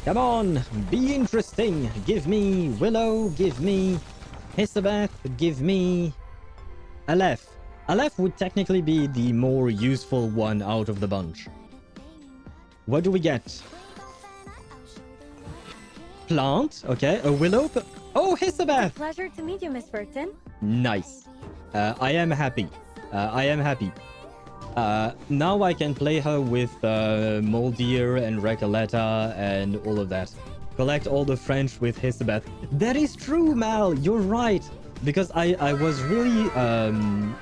Come on, be interesting. Give me Willow, give me Hisabeth, give me Aleph. Aleph would technically be the more useful one out of the bunch. What do we get? Plant, okay. A Willow. Oh, Hisabeth! Pleasure to meet you, Miss Burton. Nice. I am happy. I am happy. Now I can play her with Moldier and Recoleta and all of that. Collect all the French with Hisabeth. That is true, Mal. You're right. Because I was really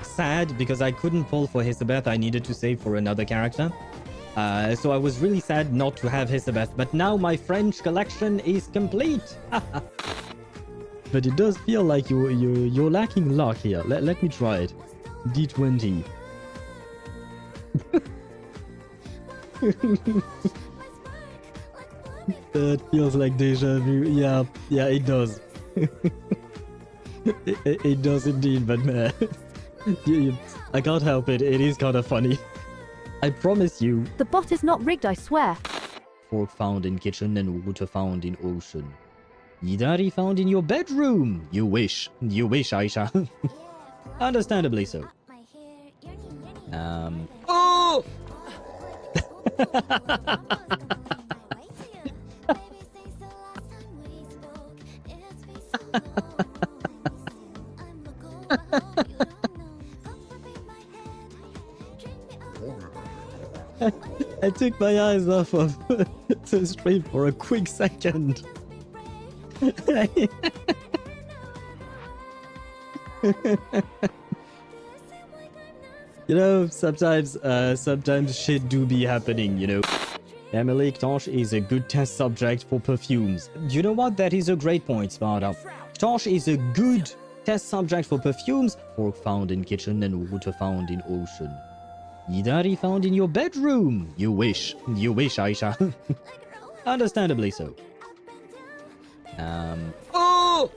sad because I couldn't pull for Hisabeth. I needed to save for another character. So I was really sad not to have Hisabeth. But now my French collection is complete. But it does feel like you're lacking luck here. Let me try it. D20. That feels like deja vu. Yeah, it does. it does indeed, but man, I can't help it. It is kind of funny. I promise you. The bot is not rigged, I swear. Fork found in kitchen and water found in ocean. Yidari found in your bedroom. You wish. You wish, Aisha. Understandably so. Oh! I took my eyes off of the stream for a quick second. You know, sometimes shit do be happening, you know. Emily Ktosh is a good test subject for perfumes. You know what? That is a great point, Sparta. Ktosh is a good test subject for perfumes. Fork found in kitchen and water found in ocean. Yidari found in your bedroom. You wish. You wish, Aisha. Understandably so. Oh!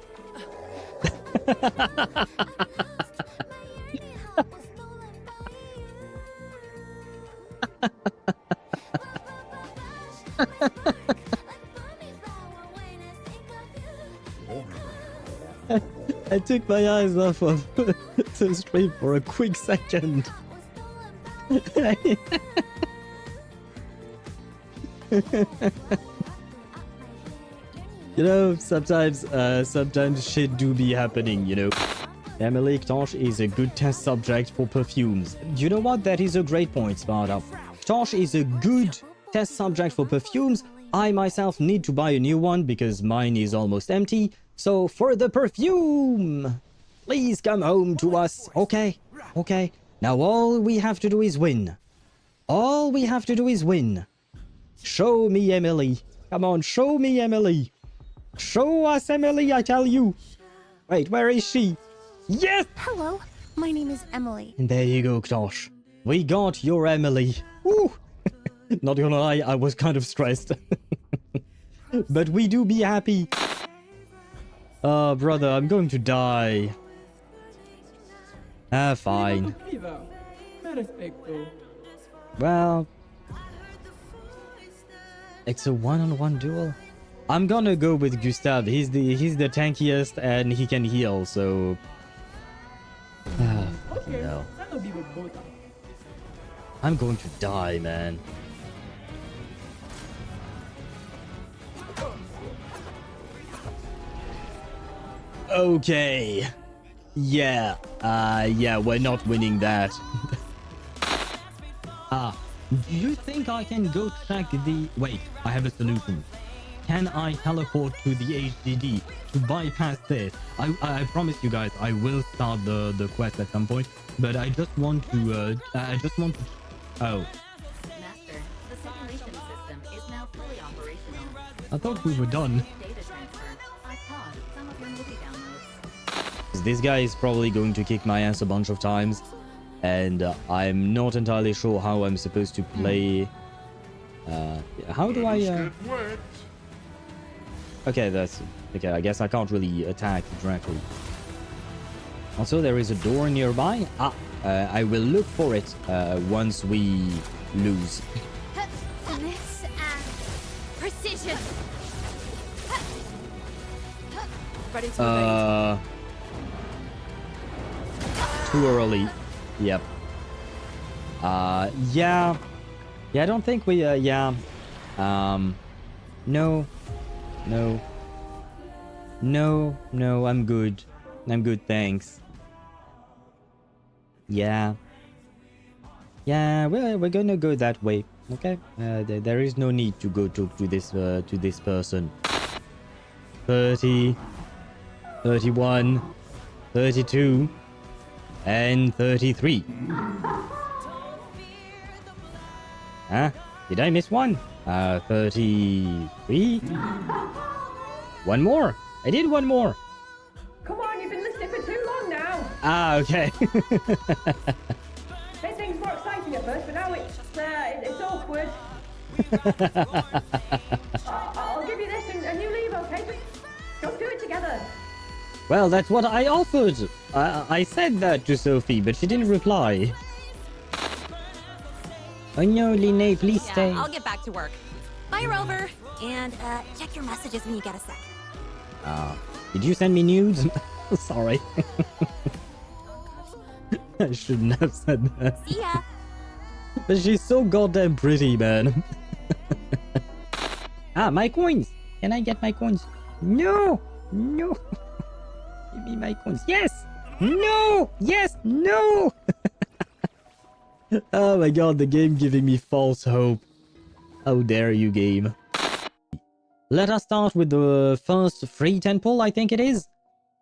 I took my eyes off of the stream for a quick second. You know, sometimes shit do be happening, you know. Emily Ktosh is a good test subject for perfumes. You know what? That is a great point, Sparta. Ktosh is a good test subject for perfumes. I myself need to buy a new one because mine is almost empty. So for the perfume, please come home to us. Okay, okay. Now all we have to do is win. All we have to do is win. Show me Emily. Come on, show me Emily. Show us Emily, I tell you. Wait, where is she? Yes! Hello, my name is Emily. And there you go, Ktosh. We got your Emily. Woo! Not gonna lie, I was kind of stressed. But we do be happy. Oh, brother, I'm going to die. Ah, fine. Well, it's a one-on-one duel. I'm gonna go with Gustav. He's the tankiest and he can heal, so... fucking hell. I'm going to die, man. Okay. Yeah. Yeah, we're not winning that. Do you think I can go check the... Wait, I have a solution. Can I teleport to the HDD to bypass this? I promise you guys, I will start the quest at some point, but I just want to, oh. Master, the simulation system is now fully operational. I thought we were done. Data transfer. I paused some of your movie downloads. This guy is probably going to kick my ass a bunch of times, and I'm not entirely sure how I'm supposed to play. How do I... Okay, that's... Okay, I guess I can't really attack directly. Also, there is a door nearby. I will look for it once we lose. Finesse and precision. Ready to evade. Too early. Yep. Yeah. Yeah, I don't think we, yeah. No. No. No, I'm good. I'm good, thanks. Yeah. Yeah, we're gonna go that way. Okay? There is no need to go talk to this person. 30, 31, 32, and 33. Huh? Did I miss one? 33? One more. I did one more. Come on, you've been listening for too long now. Ah, okay. This thing's more exciting at first, but now it's awkward. I'll give you this and you leave, okay? Just do it together. Well, that's what I offered. I said that to Sophie, but she didn't reply. Oh no, Linnea, please stay. Yeah, I'll get back to work. Bye, Rover. And check your messages when you get a sec. Did you send me nudes? Sorry. I shouldn't have said that. See ya. But she's so goddamn pretty, man. My coins. Can I get my coins? No. No. Give me my coins. Yes. No. Yes. No. Oh my god, the game giving me false hope. How dare you, game. Let us start with the first free temple, I think it is.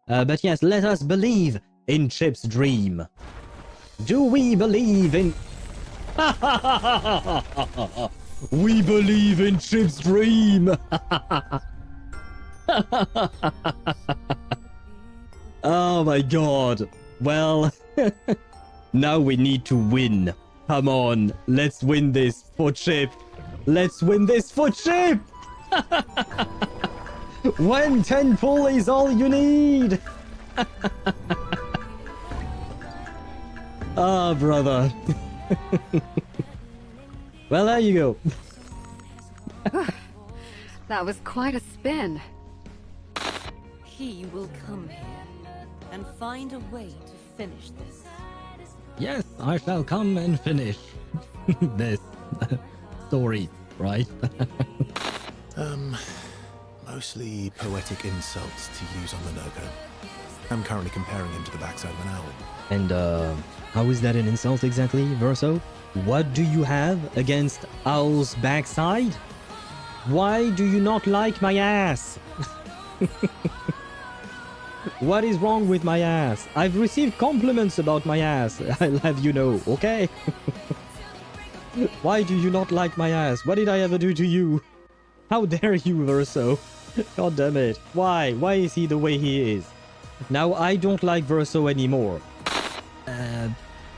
But yes, let us believe in Chip's dream. Do we believe in... We believe in Chip's dream! Oh my god. Well, now we need to win. Come on, let's win this for Chip. Let's win this for Chip! 110 pull is all you need! Ah, brother. Well, there you go. That was quite a spin. He will come here and find a way to finish this. Yes, I shall come and finish this story, right? Mostly poetic insults to use on the no-go. I'm currently comparing him to the backside of an owl. And, how is that an insult exactly, Verso? What do you have against Owl's backside? Why do you not like my ass? What is wrong with my ass? I've received compliments about my ass, I'll have you know, okay? Why do you not like my ass? What did I ever do to you? How dare you, Verso? God damn it. Why? Why is he the way he is? Now I don't like Verso anymore.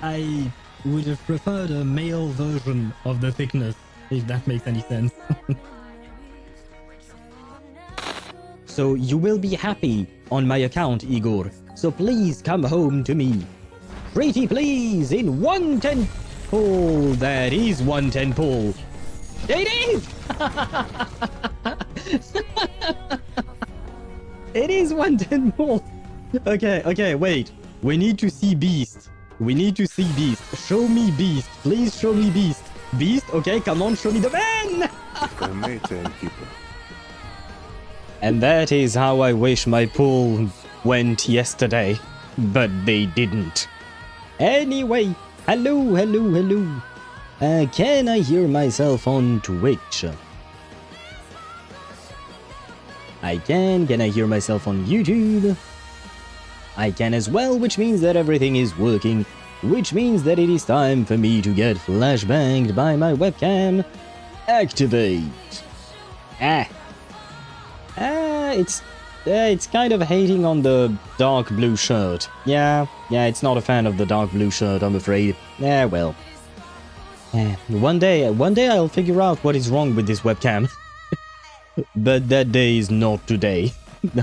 I would have preferred a male version of the thickness, if that makes any sense. So you will be happy on my account, Igor. So please come home to me. Pretty please, in 110 pull. That is 110 pull. It is! It is 110 pull. Okay, wait. We need to see Beast. We need to see Beast. Show me Beast. Please show me Beast. Beast, okay, come on, show me the man! And that is how I wish my pull went yesterday. But they didn't. Anyway, hello. Can I hear myself on Twitch? I can. Can I hear myself on YouTube? I can as well, which means that everything is working. Which means that it is time for me to get flashbanged by my webcam. Activate. It's kind of hating on the dark blue shirt. Yeah, it's not a fan of the dark blue shirt, I'm afraid. Well. One day I'll figure out what is wrong with this webcam. But that day is not today,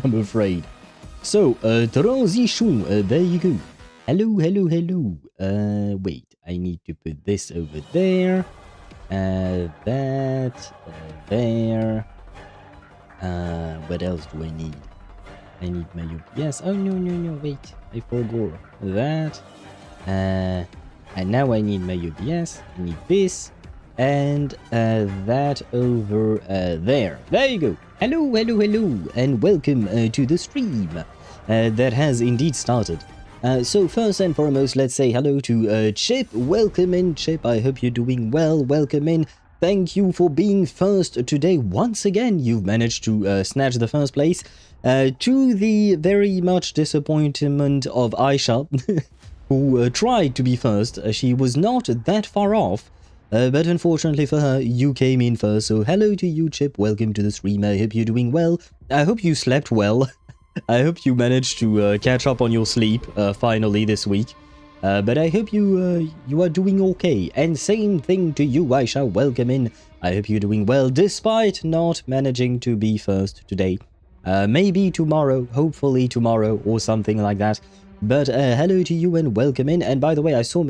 I'm afraid. So, transition, there you go. Hello. Wait, I need to put this over there. That, there. What else do I need? I need my UPS. Oh, no, wait. I forgot that. And now I need my UPS. I need this. And that over there. There you go. Hello, and welcome to the stream that has indeed started. So first and foremost, let's say hello to Chip. Welcome in, Chip. I hope you're doing well. Welcome in. Thank you for being first today. Once again, you've managed to snatch the first place. To the very much disappointment of Aisha, who tried to be first. She was not that far off. But unfortunately for her, you came in first, so hello to you, Chip. Welcome to the stream. I hope you're doing well. I hope you slept well. I hope you managed to catch up on your sleep finally this week. But I hope you are doing okay. And same thing to you, Aisha. Welcome in. I hope you're doing well, despite not managing to be first today. Maybe tomorrow, hopefully tomorrow, or something like that. But hello to you and welcome in. And by the way, I saw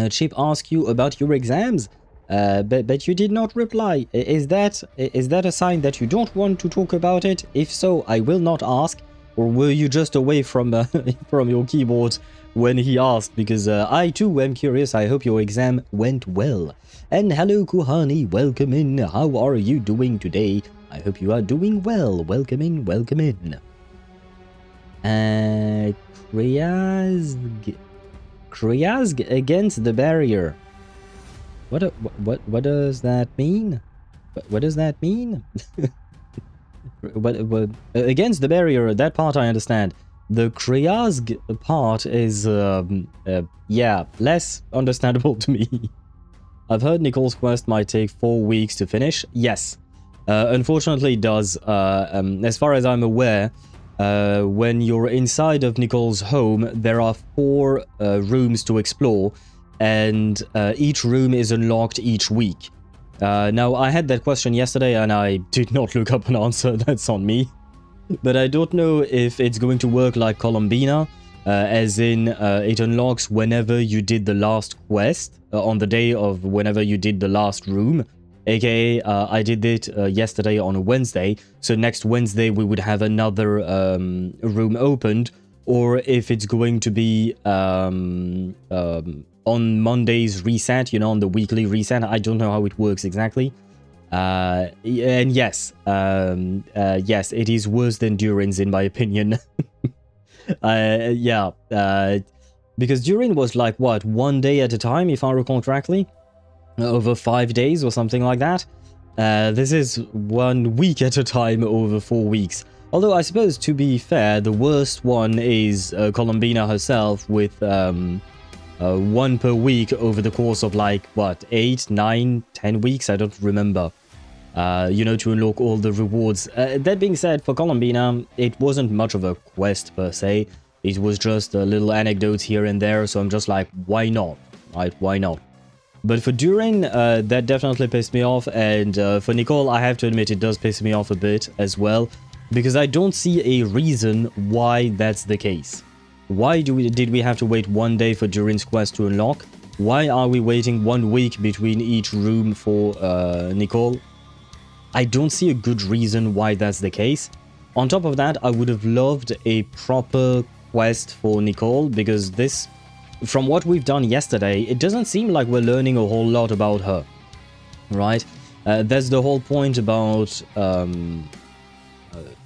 Chip ask you about your exams, but you did not reply. Is that a sign that you don't want to talk about it? If so, I will not ask. Or were you just away from from your keyboard when he asked? Because I too am curious. I hope your exam went well. And hello, Kuhani. Welcome in. How are you doing today? I hope you are doing well. Welcome in. Welcome in. Kriazg against the barrier. What does that mean? What does that mean? what against the barrier? That part I understand. The Kriazg part is yeah, less understandable to me. I've heard Nicole's quest might take 4 weeks to finish. Yes, unfortunately it does. As far as I'm aware. When you're inside of Nicole's home, there are 4 rooms to explore, and each room is unlocked each week. Now, I had that question yesterday, and I did not look up an answer. That's on me. But I don't know if it's going to work like Columbina, as in it unlocks whenever you did the last quest, on the day of whenever you did the last room. AKA, I did it yesterday on a Wednesday, so next Wednesday we would have another room opened, or if it's going to be on Monday's reset, you know, on the weekly reset. I don't know how it works exactly. And yes, yes, it is worse than Durin's in my opinion. Yeah, because Durin was like, what, 1 day at a time, if I recall correctly? Over 5 days or something like that. This is 1 week at a time over 4 weeks. Although I suppose, to be fair, the worst one is Columbina herself with 1 per week over the course of like, what, 8, 9, 10 weeks? I don't remember. You know, to unlock all the rewards. That being said, for Columbina, it wasn't much of a quest per se. It was just little anecdotes here and there, so I'm just like, why not? Right, why not? But for Durin, that definitely pissed me off, and for Nicole, I have to admit it does piss me off a bit as well, because I don't see a reason why that's the case. Why did we have to wait 1 day for Durin's quest to unlock? Why are we waiting 1 week between each room for Nicole? I don't see a good reason why that's the case. On top of that, I would have loved a proper quest for Nicole, because this... From what we've done yesterday, it doesn't seem like we're learning a whole lot about her, right? That's the whole point about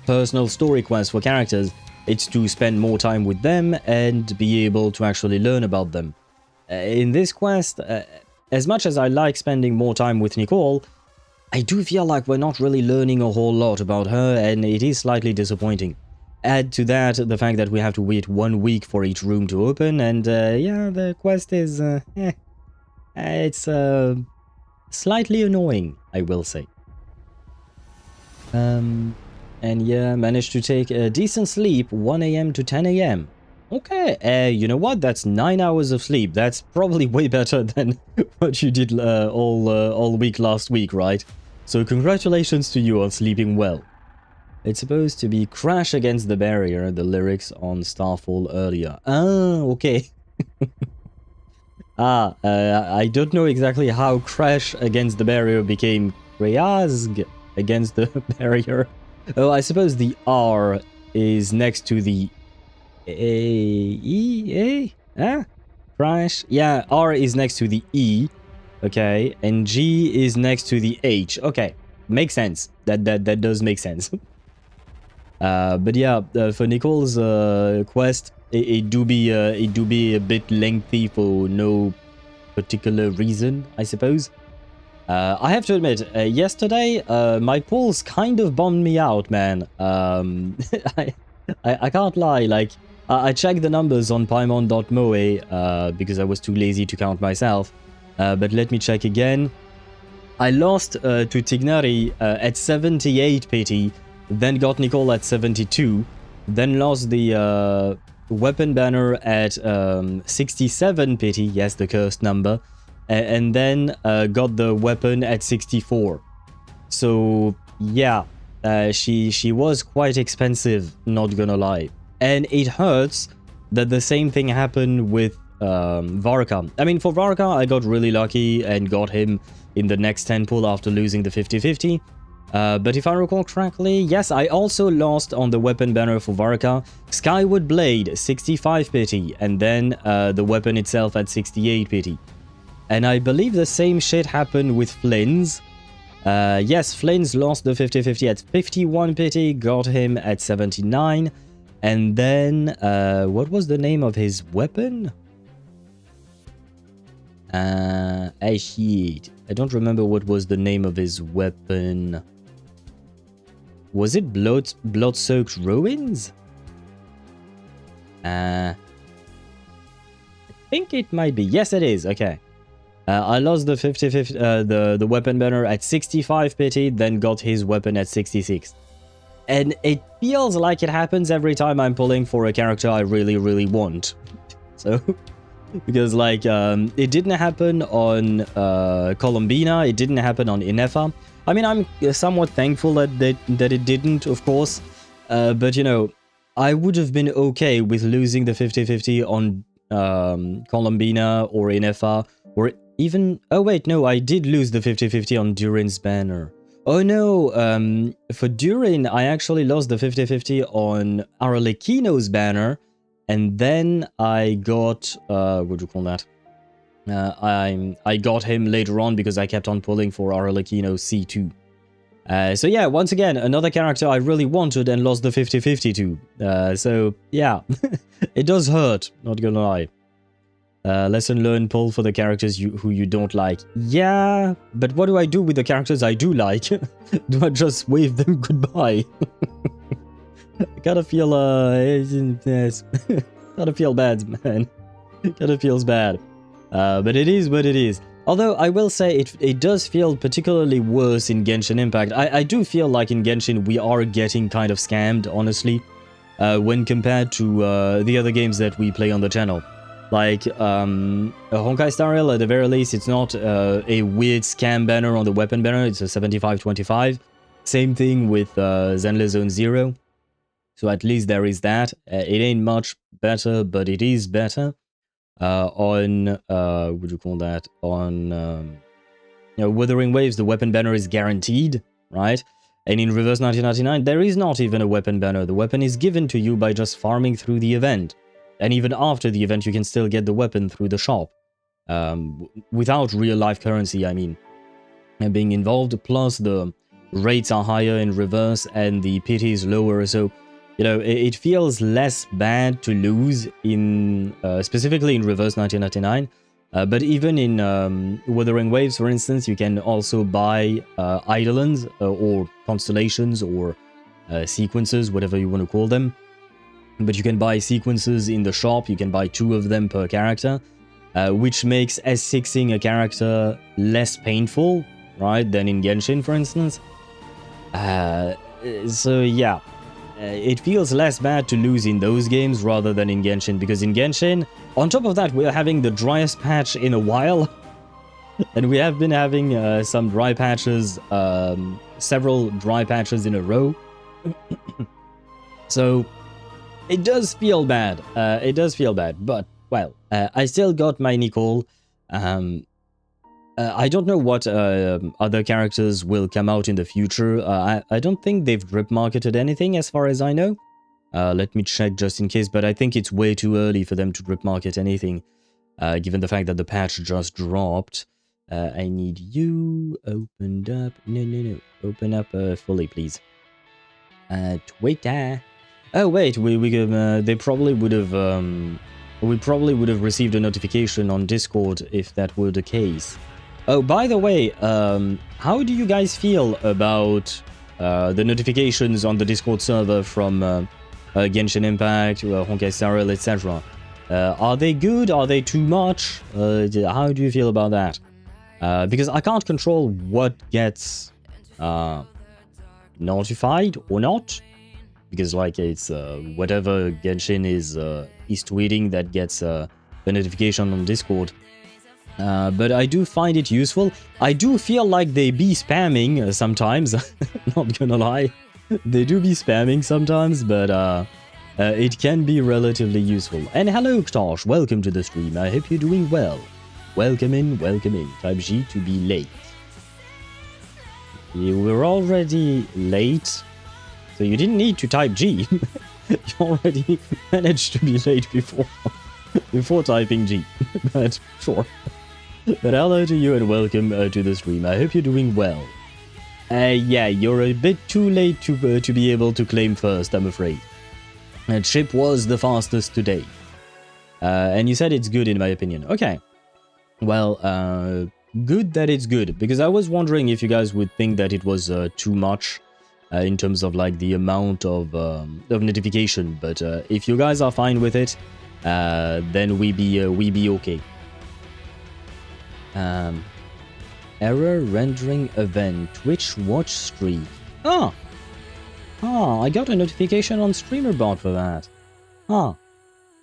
personal story quests for characters. It's to spend more time with them and be able to actually learn about them. In this quest, as much as I like spending more time with Nicole, I do feel like we're not really learning a whole lot about her, and it is slightly disappointing. Add to that the fact that we have to wait 1 week for each room to open, and yeah, the quest is, it's slightly annoying, I will say. And yeah, managed to take a decent sleep, 1 AM to 10 AM. Okay, you know what? That's 9 hours of sleep. That's probably way better than what you did all week last week, right? So congratulations to you on sleeping well. It's supposed to be Crash Against the Barrier, the lyrics on Starfall earlier. Ah, okay. I don't know exactly how Crash Against the Barrier became Kriazg against the barrier. Oh, I suppose the R is next to the Crash? Yeah, R is next to the E. Okay, and G is next to the H. Okay, makes sense. That does make sense. But yeah, for Nicole's quest, it do be a bit lengthy for no particular reason, I suppose. I have to admit, yesterday my pulls kind of bummed me out, man. I can't lie. Like I checked the numbers on Paimon.moe because I was too lazy to count myself. But let me check again. I lost to Tignari at 78 pity, then got Nicole at 72, then lost the weapon banner at 67 pity, yes, the cursed number, and then got the weapon at 64. So yeah, she was quite expensive, not gonna lie. And it hurts that the same thing happened with Varka. I mean, for Varka, I got really lucky and got him in the next 10 pull after losing the 50-50. But if I recall correctly, yes, I also lost on the weapon banner for Varka. Skyward Blade, 65 pity, and then the weapon itself at 68 pity. And I believe the same shit happened with Flynn's. Yes, Flynn's lost the 50-50 at 51 pity, got him at 79. And then, what was the name of his weapon? Shit. I don't remember what was the name of his weapon. Was it Blood-Soaked Ruins? I think it might be. Yes, it is. Okay. I lost the 50-50, the weapon banner at 65 pity, then got his weapon at 66. And it feels like it happens every time I'm pulling for a character I really, really want. So... because like it didn't happen on Columbina, it didn't happen on Inefa. I mean, I'm somewhat thankful that it didn't, of course, but you know, I would have been okay with losing the 50-50 on Columbina or Inefa, or even, oh wait, no, I did lose the 50-50 on Durin's banner. Oh no, for Durin I actually lost the 50-50 on Arlecchino's banner. And then I got, what do you call that? I got him later on because I kept on pulling for Arlecchino C2. So yeah, once again, another character I really wanted and lost the 50-50 to. So yeah, it does hurt, not gonna lie. Lesson learned, pull for the characters who you don't like. Yeah, but what do I do with the characters I do like? Do I just wave them goodbye? I gotta feel, gotta feel bad, man. Gotta feels bad. But it is what it is. Although, I will say, it does feel particularly worse in Genshin Impact. I do feel like in Genshin we are getting kind of scammed, honestly, when compared to the other games that we play on the channel. Like, Honkai Star Rail, at the very least, it's not a weird scam banner on the weapon banner, it's a 75-25. Same thing with Zenless Zone 0. So at least there is that. It ain't much better, but it is better. On, what do you call that? On, you know, Wuthering Waves, the weapon banner is guaranteed, right? And in Reverse 1999, there is not even a weapon banner. The weapon is given to you by just farming through the event. And even after the event, you can still get the weapon through the shop. Without real-life currency, I mean. Being involved, plus the rates are higher in Reverse and the pity is lower, so... you know, it feels less bad to lose in, specifically in Reverse 1999. But even in Wuthering Waves, for instance, you can also buy Eidolons or Constellations or sequences, whatever you want to call them. But you can buy sequences in the shop, you can buy 2 of them per character, which makes S6ing a character less painful, right, than in Genshin, for instance. So yeah. It feels less bad to lose in those games rather than in Genshin, because in Genshin, on top of that, we're having the driest patch in a while. And we have been having some dry patches, several dry patches in a row. So, it does feel bad. It does feel bad, but, well, I still got my Nicole. I don't know what other characters will come out in the future. I don't think they've drip marketed anything as far as I know. Let me check just in case, but I think it's way too early for them to drip market anything, given the fact that the patch just dropped. I need you opened up. No. Open up fully, please. Twitter. Oh wait, they probably would have. We probably would have received a notification on Discord if that were the case. Oh, by the way, how do you guys feel about the notifications on the Discord server from Genshin Impact, Honkai Star Rail, etc.? Are they good? Are they too much? How do you feel about that? Because I can't control what gets notified or not. Because like it's whatever Genshin is tweeting that gets a notification on Discord. But I do find it useful. I do feel like they be spamming sometimes. Not gonna lie. They do be spamming sometimes, but it can be relatively useful. And hello, Ktosh. Welcome to the stream. I hope you're doing well. Welcome in, welcome in. Type G to be late. You were already late, so you didn't need to type G. You already managed to be late before typing G. But sure. But hello to you and welcome to the stream. I hope you're doing well. Yeah, you're a bit too late to be able to claim first, I'm afraid. Chip was the fastest today. And you said it's good in my opinion. Okay. Well, good that it's good. Because I was wondering if you guys would think that it was too much in terms of like the amount of notification. But if you guys are fine with it, then we be okay. Error rendering event, Twitch watch streak. I got a notification on StreamerBot for that.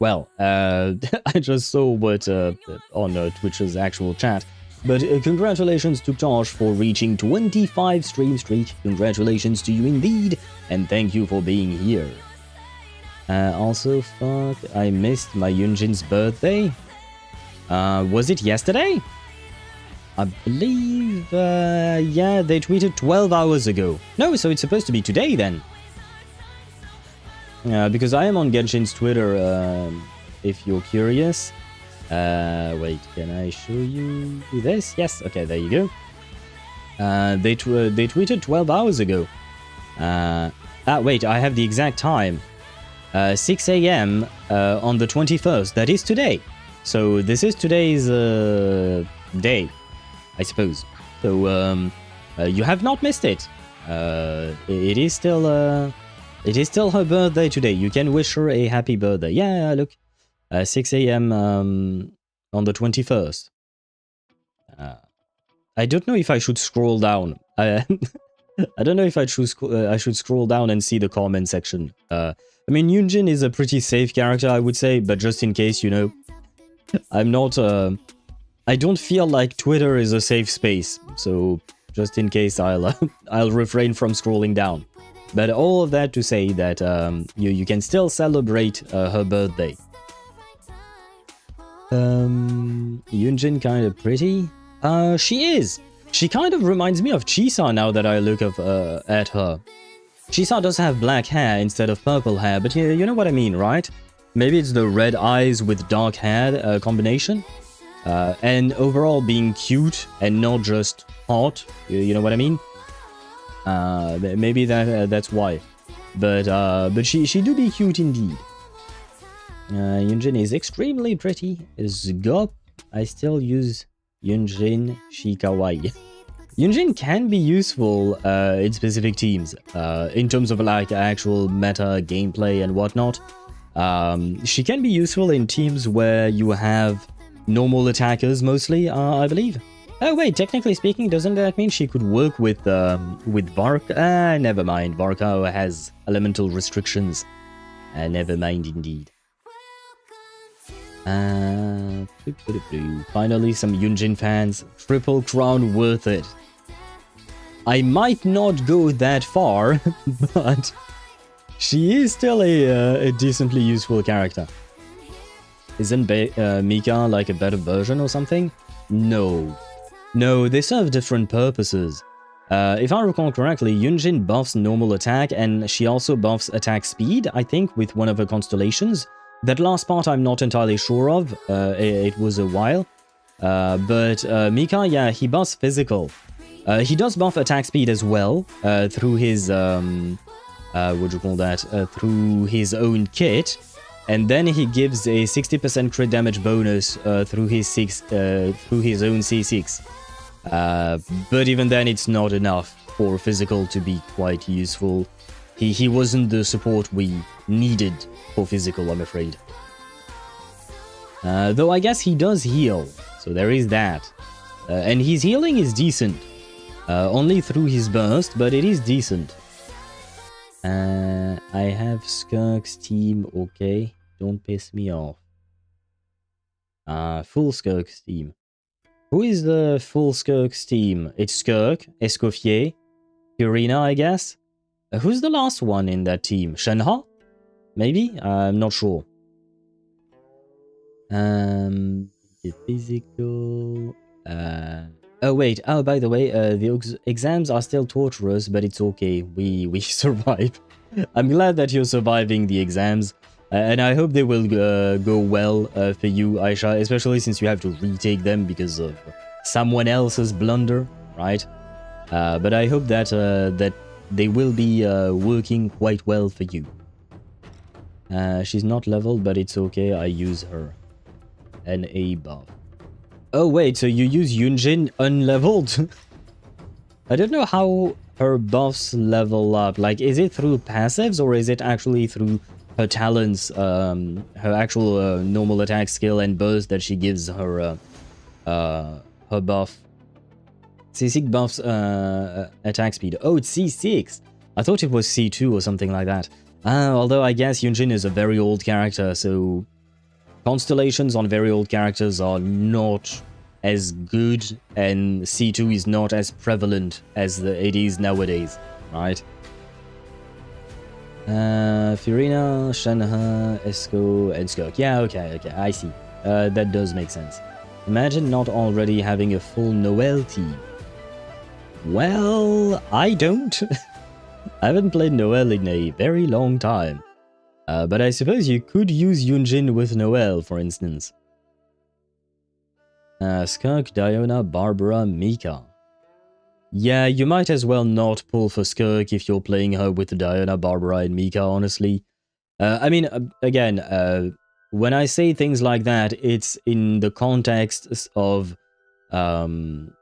Well, I just saw what on Twitch's actual chat. But congratulations to Tosh for reaching 25 stream streak. Congratulations to you indeed, and thank you for being here. Also, fuck, I missed my Yunjin's birthday. Was it yesterday? I believe, yeah, they tweeted 12 hours ago. No, so it's supposed to be today then. Because I am on Genshin's Twitter, if you're curious. Wait, can I show you this? Yes, okay, there you go. They tweeted 12 hours ago. Wait, I have the exact time. 6 a.m. On the 21st, that is today. So this is today's day, I suppose. So you have not missed it. It is still her birthday today. You can wish her a happy birthday. Yeah, look, 6 a.m. On the 21st. I don't know if I should scroll down. I don't know if I should scroll down and see the comment section. I mean, Yunjin is a pretty safe character, I would say, but just in case, you know, I'm not. I don't feel like Twitter is a safe space, so just in case, I'll refrain from scrolling down. But all of that to say that you can still celebrate her birthday. Yunjin kind of pretty. She is. She kind of reminds me of Chisa now that I look at her. Chisa does have black hair instead of purple hair, but you know what I mean, right? Maybe it's the red eyes with dark hair combination. And overall being cute and not just hot, you know what I mean? Maybe that's why. But she do be cute indeed. Yunjin is extremely pretty. Zgop, I still use Yunjin Shikawaii. Yunjin can be useful in specific teams, in terms of like actual meta gameplay and whatnot. She can be useful in teams where you have normal attackers mostly, I believe. Oh wait, technically speaking, doesn't that mean she could work with Vark? Never mind. Varka has elemental restrictions. Never mind indeed. Finally, some Yunjin fans. Triple Crown worth it. I might not go that far, but she is still a decently useful character. Isn't Mika like a better version or something? No. No, they serve different purposes. If I recall correctly, Yunjin buffs normal attack, and she also buffs attack speed, I think, with one of her constellations. That last part I'm not entirely sure of, it was a while. But Mika, yeah, he buffs physical. He does buff attack speed as well, through his, through his own kit. And then he gives a 60% crit damage bonus through his own C6. But even then, it's not enough for physical to be quite useful. He wasn't the support we needed for physical, I'm afraid. Though I guess he does heal, so there is that. And his healing is decent. Only through his burst, but it is decent. I have Skirk's team, okay. Don't piss me off. Full Skirk's team. Who is the full Skirk's team? It's Skirk, Escoffier, Purina, I guess. Who's the last one in that team? Shenhe? Maybe? I'm not sure. Physical... Oh wait, oh by the way, the exams are still torturous, but it's okay, we survive. I'm glad that you're surviving the exams, and I hope they will go well for you, Aisha, especially since you have to retake them because of someone else's blunder, right? But I hope that that they will be working quite well for you. She's not leveled, but it's okay, I use her. An A buff. Oh wait, so you use Yunjin unleveled? I don't know how her buffs level up. Like, is it through passives or is it actually through her talents, her actual normal attack skill and burst that she gives her buff? C6 buffs attack speed. Oh, it's C6. I thought it was C2 or something like that. Although I guess Yunjin is a very old character, so constellations on very old characters are not as good, and C2 is not as prevalent as it is nowadays, right? Furina, Shenhe, Esco, and Skirk. Yeah, okay, I see. That does make sense. Imagine not already having a full Noelle team. Well, I don't. I haven't played Noelle in a very long time. But I suppose you could use Yunjin with Noelle, for instance. Skirk, Diona, Barbara, Mika. Yeah, you might as well not pull for Skirk if you're playing her with Diona, Barbara, and Mika, honestly. I mean, again, when I say things like that, it's in the context of, endgame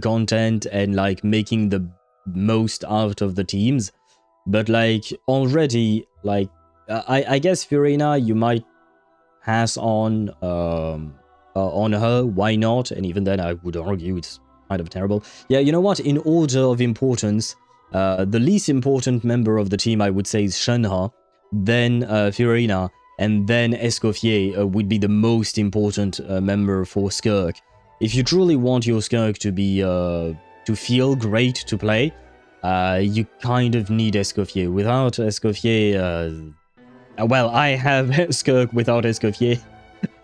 content and, like, making the most out of the teams. But, like, already, like, I guess Furina, you might pass on her, why not? And even then, I would argue it's kind of terrible. Yeah, you know what? In order of importance, the least important member of the team, I would say, is Shenhe, then Furina, and then Escoffier would be the most important member for Skirk. If you truly want your Skirk to be, to feel great to play, you kind of need Escoffier. Without Escoffier, well, I have Skirk without Escoffier.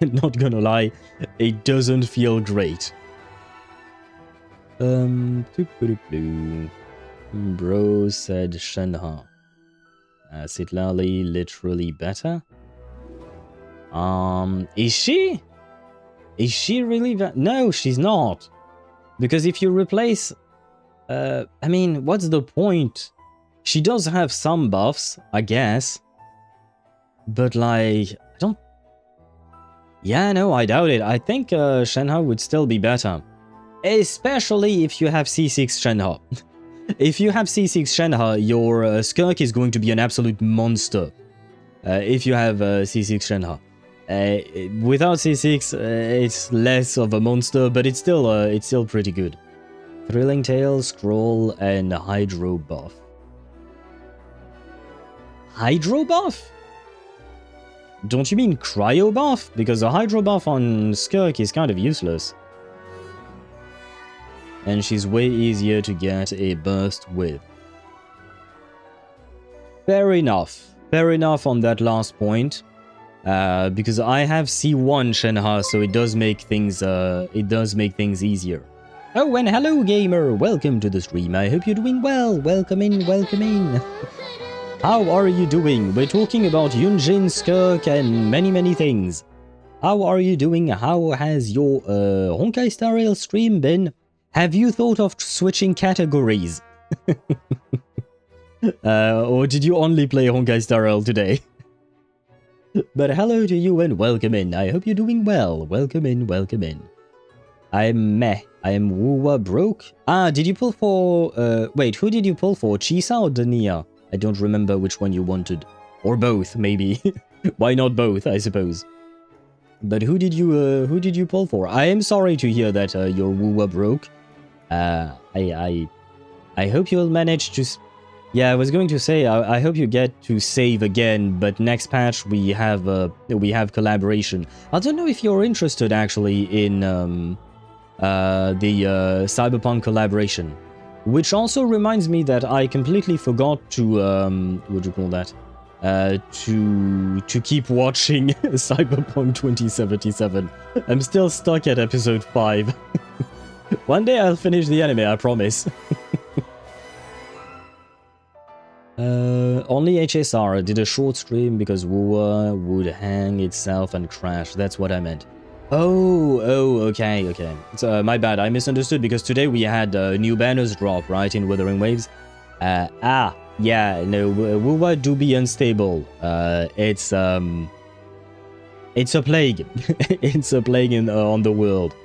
Not gonna lie, it doesn't feel great. Bro said Shenhe. Sitlali literally better? Is she? Is she really no, she's not. Because if you replace... I mean, what's the point? She does have some buffs, I guess. But, like, I don't... Yeah, no, I doubt it. I think Shenhe would still be better. Especially if you have C6 Shenhe. If you have C6 Shenhe, your Skirk is going to be an absolute monster. If you have C6 Shenhe. Without C6, it's less of a monster, but it's still pretty good. Thrilling Tale, Scroll, and Hydro buff. Hydro buff? Don't you mean Cryo buff? Because a Hydro buff on Skirk is kind of useless. And she's way easier to get a burst with. Fair enough. Fair enough on that last point. because I have C1 Shenhe, so it does make things easier. Oh, and hello gamer, welcome to the stream. I hope you're doing well. Welcome in, welcome in. How are you doing? We're talking about Yunjin, Skirk, and many things. How are you doing? How has your Honkai Star Rail stream been? Have you thought of switching categories? Or did you only play Honkai Star Rail today? But hello to you and welcome in. I hope you're doing well. Welcome in, welcome in. I'm meh. I am Wuwa broke. Ah, did you pull for... wait, who did you pull for? Chisa or Dania? I don't remember which one you wanted. Or both, maybe. Why not both, I suppose. But who did you pull for? I am sorry to hear that your Wuwa broke. I hope you'll manage to... Yeah, I was going to say, I hope you get to save again, but next patch we have collaboration. I don't know if you're interested, actually, in the Cyberpunk collaboration. Which also reminds me that I completely forgot to, what do you call that? To keep watching Cyberpunk 2077. I'm still stuck at episode 5. One day I'll finish the anime, I promise. Only HSR did a short stream because Wuwa would hang itself and crash. That's what I meant. Oh, okay. So, my bad, I misunderstood because today we had new banners drop, right, in Wuthering Waves. Yeah, no, Wuwa do be unstable. It's a plague. It's a plague on the world.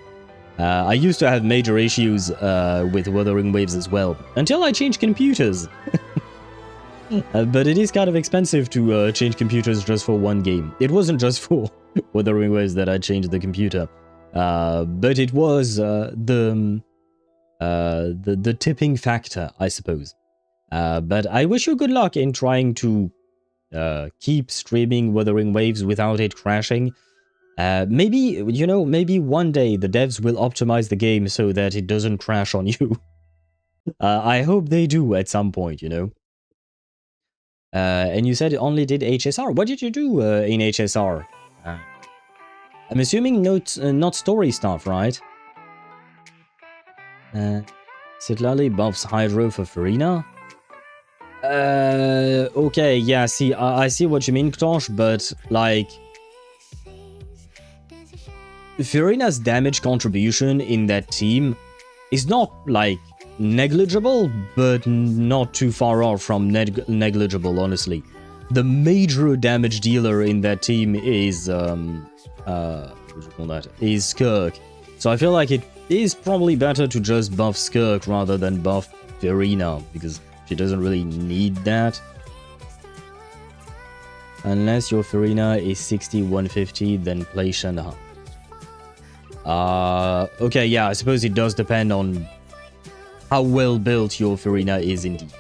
I used to have major issues with Wuthering Waves as well, until I changed computers. But it is kind of expensive to change computers just for one game. It wasn't just for Wuthering Waves that I changed the computer, but it was the tipping factor, I suppose. But I wish you good luck in trying to keep streaming Wuthering Waves without it crashing. Maybe, you know, maybe one day the devs will optimize the game so that it doesn't crash on you. I hope they do at some point, you know. And you said it only did HSR. What did you do in HSR? I'm assuming not story stuff, right? Sitlali buffs Hydro for Farina. Okay, yeah, see, I see what you mean, Ktosh, but, like... Farina's damage contribution in that team is not, like, negligible, but not too far off from negligible, honestly. The major damage dealer in that team is, what do you call that? Is Skirk. So I feel like it is probably better to just buff Skirk rather than buff Farina, because she doesn't really need that. Unless your Farina is 60-150, then play Shenhe. Okay, yeah, I suppose it does depend on how well built your Farina is indeed.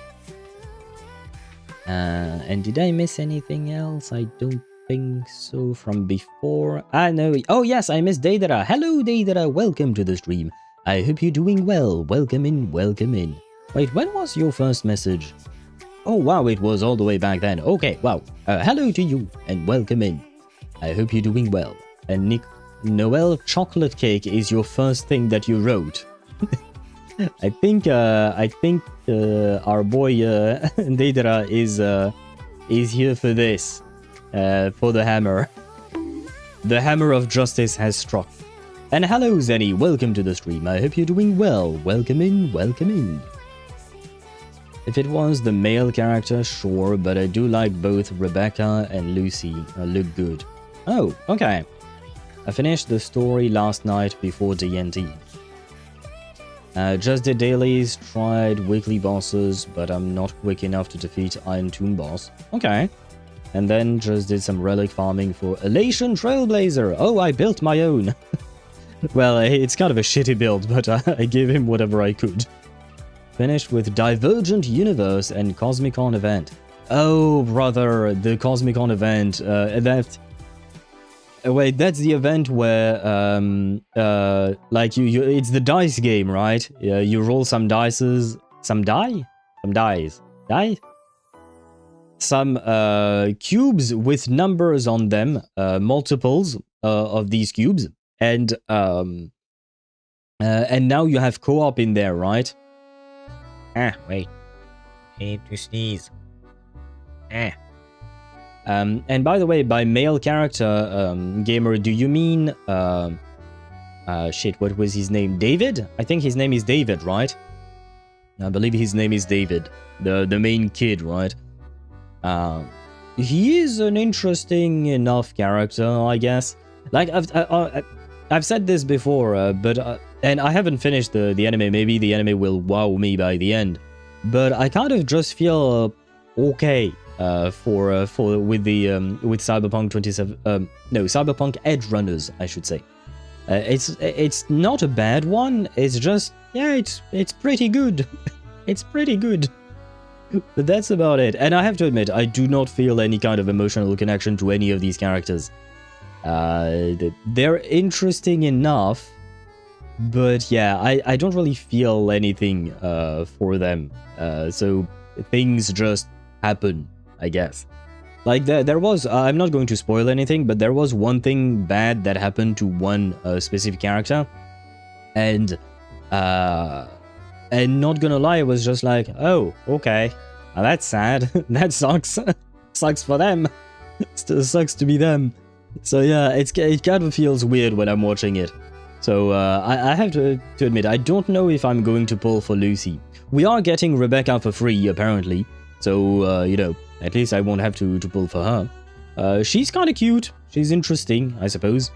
And did I miss anything else? I don't think so from before. No. Oh yes, I missed Deidara. Hello Deidara, welcome to the stream. I hope you're doing well. Welcome in, welcome in. Wait, when was your first message? Oh wow, it was all the way back then. Okay, wow. Hello to you and welcome in. I hope you're doing well. And Noel chocolate cake is your first thing that you wrote. I think our boy Deidara is here for this, for the hammer. The hammer of justice has struck. And hello Zenny, welcome to the stream. I hope you're doing well. Welcome in, welcome in. If it was the male character, sure, but I do like both Rebecca and Lucy. Look good. Oh, okay. I finished the story last night before D&D. Just did dailies, tried weekly bosses, but I'm not quick enough to defeat Iron Tomb boss. Okay. And then just did some relic farming for Elation Trailblazer. Oh, I built my own. Well, it's kind of a shitty build, but I gave him whatever I could. Finished with Divergent Universe and Cosmicon event. Oh, brother, the Cosmicon event. Wait, that's the event where, like it's the dice game, right? You roll some dices, some dice? Die? some cubes with numbers on them, multiples of these cubes, and now you have co-op in there, right? Wait. I need to sneeze. And by the way, by male character, gamer, do you mean, shit, what was his name? David? I think his name is David, right? I believe his name is David, the main kid, right? He is an interesting enough character, I guess. Like, I've said this before, but, and I haven't finished the anime, maybe the anime will wow me by the end, but I kind of just feel, okay, with Cyberpunk 27, no, Cyberpunk Edge Runners, I should say. It's not a bad one, it's just, yeah, it's pretty good. It's pretty good. But that's about it. And I have to admit, I do not feel any kind of emotional connection to any of these characters. They're interesting enough, but yeah, I don't really feel anything for them. So things just happen, I guess. Like, there was, I'm not going to spoil anything, but there was one thing bad that happened to one specific character. And not gonna lie, it was just like, oh, okay, well, that's sad. That sucks. Sucks for them. Still sucks to be them. So yeah, it kind of feels weird when I'm watching it. So I have to admit, I don't know if I'm going to pull for Lucy. We are getting Rebecca for free, apparently. So, you know, at least I won't have to pull for her. She's kind of cute. She's interesting, I suppose.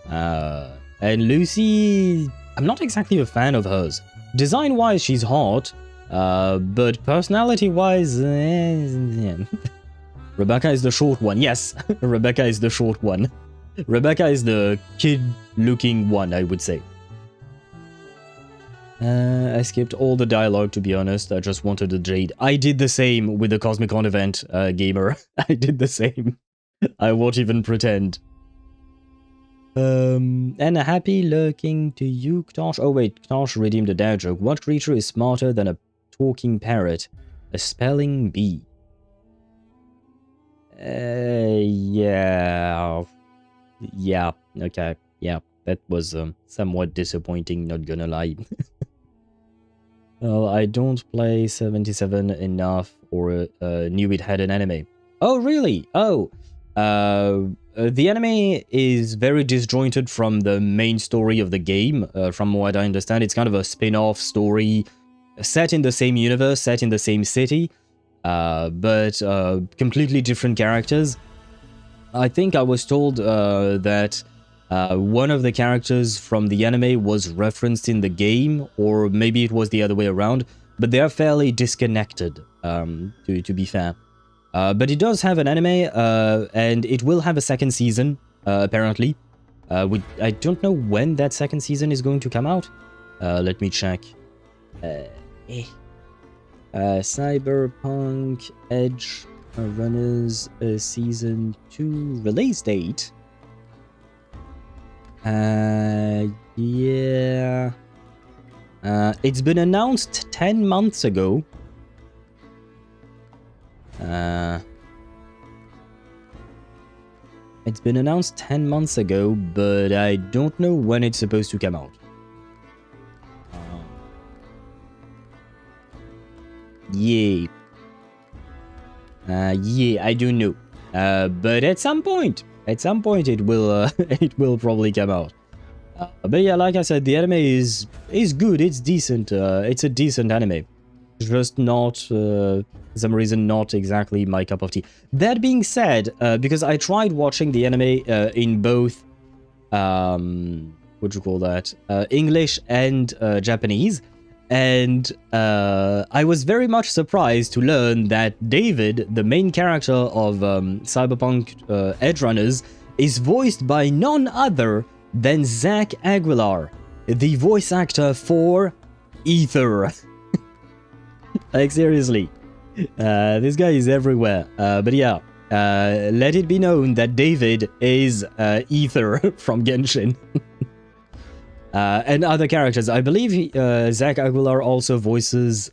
And Lucy, I'm not exactly a fan of hers. Design-wise, she's hot. But personality-wise, yeah. Rebecca is the short one. Yes, Rebecca is the short one. Rebecca is the kid-looking one, I would say. I skipped all the dialogue, to be honest. I just wanted the jade. I did the same with the Cosmic-Con event, gamer. I did the same. I won't even pretend. And a happy lurking to you, Ktosh. Oh wait, Ktosh redeemed a dad joke. What creature is smarter than a talking parrot? A spelling bee. Yeah. Yeah, okay. Yeah, that was somewhat disappointing, not gonna lie. Well, I don't play 77 enough or knew it had an anime. Oh, really? Oh. The anime is very disjointed from the main story of the game. From what I understand, it's kind of a spin-off story set in the same universe, set in the same city, but completely different characters. I think I was told that one of the characters from the anime was referenced in the game, or maybe it was the other way around, but they're fairly disconnected, to be fair. But it does have an anime, and it will have a second season, apparently. I don't know when that second season is going to come out. Let me check. Cyberpunk Edge Runners Season 2 release date. Yeah. It's been announced 10 months ago. It's been announced 10 months ago, but I don't know when it's supposed to come out. Yeah. Yeah, I don't know. But at some point it will it will probably come out. But yeah, like I said, the anime is good. It's decent. It's a decent anime. Just not, for some reason, not exactly my cup of tea. That being said, because I tried watching the anime in both, what do you call that, English and Japanese, and I was very much surprised to learn that David, the main character of Cyberpunk Edge Runners, is voiced by none other than Zach Aguilar, the voice actor for Ether. Like, seriously, this guy is everywhere. But yeah, let it be known that David is Ether from Genshin. And other characters. I believe Zach Aguilar also voices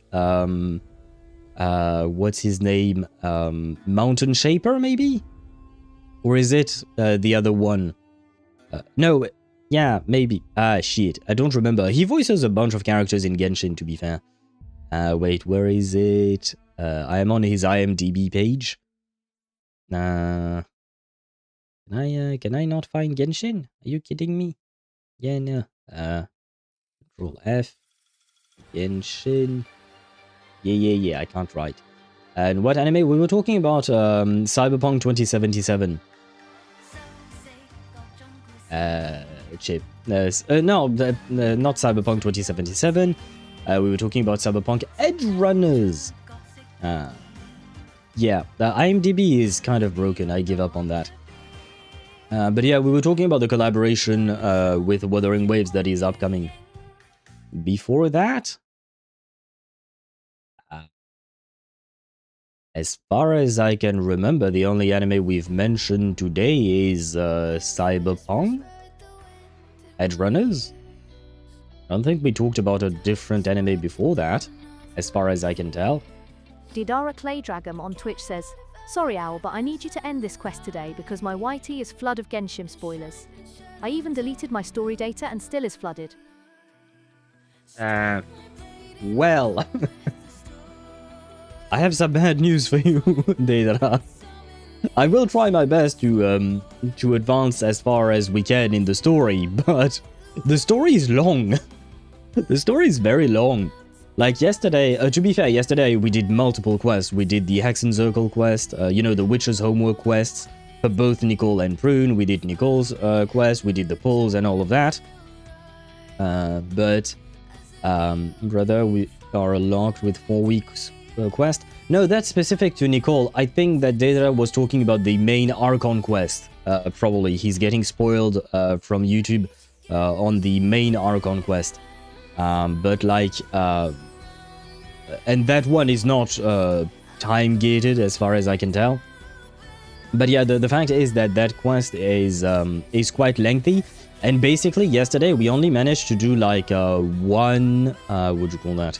what's his name? Mountain Shaper, maybe? Or is it the other one? No, yeah, maybe. Shit, I don't remember. He voices a bunch of characters in Genshin, to be fair. Wait, where is it? I am on his IMDb page. Can I not find Genshin? Are you kidding me? Yeah, no. Control F. Genshin. Yeah, I can't write. And what anime? We were talking about Cyberpunk 2077. Chip. No, not Cyberpunk 2077. We were talking about Cyberpunk Edge Runners. Yeah, IMDb is kind of broken. I give up on that. But yeah, we were talking about the collaboration with Wuthering Waves that is upcoming. Before that, as far as I can remember, the only anime we've mentioned today is Cyberpunk Edge Runners. I don't think we talked about a different anime before that, as far as I can tell. Didara Claydragam on Twitch says, "Sorry Owl, but I need you to end this quest today because my YT is flood of Genshin spoilers. I even deleted my story data and still is flooded." Well, I have some bad news for you, Deidara. I will try my best to advance as far as we can in the story, but the story is long. The story is very long. Like yesterday, to be fair, yesterday we did multiple quests. We did the Hexen Circle quest, you know, the Witcher's Homework quests for both Nicole and Prune. We did Nicole's quest, we did the pulls and all of that. Brother, we are locked with 4 weeks quest. No, that's specific to Nicole. I think that Deidara was talking about the main Archon quest. Probably he's getting spoiled from YouTube on the main Archon quest. But like, and that one is not time gated as far as I can tell. But yeah, the fact is that that quest is quite lengthy. And basically, yesterday we only managed to do like one. What do you call that?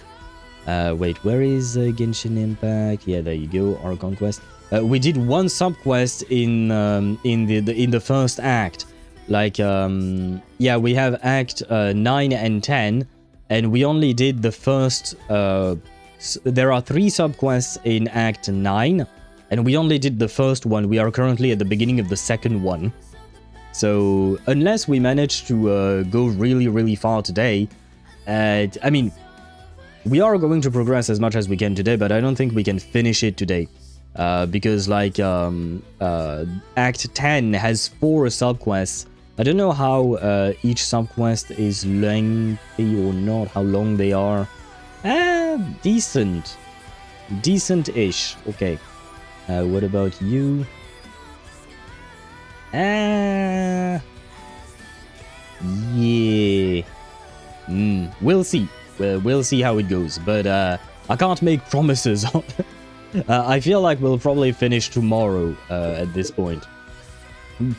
Wait, where is Genshin Impact? Yeah, there you go. Archon Quest. We did one sub quest in the first act. Like, yeah, we have Act 9 and 10, and we only did the first. There are 3 sub quests in Act 9, and we only did the first one. We are currently at the beginning of the second one. So unless we manage to go really, really far today, I mean, we are going to progress as much as we can today, but I don't think we can finish it today. Because like Act 10 has 4 subquests. I don't know how each subquest is lengthy or not, how long they are. Decent. Decent-ish. Okay. What about you? Yeah. We'll see. We'll see how it goes, but I can't make promises. I feel like we'll probably finish tomorrow at this point.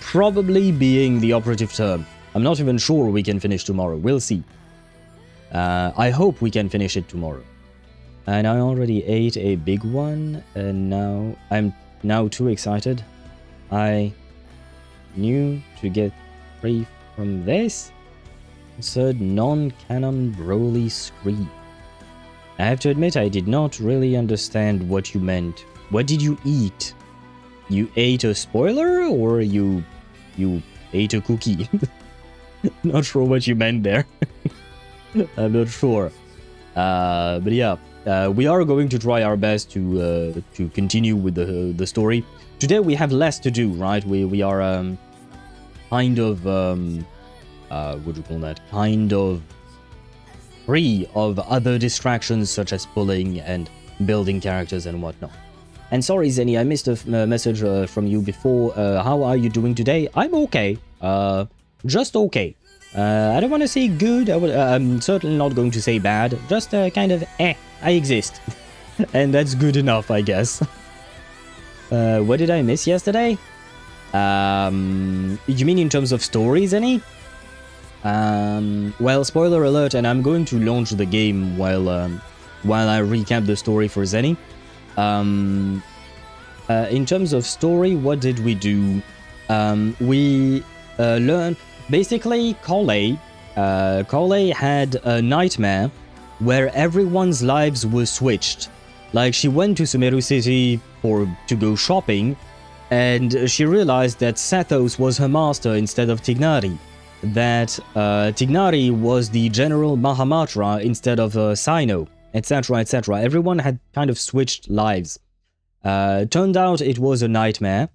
Probably being the operative term. I'm not even sure we can finish tomorrow. We'll see. I hope we can finish it tomorrow. And I already ate a big one, and now I'm too excited. I knew to get free from this. Insert non-canon Broly scream. I have to admit I did not really understand what you meant. What did you eat? You ate a spoiler, or you ate a cookie? Not sure what you meant there. I'm not sure. But yeah, we are going to try our best to continue with the story. Today we have less to do, right? We are kind of what do you call that? Kind of free of other distractions such as pulling and building characters and whatnot. And sorry, Zenny, I missed a message from you before. How are you doing today? I'm okay. Just okay. I don't want to say good. I'm certainly not going to say bad. Just kind of, I exist. And that's good enough, I guess. What did I miss yesterday? You mean in terms of stories, Zenny? Well, spoiler alert, and I'm going to launch the game while I recap the story for Zenny. In terms of story, what did we do? We learned... Basically, Cole had a nightmare where everyone's lives were switched. Like, she went to Sumeru City to go shopping, and she realized that Sethos was her master instead of Tignari. That Tignari was the General Mahamatra instead of Sino, etc., etc. Everyone had kind of switched lives. Turned out it was a nightmare,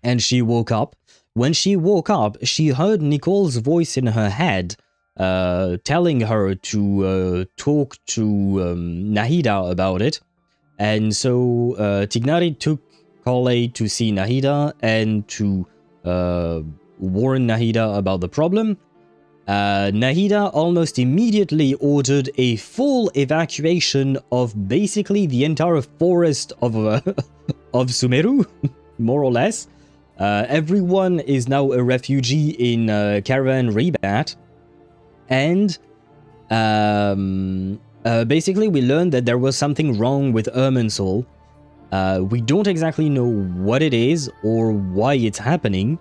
and she woke up. When she woke up, she heard Nicole's voice in her head, telling her to talk to Nahida about it. And so Tignari took Cole to see Nahida and to warn Nahida about the problem. Nahida almost immediately ordered a full evacuation of basically the entire forest of Sumeru, more or less. Everyone is now a refugee in Caravan Rebat, and basically we learned that there was something wrong with Irminsul. We don't exactly know what it is or why it's happening.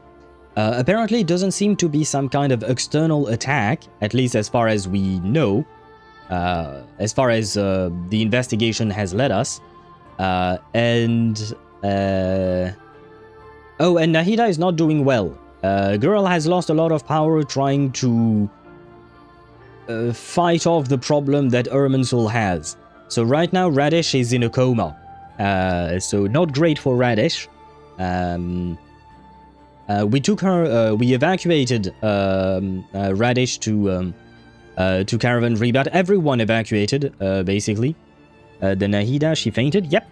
Apparently it doesn't seem to be some kind of external attack, at least as far as we know, as far as the investigation has led us. Oh, and Nahida is not doing well. Girl has lost a lot of power trying to fight off the problem that Irminsul has. So right now Radish is in a coma. So not great for Radish. We took her, we evacuated Radish to Caravan Rebat. Everyone evacuated, basically. The Nahida, she fainted. Yep,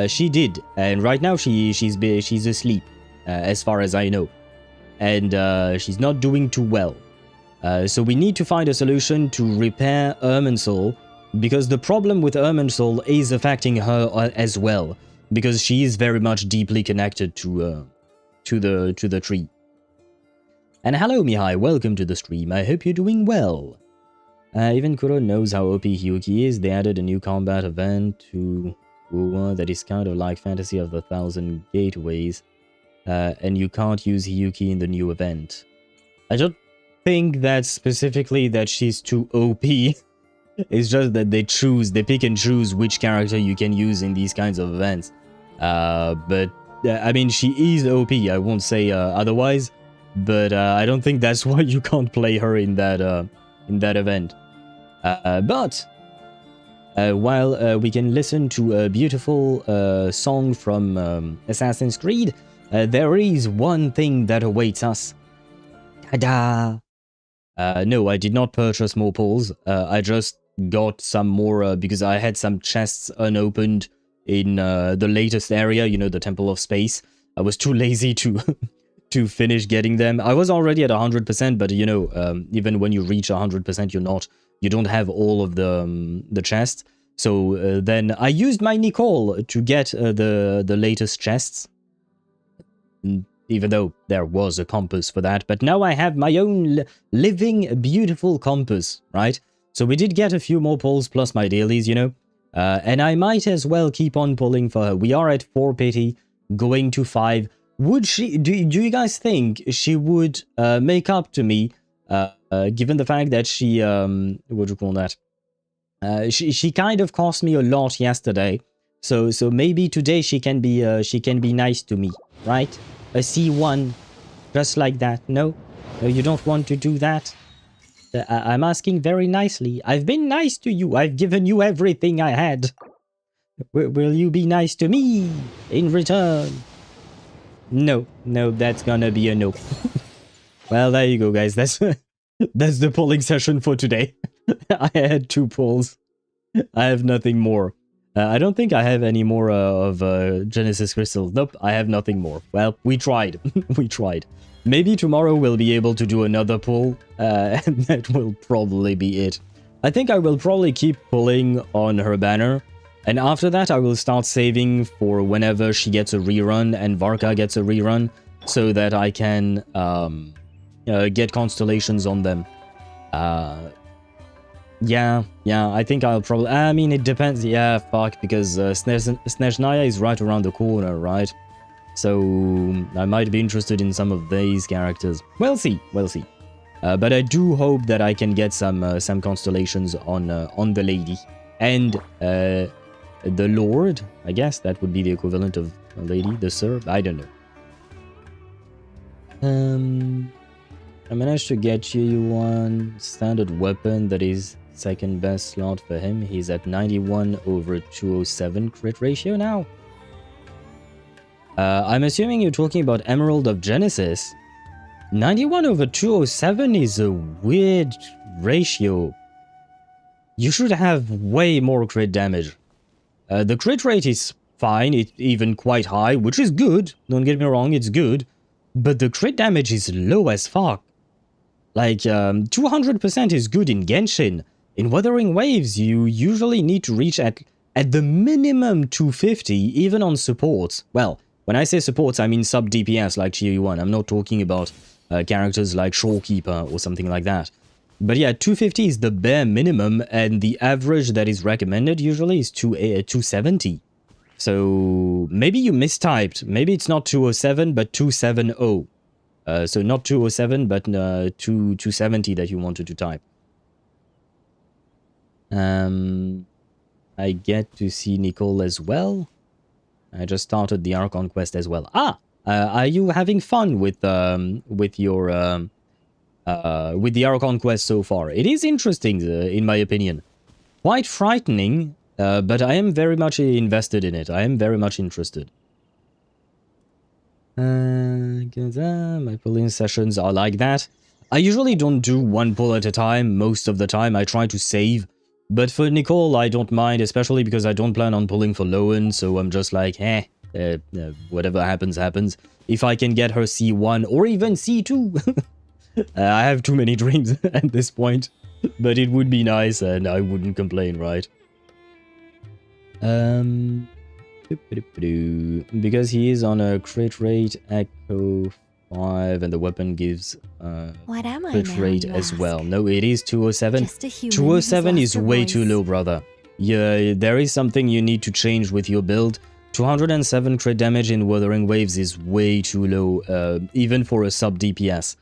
she did. And right now she's asleep, as far as I know. And she's not doing too well. So we need to find a solution to repair Irminsul, because the problem with Irminsul is affecting her as well, because she is very much deeply connected to the tree. And hello Mihai, welcome to the stream. I hope you're doing well. Even Kuro knows how OP Hiyuki is. They added a new combat event to Wuwa that is kind of like Fantasy of the Thousand Gateways, and you can't use Hiyuki in the new event. I don't think that specifically that she's too OP. It's just that they pick and choose which character you can use in these kinds of events. But I mean, she is OP, I won't say otherwise, but I don't think that's why you can't play her in that event. But while we can listen to a beautiful song from Assassin's Creed, there is one thing that awaits us. Ta-da! No, I did not purchase more pulls. I just got some more because I had some chests unopened in the latest area, you know, the Temple of Space. I was too lazy to to finish getting them. I was already at 100%, but you know, even when you reach 100%, you don't have all of the chests. So then I used my Nicole to get the latest chests, even though there was a compass for that. But now I have my own living, beautiful compass, right? So we did get a few more pulls plus my dailies, you know. And I might as well keep on pulling for her. We are at 4 pity, going to 5. Would she... Do you guys think she would make up to me, given the fact that she... what do you call that? She kind of cost me a lot yesterday. So maybe today she can be nice to me, right? A C1, just like that. No? You don't want to do that? I'm asking very nicely. I've been nice to you. I've given you everything I had. Will you be nice to me in return? No, that's gonna be a no. Well, there you go, guys. That's the polling session for today. I had 2 polls. I have nothing more. I don't think I have any more of Genesis Crystals. Nope, I have nothing more. Well, we tried. We tried. Maybe tomorrow we'll be able to do another pull, and that will probably be it. I think I will probably keep pulling on her banner, and after that I will start saving for whenever she gets a rerun and Varka gets a rerun, so that I can get constellations on them. Yeah, I think I'll probably... I mean, it depends. Yeah, fuck, because Snezhnaya is right around the corner, right? So I might be interested in some of these characters. We'll see. But I do hope that I can get some constellations on the lady and the lord. I guess that would be the equivalent of a lady, the sir. I don't know. I managed to get you one standard weapon that is second best slot for him. He's at 91/207 crit ratio now. I'm assuming you're talking about Emerald of Genesis. 91/207 is a weird ratio. You should have way more crit damage. The crit rate is fine, it's even quite high, which is good. Don't get me wrong, it's good. But the crit damage is low as fuck. Like, 200% is good in Genshin. In Wuthering Waves, you usually need to reach at the minimum 250, even on supports. Well, when I say supports, I mean sub-DPS like Chiyu-1. I'm not talking about characters like Shorekeeper or something like that. But yeah, 250 is the bare minimum, and the average that is recommended usually is 270. So maybe you mistyped. Maybe it's not 207, but 270. So not 207, but 270 that you wanted to type. I get to see Nicole as well. I just started the Archon Quest as well. Are you having fun with the Archon Quest so far? It is interesting, in my opinion. Quite frightening, but I am very much invested in it. I am very much interested. My pulling sessions are like that. I usually don't do one pull at a time. Most of the time, I try to save. But for Nicole, I don't mind, especially because I don't plan on pulling for Lowen, so I'm just like, whatever happens, happens. If I can get her C1 or even C2, I have too many dreams at this point, but it would be nice and I wouldn't complain, right? Because he is on a crit rate Echo 5 and the weapon gives What am I crit now, rate you as ask? well. No, it is 207. Just a human 207 who's is lost her way too voice. low, brother. Yeah, there is something you need to change with your build. 207 crit damage in Wuthering Waves is way too low, even for a sub DPS.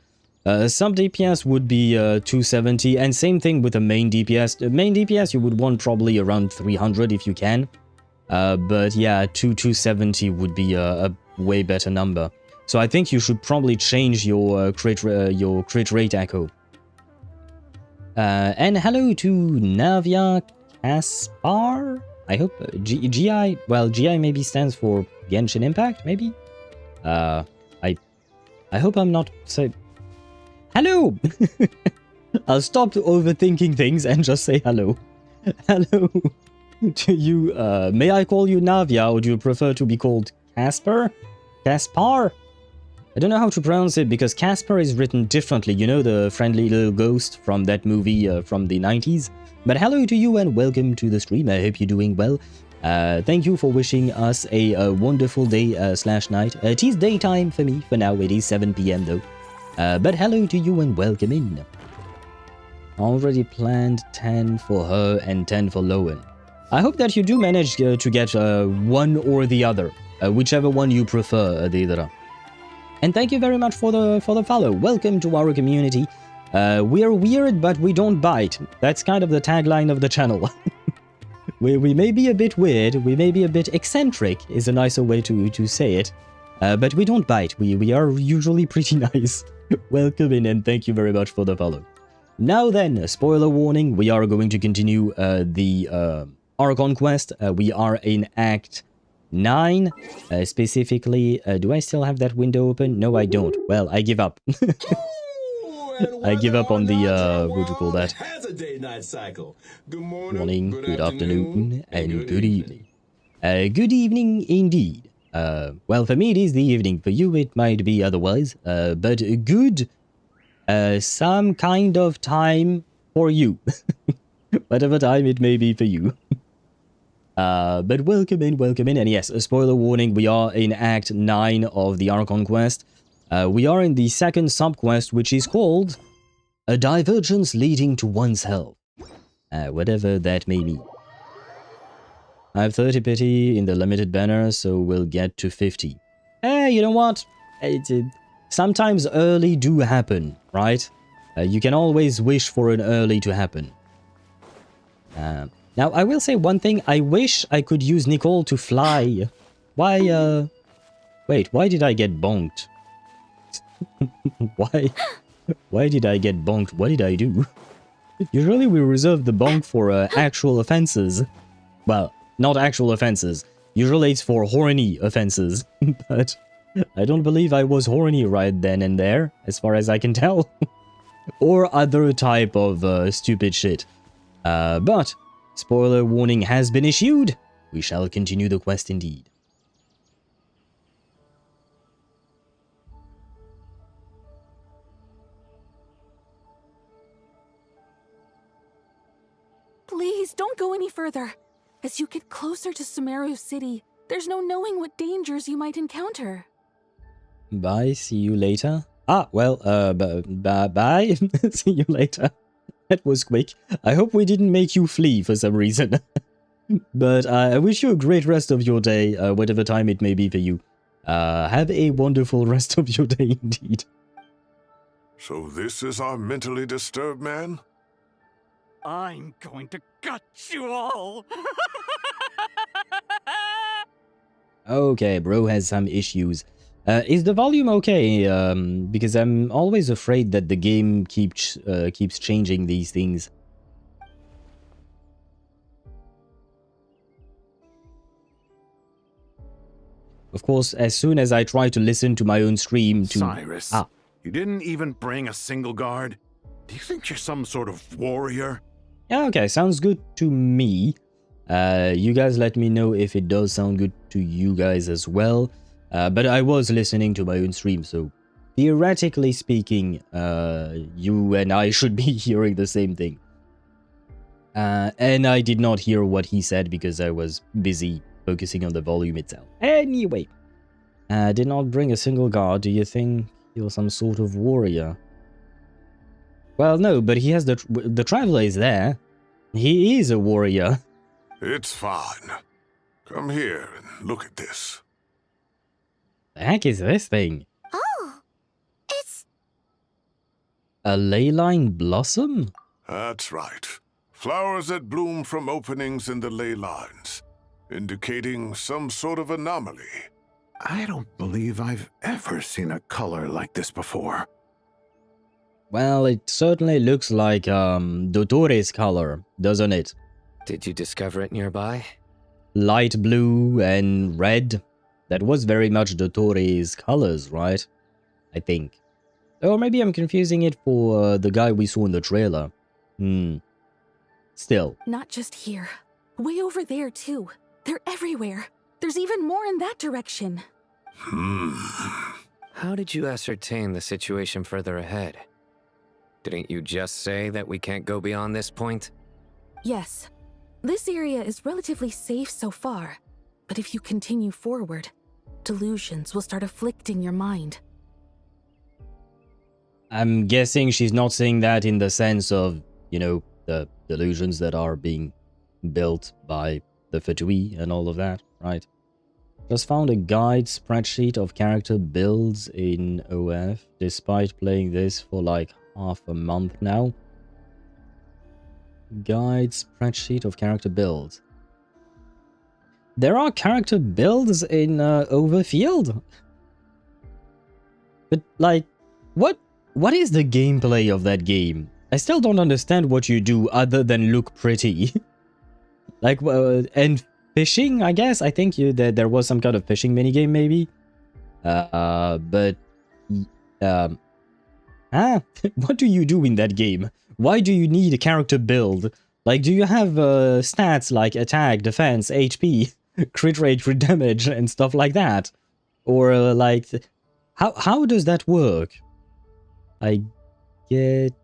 Sub DPS would be 270, and same thing with the main DPS. The main DPS you would want probably around 300 if you can. But yeah, 270 would be a way better number. So I think you should probably change your crit rate echo. And hello to Navia Kaspar. I hope GI. Well, GI maybe stands for Genshin Impact. Maybe. I hope I'm not so. Hello. I'll stop overthinking things and just say hello. Hello to you. May I call you Navia, or do you prefer to be called Casper? Caspar? I don't know how to pronounce it because Casper is written differently. You know, the friendly little ghost from that movie from the 90s. But hello to you and welcome to the stream. I hope you're doing well. Thank you for wishing us a wonderful day / night. It is daytime for me. For now, it is 7 PM though. But hello to you and welcome in. Already planned 10 for her and 10 for Lowen. I hope that you do manage to get one or the other, whichever one you prefer, Deidara. And thank you very much for the follow. Welcome to our community. We're weird, but we don't bite. That's kind of the tagline of the channel. we may be a bit weird, we may be a bit eccentric, is a nicer way to say it. But we don't bite. We are usually pretty nice. Welcome in and thank you very much for the follow. Now then, spoiler warning, we are going to continue the Archon Quest. We are in Act 9. Specifically, do I still have that window open? No, I don't. Well, I give up. I give up on the, what do you call that? Good Morning, good afternoon, and good evening. Good evening indeed. Well, for me it is the evening. For you it might be otherwise. But good, some kind of time for you. Whatever time it may be for you. But welcome in, and yes, a spoiler warning, we are in Act 9 of the Archon Quest. We are in the second sub-quest, which is called A Divergence Leading to One's Health. Whatever that may be. I have 30 pity in the limited banner, so we'll get to 50. You know what? Sometimes early do happen, right? You can always wish for an early to happen. Now, I will say one thing. I wish I could use Nicole to fly. Why, Wait, why did I get bonked? Why did I get bonked? What did I do? Usually we reserve the bonk for actual offenses. Well, not actual offenses. Usually it's for horny offenses. But I don't believe I was horny right then and there, as far as I can tell. Or other type of stupid shit. But spoiler warning has been issued. We shall continue the quest indeed. Please don't go any further. As you get closer to Sumeru City, there's no knowing what dangers you might encounter. Bye, see you later. Well, bye. See you later. That was quick. I hope we didn't make you flee for some reason. But I wish you a great rest of your day, whatever time it may be for you. Have a wonderful rest of your day indeed. So this is our mentally disturbed man? I'm going to gut you all! Okay, bro has some issues. Is the volume okay? Because I'm always afraid that the game keeps changing these things. Of course, as soon as I try to listen to my own stream to... Cyrus, you didn't even bring a single guard? Do you think you're some sort of warrior? Yeah, okay, sounds good to me. You guys let me know if it does sound good to you guys as well. But I was listening to my own stream, so theoretically speaking, you and I should be hearing the same thing. And I did not hear what he said because I was busy focusing on the volume itself. Anyway, did not bring a single guard. Do you think you're some sort of warrior? Well, no, but he has the traveler is there. He is a warrior. It's fine. Come here and look at this. The heck is this thing? Oh, it's... A ley line blossom? That's right. Flowers that bloom from openings in the ley lines, indicating some sort of anomaly. I don't believe I've ever seen a color like this before. Well, it certainly looks like Dotore's color, doesn't it? Did you discover it nearby? Light blue and red. That was very much Dotore's colors, right? I think. Or maybe I'm confusing it for the guy we saw in the trailer. Still. Not just here. Way over there, too. They're everywhere. There's even more in that direction. How did you ascertain the situation further ahead? Didn't you just say that we can't go beyond this point? Yes. This area is relatively safe so far. But if you continue forward, delusions will start afflicting your mind. I'm guessing she's not saying that in the sense of, you know, the delusions that are being built by the Fatui and all of that, right? Just found a guide spreadsheet of character builds in OF, despite playing this for like half a month now. Guide spreadsheet of character builds. There are character builds in Overfield? But like, what is the gameplay of that game? I still don't understand what you do other than look pretty. Like, and fishing, I guess. I think there was some kind of fishing minigame, maybe. What do you do in that game? Why do you need a character build? Like, do you have stats like attack, defense, HP, crit rate, crit damage, and stuff like that? Or like, how does that work? I get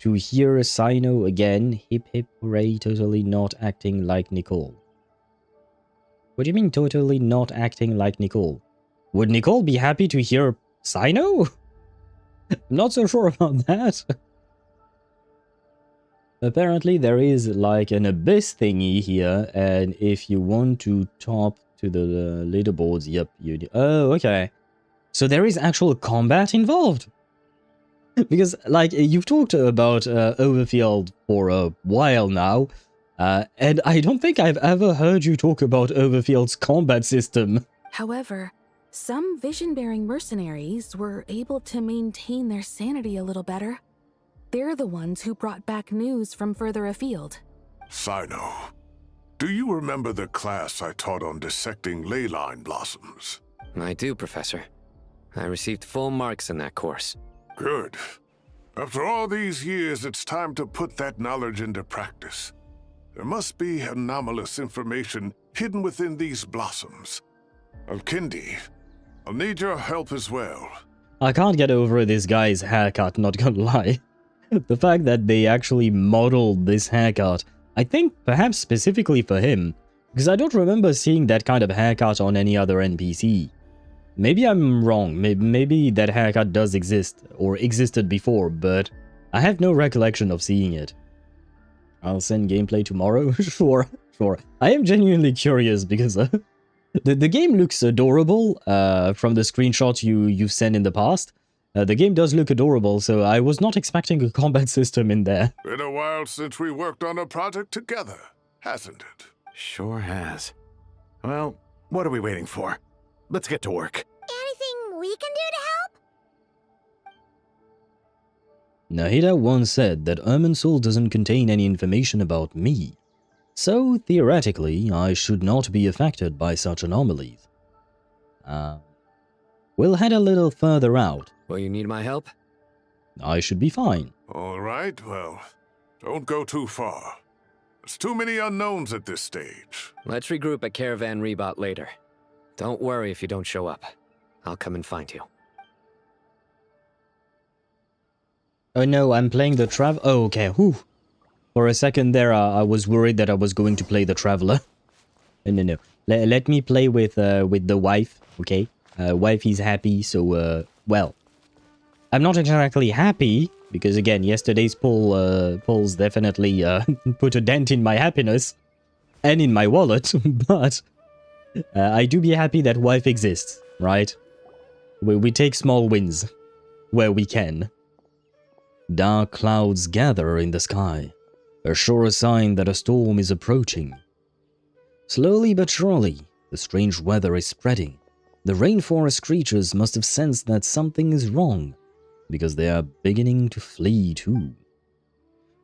to hear Sino again. Hip hip hooray, totally not acting like Nicole. What do you mean totally not acting like Nicole? Would Nicole be happy to hear Sino? I'm not so sure about that. Apparently there is like an abyss thingy here, and if you want to top to the leaderboards, yep, you... Oh, okay. So there is actual combat involved. Because, like, you've talked about Overfield for a while now, and I don't think I've ever heard you talk about Overfield's combat system. However, some vision-bearing mercenaries were able to maintain their sanity a little better. They're the ones who brought back news from further afield. Sino, do you remember the class I taught on dissecting ley line blossoms? I do, Professor. I received full marks in that course. Good. After all these years, it's time to put that knowledge into practice. There must be anomalous information hidden within these blossoms. Alkindi, I'll need your help as well. I can't get over this guy's haircut, not gonna lie. The fact that they actually modeled this haircut, I think perhaps specifically for him, because I don't remember seeing that kind of haircut on any other NPC. Maybe I'm wrong, maybe that haircut does exist, or existed before, but I have no recollection of seeing it. I'll send gameplay tomorrow? Sure. I am genuinely curious because the game looks adorable from the screenshots you've sent in the past. The game does look adorable, so I was not expecting a combat system in there. Been a while since we worked on a project together, hasn't it? Sure has. Well, what are we waiting for? Let's get to work. Anything we can do to help? Nahida once said that Irminsul doesn't contain any information about me. So, theoretically, I should not be affected by such anomalies. We'll head a little further out. Will you need my help? I should be fine. All right, well, don't go too far. There's too many unknowns at this stage. Let's regroup at Caravan Rebot later. Don't worry if you don't show up. I'll come and find you. Oh no, I'm playing the Oh, okay, whew. For a second there, I was worried that I was going to play the Traveler. No. Let me play with the wife, okay? Wife is happy, so, well. I'm not exactly happy, because again, yesterday's polls definitely put a dent in my happiness. And in my wallet, but... I do be happy that wife exists, right? We take small wins where we can. Dark clouds gather in the sky, a sure sign that a storm is approaching. Slowly but surely, the strange weather is spreading. The rainforest creatures must have sensed that something is wrong, because they are beginning to flee too.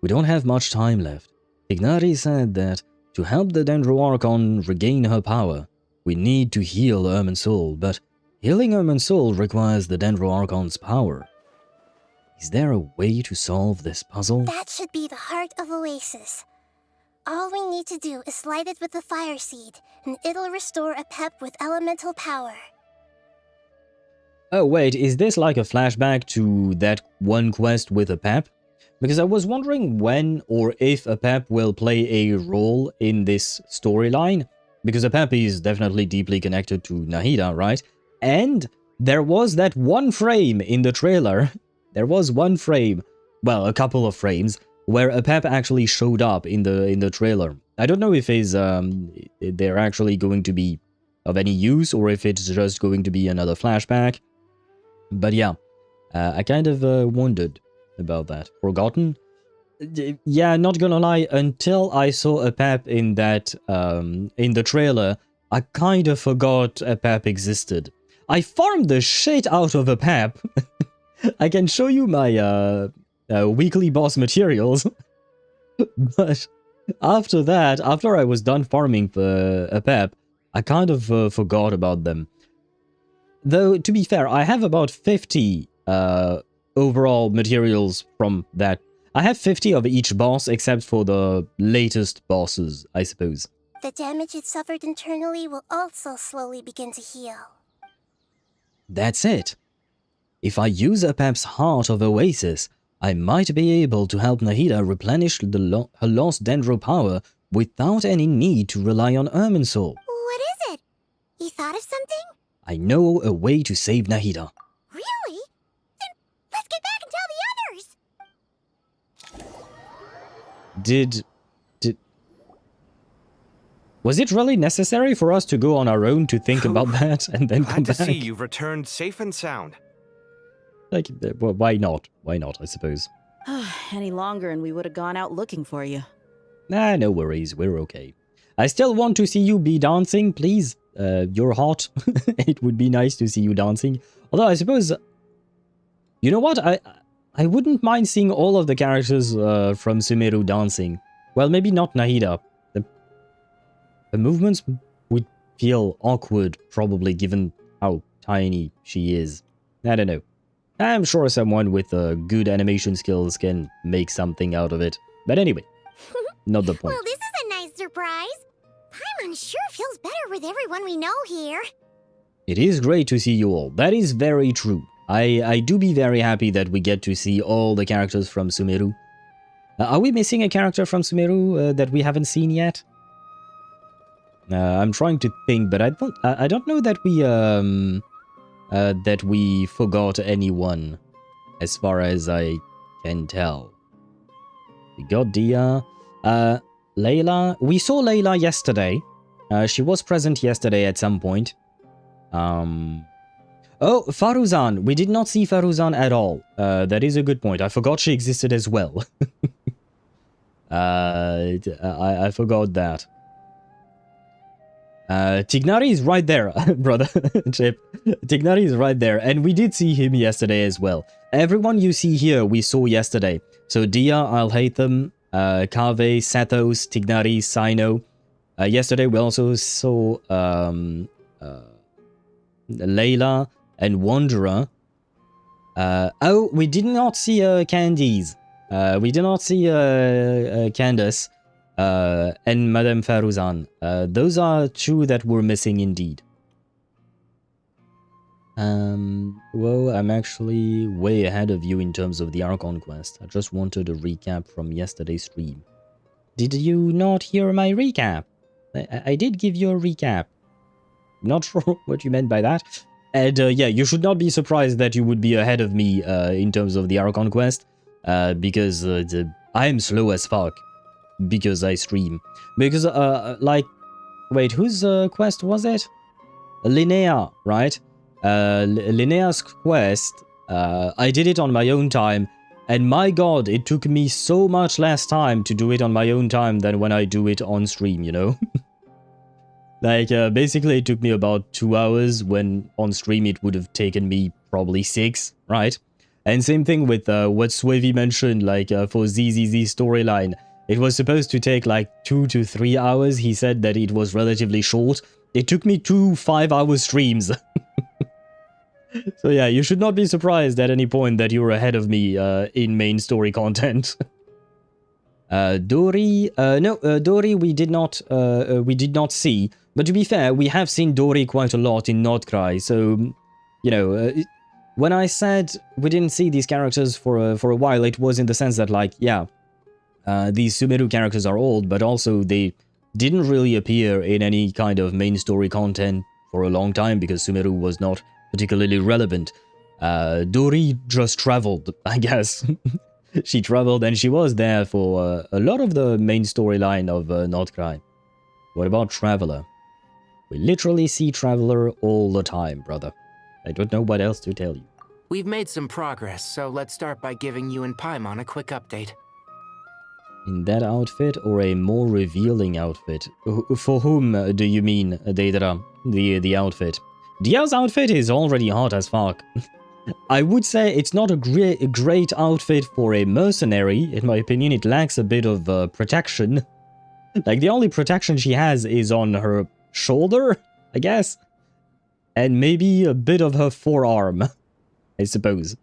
We don't have much time left. Ignari said that to help the Dendroarchon regain her power, we need to heal Irminsul, but healing Irminsul requires the Dendroarchon's power. Is there a way to solve this puzzle? That should be the heart of Oasis. All we need to do is light it with the fire seed, and it'll restore a pep with elemental power. Oh wait, is this like a flashback to that one quest with a pep? Because I was wondering when or if a pep will play a role in this storyline. Because a pep is definitely deeply connected to Nahida, right? And there was that one frame in the trailer. There was one frame, well, a couple of frames, where a pep actually showed up in the trailer. I don't know if they're actually going to be of any use or if it's just going to be another flashback. But yeah, I kind of wondered about that. Forgotten? Yeah, not gonna lie, until I saw a pep in that, in the trailer, I kind of forgot a pep existed. I farmed the shit out of a pep. I can show you my, weekly boss materials. But after that, after I was done farming for a pep, I kind of forgot about them. Though, to be fair, I have about 50, overall materials from that. I have 50 of each boss, except for the latest bosses, I suppose. The damage it suffered internally will also slowly begin to heal. That's it. If I use a pep's Heart of Oasis, I might be able to help Nahida replenish her lost Dendro power without any need to rely on Irminsul. What is it? You thought of something? I know a way to save Nahida. Really? Then let's get back and tell the others! Was it really necessary for us to go on our own to think about that and then come Glad to back? see you've returned safe and sound. Like, well, why not? Why not, I suppose. Any longer and we would have gone out looking for you. Nah, no worries, we're okay. I still want to see you be dancing, please. You're hot. It would be nice to see you dancing. Although, I suppose... You know what? I wouldn't mind seeing all of the characters from Sumeru dancing. Well, maybe not Nahida. The movements would feel awkward, probably, given how tiny she is. I don't know. I'm sure someone with good animation skills can make something out of it. But anyway, not the point. Well, this is a nice surprise. I'm sure feels better with everyone we know here. It is great to see you all. That is very true. I do be very happy that we get to see all the characters from Sumeru. Are we missing a character from Sumeru that we haven't seen yet? I'm trying to think, but I don't know that we forgot anyone, as far as I can tell. We got Dia, Layla. We saw Layla yesterday. She was present yesterday at some point. Oh, Faruzan. We did not see Faruzan at all. That is a good point. I forgot she existed as well. I forgot that. Tignari is right there, brother. Chip. Tignari is right there, and we did see him yesterday as well. Everyone you see here, we saw yesterday. So Dia, Alhaitham, Kave, Sathos, Tignari, Sino. Yesterday we also saw Layla and Wanderer. Oh, we did not see Candice. We did not see Candace. And Madame Faruzan. Those are two that were missing indeed. Well, I'm actually way ahead of you in terms of the Archon Quest. I just wanted a recap from yesterday's stream. Did you not hear my recap? I did give you a recap. Not sure what you meant by that. And yeah, you should not be surprised that you would be ahead of me in terms of the Archon Quest. Because I am slow as fuck. Because I stream. Because, like... Wait, whose quest was it? Linnea, right? Linnea's quest, I did it on my own time. And my god, it took me so much less time to do it on my own time than when I do it on stream, you know? Like, basically it took me about 2 hours, when on stream it would have taken me probably 6, right? And same thing with what Swavy mentioned, like, for ZZZ storyline. It was supposed to take like 2 to 3 hours. He said that it was relatively short. It took me 2 5-hour streams. So yeah, you should not be surprised at any point that you're ahead of me in main story content. Dori, Dori we did not see. But to be fair, we have seen Dori quite a lot in Nod-Krai. So, you know, when I said we didn't see these characters for a while, it was in the sense that, like, yeah, these Sumeru characters are old, but also they didn't really appear in any kind of main story content for a long time because Sumeru was not particularly relevant. Dori just traveled, I guess. She traveled and she was there for a lot of the main storyline of Nod-Krai. What about Traveler? We literally see Traveler all the time, brother. I don't know what else to tell you. We've made some progress, so let's start by giving you and Paimon a quick update. In that outfit or a more revealing outfit? For whom do you mean, Deidara? The outfit? Dia's outfit is already hot as fuck. I would say it's not a great outfit for a mercenary. In my opinion, it lacks a bit of protection. Like, the only protection she has is on her shoulder, I guess. And maybe a bit of her forearm, I suppose.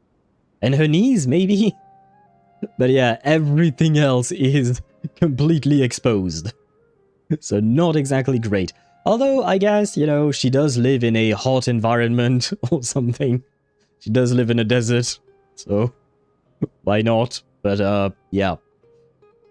And her knees, maybe? But yeah, everything else is completely exposed. So not exactly great. Although, I guess, you know, she does live in a hot environment or something. She does live in a desert, so why not? But, yeah.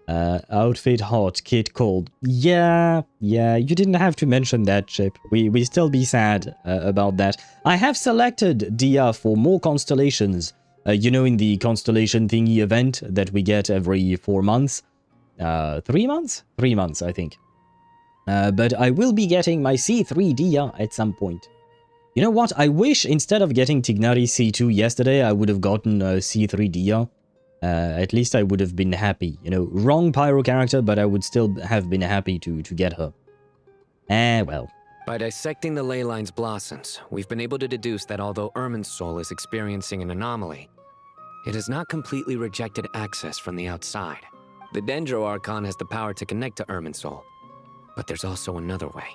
Outfit hot, kit cold. Yeah, you didn't have to mention that, Chip. We still be sad about that. I have selected Dia for more constellations. You know, in the constellation thingy event that we get every 4 months. 3 months? 3 months, I think. But I will be getting my C3 Dia at some point. You know what? I wish instead of getting Tignari C2 yesterday, I would have gotten C3 Dia. At least I would have been happy. You know, wrong pyro character, but I would still have been happy to get her. Well. By dissecting the ley line's blossoms, we've been able to deduce that although Irminsul is experiencing an anomaly, it has not completely rejected access from the outside. The Dendro Archon has the power to connect to Irminsul, but there's also another way.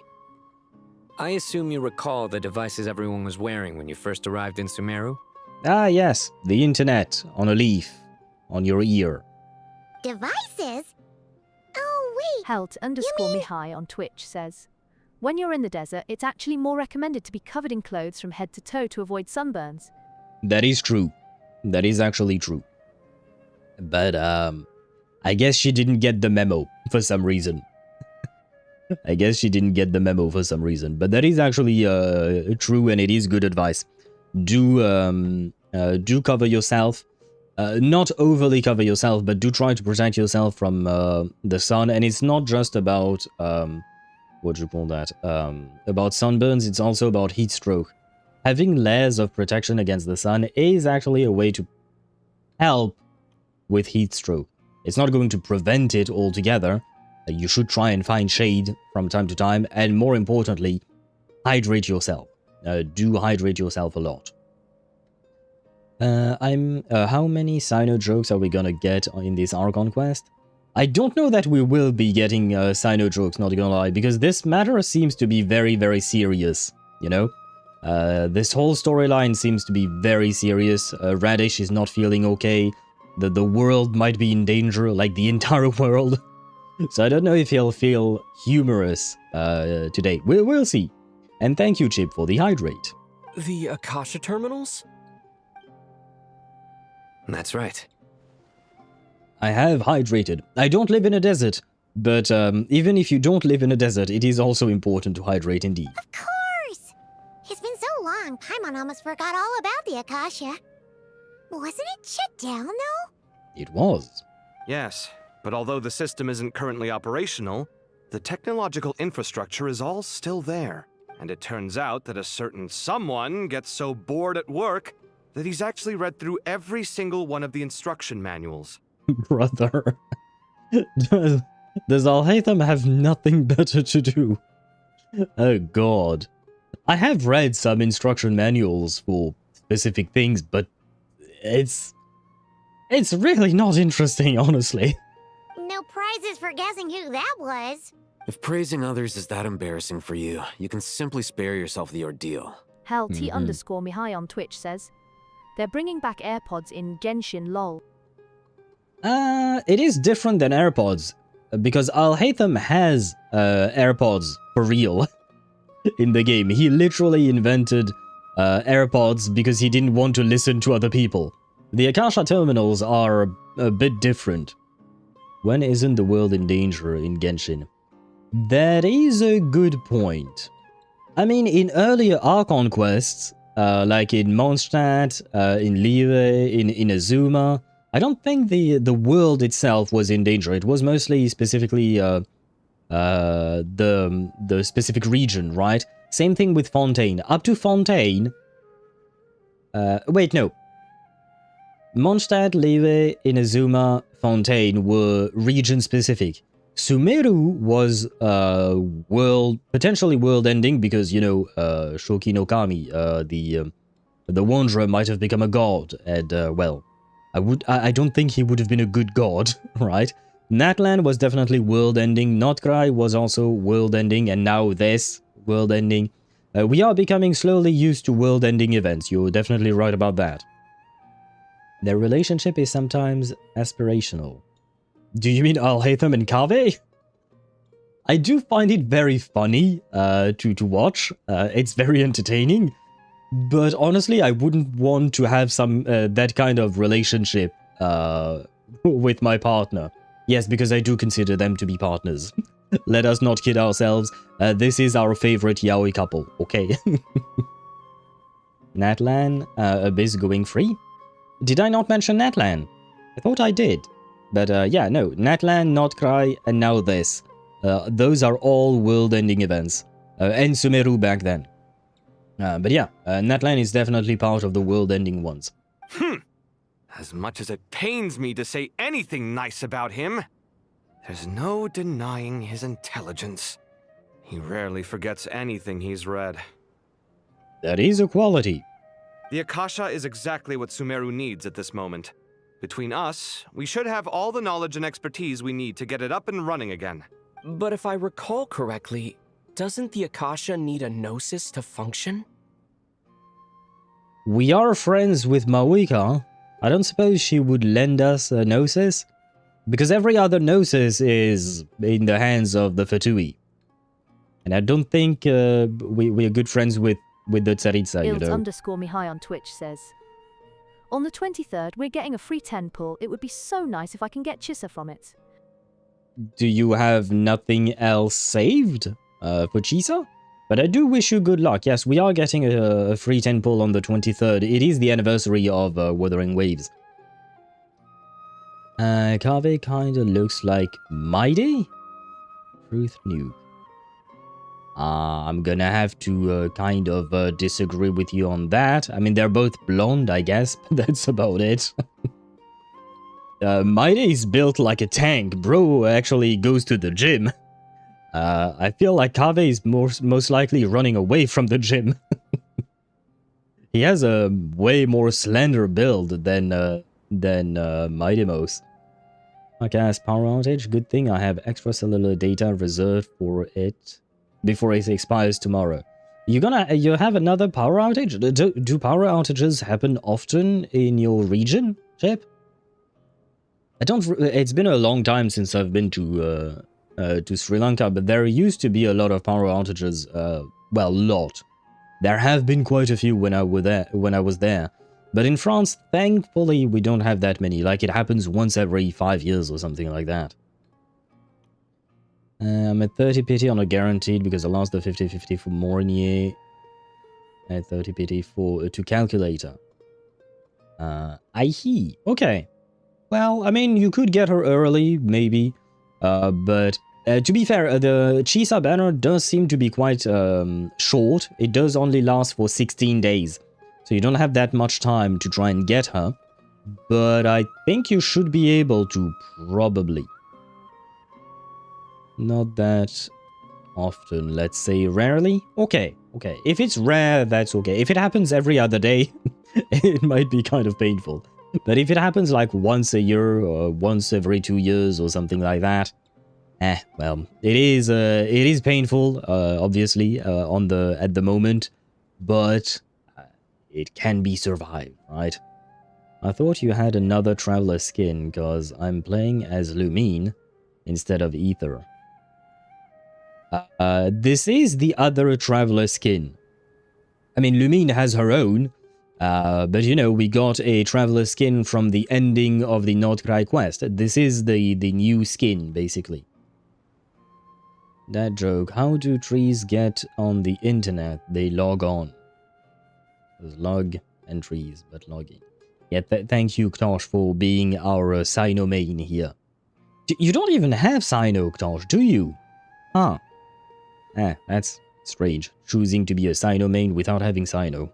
I assume you recall the devices everyone was wearing when you first arrived in Sumeru? Ah, yes. The internet on a leaf. On your ear. Devices? Oh, wait. Helt_Mihai on Twitch says, when you're in the desert, it's actually more recommended to be covered in clothes from head to toe to avoid sunburns. That is true. That is actually true. But, I guess she didn't get the memo for some reason. I guess she didn't get the memo for some reason. But that is actually, true, and it is good advice. Do cover yourself. Not overly cover yourself, but do try to protect yourself from the sun. And it's not just about, what do you call that? About sunburns, it's also about heat stroke. Having layers of protection against the sun is actually a way to help with heat stroke. It's not going to prevent it altogether. You should try and find shade from time to time, and more importantly, hydrate yourself. Do hydrate yourself a lot. How many Sino jokes are we gonna get in this Archon quest? I don't know that we will be getting Sino jokes, not gonna lie, because this matter seems to be very, very serious, you know? This whole storyline seems to be very serious. Radish is not feeling okay. The world might be in danger, like the entire world. So I don't know if he'll feel humorous today. We'll see. And thank you, Chip, for the hydrate. The Akasha terminals? That's right. I have hydrated. I don't live in a desert, but even if you don't live in a desert, it is also important to hydrate indeed. Of course! It's been so long, Paimon almost forgot all about the Akasha. Wasn't it shut down, though? It was. Yes, but although the system isn't currently operational, the technological infrastructure is all still there. And it turns out that a certain someone gets so bored at work that he's actually read through every single one of the instruction manuals. Brother. Does Alhaitham have nothing better to do? Oh god. I have read some instruction manuals for specific things, but it's really not interesting, honestly. No prizes for guessing who that was. If praising others is that embarrassing for you, you can simply spare yourself the ordeal. Helt_Mihai on Twitch says, they're bringing back AirPods in Genshin LOL. It is different than AirPods, because Alhaitham has AirPods for real in the game. He literally invented AirPods because he didn't want to listen to other people. The Akasha terminals are a bit different. When isn't the world in danger in Genshin? That is a good point. I mean, in earlier Archon quests, like in Mondstadt, in Live, in Azuma, I don't think the world itself was in danger. It was mostly specifically the specific region, right? Same thing with Fontaine. Up to Fontaine... wait, no. Mondstadt, Live, Inazuma, Fontaine were region-specific. Sumeru was potentially world-ending because, you know, Shoki no Kami, the Wanderer might have become a god, and, well, I don't think he would have been a good god, right? Natlan was definitely world-ending, Nod-Krai was also world-ending, and now this, world-ending. We are becoming slowly used to world-ending events, you're definitely right about that. Their relationship is sometimes aspirational. Do you mean Alhaitham and Kaveh? I do find it very funny to watch. It's very entertaining. But honestly, I wouldn't want to have some that kind of relationship with my partner. Yes, because I do consider them to be partners. Let us not kid ourselves. This is our favorite yaoi couple, okay? Natlan, Abyss going free? Did I not mention Natlan? I thought I did. But yeah, no, Natlan, Nod-Krai, and now this. Those are all world-ending events. And Sumeru back then. But yeah, Natlan is definitely part of the world-ending ones. As much as it pains me to say anything nice about him, there's no denying his intelligence. He rarely forgets anything he's read. That is a quality. The Akasha is exactly what Sumeru needs at this moment. Between us, we should have all the knowledge and expertise we need to get it up and running again. But if I recall correctly, doesn't the Akasha need a gnosis to function? We are friends with Mawika. I don't suppose she would lend us a gnosis? Because every other gnosis is in the hands of the Fatui. And I don't think we're good friends with the Tsaritsa, you know. _me_high on Twitch says, on the 23rd, we're getting a free 10 pull. It would be so nice if I can get Chissa from it. Do you have nothing else saved for Chisa? But I do wish you good luck. Yes, we are getting a free 10 pull on the 23rd. It is the anniversary of Wuthering Waves. Kave kinda looks like Mighty? Truth Nuke. I'm gonna have to kind of disagree with you on that. I mean, they're both blonde, I guess, but that's about it. Mighty is built like a tank. Bro actually goes to the gym. I feel like Kave is most likely running away from the gym. He has a way more slender build than Mighty Mouse. Podcast power outage. Good thing I have extracellular data reserved for it before it expires tomorrow. You have another power outage? Do power outages happen often in your region, Chip? It's been a long time since I've been to Sri Lanka, but there used to be a lot of power outages. Well, lot. There have been quite a few when I was there. But in France, thankfully, we don't have that many. Like, it happens once every 5 years or something like that. I'm at 30 pity on a guaranteed because I lost the 50-50 for Mornier. At 30 pity to calculator. Okay. Well, I mean, you could get her early, maybe. But to be fair, the Chisa banner does seem to be quite short. It does only last for 16 days. So you don't have that much time to try and get her. But I think you should be able to, probably. Not that often, let's say rarely. Okay. If it's rare, that's okay. If it happens every other day, it might be kind of painful. But if it happens like once a year or once every 2 years or something like that, well, it is painful, obviously, at the moment, but it can be survived, right? I thought you had another traveler skin because I'm playing as Lumine instead of Ether. This is the other traveler skin. I mean, Lumine has her own, but you know, we got a traveler skin from the ending of the Nod-Krai quest. This is the new skin, basically. That joke. How do trees get on the internet? They log on. There's log and trees, but logging. Yeah, thank you, Ktosh, for being our Sino main here. You don't even have Sino, Ktosh, do you? Huh. That's strange. Choosing to be a Sino main without having Sino.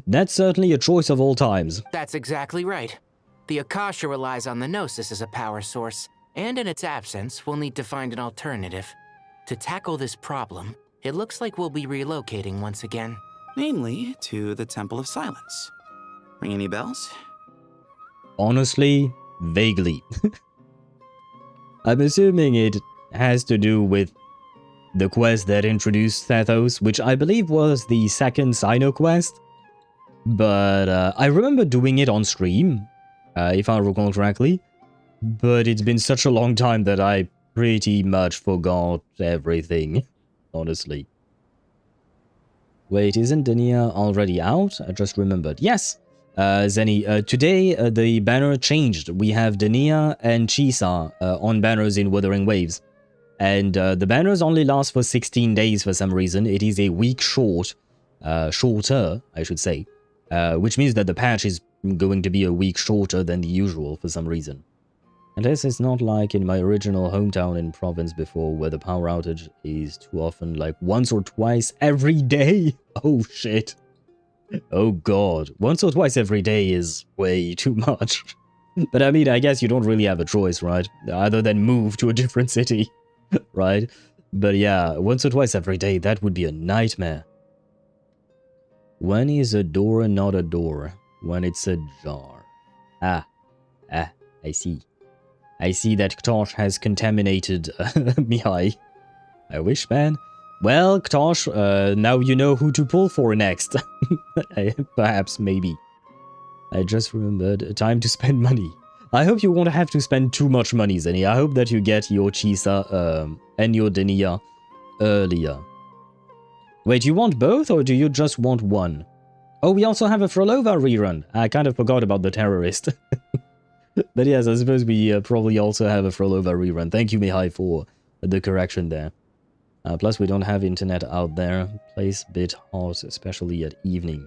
That's certainly a choice of all times. That's exactly right. The Akasha relies on the Gnosis as a power source, and in its absence, we'll need to find an alternative. To tackle this problem, it looks like we'll be relocating once again. Namely, to the Temple of Silence. Ring any bells? Honestly, vaguely. I'm assuming it has to do with the quest that introduced Thethos, which I believe was the second Sino quest. But I remember doing it on stream, if I recall correctly. But it's been such a long time that I pretty much forgot everything, honestly. Wait, isn't Dania already out? I just remembered. Yes, Zenny, today the banner changed. We have Dania and Chisa on banners in Wuthering Waves. And the banners only last for 16 days for some reason. It is a week shorter, I should say. Which means that the patch is going to be a week shorter than the usual for some reason. And this is not like in my original hometown in province before, where the power outage is too often, like once or twice every day. Oh shit. Oh god. Once or twice every day is way too much. But I mean, I guess you don't really have a choice, right? Other than move to a different city, right? But yeah, once or twice every day, that would be a nightmare. When is a door not a door? When it's a jar. I see. I see that Ktosh has contaminated Mihai. I wish, man. Well, Ktosh, now you know who to pull for next. Perhaps, maybe. I just remembered, time to spend money. I hope you won't have to spend too much money, Zenny. I hope that you get your Chisa and your Denia earlier. Wait, you want both, or do you just want one? Oh, we also have a Frolova rerun. I kind of forgot about the terrorist. But yes, I suppose we probably also have a Frolova rerun. Thank you, Mihai, for the correction there. Plus, we don't have internet out there. Place a bit hot, especially at evening.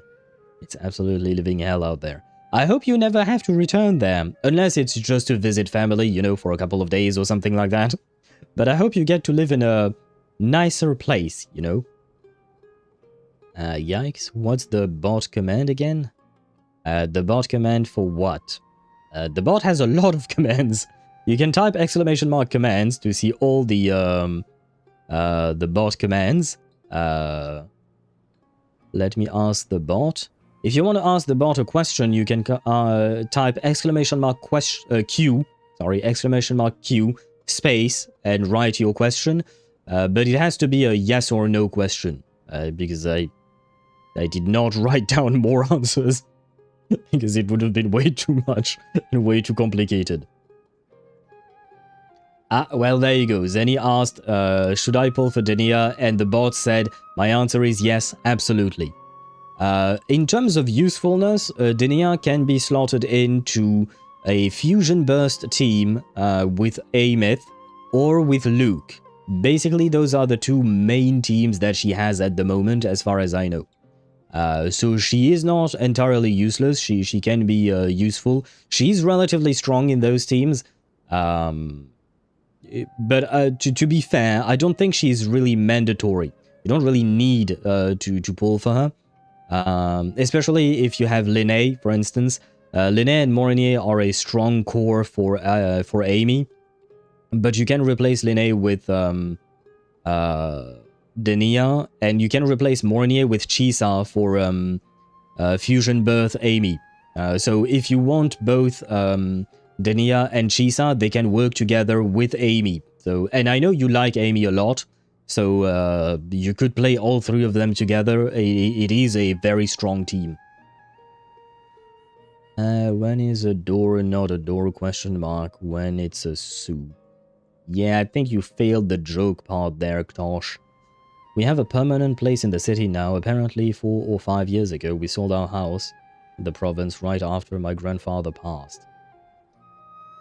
It's absolutely living hell out there. I hope you never have to return there, unless it's just to visit family, you know, for a couple of days or something like that. But I hope you get to live in a nicer place, you know. Yikes, what's the bot command again? The bot command for what? The bot has a lot of commands. You can type !commands to see all the bot commands. Let me ask the bot. If you want to ask the bot a question, you can type !Q, !Q, space, and write your question. But it has to be a yes or no question, because I did not write down more answers, because it would have been way too much and way too complicated. Well, there you go. Zenny asked, should I pull for Denia? And the bot said, my answer is yes, absolutely. In terms of usefulness, Denia can be slotted into a Fusion Burst team with Amith or with Luke. Basically, those are the two main teams that she has at the moment, as far as I know. So she is not entirely useless. She can be useful. She's relatively strong in those teams. But to be fair, I don't think she's really mandatory. You don't really need to pull for her. Especially if you have Linné, for instance. Linné and Morinier are a strong core for Amy. But you can replace Linné with Denia, and you can replace Morinier with Chisa for Fusion Birth Amy. So if you want both Denia and Chisa, they can work together with Amy. So, and I know you like Amy a lot, so you could play all three of them together. It is a very strong team. When is a door not a door, question mark? When it's a soup. Yeah, I think you failed the joke part there, Ktosh. We have a permanent place in the city now. Apparently 4 or 5 years ago, we sold our house in the province right after my grandfather passed.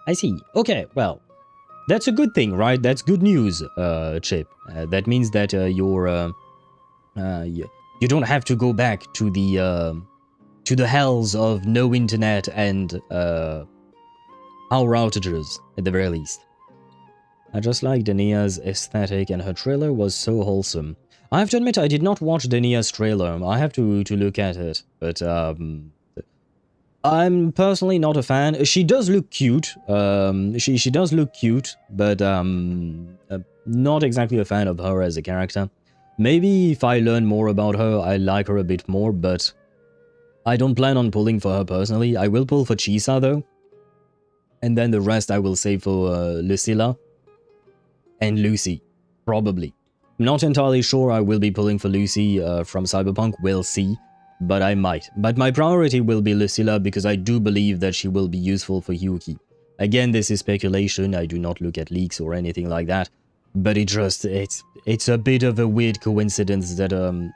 I see. Okay, well, that's a good thing, right? That's good news, Chip. That means that you don't have to go back to the hells of no internet and power outages, at the very least. I just like Denia's aesthetic, and her trailer was so wholesome. I have to admit, I did not watch Denia's trailer. I have to look at it, but I'm personally not a fan. She does look cute. She does look cute, but not exactly a fan of her as a character. Maybe if I learn more about her, I like her a bit more, but I don't plan on pulling for her personally. I will pull for Chisa though, and then the rest I will save for Lucilla and Lucy, probably. I'm not entirely sure I will be pulling for Lucy from Cyberpunk, we'll see, but I might. But my priority will be Lucilla because I do believe that she will be useful for Yuki. Again, this is speculation, I do not look at leaks or anything like that, but it's a bit of a weird coincidence that an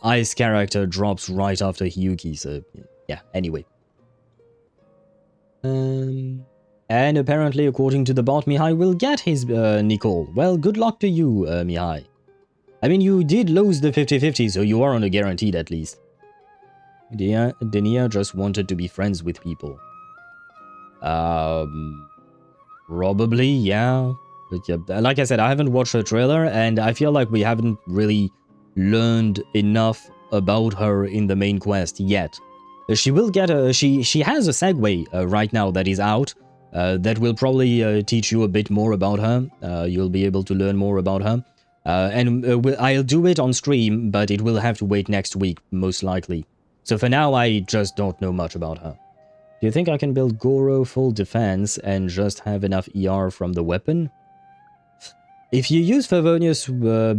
ice character drops right after Yuki, so yeah, anyway. And apparently, according to the bot, Mihai will get his Nicole. Well, good luck to you, Mihai. I mean, you did lose the 50-50, so you are on a guaranteed at least. Denia just wanted to be friends with people. Probably, yeah. But yeah, like I said, I haven't watched the trailer, and I feel like we haven't really learned enough about her in the main quest yet. She will get a... She has a segue right now that is out that will probably teach you a bit more about her. You'll be able to learn more about her. I'll do it on stream, but it will have to wait next week, most likely. So for now, I just don't know much about her. Do you think I can build Goro full defense and just have enough ER from the weapon? If you use Favonius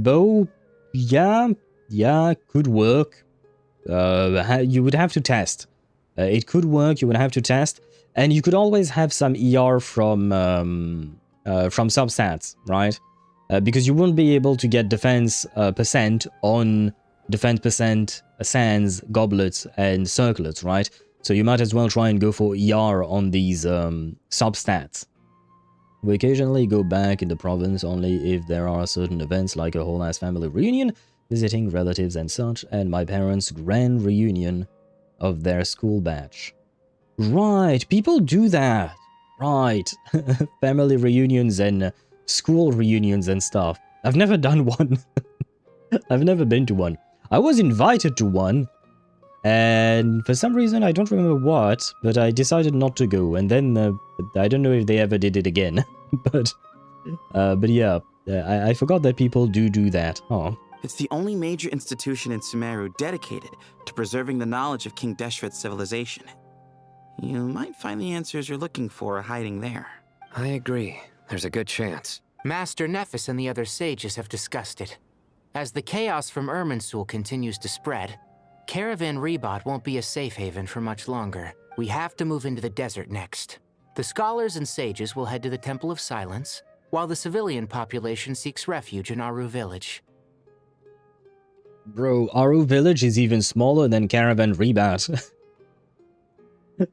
bow, yeah, could work. You would have to test. It could work, you would have to test. And you could always have some ER from substats, right? Because you won't be able to get defense percent on defense percent sands, goblets, and circlets, right? So you might as well try and go for ER on these substats. We occasionally go back in the province only if there are certain events like a whole ass family reunion, visiting relatives and such, and my parents' grand reunion of their school batch. Right, people do that. Right. Family reunions and school reunions and stuff. I've never done one. I've never been to one. I was invited to one, and for some reason, I don't remember what, but I decided not to go, and then I don't know if they ever did it again. but yeah, I forgot that people do that. Oh. It's the only major institution in Sumeru dedicated to preserving the knowledge of King Deshret's civilization. You might find the answers you're looking for hiding there. I agree. There's a good chance. Master Nephis and the other sages have discussed it. As the chaos from Irminsul continues to spread, Caravan Rebot won't be a safe haven for much longer. We have to move into the desert next. The scholars and sages will head to the Temple of Silence, while the civilian population seeks refuge in Aru Village. Bro, Aru Village is even smaller than Caravan Rebot.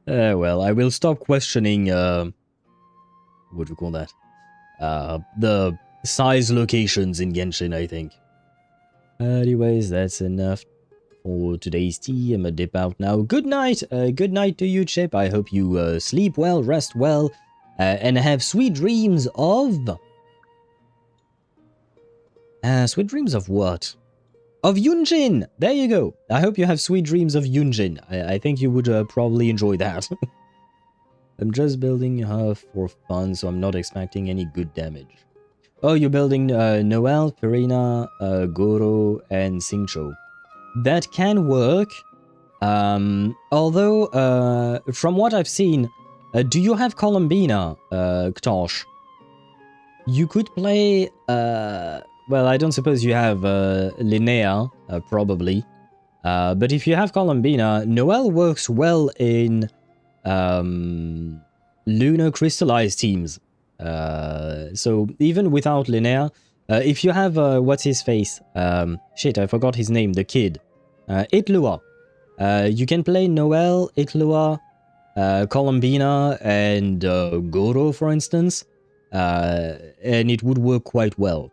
Well, I will stop questioning, what do you call that? The size locations in Genshin, I think. Anyways, that's enough for today's tea. I'm gonna dip out now. Good night to you, Chip. I hope you sleep well, rest well, and have sweet dreams of... sweet dreams of what? Of Yunjin! There you go. I hope you have sweet dreams of Yunjin. I think you would probably enjoy that. I'm just building her for fun, so I'm not expecting any good damage. Oh, you're building Noelle, Perina, Goro, and Xingqiu. That can work. Although, from what I've seen, do you have Columbina, Ktosh? You could play... well, I don't suppose you have Linnea, probably. But if you have Columbina, Noelle works well in lunar crystallized teams. So even without Linnea, if you have, what's his face? Shit, I forgot his name, the kid. Itlua. You can play Noelle, Itlua, Columbina, and Goro, for instance. And it would work quite well.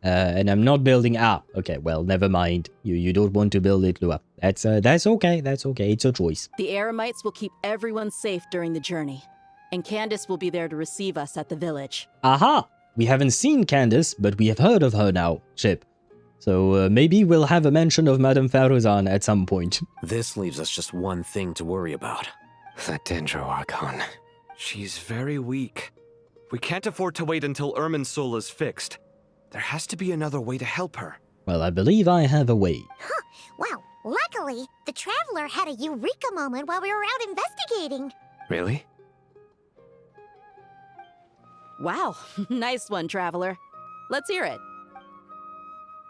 And I'm not building... okay, well, never mind. You don't want to build Itlua. That's okay, that's okay. It's a choice. The Eremites will keep everyone safe during the journey. And Candace will be there to receive us at the village. Aha! We haven't seen Candace, but we have heard of her now, Chip. So maybe we'll have a mention of Madame Faruzan at some point. This leaves us just one thing to worry about. That Dendro Archon. She's very weak. We can't afford to wait until Irminsul is fixed. There has to be another way to help her. Well, I believe I have a way. Huh. Wow. Luckily, the Traveler had a eureka moment while we were out investigating. Really? Wow. Nice one, Traveler. Let's hear it.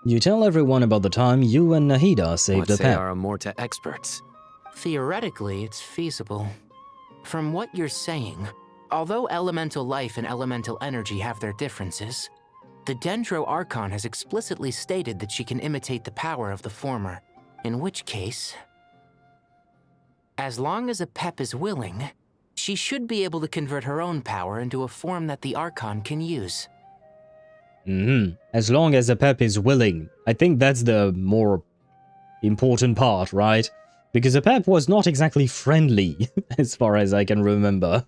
You tell everyone about the time you and Nahida saved a pet. Are Amorta experts. Theoretically, it's feasible. From what you're saying, although elemental life and elemental energy have their differences, the Dendro Archon has explicitly stated that she can imitate the power of the former, in which case, as long as a Pep is willing, she should be able to convert her own power into a form that the Archon can use. As long as a Pep is willing. I think that's the more important part, right? Because Apep was not exactly friendly, as far as I can remember.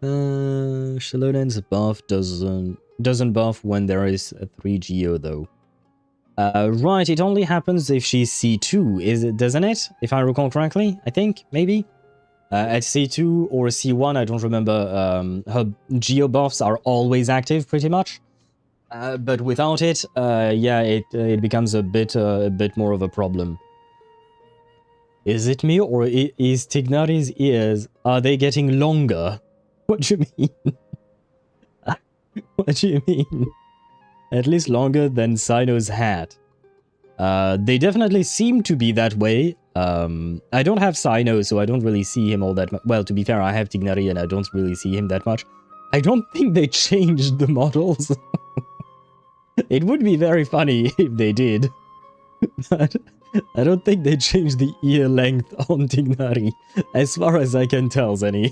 Shalonen's buff doesn't buff when there is a 3GO though. Right, it only happens if she's C2, doesn't it? If I recall correctly, I think, maybe? At C2 or C1, I don't remember, her Geo buffs are always active, pretty much. But without it, yeah, it becomes a bit more of a problem. Is it me, or is Tignari's ears, are they getting longer? What do you mean? What do you mean? At least longer than Sino's hat. They definitely seem to be that way. I don't have Sino, so I don't really see him all that much. Well, to be fair, I have Tignari and I don't really see him that much. I don't think they changed the models. It would be very funny if they did. But I don't think they changed the ear length on Tignari, as far as I can tell, Zenny.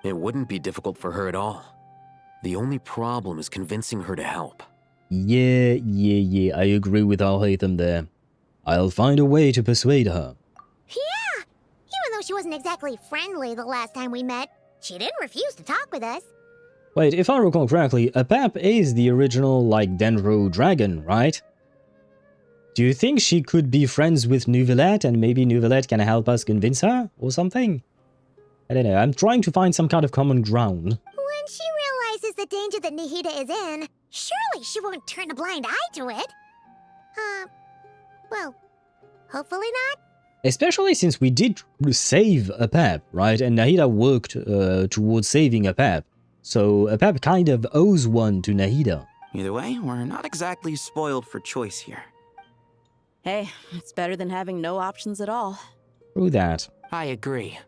It wouldn't be difficult for her at all. The only problem is convincing her to help. Yeah, I agree with Al-Haytham there. I'll find a way to persuade her. Yeah! Even though she wasn't exactly friendly the last time we met, she didn't refuse to talk with us. Wait, if I recall correctly, Apep is the original, like, Dendro dragon, right? Do you think she could be friends with Neuvillette and maybe Neuvillette can help us convince her or something? I don't know, I'm trying to find some kind of common ground. When she realizes the danger that Nahida is in, surely she won't turn a blind eye to it. Well, hopefully not. Especially since we did save Apep, right? And Nahida worked towards saving Apep. So Apep kind of owes one to Nahida. Either way, we're not exactly spoiled for choice here. Hey, it's better than having no options at all. True that. I agree.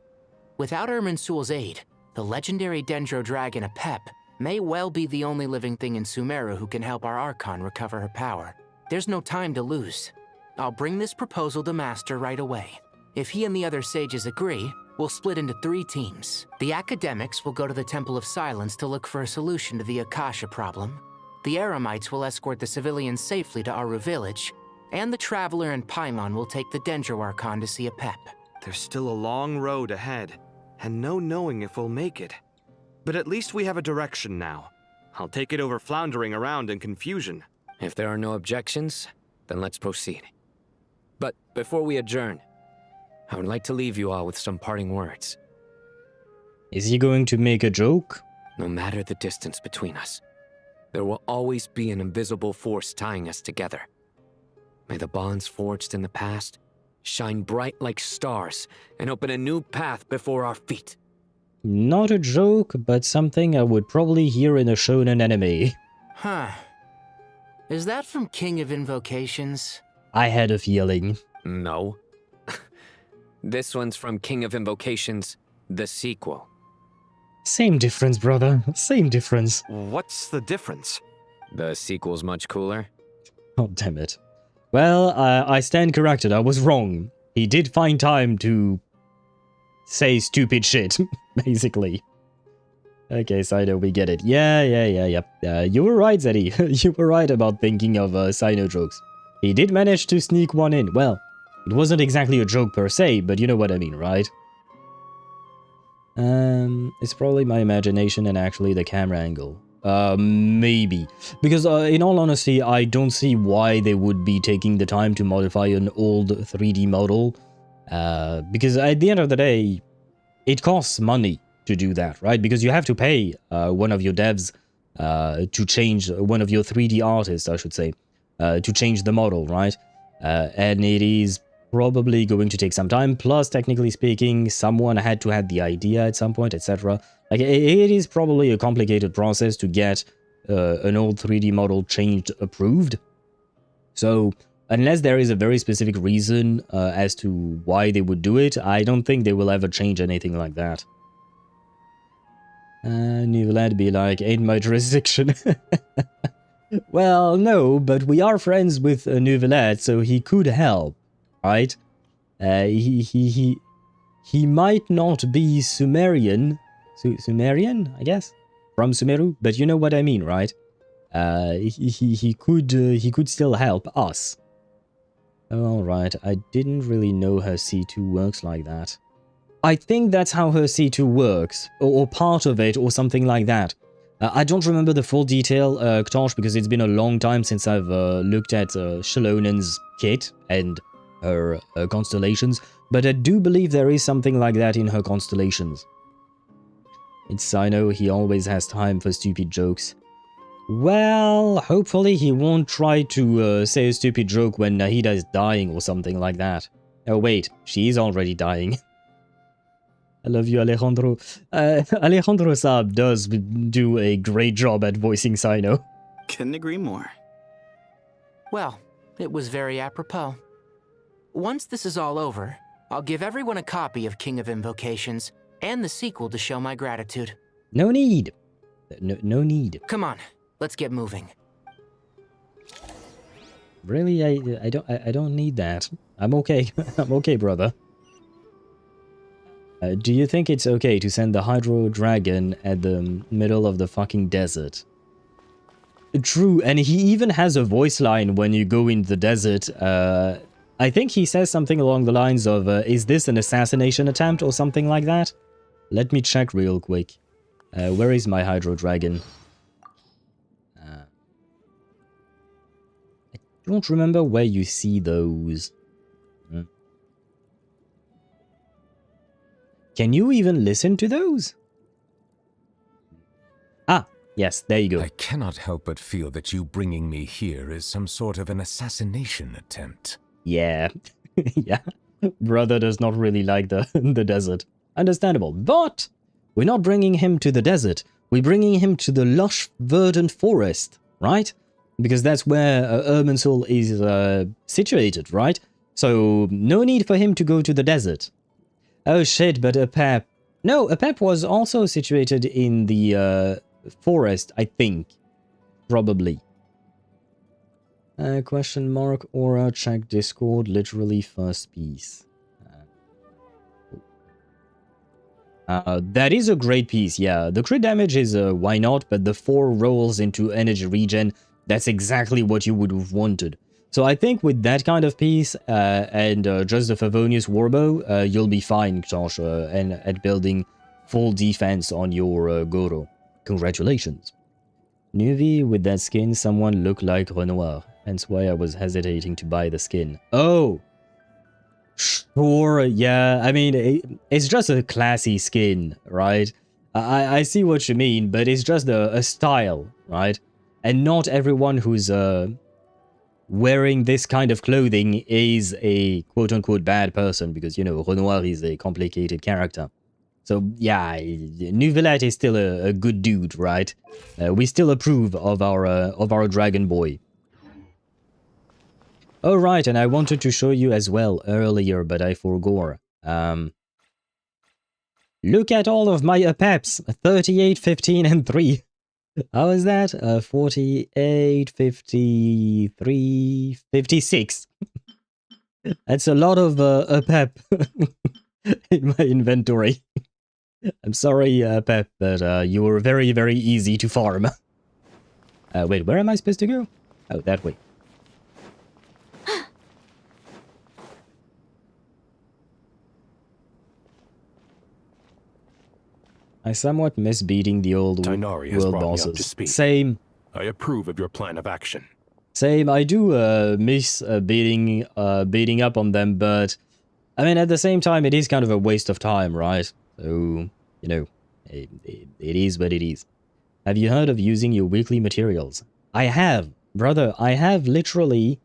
Without Irminsul's aid, the legendary Dendro dragon Apep may well be the only living thing in Sumeru who can help our Archon recover her power. There's no time to lose. I'll bring this proposal to Master right away. If he and the other sages agree, we'll split into 3 teams. The academics will go to the Temple of Silence to look for a solution to the Akasha problem. The Eremites will escort the civilians safely to Aru village, and the Traveler and Paimon will take the Dendro Archon to see Apep. There's still a long road ahead, and no knowing if we'll make it. But at least we have a direction now. I'll take it over floundering around in confusion. If there are no objections, then let's proceed. But before we adjourn, I would like to leave you all with some parting words. Is he going to make a joke? No matter the distance between us, there will always be an invisible force tying us together. May the bonds forged in the past shine bright like stars and open a new path before our feet. Not a joke, but something I would probably hear in a shonen anime. Huh. Is that from King of Invocations? I had a feeling. No. This one's from King of Invocations, the sequel. Same difference, brother. Same difference. What's the difference? The sequel's much cooler. Oh, damn it. Well, I stand corrected. I was wrong. He did find time to say stupid shit, basically. Okay, Sino, we get it. Yeah. You were right, Zeddy. You were right about thinking of Sino jokes. He did manage to sneak one in. Well, it wasn't exactly a joke per se, but you know what I mean, right? It's probably my imagination and actually the camera angle. Maybe. Because in all honesty, I don't see why they would be taking the time to modify an old 3D model. Because at the end of the day, it costs money to do that, right? Because you have to pay one of your devs to change, one of your 3D artists, I should say, to change the model, right? And it is probably going to take some time. Plus, technically speaking, someone had to have the idea at some point, etc. Like, it is probably a complicated process to get an old 3D model changed, approved. So, unless there is a very specific reason as to why they would do it, I don't think they will ever change anything like that. Neuvillette be like, ain't my jurisdiction. Well, no, but we are friends with Neuvillette, so he could help, right? He might not be Sumerian, Sumerian, I guess, from Sumeru, but you know what I mean, right? He could still help us. Alright, I didn't really know her C2 works like that. I think that's how her C2 works, or part of it, or something like that. I don't remember the full detail, Ktosh, because it's been a long time since I've looked at Shalonen's kit and her constellations, but I do believe there is something like that in her constellations. It's, I know he always has time for stupid jokes. Well, hopefully he won't try to say a stupid joke when Nahida is dying or something like that. Oh wait, she is already dying. I love you, Alejandro. Alejandro Saab does do a great job at voicing Sino. Couldn't agree more. Well, it was very apropos. Once this is all over, I'll give everyone a copy of King of Invocations and the sequel to show my gratitude. No need. No need. Come on, let's get moving. Really, I don't need that. I'm okay. I'm okay, brother. Do you think it's okay to send the Hydro Dragon at the middle of the fucking desert? True, and he even has a voice line when you go in the desert. I think he says something along the lines of, is this an assassination attempt or something like that? Let me check real quick. Where is my Hydro Dragon? I don't remember where you see those. Can you even listen to those? Ah, yes, there you go. I cannot help but feel that you bringing me here is some sort of an assassination attempt. Yeah, yeah. Brother does not really like the desert. Understandable, but we're not bringing him to the desert. We're bringing him to the lush, verdant forest, right? Because that's where Irminsul is situated, right? So no need for him to go to the desert. Oh shit, but Apep... No, Apep was also situated in the forest, I think. Probably. Question mark, aura, check Discord, literally first piece. That is a great piece, yeah. The crit damage is why not, but the 4 rolls into energy regen, that's exactly what you would have wanted. So I think with that kind of piece, and just the Favonius Warbow, you'll be fine, Ktosh, and at building full defense on your Goro. Congratulations. Nuvi, with that skin, someone looked like Renoir, hence why I was hesitating to buy the skin. Oh! Sure, yeah, I mean, it's just a classy skin, right? I see what you mean, but it's just a style, right? And not everyone who's wearing this kind of clothing is a quote-unquote bad person, because, you know, Renoir is a complicated character. So, yeah, Nuvelat is still a good dude, right? We still approve of our Dragon Boy. Oh, right, and I wanted to show you as well earlier, but I forgot. Look at all of my Apeps, 38, 15, and 3. How is that? 48, 53, 56. That's a lot of Apep in my inventory. I'm sorry, Pep, but you were very, very easy to farm. Wait, where am I supposed to go? Oh, that way. I somewhat miss beating the old world bosses. Same. I approve of your plan of action. Same. I do miss beating up on them, but I mean, at the same time, it is kind of a waste of time, right? So, you know, it is what it is. Have you heard of using your weekly materials? I have, brother. I have literally.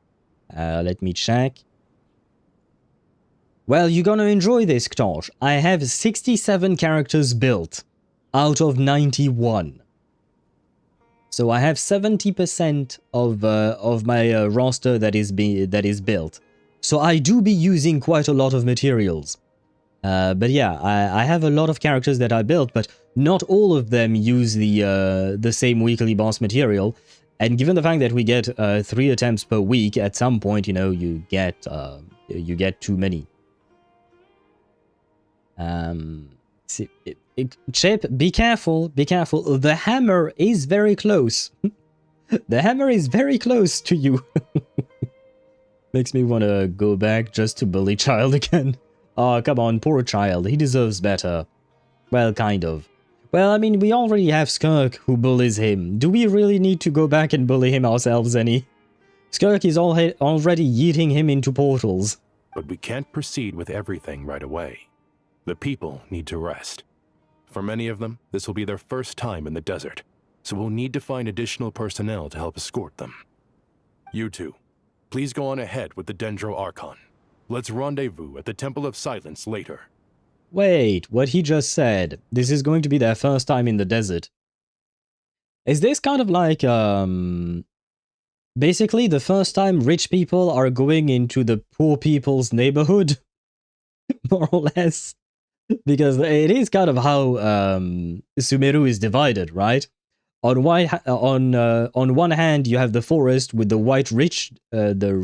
Let me check. Well, you're gonna enjoy this, Ktosh. I have 67 characters built out of 91. So I have 70% of my roster that is built. So I do be using quite a lot of materials. But yeah, I have a lot of characters that I built, but not all of them use the same weekly boss material. And given the fact that we get 3 attempts per week, at some point, you know, you get too many. Chip, be careful, be careful. The hammer is very close. The hammer is very close to you. Makes me want to go back just to bully Child again. Oh, come on, poor Child. He deserves better. Well, kind of. Well, I mean, we already have Skirk who bullies him. Do we really need to go back and bully him ourselves any? Skirk is already yeeting him into portals. But we can't proceed with everything right away. The people need to rest. For many of them, this will be their first time in the desert, so we'll need to find additional personnel to help escort them. You two, please go on ahead with the Dendro Archon. Let's rendezvous at the Temple of Silence later. Wait, what he just said. This is going to be their first time in the desert. Is this kind of like, basically the first time rich people are going into the poor people's neighborhood? More or less. Because it is kind of how Sumeru is divided, right? On one hand, you have the forest with the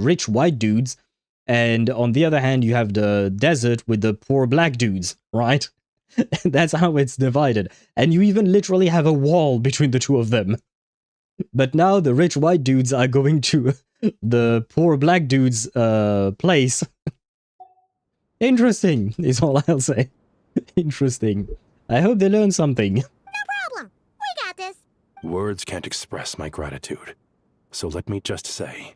rich white dudes, and on the other hand, you have the desert with the poor black dudes, right? That's how it's divided. And you even literally have a wall between the two of them. But now the rich white dudes are going to the poor black dudes' place. Interesting, is all I'll say. Interesting. I hope they learn something. No problem. We got this. Words can't express my gratitude. So let me just say,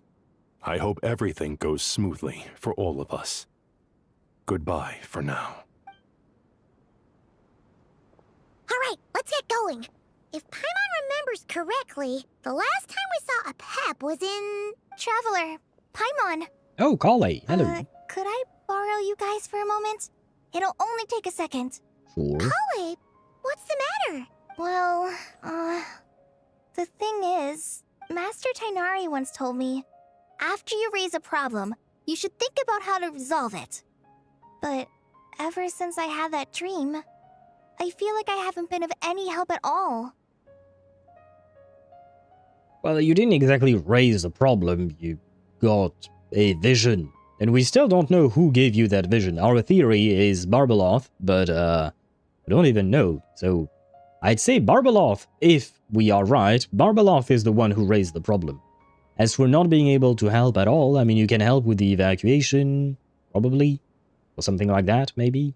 I hope everything goes smoothly for all of us. Goodbye for now. Alright, let's get going. If Paimon remembers correctly, the last time we saw a Pep was in... Traveler, Paimon. Oh, Kale, hello. Could I borrow you guys for a moment? It'll only take a second. Sure. Kale, what's the matter? Well, the thing is, Master Tighnari once told me, after you raise a problem, you should think about how to resolve it. But ever since I had that dream, I feel like I haven't been of any help at all. Well, you didn't exactly raise the problem, you got a vision. And we still don't know who gave you that vision. Our theory is Barbeloth, but we don't even know. So I'd say Barbeloth, if we are right, Barbeloth is the one who raised the problem. As for not being able to help at all, I mean, you can help with the evacuation, probably, or something like that, maybe.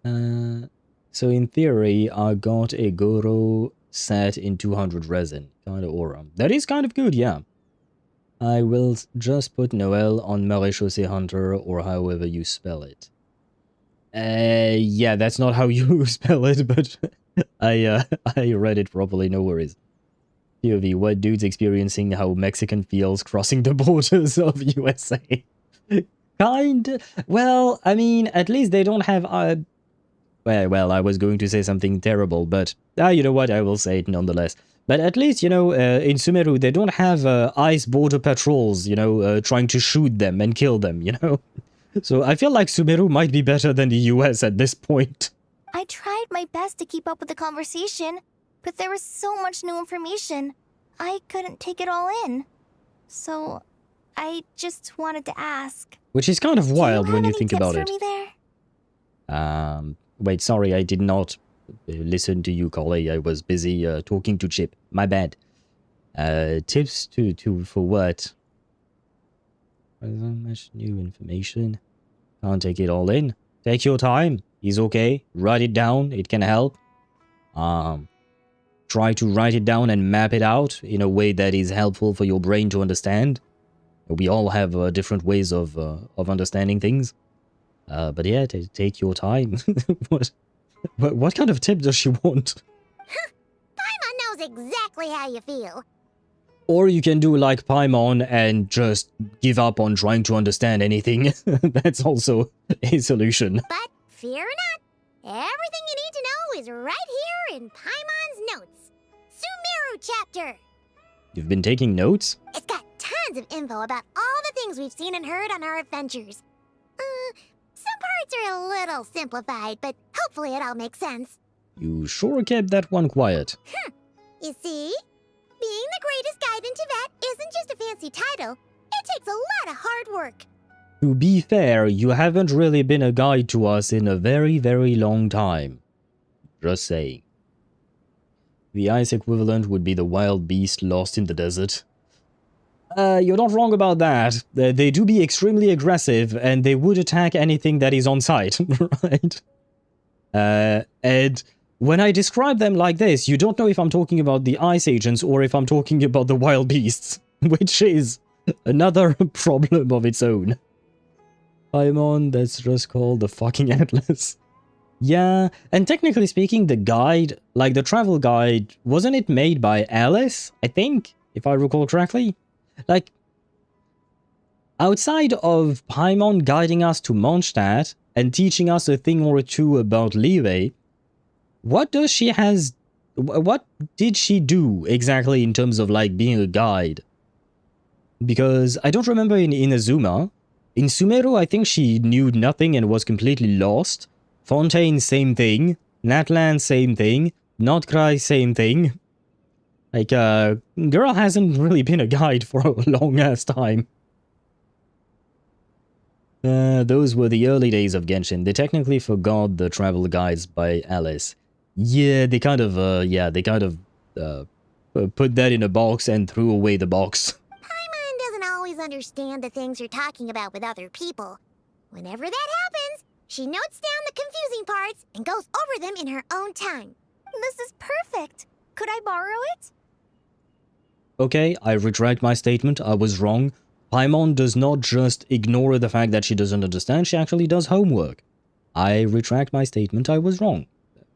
So in theory, I got a Goro set in 200 resin, kind of aura. That is kind of good, yeah. I will just put Noel on Maréchaussée Hunter, or however you spell it. Yeah, that's not how you spell it, but I read it properly, no worries. POV, what dudes experiencing how Mexican feels crossing the borders of USA? Well, I mean, at least they don't have... Well, I was going to say something terrible, but... you know what, I will say it nonetheless. But at least, you know, in Sumeru, they don't have ICE border patrols, you know, trying to shoot them and kill them, you know? So I feel like Sumeru might be better than the US at this point. I tried my best to keep up with the conversation, but there was so much new information. I couldn't take it all in. So I just wanted to ask. Which is kind of wild when you think about it. Do you have any tips for me there? Wait, sorry, I did not listen to you, Kale. I was busy talking to Chip. My bad. Tips for what? So much new information. Can't take it all in. Take your time. It's okay. Write it down. It can help. Try to write it down and map it out in a way that is helpful for your brain to understand. We all have different ways of understanding things. But yeah, take your time. What kind of tip does she want? Paimon knows exactly how you feel. Or you can do like Paimon and just give up on trying to understand anything. That's also a solution. But fear not, everything you need to know is right here in Paimon's notes. Sumeru chapter. You've been taking notes? It's got tons of info about all the things we've seen and heard on our adventures. Some parts are a little simplified, but hopefully it all makes sense. You sure kept that one quiet. You see? Being the greatest guide in Teyvat isn't just a fancy title. It takes a lot of hard work. To be fair, you haven't really been a guide to us in a very, very long time. Just saying. The ice equivalent would be the wild beast lost in the desert. You're not wrong about that. They do be extremely aggressive, and they would attack anything that is on sight, right? And when I describe them like this, you don't know if I'm talking about the ice agents or if I'm talking about the wild beasts, which is another problem of its own. Paimon, that's just called the fucking Atlas. Yeah, and technically speaking, the guide, like the travel guide, wasn't it made by Alice, I think, if I recall correctly? Like, outside of Paimon guiding us to Mondstadt and teaching us a thing or two about Liyue, what did she do exactly in terms of, like, being a guide? Because I don't remember in Inazuma. In Sumeru, I think she knew nothing and was completely lost. Fontaine, same thing. Natlan, same thing. Nod-Krai, same thing. Like, girl hasn't really been a guide for a long-ass time. Those were the early days of Genshin. They technically forgot the travel guides by Alice. Yeah, they kind of put that in a box and threw away the box. Paimon doesn't always understand the things you're talking about with other people. Whenever that happens, she notes down the confusing parts and goes over them in her own time. This is perfect. Could I borrow it? Okay, I retract my statement. I was wrong. Paimon does not just ignore the fact that she doesn't understand, she actually does homework. I retract my statement. I was wrong.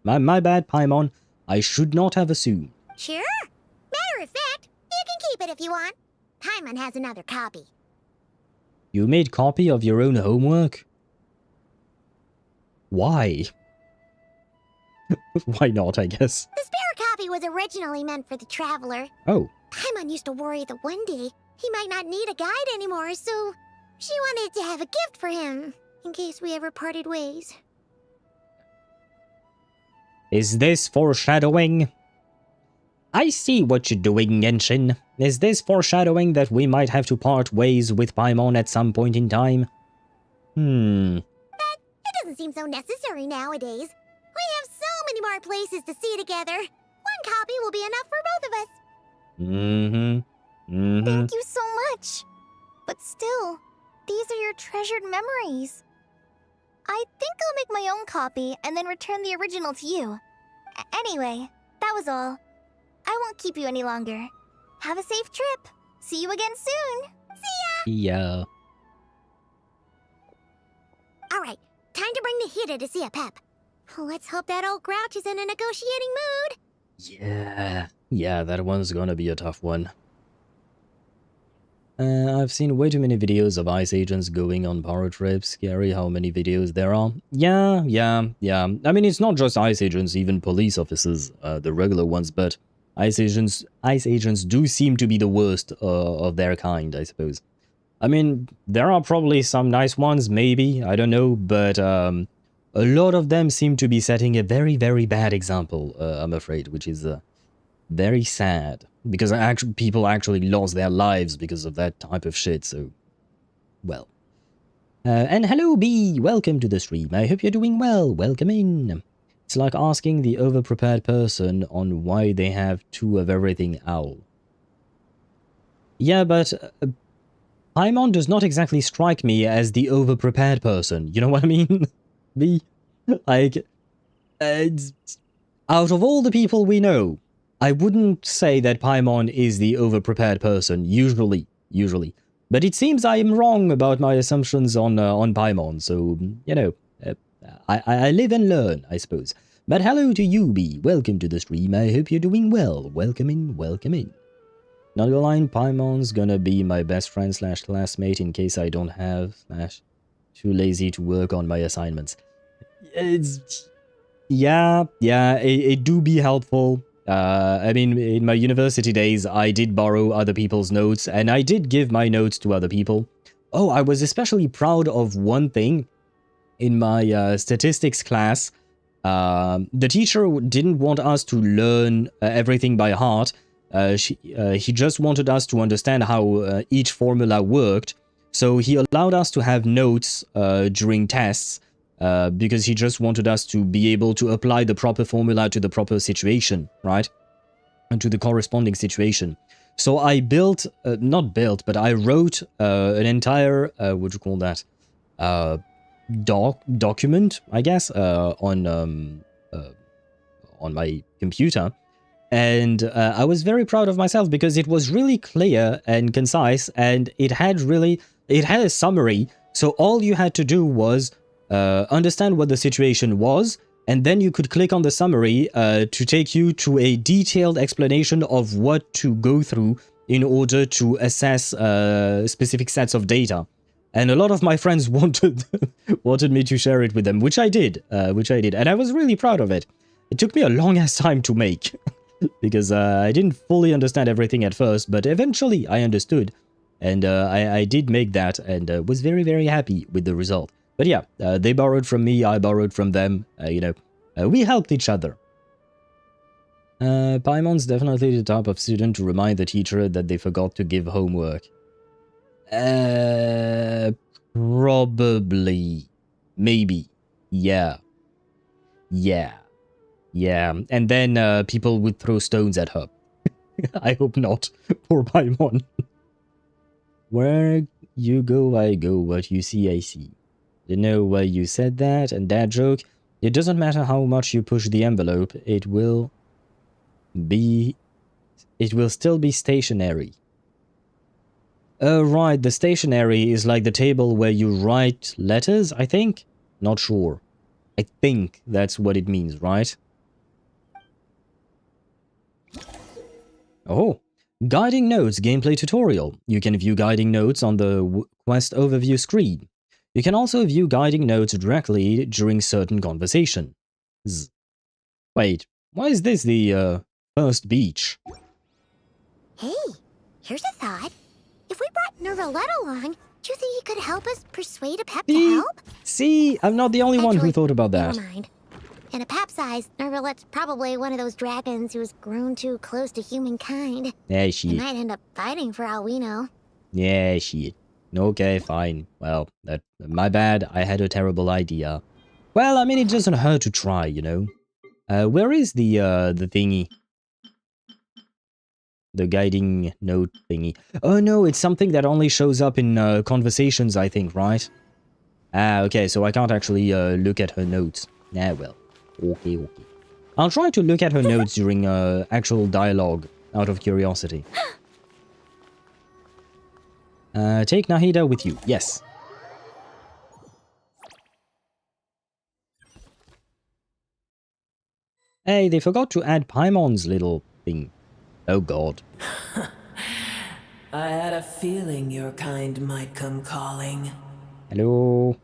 My bad, Paimon. I should not have assumed. Sure. Matter of fact, you can keep it if you want. Paimon has another copy. You made copy of your own homework? Why? Why not, I guess? The spare copy was originally meant for the Traveler. Oh. Paimon used to worry that one day he might not need a guide anymore, so she wanted to have a gift for him, in case we ever parted ways. Is this foreshadowing? I see what you're doing, Genshin. Is this foreshadowing that we might have to part ways with Paimon at some point in time? But it doesn't seem so necessary nowadays. We have so many more places to see together. One copy will be enough for both of us. Thank you so much. But still, these are your treasured memories. I think I'll make my own copy and then return the original to you. Anyway, that was all. I won't keep you any longer. Have a safe trip. See you again soon. See ya! Yeah. Alright, time to bring the Hida to see a pep. Let's hope that old grouch is in a negotiating mood. Yeah, that one's gonna be a tough one. I've seen way too many videos of ice agents going on power trips. Scary how many videos there are. Yeah. I mean, it's not just ice agents, even police officers, the regular ones, but ice agents do seem to be the worst of their kind, I suppose. I mean, there are probably some nice ones, maybe, I don't know, but a lot of them seem to be setting a very, very bad example, I'm afraid, which is very sad. Because people actually lost their lives because of that type of shit, so... Well. And hello, B! Welcome to the stream. I hope you're doing well. Welcome in. It's like asking the over-prepared person on why they have two of everything owl. Yeah, but... Paimon does not exactly strike me as the over-prepared person. You know what I mean? B? Like... out of all the people we know... I wouldn't say that Paimon is the over-prepared person, usually. But it seems I am wrong about my assumptions on Paimon, so, you know, I live and learn, I suppose. But hello to you, B. Welcome to the stream. I hope you're doing well. Welcome in. Not gonna lie, Paimon's gonna be my best friend / classmate in case I don't have / too lazy to work on my assignments. It do be helpful. I mean, in my university days, I did borrow other people's notes, and I did give my notes to other people. Oh, I was especially proud of one thing. In my statistics class, the teacher didn't want us to learn everything by heart. He just wanted us to understand how each formula worked, so he allowed us to have notes during tests, because he just wanted us to be able to apply the proper formula to the proper situation, right? And to the corresponding situation. So I built, not built, but I wrote an entire, what do you call that, document, I guess, on my computer. And I was very proud of myself because it was really clear and concise, and it had a summary. So all you had to do was understand what the situation was, and then you could click on the summary to take you to a detailed explanation of what to go through in order to assess specific sets of data. And a lot of my friends wanted me to share it with them, which I did, and I was really proud of it. It took me a long-ass time to make, because I didn't fully understand everything at first, but eventually I understood, and I did make that, and was very, very happy with the result. But yeah, they borrowed from me, I borrowed from them, we helped each other. Paimon's definitely the type of student to remind the teacher that they forgot to give homework. Probably. Maybe. Yeah. And then people would throw stones at her. I hope not. Poor Paimon. Where you go, I go. What you see, I see. You know why you said that, and that joke? It doesn't matter how much you push the envelope, it will still be stationary. Right, the stationary is like the table where you write letters, I think? Not sure. I think that's what it means, right? Oh, Guiding Notes gameplay tutorial. You can view guiding notes on the quest overview screen. You can also view guiding notes directly during certain conversations. Wait, why is this the first beach? Hey, here's a thought. If we brought Nervalette along, do you think he could help us persuade a Pep to help? See, I'm not the only one who thought about that. Never mind. In a Pep's eyes, Nervalette's probably one of those dragons who's grown too close to humankind. Yeah, They shit. might end up fighting for all we know. Yeah, shit. Okay, fine. Well, my bad. I had a terrible idea. Well, I mean, it doesn't hurt to try, you know. Where is the thingy? The guiding note thingy. Oh no, it's something that only shows up in conversations, I think, right? Ah, okay, so I can't actually look at her notes. Ah, well. Okay. I'll try to look at her notes during actual dialogue, out of curiosity. Take Nahida with you. Yes. Hey, they forgot to add Paimon's little thing. Oh god. I had a feeling your kind might come calling. Hello.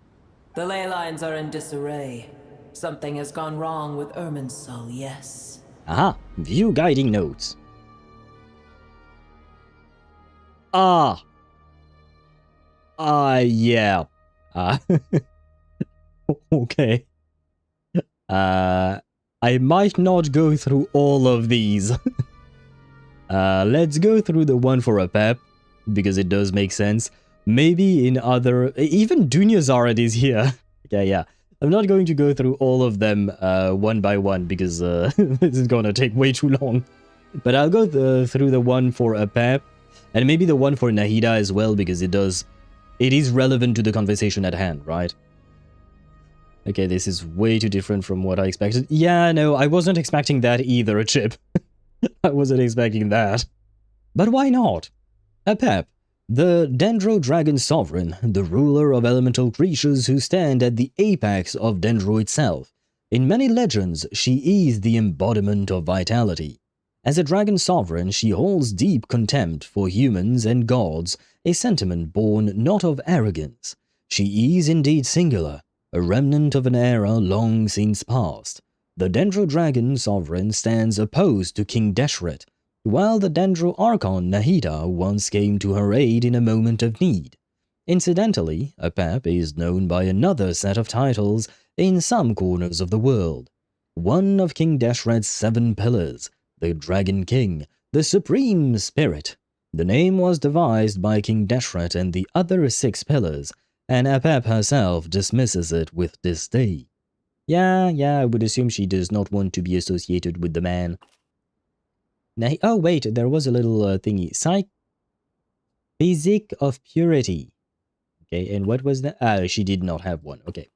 The ley lines are in disarray. Something has gone wrong with Irminsul, yes. Aha, view guiding notes. Yeah. Okay. I might not go through all of these. Let's go through the one for a Pep, because it does make sense. Maybe in other... Even Dunyazarad is here. Yeah. I'm not going to go through all of them one by one, because this is gonna take way too long. But I'll go through the one for a Pep, and maybe the one for Nahida as well, because it is relevant to the conversation at hand, right? Okay, this is way too different from what I expected. Yeah, no, I wasn't expecting that either, Chip. I wasn't expecting that. But why not? A Pep, the Dendro Dragon Sovereign, the ruler of elemental creatures who stand at the apex of Dendro itself. In many legends, she is the embodiment of vitality. As a Dragon Sovereign, she holds deep contempt for humans and gods, a sentiment born not of arrogance. She is indeed singular, a remnant of an era long since past. The Dendro Dragon Sovereign stands opposed to King Deshret, while the Dendro Archon Nahida once came to her aid in a moment of need. Incidentally, a Pep is known by another set of titles in some corners of the world. One of King Deshret's 7 pillars, the Dragon King, the Supreme Spirit. The name was devised by King Deshret and the other 6 pillars, and Apep herself dismisses it with disdain. Yeah, I would assume she does not want to be associated with the man. Oh, wait, there was a little thingy. Physic of Purity. Okay, and what was that? Ah, she did not have one. Okay.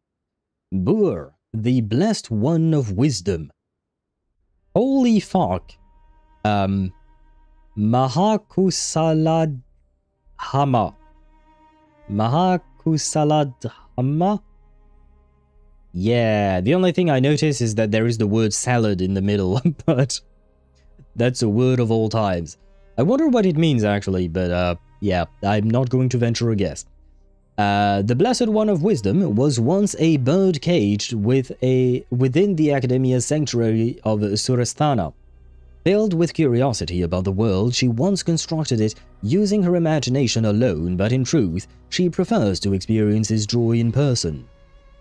Boor, the Blessed One of Wisdom. Holy fuck. Mahakusaladhama. Mahakusaladhama? Yeah, the only thing I notice is that there is the word salad in the middle, but that's a word of all times. I wonder what it means actually, but yeah, I'm not going to venture a guess. The Blessed One of Wisdom was once a bird caged within the Academia's sanctuary of Surasthana. Filled with curiosity about the world, she once constructed it using her imagination alone, but in truth, she prefers to experience its joy in person.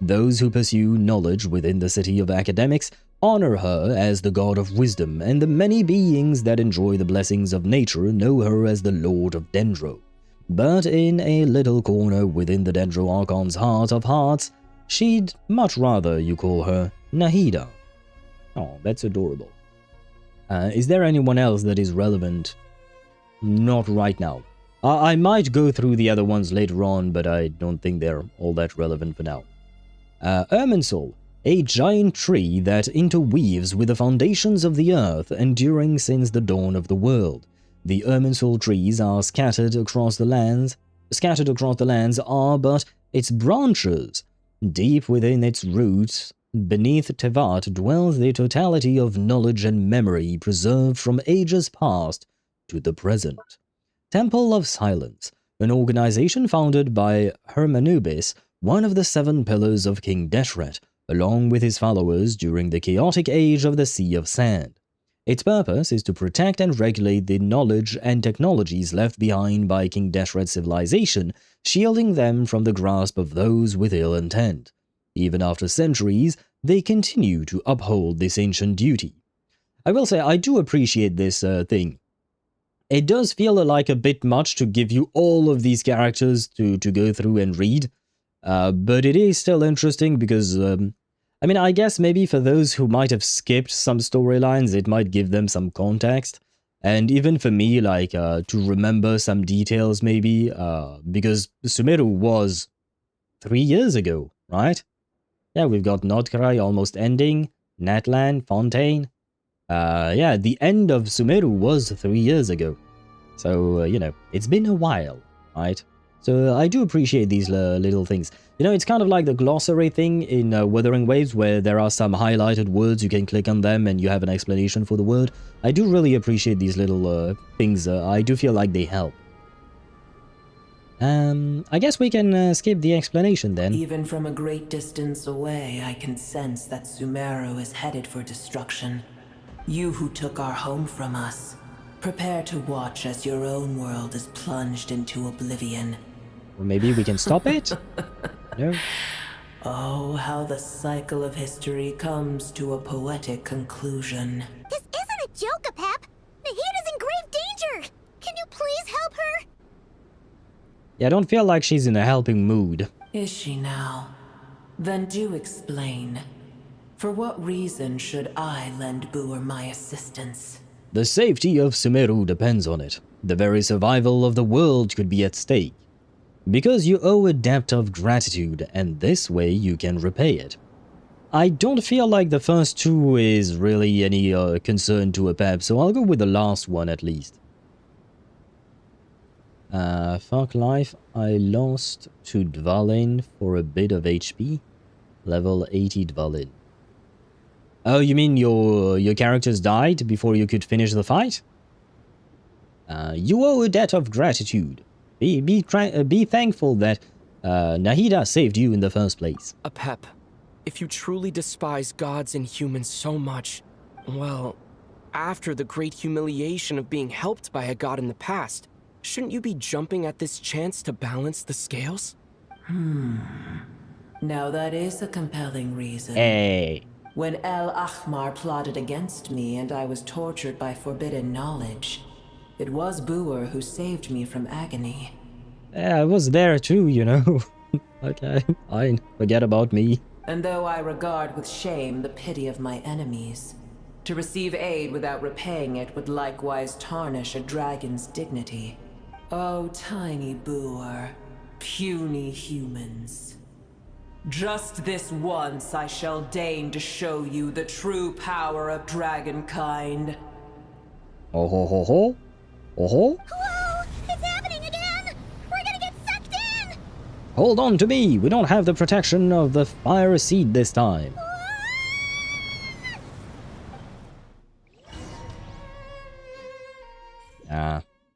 Those who pursue knowledge within the city of academics honor her as the god of wisdom, and the many beings that enjoy the blessings of nature know her as the Lord of Dendro. But in a little corner within the Dendro Archon's heart of hearts, she'd much rather you call her Nahida. Oh, that's adorable. Is there anyone else that is relevant? Not right now. I might go through the other ones later on, but I don't think they're all that relevant for now. Irminsul, a giant tree that interweaves with the foundations of the earth, enduring since the dawn of the world. The Irminsul trees are scattered across the lands are but its branches. Deep within its roots, beneath Teyvat, dwells the totality of knowledge and memory preserved from ages past to the present. Temple of Silence, an organization founded by Hermanubis, one of the 7 pillars of King Deshret, along with his followers during the chaotic age of the Sea of Sand. Its purpose is to protect and regulate the knowledge and technologies left behind by King Deshret's civilization, shielding them from the grasp of those with ill intent. Even after centuries, they continue to uphold this ancient duty. I will say, I do appreciate this thing. It does feel like a bit much to give you all of these characters to go through and read, but it is still interesting because, I mean, I guess maybe for those who might have skipped some storylines, it might give them some context. And even for me, like, to remember some details maybe, because Sumeru was 3 years ago, right? Yeah, we've got Nod-Krai almost ending, Natlan, Fontaine. Yeah, the end of Sumeru was 3 years ago. So, you know, it's been a while, right? So I do appreciate these little things. You know, it's kind of like the glossary thing in Wuthering Waves, where there are some highlighted words, you can click on them and you have an explanation for the word. I do really appreciate these little things. I do feel like they help. I guess we can skip the explanation then. Even from a great distance away, I can sense that Sumeru is headed for destruction. You who took our home from us, prepare to watch as your own world is plunged into oblivion. Or maybe we can stop it? No? Oh, how the cycle of history comes to a poetic conclusion. This isn't a joke, Apep! Nahida's in grave danger! Can you please help her? Yeah, I don't feel like she's in a helping mood. Is she now? Then do explain. For what reason should I lend Boor my assistance? The safety of Sumeru depends on it. The very survival of the world could be at stake. Because you owe a debt of gratitude, and this way you can repay it. I don't feel like the first two is really any concern to Apep, so I'll go with the last one at least. Fuck life, I lost to Dvalin for a bit of HP. Level 80 Dvalin. Oh, you mean your characters died before you could finish the fight? You owe a debt of gratitude. Be thankful that Nahida saved you in the first place. Apep, if you truly despise gods and humans so much, well, after the great humiliation of being helped by a god in the past, shouldn't you be jumping at this chance to balance the scales? Now that is a compelling reason. Hey. When El Ahmar plotted against me and I was tortured by forbidden knowledge, it was Boor who saved me from agony. Yeah, I was there too, you know. Okay, fine. Forget about me. And though I regard with shame the pity of my enemies, To receive aid without repaying it would likewise tarnish a dragon's dignity. Oh, tiny boor, puny humans. Just this once I shall deign to show you the true power of dragonkind. Oh ho ho ho. Oh ho. Whoa! It's happening again! We're gonna get sucked in! Hold on to me! We don't have the protection of the fire seed this time.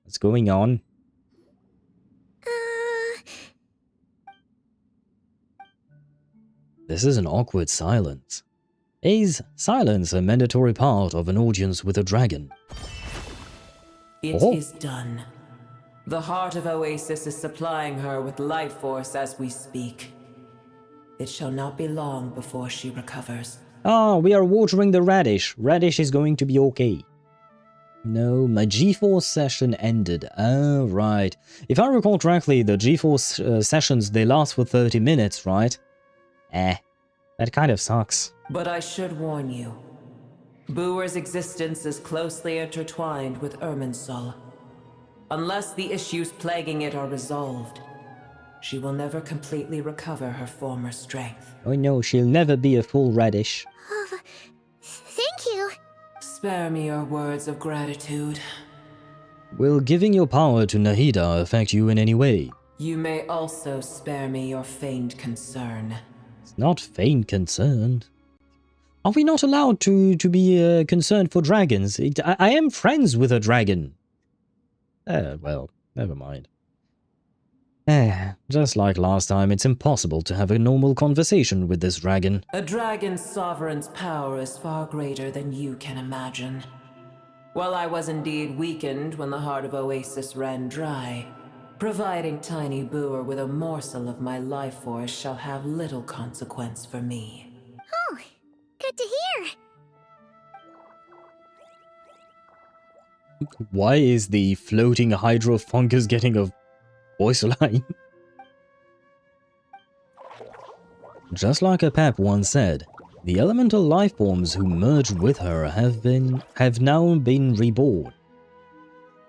What's going on? This is an awkward silence. Is silence a mandatory part of an audience with a dragon? It is done. The heart of Oasis is supplying her with life force as we speak. It shall not be long before she recovers. Ah, we are watering the radish. Radish is going to be okay. No, my G4 session ended. Oh, right. If I recall correctly, the G4 sessions, they last for 30 minutes, right? That kind of sucks. But I should warn you. Boor's existence is closely intertwined with Irminsul. Unless the issues plaguing it are resolved, she will never completely recover her former strength. Oh no, she'll never be a full radish. Thank you. Spare me your words of gratitude. Will giving your power to Nahida affect you in any way? You may also spare me your feigned concern. It's not feigned concern. Are we not allowed to be concerned for dragons? I am friends with a dragon. Well, never mind. Just like last time, it's impossible to have a normal conversation with this dragon. A dragon's sovereign's power is far greater than you can imagine. While I was indeed weakened when the heart of Oasis ran dry, providing Tiny Boor with a morsel of my life force shall have little consequence for me. Oh, good to hear. Why is the floating hydro fungus getting a voice line? Just like a pep once said, the elemental life forms who merged with her have now been reborn.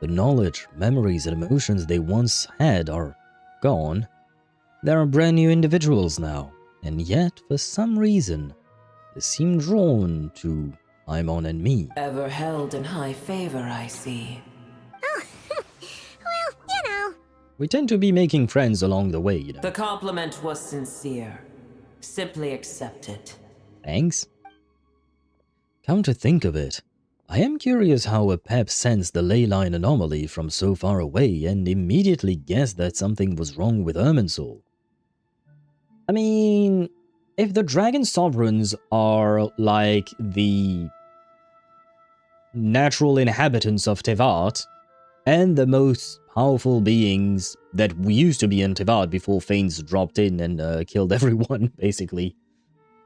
The knowledge, memories, and emotions they once had are gone. They are brand new individuals now, and yet, for some reason, they seem drawn to Aimon and me. Ever held in high favor, I see. Oh, well, you know. We tend to be making friends along the way, you know. The compliment was sincere. Simply accept it. Thanks. Come to think of it, I am curious how a pep sensed the ley line anomaly from so far away and immediately guessed that something was wrong with Irminsul. I mean, if the dragon sovereigns are like the natural inhabitants of Teyvat, and the most powerful beings that used to be in Teyvat before Fanes dropped in and killed everyone, basically,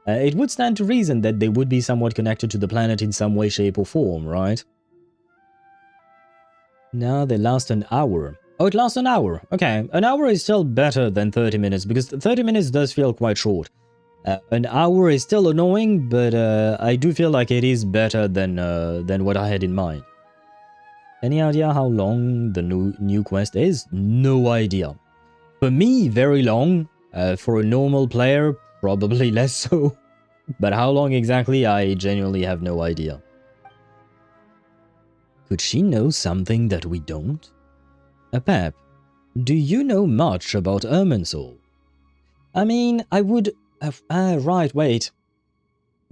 it would stand to reason that they would be somewhat connected to the planet in some way, shape, or form, right? Now they last an hour. Oh, it lasts an hour. Okay, an hour is still better than 30 minutes, because 30 minutes does feel quite short. An hour is still annoying, but I do feel like it is better than what I had in mind. Any idea how long the new quest is? No idea. For me, very long. For a normal player, probably less so. But how long exactly, I genuinely have no idea. Could she know something that we don't? Pep, do you know much about Irminsul? I mean, I would... right, wait.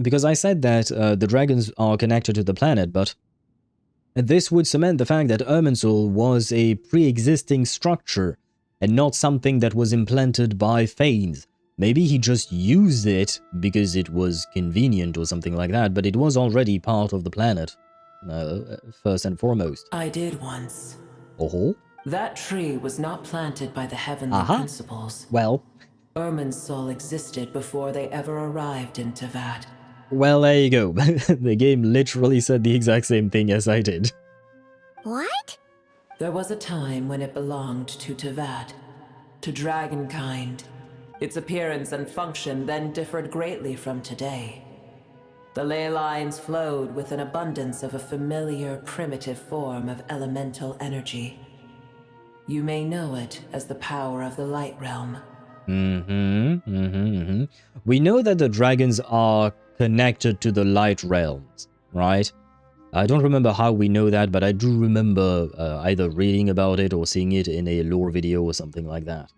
Because I said that the dragons are connected to the planet, but this would cement the fact that Irminsul was a pre-existing structure and not something that was implanted by Fanes. Maybe he just used it because it was convenient or something like that, but it was already part of the planet, first and foremost. I did once. Oh? That tree was not planted by the heavenly principles. Well... Irminsul existed before they ever arrived in Teyvat. Well, there you go. The game literally said the exact same thing as I did. What? There was a time when it belonged to Teyvat, to dragonkind. Its appearance and function then differed greatly from today. The ley lines flowed with an abundance of a familiar, primitive form of elemental energy. You may know it as the power of the Light Realm. We know that the dragons are connected to the Light Realms, right? I don't remember how we know that, but I do remember either reading about it or seeing it in a lore video or something like that.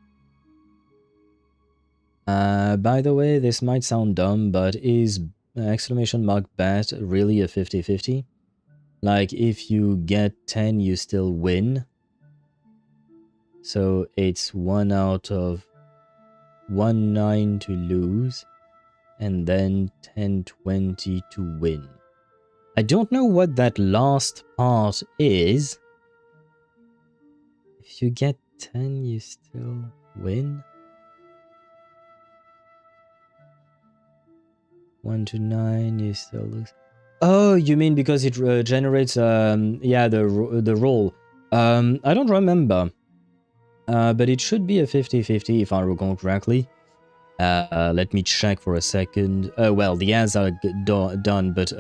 By the way, this might sound dumb, but is exclamation mark bet really a 50-50? Like, if you get 10, you still win. So it's 1 out of 1/9 to lose, and then 10/20 to win. I don't know what that last part is. If you get 10, you still win? 1 to 9, you still lose. Oh, you mean because it generates, yeah, the roll. I don't remember. But it should be a 50-50 if I recall correctly. Let me check for a second. Well, the ads are done, but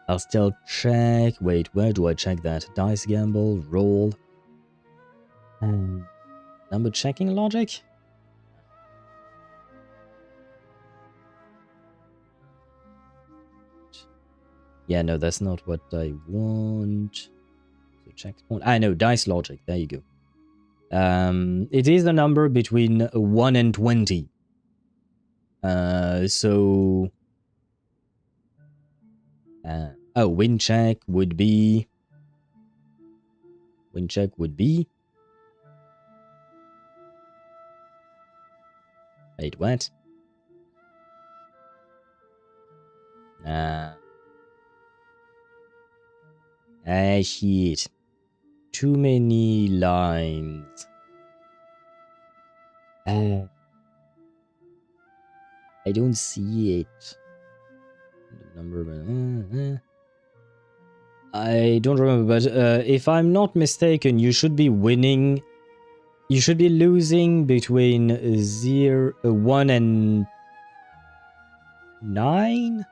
I'll still check. Wait, where do I check that? Dice gamble, roll. Number checking logic? Yeah, no, that's not what I want. So checkpoint. I know, dice logic. There you go. It is a number between 1 and 20. So... oh, win check would be... Win check would be... Wait, what? Shit. Too many lines. I don't see it. The number... I don't remember, but if I'm not mistaken, you should be winning... You should be losing between 1 and 9?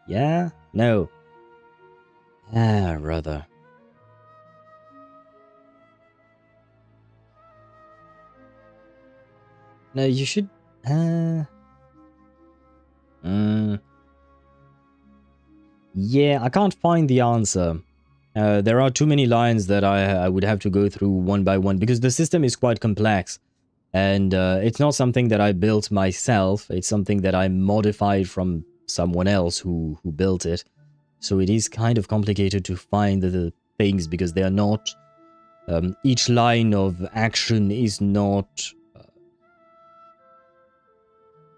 Yeah? No. Rather. No, you should... Yeah, I can't find the answer. There are too many lines that I would have to go through one by one, because the system is quite complex. And it's not something that I built myself, it's something that I modified from someone else who built it. So it is kind of complicated to find the things, because they are not... each line of action is not...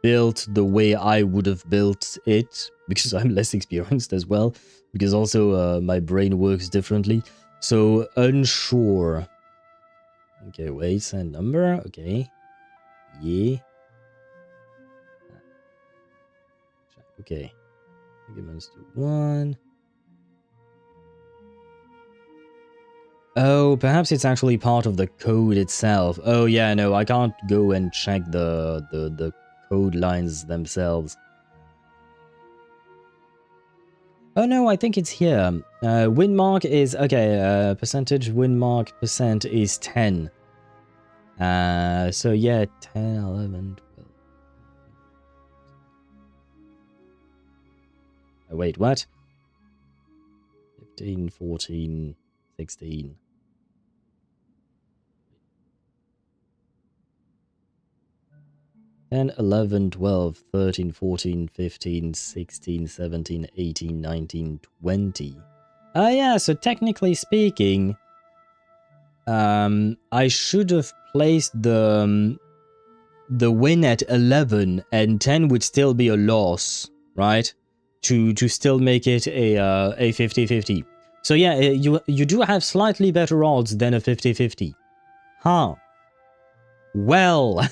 built the way I would have built it, because I'm less experienced as well, because also my brain works differently. So, unsure. Okay, wait, send number, okay. Yeah. Okay. Arguments to 1. Oh, perhaps it's actually part of the code itself. Oh yeah, no, I can't go and check the code lines themselves. Oh no, I think it's here. Win mark is... Okay, percentage win mark percent is 10. So yeah, 10, 11, 12. Oh, wait, what? 15, 14, 16. 10, 11, 12, 13, 14, 15, 16, 17, 18, 19, 20. Yeah, so technically speaking, I should have placed the win at 11, and 10 would still be a loss, right? To still make it a 50-50. So yeah, you do have slightly better odds than a 50-50. Huh. Well...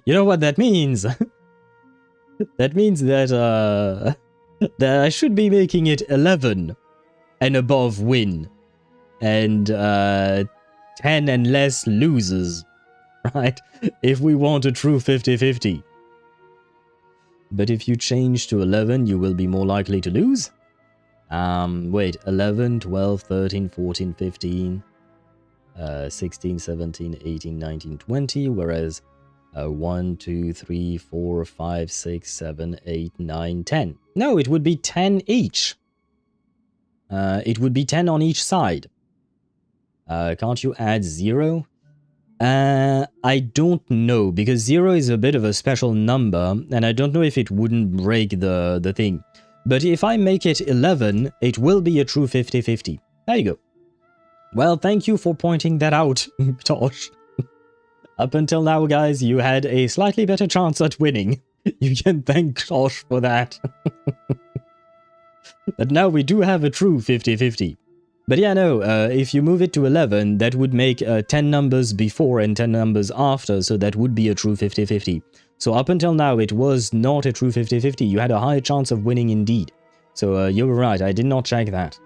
You know what that means? That means that that I should be making it 11 and above win, and 10 and less loses, right? If we want a true 50-50. But if you change to 11, you will be more likely to lose. Wait, 11, 12, 13, 14, 15, 16, 17, 18, 19, 20, whereas 1, 2, 3, 4, 5, 6, 7, 8, 9, 10. No, it would be 10 each. It would be 10 on each side. Can't you add 0? I don't know, because 0 is a bit of a special number, and I don't know if it wouldn't break the thing. But if I make it 11, it will be a true 50-50. There you go. Well, thank you for pointing that out, Tosh. Up until now, guys, you had a slightly better chance at winning. You can thank Tosh for that. But now we do have a true 50-50. But yeah, no, if you move it to 11, that would make 10 numbers before and 10 numbers after, so that would be a true 50-50. So up until now, it was not a true 50-50. You had a higher chance of winning indeed. So you were right, I did not check that.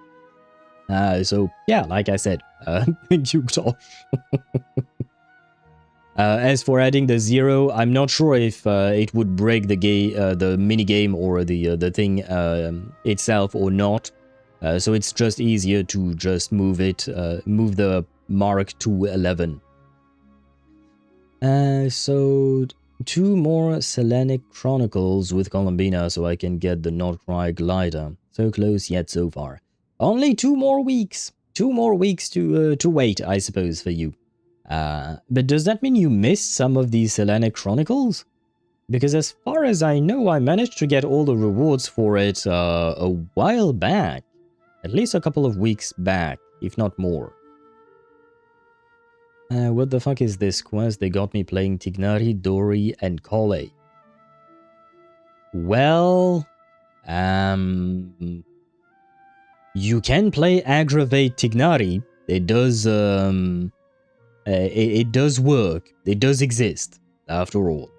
So yeah, like I said, thank you, Tosh. As for adding the 0, I'm not sure if it would break the mini game or the thing itself or not. So it's just easier to just move the mark to 11. So 2 more Selenic Chronicles with Columbina so I can get the Nod-Krai glider. So close yet so far. Only 2 more weeks. 2 more weeks to wait, I suppose, for you. But does that mean you missed some of these Selenic Chronicles? Because as far as I know, I managed to get all the rewards for it a while back. At least a couple of weeks back, if not more. What the fuck is this quest? They got me playing Tignari, Dori, and Kole. Well, you can play Aggravate Tignari. It does, it does work. It does exist, after all.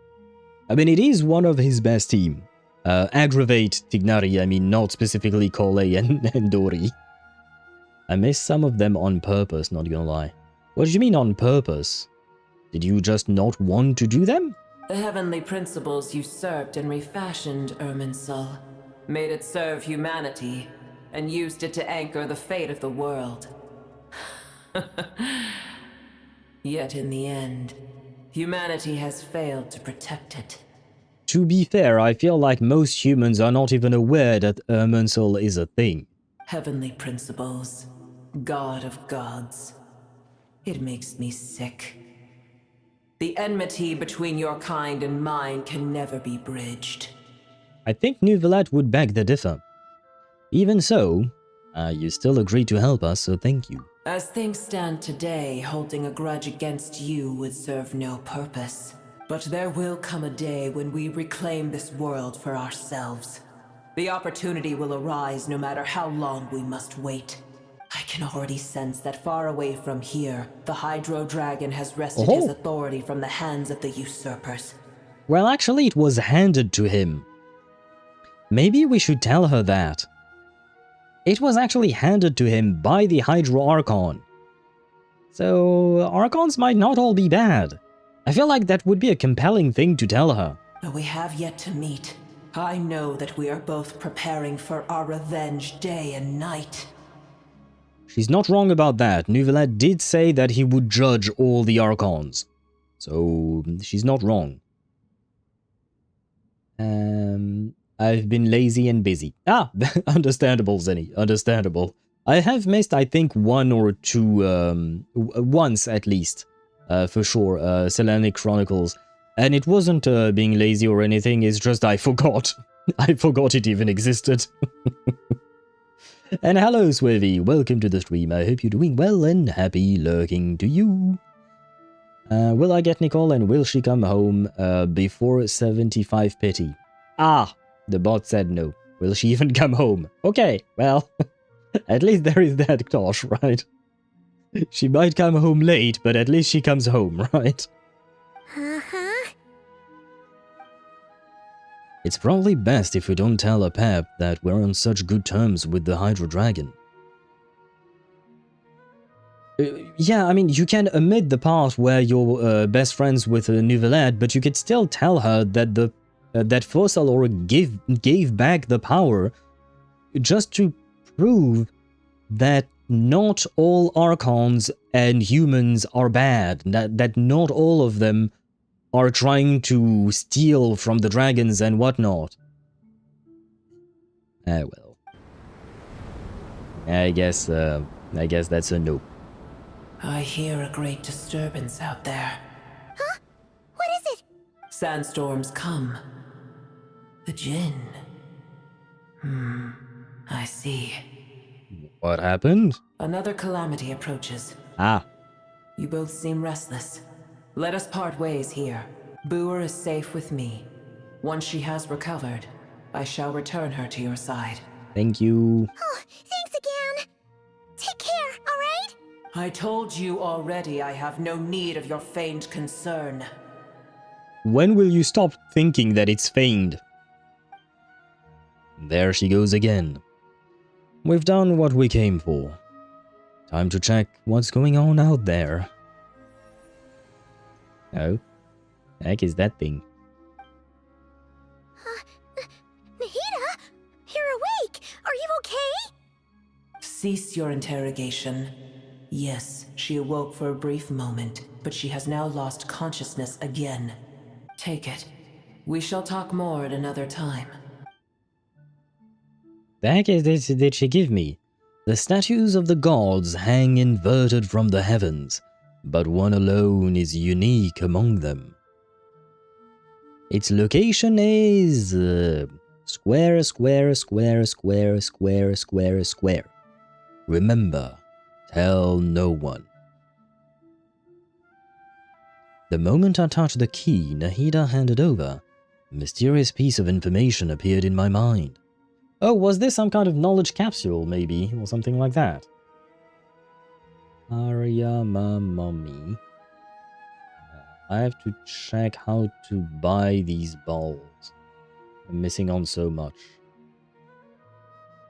I mean, it is one of his best team. Aggravate Tignari, I mean, not specifically Kole and Dori. I missed some of them on purpose, not gonna lie. What do you mean on purpose? Did you just not want to do them? The heavenly principles usurped and refashioned Irminsul, made it serve humanity, and used it to anchor the fate of the world. Yet in the end, humanity has failed to protect it. To be fair, I feel like most humans are not even aware that Irminsul is a thing. Heavenly principles, God of gods. It makes me sick. The enmity between your kind and mine can never be bridged. I think Neuvillette would beg to differ. Even so, you still agreed to help us, so thank you. As things stand today, holding a grudge against you would serve no purpose. But there will come a day when we reclaim this world for ourselves. The opportunity will arise no matter how long we must wait. I can already sense that far away from here, the Hydro Dragon has wrested his authority from the hands of the usurpers. Well, actually, it was handed to him. Maybe we should tell her that. It was actually handed to him by the Hydro Archon. So, Archons might not all be bad. I feel like that would be a compelling thing to tell her. Though we have yet to meet, I know that we are both preparing for our revenge day and night. She's not wrong about that. Neuvillette did say that he would judge all the Archons. So, she's not wrong. I've been lazy and busy. Ah, understandable, Zenny. Understandable. I have missed, I think, 1 or 2, once at least, for sure, Selenic Chronicles. And it wasn't being lazy or anything, it's just I forgot. I forgot it even existed. And hello, Swivy. Welcome to the stream. I hope you're doing well and happy lurking to you. Will I get Nicole and will she come home before 75 pity? Ah, the bot said no. Will she even come home? Okay, well, at least there is that Tosh, right? She might come home late, but at least she comes home, right? It's probably best if we don't tell Pep that we're on such good terms with the Hydro Dragon. Yeah, I mean, you can omit the part where you're best friends with Neuvillette, but you could still tell her that the that Fossalor gave back the power just to prove that not all Archons and humans are bad, that not all of them are trying to steal from the dragons and whatnot. Ah, well. I guess that's a no. I hear a great disturbance out there. Huh? What is it? Sandstorms come. The Jinn. I see. What happened? Another calamity approaches. Ah. You both seem restless. Let us part ways here. Boer is safe with me. Once she has recovered, I shall return her to your side. Thank you. Oh, thanks again. Take care, alright? I told you already I have no need of your feigned concern. When will you stop thinking that it's feigned? There she goes again. We've done what we came for. Time to check what's going on out there. Oh, the heck is that thing? Nahida? You're awake! Are you okay? Cease your interrogation. Yes, she awoke for a brief moment, but she has now lost consciousness again. Take it. We shall talk more at another time. The heck is this did she give me? The statues of the gods hang inverted from the heavens, but one alone is unique among them. Its location is square, square, square, square, square, square, square. Remember, tell no one. The moment I touched the key Nahida handed over, a mysterious piece of information appeared in my mind. Oh, was this some kind of knowledge capsule, maybe, or something like that? Arya Mommy. I have to check how to buy these balls. I'm missing on so much.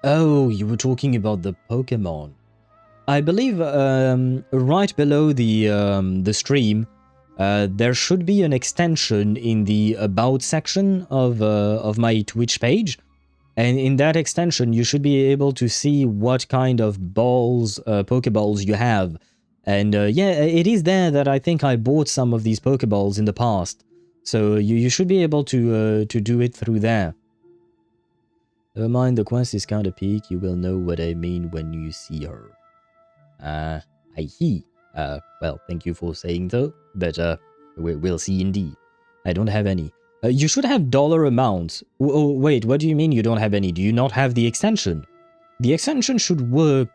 Oh, you were talking about the Pokemon. I believe right below the stream, there should be an extension in the About section of my Twitch page. And in that extension, you should be able to see what kind of balls, Pokeballs you have. And yeah, it is there that I think I bought some of these Pokeballs in the past. So you should be able to do it through there. Never mind, the quest is kind of peak. You will know what I mean when you see her. Well, thank you for saying so, but we'll see indeed. I don't have any. You should have dollar amounts. Oh, wait, what do you mean you don't have any? Do you not have the extension? The extension should work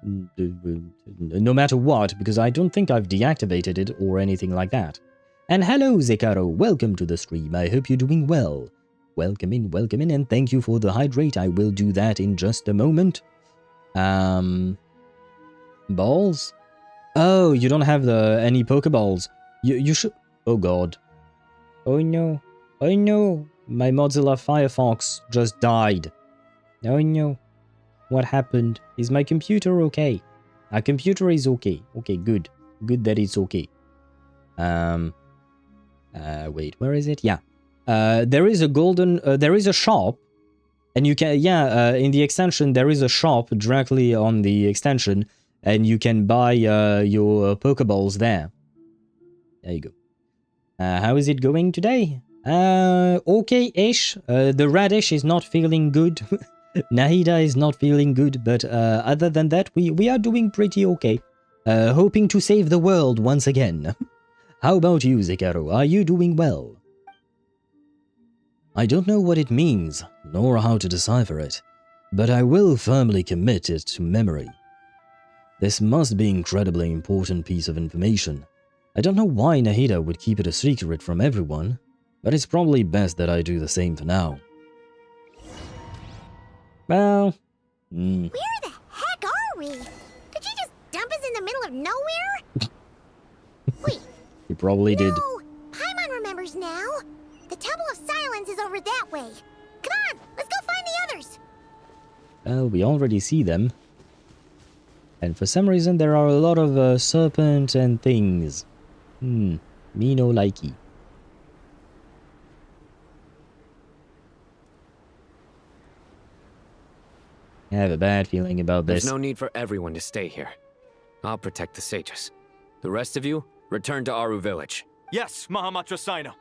no matter what, because I don't think I've deactivated it or anything like that. And hello, Zekaro, welcome to the stream. I hope you're doing well. Welcome in, and thank you for the hydrate. I will do that in just a moment. Balls? Oh, you don't have any Pokeballs. You should... Oh god. Oh no. Oh no, my Mozilla Firefox just died. Oh no, what happened? Is my computer okay? Our computer is okay. Okay, good. Good that it's okay. Wait, where is it? Yeah. There is a golden, there is a shop. And you can, in the extension, there is a shop directly on the extension. And you can buy your Pokeballs there. There you go. How is it going today? Okay-ish. The Radish is not feeling good. Nahida is not feeling good, but other than that, we are doing pretty okay. Hoping to save the world once again. How about you, Zekaro? Are you doing well? I don't know what it means, nor how to decipher it, but I will firmly commit it to memory. This must be an incredibly important piece of information. I don't know why Nahida would keep it a secret from everyone, but it's probably best that I do the same for now. Well... Where the heck are we? Did you just dump us in the middle of nowhere? Wait. You probably did. No, Paimon remembers now. The Temple of Silence is over that way. Come on, let's go find the others. Well, we already see them. And for some reason there are a lot of serpent and things. Me no likey. I have a bad feeling about this. There's no need for everyone to stay here. I'll protect the sages. The rest of you, return to Aru village. Yes, Mahamatra Sino.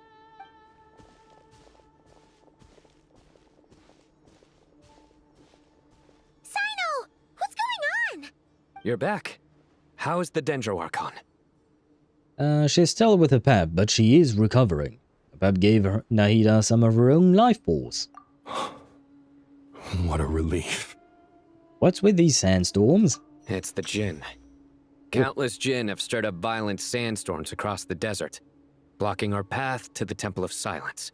Sino! What's going on? You're back. How is the Dendro Archon? She's still with her pep, but she is recovering. Pep gave her, Nahida some of her own life force. What a relief. What's with these sandstorms? It's the Jinn. Countless Jinn have stirred up violent sandstorms across the desert, blocking our path to the Temple of Silence.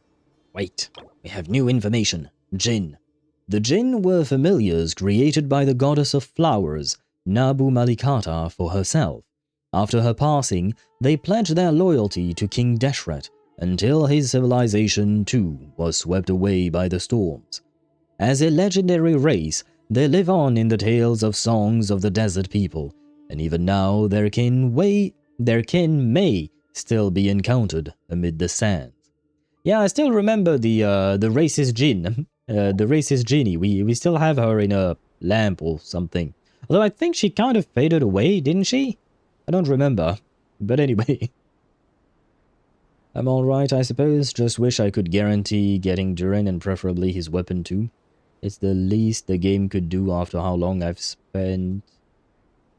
Wait, we have new information. Jinn. The Jinn were familiars created by the goddess of flowers, Nabu Malikata, for herself. After her passing, they pledged their loyalty to King Deshret until his civilization, too, was swept away by the storms. As a legendary race, they live on in the tales of songs of the desert people, and even now their kin may still be encountered amid the sands. Yeah, I still remember the racist Jinn, the racist Jinny. We still have her in a lamp or something. Although I think she kind of faded away, didn't she? I don't remember. But anyway. I'm alright, I suppose. Just wish I could guarantee getting Durin and preferably his weapon too. It's the least the game could do after how long I've spent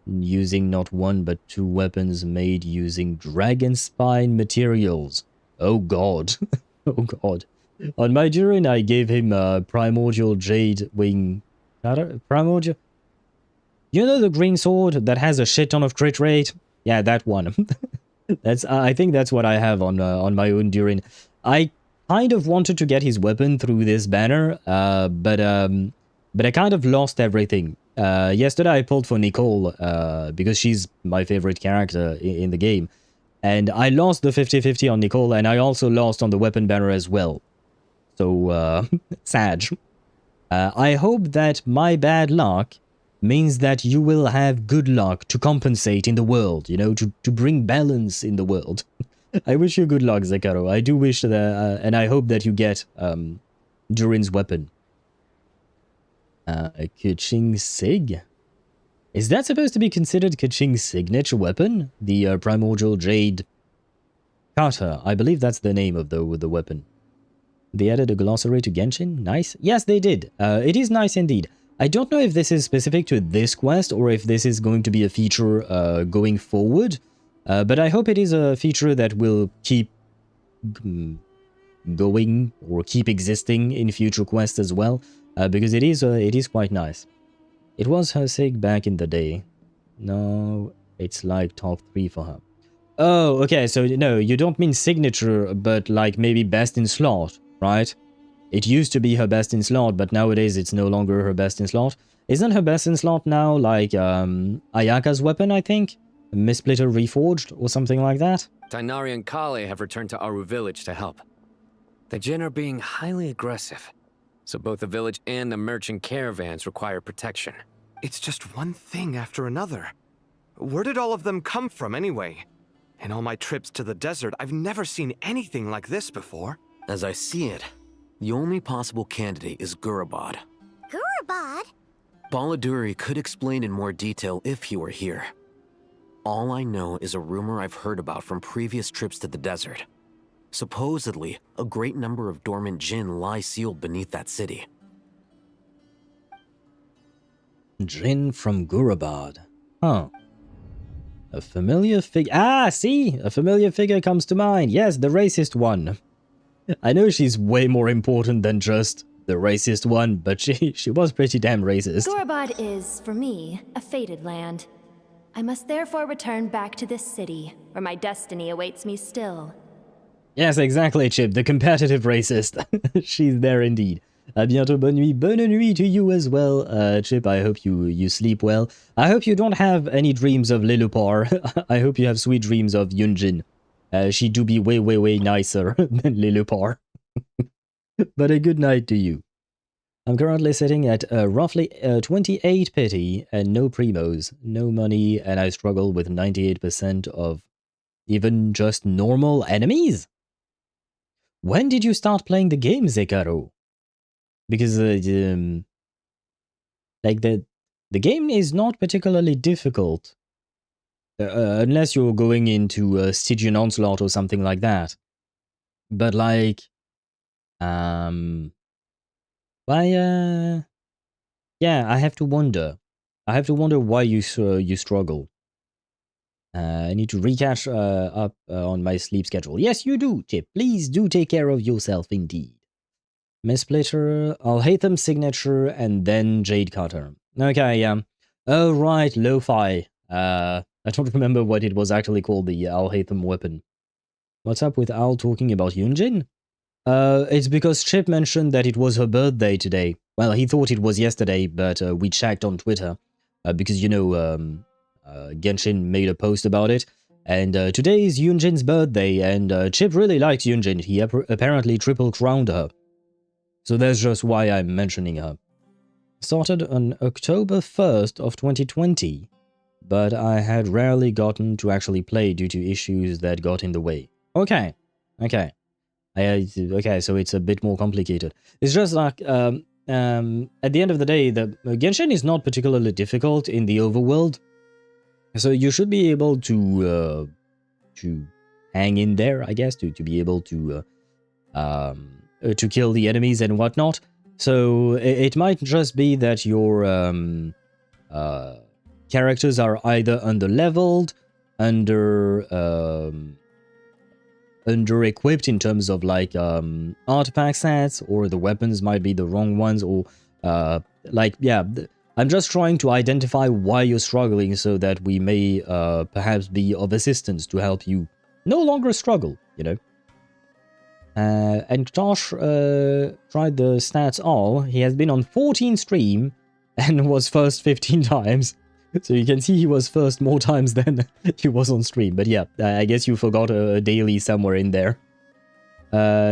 using not one but two weapons made using dragon spine materials. Oh god. Oh god. On my Durin, I gave him a primordial jade wing. Primordial? You know the green sword that has a shit ton of crit rate? Yeah, that one. That's I think that's what I have on my own Durin. I kind of wanted to get his weapon through this banner, but I kind of lost everything. Yesterday I pulled for Nicole because she's my favorite character in the game, and I lost the 50-50 on Nicole, and I also lost on the weapon banner as well. So sad. I hope that my bad luck means that you will have good luck to compensate in the world, you know, to bring balance in the world. I wish you good luck, Zekaro. I do wish that, and I hope that you get Durin's weapon. Keqing Sig? Is that supposed to be considered Keqing's signature weapon? The Primordial Jade Cutter. I believe that's the name of the weapon. They added a glossary to Genshin? Nice. Yes, they did. It is nice indeed. I don't know if this is specific to this quest or if this is going to be a feature going forward, but I hope it is a feature that will keep going or keep existing in future quests as well, because it is quite nice. It was her sig back in the day. No, it's like top 3 for her. Oh, okay, so no, you don't mean signature, but like maybe best in slot, right? It used to be her best in slot, but nowadays it's no longer her best in slot. Isn't her best in slot now like Ayaka's weapon, I think? Mistsplitter Reforged or something like that? Tighnari and Kale have returned to Aru village to help. The Jinn are being highly aggressive, so both the village and the merchant caravans require protection. It's just one thing after another. Where did all of them come from anyway? In all my trips to the desert, I've never seen anything like this before. As I see it, the only possible candidate is Gurabad. Gurabad? Baladuri could explain in more detail if he were here. All I know is a rumor I've heard about from previous trips to the desert. Supposedly, a great number of dormant Jinn lie sealed beneath that city. Jinn from Gurabad. Huh. A familiar figure. Ah, see! A familiar figure comes to mind. Yes, the racist one. I know she's way more important than just the racist one, but she was pretty damn racist. Gurabad is, for me, a fated land. I must therefore return back to this city, where my destiny awaits me still. Yes, exactly, Chip, the competitive racist. She's there indeed. À bientôt, bonne nuit to you as well, Chip. I hope you sleep well. I hope you don't have any dreams of Lilupar. I hope you have sweet dreams of Yunjin. She do be way nicer than Lilupar. But a good night to you. I'm currently sitting at roughly 28 pity and no primos, no money, and I struggle with 98% of even just normal enemies? When did you start playing the game, Zekaro? Because Like, the game is not particularly difficult. Unless you're going into Stygian Onslaught or something like that. But, like... yeah, I have to wonder. I have to wonder why you struggle. I need to recatch up on my sleep schedule. Yes, you do, Chip. Please do take care of yourself, indeed. Missplitter, Alhaitham signature, and then Jade Cutter. Okay, yeah. Oh, right, Lo-Fi. I don't remember what it was actually called, the Alhaitham weapon. What's up with Al talking about Yunjin? It's because Chip mentioned that it was her birthday today. Well, he thought it was yesterday, but we checked on Twitter. Because, you know, Genshin made a post about it. And today is Yunjin's birthday, and Chip really likes Yunjin. He apparently triple-crowned her. So that's just why I'm mentioning her. Started on October 1st of 2020, but I had rarely gotten to actually play due to issues that got in the way. Okay, okay. Okay, so it's a bit more complicated. It's just like, at the end of the day, the Genshin is not particularly difficult in the overworld, so you should be able to hang in there, I guess, to be able to kill the enemies and whatnot. So it might just be that your characters are either under-leveled, under-equipped in terms of like artifact sets, or the weapons might be the wrong ones, or like, yeah, I'm just trying to identify why you're struggling so that we may perhaps be of assistance to help you no longer struggle, you know. And Tosh tried the stats all. He has been on 14 stream and was first 15 times. So you can see he was first more times than he was on stream. But yeah, I guess you forgot a daily somewhere in there.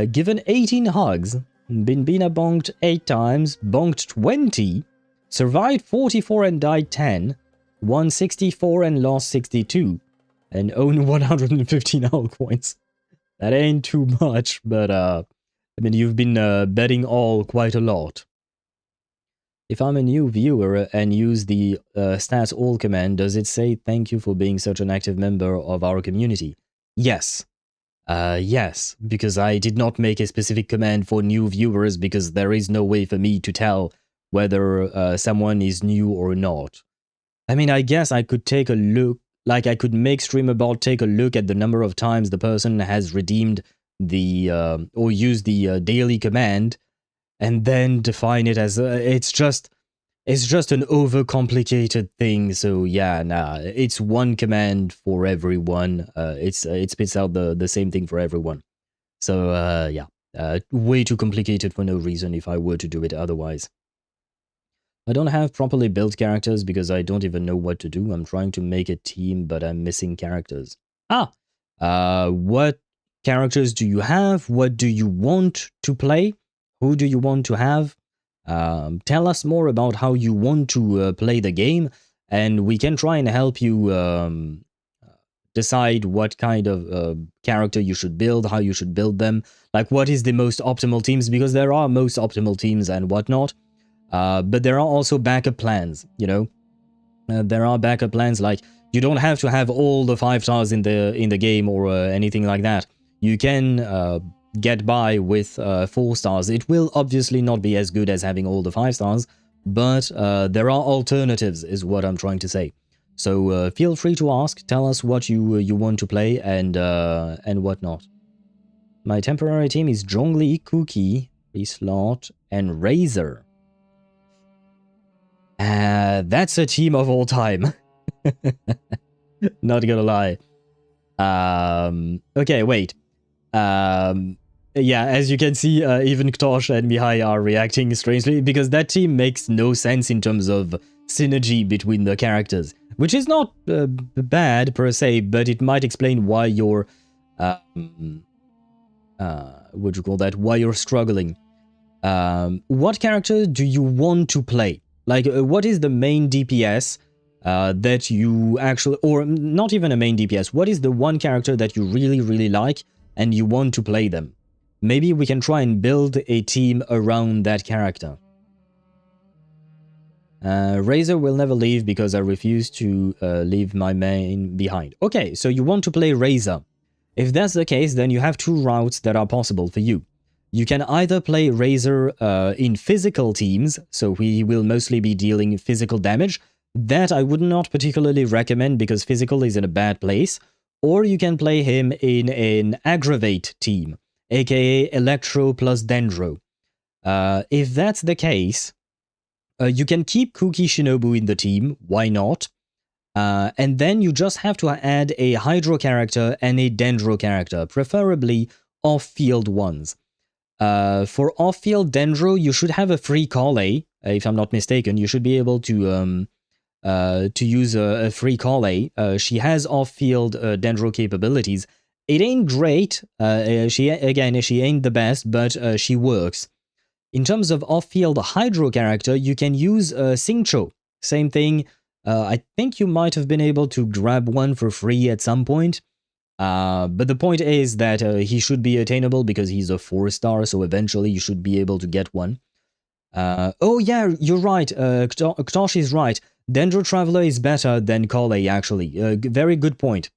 Given 18 hugs, been bonked 8 times, bonked 20, survived 44 and died 10, won 64 and lost 62, and own 115 hull coins. That ain't too much, but I mean, you've been betting all quite a lot. If I'm a new viewer and use the stats all command, does it say thank you for being such an active member of our community? Yes. Yes, because I did not make a specific command for new viewers because there is no way for me to tell whether someone is new or not. I mean, I guess I could take a look. Like, I could make StreamAbout take a look at the number of times the person has redeemed the, or used the daily command, and then define it as, it's just an overcomplicated thing, so yeah, nah, it's one command for everyone, it spits out the same thing for everyone. So, yeah, way too complicated for no reason if I were to do it otherwise. I don't have properly built characters because I don't even know what to do. I'm trying to make a team, but I'm missing characters. What characters do you have? What do you want to play? Who do you want to have? Tell us more about how you want to play the game, and we can try and help you decide what kind of character you should build, how you should build them, like what is the most optimal teams, because there are most optimal teams and whatnot. But there are also backup plans, you know. There are backup plans, like you don't have to have all the 5 stars in the game or anything like that. You can get by with 4 stars. It will obviously not be as good as having all the 5 stars, but there are alternatives, is what I'm trying to say. So feel free to ask. Tell us what you want to play and whatnot. My temporary team is Zhongli, Cookie, Slot, and Razor. That's a team of all time. Not gonna lie. Okay, wait. Yeah, as you can see, even Ktosh and Mihai are reacting strangely, because that team makes no sense in terms of synergy between the characters. Which is not bad, per se, but it might explain why you're... what do you call that? Why you're struggling. What character do you want to play? Like, what is the main DPS that you actually... Or not even a main DPS. What is the one character that you really, really like and you want to play them? Maybe we can try and build a team around that character. Razor will never leave because I refuse to leave my main behind. Okay, so you want to play Razor. If that's the case, then you have two routes that are possible for you. You can either play Razor in physical teams, so he will mostly be dealing physical damage. That I would not particularly recommend because physical is in a bad place. Or you can play him in an aggravate team, aka Electro plus Dendro. If that's the case, you can keep Kuki Shinobu in the team, why not? And then you just have to add a Hydro character and a Dendro character, preferably off-field ones. For off-field Dendro, you should have a free Kale, if I'm not mistaken. You should be able to use a free Kale. She has off-field Dendro capabilities. It ain't great. She ain't the best, but she works. In terms of off-field Hydro character, you can use Xingqiu. Same thing. I think you might have been able to grab one for free at some point. But the point is that he should be attainable because he's a 4-star, so eventually you should be able to get one. Oh yeah, you're right. Ktosh is right. Dendro Traveler is better than Kale, actually. Very good point.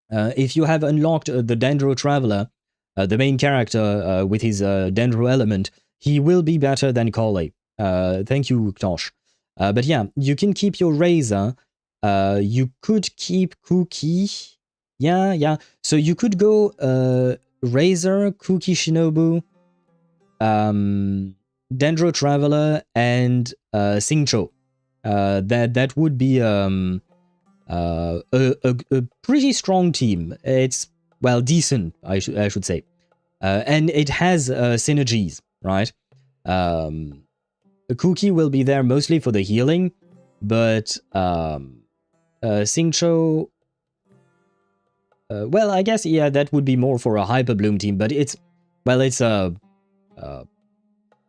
If you have unlocked the Dendro Traveler, the main character with his Dendro element, he will be better than Kale. Thank you, Ktosh. But yeah, you can keep your Razor. You could keep Kuki. Yeah. So you could go Razor, Kuki Shinobu, Dendro Traveler, and Xingqiu. That would be a pretty strong team. It's, well, decent, I should say. And it has synergies, right? Kuki will be there mostly for the healing, but Xingqiu... well, I guess, yeah, that would be more for a Hyper Bloom team, but it's... Well, it's a...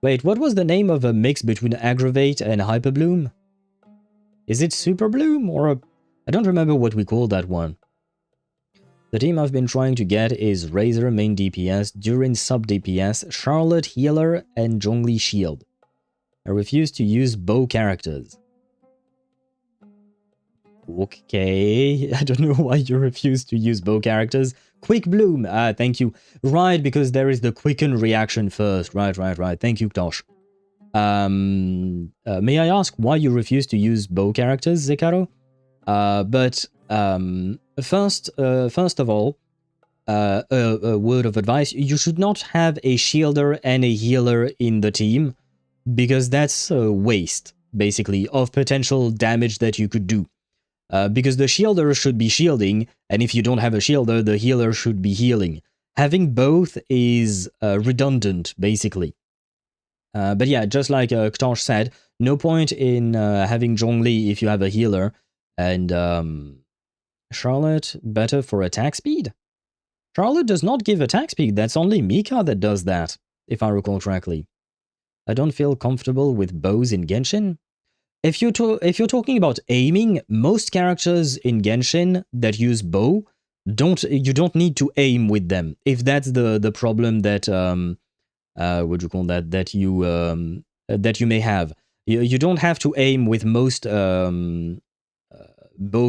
wait, what was the name of a mix between Aggravate and Hyper Bloom? Is it Super Bloom or a... I don't remember what we called that one. The team I've been trying to get is Razor main DPS, Durin sub DPS, Charlotte healer, and Zhongli shield. I refuse to use bow characters. Okay, I don't know why you refuse to use bow characters. Quick Bloom, thank you. Right, because there is the quicken reaction first. Right. Thank you, Tosh. May I ask why you refuse to use bow characters, Zekaro? First of all, a word of advice: you should not have a shielder and a healer in the team, because that's a waste, basically, of potential damage that you could do. Because the shielder should be shielding, and if you don't have a shielder, the healer should be healing. Having both is redundant, basically. But yeah, just like Ktosh said, no point in having Zhongli if you have a healer, and Charlotte, better for attack speed? Charlotte does not give attack speed, that's only Mika that does that, if I recall correctly. I don't feel comfortable with bows in Genshin. If you're talking about aiming, most characters in Genshin that use bow, you don't need to aim with them. If that's the problem that what do you call that, that you may have. You don't have to aim with most bow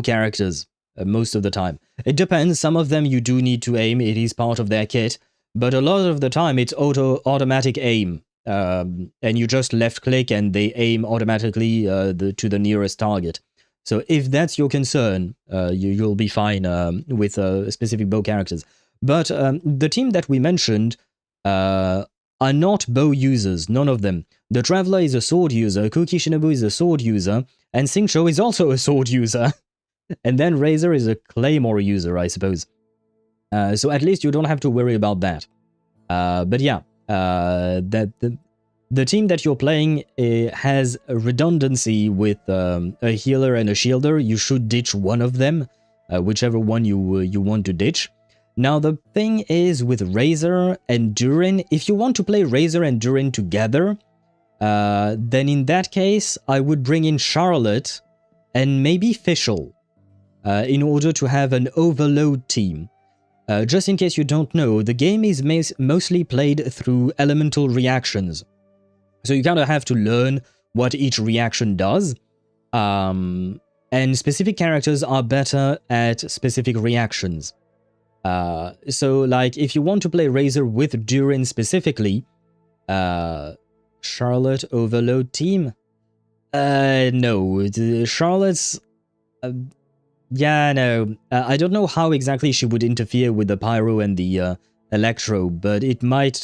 characters most of the time. It depends. Some of them you do need to aim. It is part of their kit, but a lot of the time it's automatic aim. And you just left click and they aim automatically to the nearest target. So if that's your concern, you'll be fine with specific bow characters. But the team that we mentioned are not bow users, none of them. The Traveler is a sword user, Kuki Shinobu is a sword user, and Xingqiu is also a sword user. And then Razor is a Claymore user, I suppose. So at least you don't have to worry about that. But yeah. The team that you're playing has a redundancy with a healer and a shielder. You should ditch one of them, whichever one you want to ditch. Now the thing is with Razor and Durin, if you want to play Razor and Durin together, then in that case I would bring in Charlotte and maybe Fischl in order to have an overload team. Just in case you don't know, the game is mostly played through elemental reactions. So you kind of have to learn what each reaction does. And specific characters are better at specific reactions. So, like, if you want to play Razor with Durin specifically, Charlotte Overload team? No. Charlotte's... yeah, no. I don't know how exactly she would interfere with the Pyro and the Electro, but it might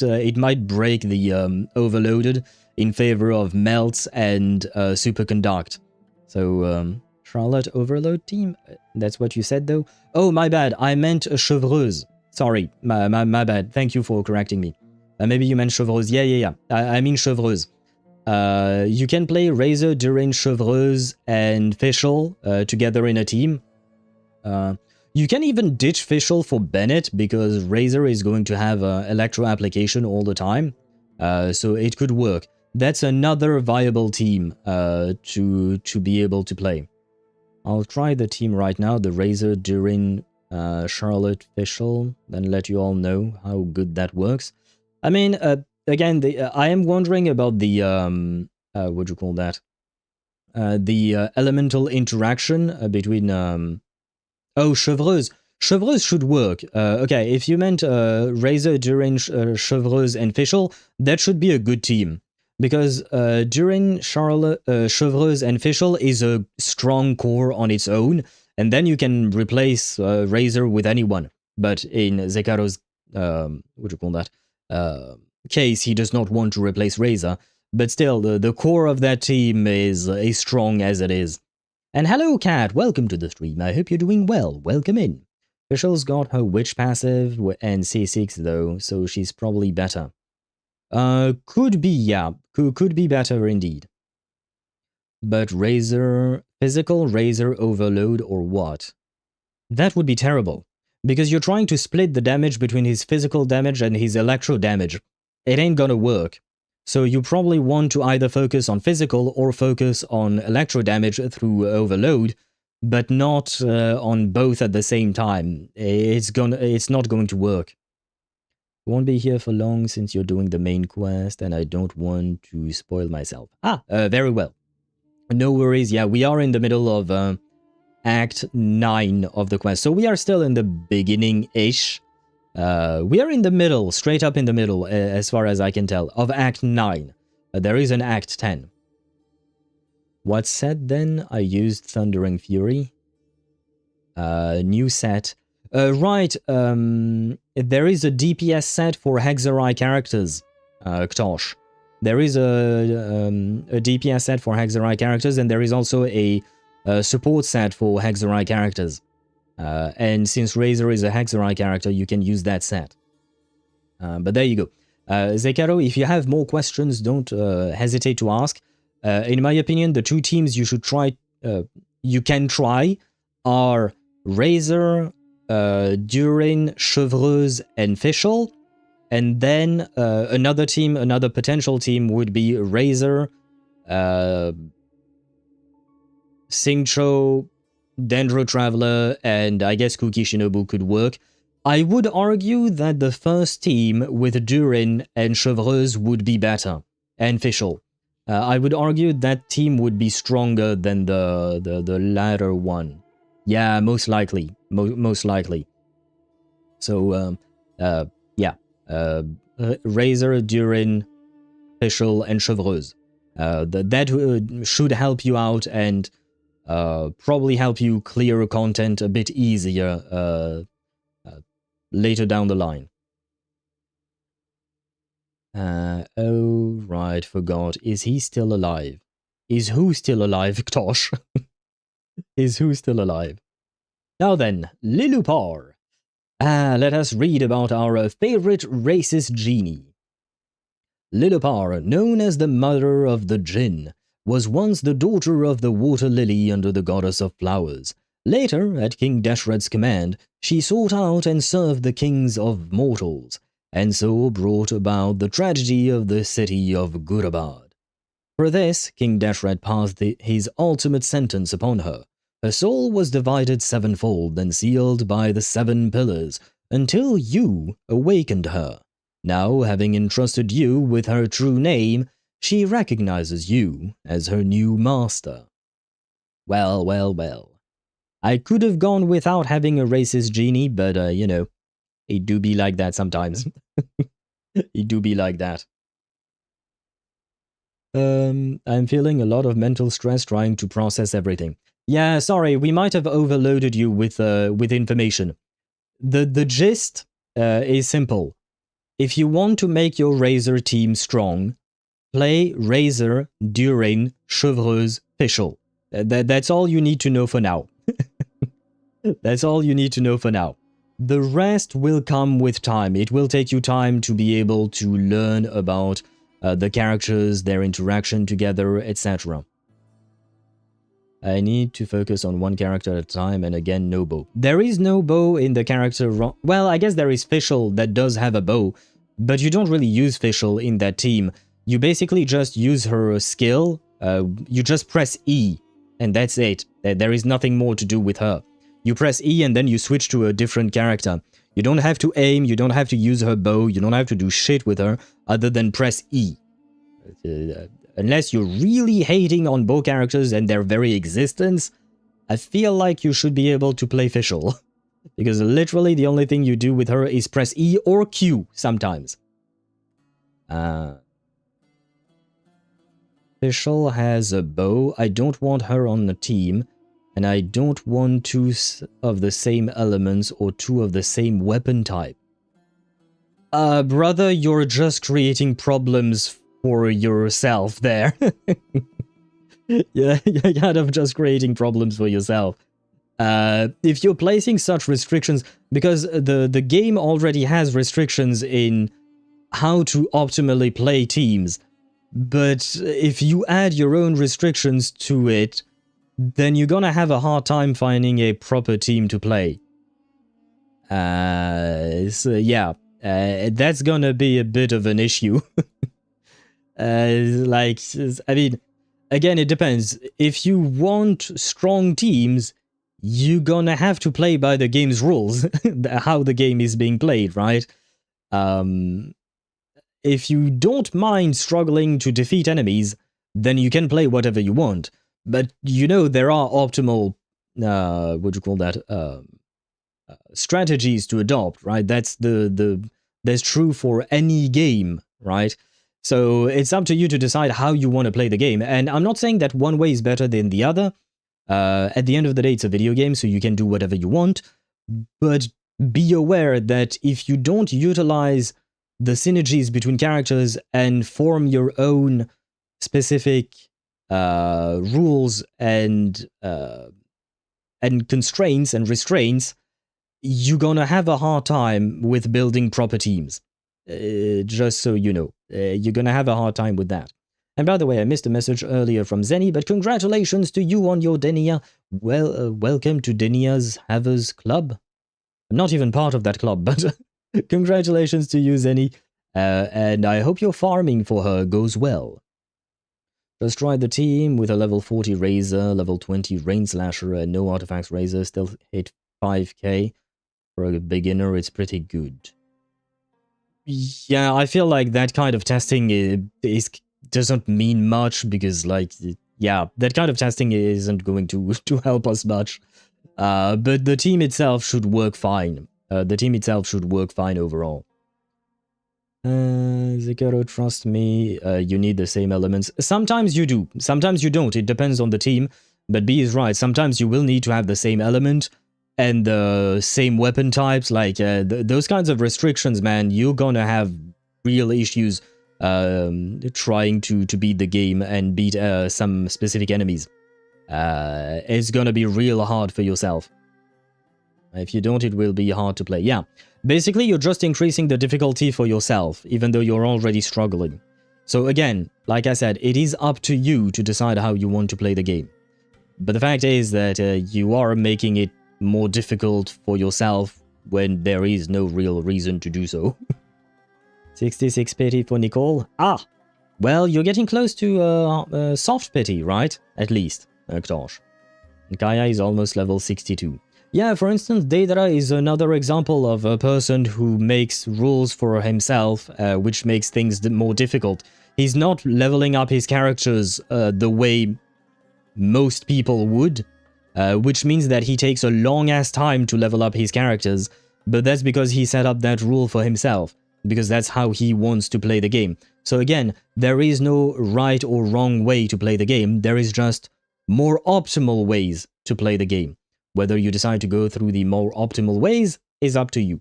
break the Overloaded in favor of Melt and Superconduct. So, Charlotte Overload team? That's what you said, though? Oh, my bad. I meant a Chevreuse. Sorry. My bad. Thank you for correcting me. Maybe you meant Chevreuse. Yeah. I mean Chevreuse. You can play Razor, Durin, Chevreuse, and Fischl together in a team. You can even ditch Fischl for Bennett, because Razor is going to have Electro application all the time. So it could work. That's another viable team to be able to play. I'll try the team right now, the Razor, Durin, Charlotte, Fischl, then let you all know how good that works. I mean, again, I am wondering about the, what do you call that? The elemental interaction between, oh, Chevreuse. Chevreuse should work. Okay, if you meant Razor, Durin, Chevreuse, and Fischl, that should be a good team. Because Durin, Chevreuse, and Fischl is a strong core on its own, and then you can replace Razor with anyone. But in Zekaro's, what do you call that, case, he does not want to replace Razor. But still, the core of that team is as strong as it is. And hello, Cat, welcome to the stream. I hope you're doing well. Welcome in. Fischl's got her Witch passive and C6 though, so she's probably better. Could be, yeah. Could be better indeed. But Razor... Physical Razor Overload or what? That would be terrible. Because you're trying to split the damage between his physical damage and his electro damage. It ain't gonna work. So you probably want to either focus on physical or focus on electro damage through Overload, but not on both at the same time. It's not going to work. Won't be here for long since you're doing the main quest and I don't want to spoil myself. Very well. No worries, yeah, we are in the middle of Act 9 of the quest. So we are still in the beginning-ish. We are in the middle, straight up in the middle, as far as I can tell, of Act 9. There is an Act 10. What's said then? I used Thundering Fury. New set. Right, there is a DPS set for Hexerai characters, Ktosh. There is a DPS set for Hexerai characters, and there is also a support set for Hexerai characters. And since Razor is a Hexerai character, you can use that set. But there you go. Zekaro, if you have more questions, don't hesitate to ask. In my opinion, the two teams you should try, you can try, are Razor, Durin, Chevreuse, and Fischl. And then another team, another potential team would be Razor, Singcho, Dendro Traveler, and I guess Kuki Shinobu could work. I would argue that the first team with Durin and Chevreuse would be better, and Fischl. I would argue that team would be stronger than the latter one. Yeah, most likely. Most likely. So, yeah. Razor, Durin, Fischl, and Chevreuse. That should help you out and probably help you clear content a bit easier later down the line. Oh, right, forgot. Is he still alive? Is who still alive, Ktosh? Is who still alive? Now then, Lilupar. Let us read about our favorite racist genie. Lilupar, known as the mother of the Jinn, was once the daughter of the water lily under the goddess of flowers. Later, at King Deshret's command, she sought out and served the kings of mortals, and so brought about the tragedy of the city of Gurabad. For this, King Deshret passed his ultimate sentence upon her. Her soul was divided sevenfold and sealed by the 7 pillars, until you awakened her. Now, having entrusted you with her true name, she recognizes you as her new master. Well, well, well. I could have gone without having a racist genie, but, you know, it do be like that sometimes. It do be like that. I'm feeling a lot of mental stress trying to process everything. Yeah, sorry, we might have overloaded you with information. The gist is simple. If you want to make your Razor team strong, play Razor during Chevreuse Fischl. That's all you need to know for now. That's all you need to know for now. The rest will come with time. It will take you time to be able to learn about the characters, their interaction together, etc. I need to focus on one character at a time, and again, no bow. There is no bow in the character... Well, I guess there is Fischl that does have a bow, but you don't really use Fischl in that team. You basically just use her skill. You just press E, and that's it. There is nothing more to do with her. You press E and then you switch to a different character. You don't have to aim, you don't have to use her bow, you don't have to do shit with her other than press E. Unless you're really hating on bow characters and their very existence, I feel like you should be able to play Fischl. Because literally the only thing you do with her is press E or Q sometimes. Fischl has a bow. I don't want her on the team. And I don't want two of the same elements or two of the same weapon type. Brother, you're just creating problems for yourself there. Yeah, you're kind of just creating problems for yourself. If you're placing such restrictions, because the game already has restrictions in how to optimally play teams, but if you add your own restrictions to it, then you're gonna have a hard time finding a proper team to play. So yeah, that's gonna be a bit of an issue. Like, I mean, again, it depends. If you want strong teams, you're gonna have to play by the game's rules, how the game is being played, right? If you don't mind struggling to defeat enemies, then you can play whatever you want. But, you know, there are optimal, what do you call that, strategies to adopt, right? That's that's true for any game, right? So it's up to you to decide how you want to play the game. And I'm not saying that one way is better than the other. At the end of the day, it's a video game, so you can do whatever you want. But be aware that if you don't utilize the synergies between characters and form your own specific rules and constraints and restraints, you're gonna have a hard time with building proper teams. Just so you know, you're gonna have a hard time with that. And by the way, I missed a message earlier from Zenny, but congratulations to you on your Denia. Well, welcome to Denia's Havers Club. I'm not even part of that club, but congratulations to you, Zenny. And I hope your farming for her goes well. Just tried the team with a level 40 Razor, level 20 Rain Slasher, and no artifacts Razor, still hit 5k. For a beginner, it's pretty good. Yeah, I feel like that kind of testing doesn't mean much, because, like, yeah, that kind of testing isn't going to help us much. But the team itself should work fine. The team itself should work fine overall. Zekiro, trust me, you need the same elements. Sometimes you do, sometimes you don't. It depends on the team. But B is right, sometimes you will need to have the same element and the same weapon types. Like, those kinds of restrictions, man, you're gonna have real issues trying to beat the game and beat some specific enemies. It's gonna be real hard for yourself. If you don't, it will be hard to play. Yeah, basically you're just increasing the difficulty for yourself, even though you're already struggling. So again, like I said, it is up to you to decide how you want to play the game. But the fact is that you are making it more difficult for yourself when there is no real reason to do so. 66 pity for Nicole. Ah! Well, you're getting close to soft pity, right? At least, Ktosh. And Kaya is almost level 62. Yeah, for instance, Deidara is another example of a person who makes rules for himself, which makes things more difficult. He's not leveling up his characters the way most people would, which means that he takes a long-ass time to level up his characters, but that's because he set up that rule for himself, because that's how he wants to play the game. So again, there is no right or wrong way to play the game, there is just more optimal ways to play the game. Whether you decide to go through the more optimal ways is up to you.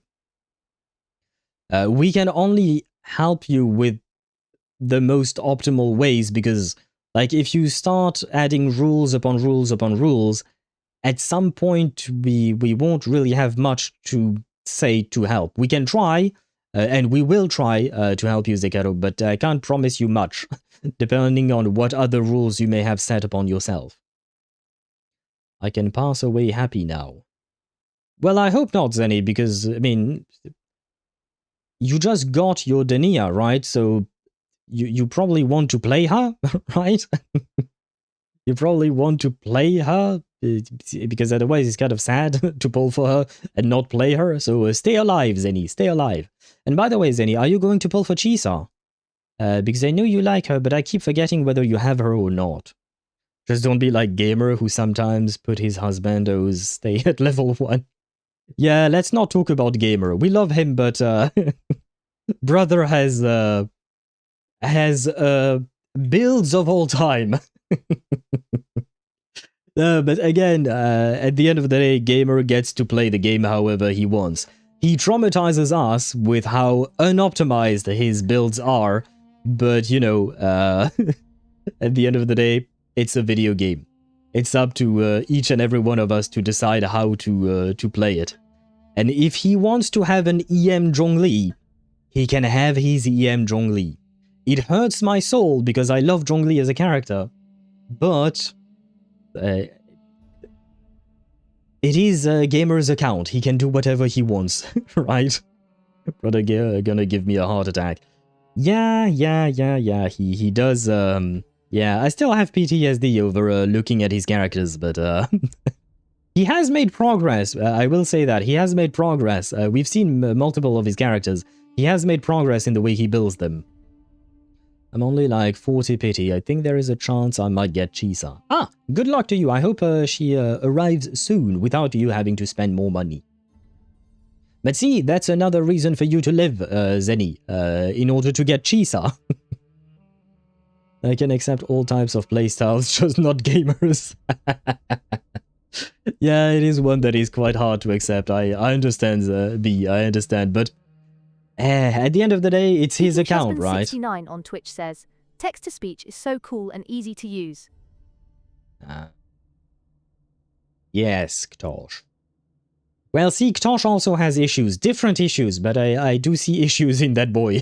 We can only help you with the most optimal ways because, like, if you start adding rules upon rules upon rules, at some point we won't really have much to say to help. We can try, and we will try to help you, Zekaro, but I can't promise you much, depending on what other rules you may have set upon yourself. I can pass away happy now. Well, I hope not, Zenny, because, I mean, you just got your Denia, right? So you probably want to play her, right? You probably want to play her, because otherwise it's kind of sad to pull for her and not play her. So stay alive, Zenny, stay alive. And by the way, Zenny, are you going to pull for Chisa? Because I know you like her, but I keep forgetting whether you have her or not. Just don't be like Gamer, who sometimes put his husbandos stay at level 1. Yeah, let's not talk about Gamer. We love him, but brother has builds of all time. But again, at the end of the day, Gamer gets to play the game however he wants. He traumatizes us with how unoptimized his builds are, but you know, at the end of the day, it's a video game. It's up to each and every one of us to decide how to play it. And if he wants to have an EM Zhongli, he can have his EM Zhongli. It hurts my soul because I love Zhongli as a character, but it is a gamer's account. He can do whatever he wants, right? Brother gonna give me a heart attack. Yeah. He does. Yeah, I still have PTSD over looking at his characters, but he has made progress. I will say that he has made progress. We've seen multiple of his characters. He has made progress in the way he builds them. I'm only like 40 pity. I think there is a chance I might get Chisa. Ah, good luck to you. I hope she arrives soon without you having to spend more money. But see, that's another reason for you to live, Zenny, in order to get Chisa. I can accept all types of playstyles, just not gamers. Yeah, it is one that is quite hard to accept. I understand, B, I understand, but at the end of the day, it's his account, right? 69 on Twitch says, text-to-speech is so cool and easy to use. Yes, Ktosh. Well, see, Ktosh also has issues, different issues, but I do see issues in that boy.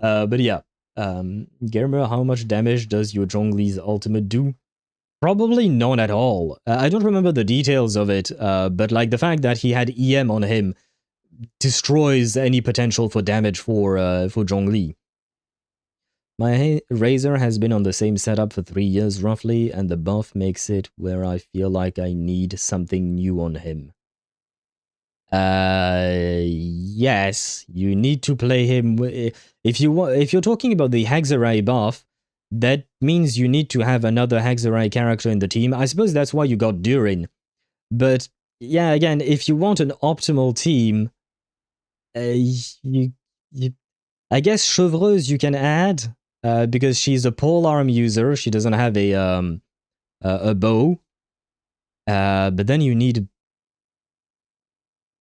But yeah, Germer, how much damage does your Zhongli's ultimate do? Probably none at all. I don't remember the details of it, but like the fact that he had EM on him destroys any potential for damage for Zhongli. My Razor has been on the same setup for 3 years roughly, and the buff makes it where I feel like I need something new on him. Yes, you need to play him. If you're talking about the Hexarai buff, that means you need to have another Hexarai character in the team. I suppose that's why you got Durin. But yeah, again, if you want an optimal team, I guess Chevreuse you can add, because she's a polearm user. She doesn't have a bow. But then you need.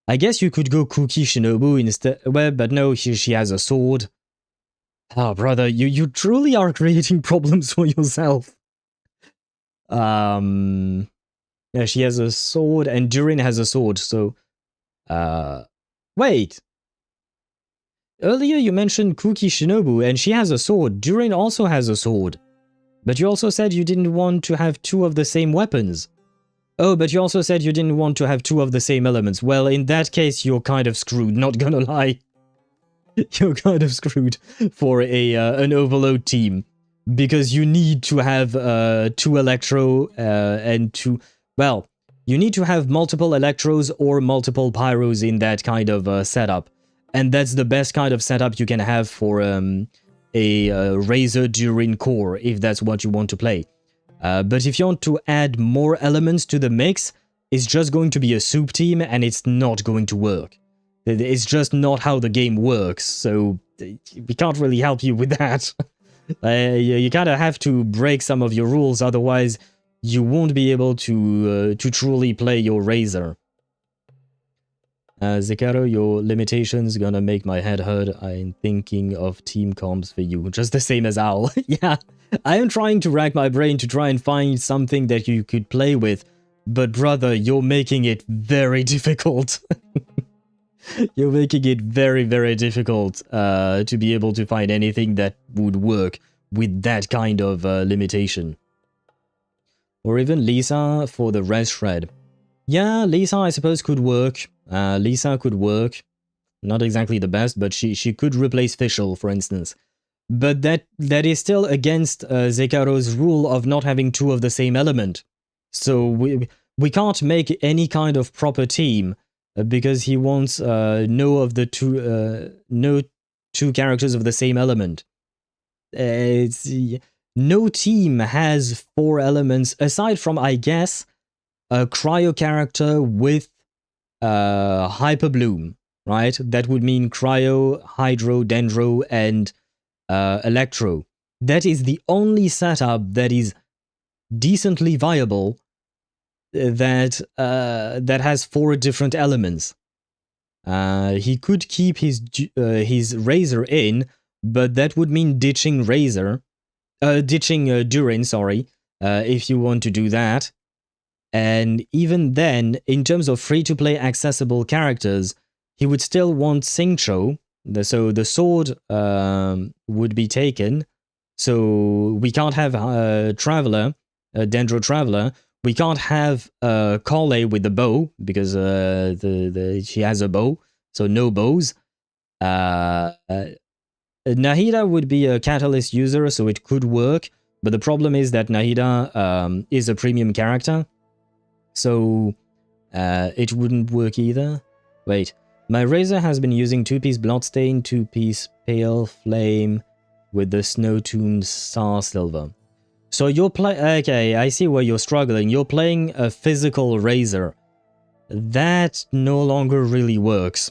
I guess you could go Kuki Shinobu instead. Well, but no, she has a sword. Oh, brother, you truly are creating problems for yourself. Yeah, she has a sword, and Durin has a sword. So, wait. Earlier you mentioned Kuki Shinobu, and she has a sword. Durin also has a sword. But you also said you didn't want to have 2 of the same weapons. Oh, but you also said you didn't want to have 2 of the same elements. Well, in that case, you're kind of screwed, not gonna lie. You're kind of screwed for an overload team. Because you need to have 2 Electro and 2... Well, you need to have multiple Electros or multiple Pyros in that kind of setup. And that's the best kind of setup you can have for a Razor during core, if that's what you want to play. But if you want to add more elements to the mix, it's just going to be a soup team, and it's not going to work. It's just not how the game works, so we can't really help you with that. You kind of have to break some of your rules, otherwise you won't be able to truly play your Razor. Zekaro, your limitations gonna make my head hurt. I'm thinking of team comps for you, just the same as Owl. Yeah, I am trying to rack my brain to try and find something that you could play with, but brother, you're making it very difficult. You're making it very, very difficult to be able to find anything that would work with that kind of limitation. Or even Lisa for the res shred. Yeah, Lisa I suppose could work. Lisa could work. Not exactly the best, but she could replace Fischl, for instance. But that is still against Zekaro's rule of not having two of the same element. So we can't make any kind of proper team because he wants no two characters of the same element. No team has 4 elements aside from, I guess, a cryo character with hyper bloom, right? That would mean cryo, hydro, dendro, and electro. That is the only setup that is decently viable that has 4 different elements. He could keep his Razor in, but that would mean ditching Durin, sorry, if you want to do that. And even then, in terms of free-to-play accessible characters, he would still want Xingqiu, so the sword would be taken. So we can't have Traveler, Dendro Traveler. We can't have Kale with the bow, because she has a bow, so no bows. Nahida would be a Catalyst user, so it could work, but the problem is that Nahida is a premium character, so it wouldn't work either. Wait, my Razor has been using 2-piece Bloodstain, 2-piece Pale Flame with the Snow-tuned Star Silver. So you're okay, I see where you're struggling. You're playing a physical Razor. That no longer really works.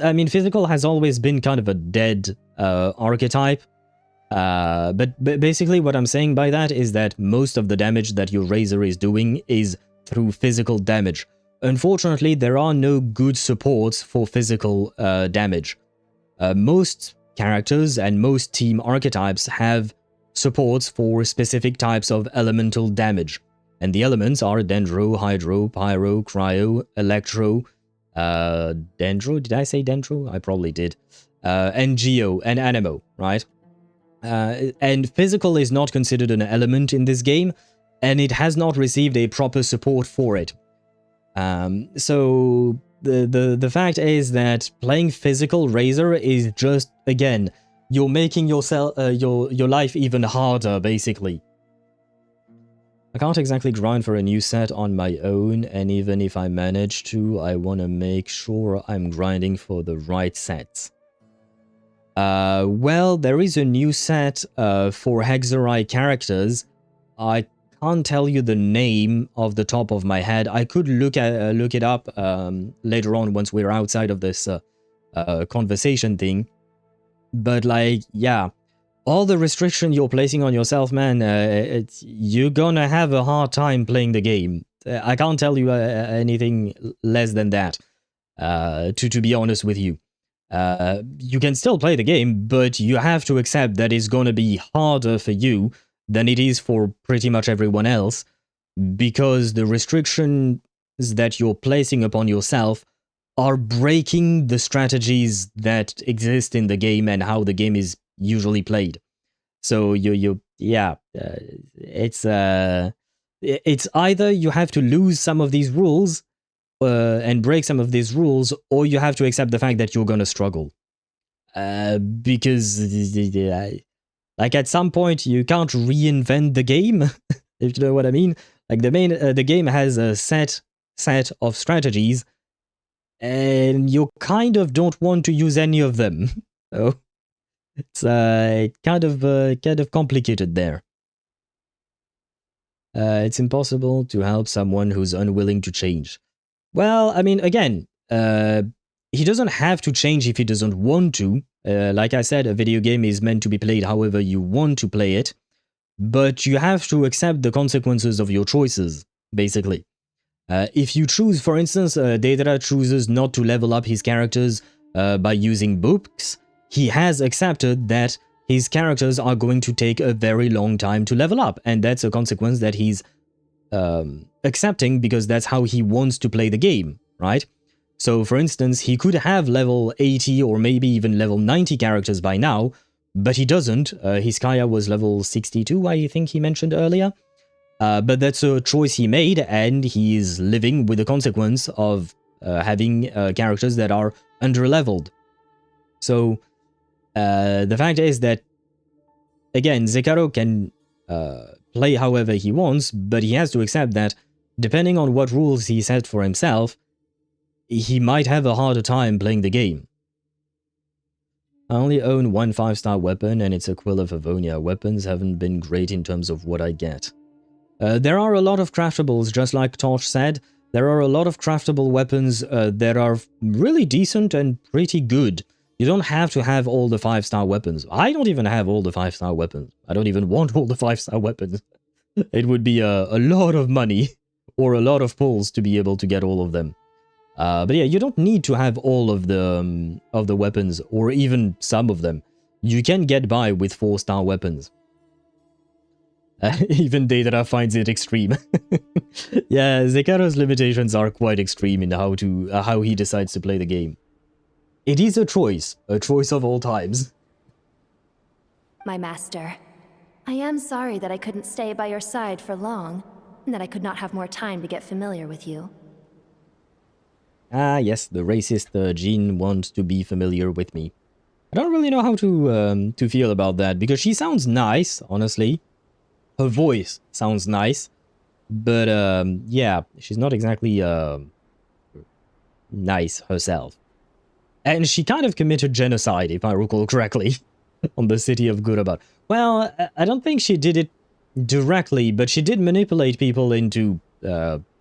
I mean, physical has always been kind of a dead archetype. But basically what I'm saying by that is that most of the damage that your Razor is doing is through physical damage. Unfortunately, there are no good supports for physical damage. Most characters and most team archetypes have supports for specific types of elemental damage. And the elements are Dendro, Hydro, Pyro, Cryo, Electro, Dendro? Did I say Dendro? I probably did. And Geo and Anemo, right? And physical is not considered an element in this game, and it has not received a proper support for it. So the fact is that playing physical Razor is just, again, you're making yourself your life even harder, basically. I can't exactly grind for a new set on my own, and even if I manage to, I want to make sure I'm grinding for the right sets. Well, there is a new set for Hexerai characters. I can't tell you the name off the top of my head. I could look it up later on once we're outside of this conversation thing. But like, yeah, all the restriction you're placing on yourself, man, you're gonna have a hard time playing the game. I can't tell you anything less than that, to be honest with you. You can still play the game, but you have to accept that it's gonna be harder for you than it is for pretty much everyone else, because the restrictions that you're placing upon yourself are breaking the strategies that exist in the game and how the game is usually played. So it's either you have to lose some of these rules and break some of these rules, or you have to accept the fact that you're gonna struggle. Because like at some point you can't reinvent the game, if you know what I mean. Like the game has a set of strategies, and you kind of don't want to use any of them. So it's kind of complicated there. It's impossible to help someone who's unwilling to change. Well, I mean, again, he doesn't have to change if he doesn't want to. Like I said, a video game is meant to be played however you want to play it, but you have to accept the consequences of your choices, basically. If you choose, for instance, Deidara chooses not to level up his characters by using books, he has accepted that his characters are going to take a very long time to level up, and that's a consequence that he's accepting because that's how he wants to play the game, right? So, for instance, he could have level 80 or maybe even level 90 characters by now, but he doesn't. His Kaya was level 62, I think he mentioned earlier. But that's a choice he made, and he is living with the consequence of having characters that are under-leveled. So, the fact is that, again, Zekaro can play however he wants, but he has to accept that, depending on what rules he set for himself, he might have a harder time playing the game. I only own one 5-star weapon, and it's a Quill of Avonia. Weapons haven't been great in terms of what I get. There are a lot of craftables, just like Tosh said. There are a lot of craftable weapons that are really decent and pretty good. You don't have to have all the 5-star weapons. I don't even have all the 5-star weapons. I don't even want all the 5-star weapons. It would be a lot of money or a lot of pulls to be able to get all of them. But yeah, you don't need to have all of the weapons, or even some of them. You can get by with 4-star weapons. Even Deidara finds it extreme. Yeah, Zekaro's limitations are quite extreme in how he decides to play the game. It is a choice of all times. My master, I am sorry that I couldn't stay by your side for long, and that I could not have more time to get familiar with you. Ah, yes, the racist Jean wants to be familiar with me. I don't really know how to feel about that, because she sounds nice, honestly. Her voice sounds nice, but yeah, she's not exactly nice herself. And she kind of committed genocide, if I recall correctly, on the city of Gurabat. Well, I don't think she did it directly, but she did manipulate people into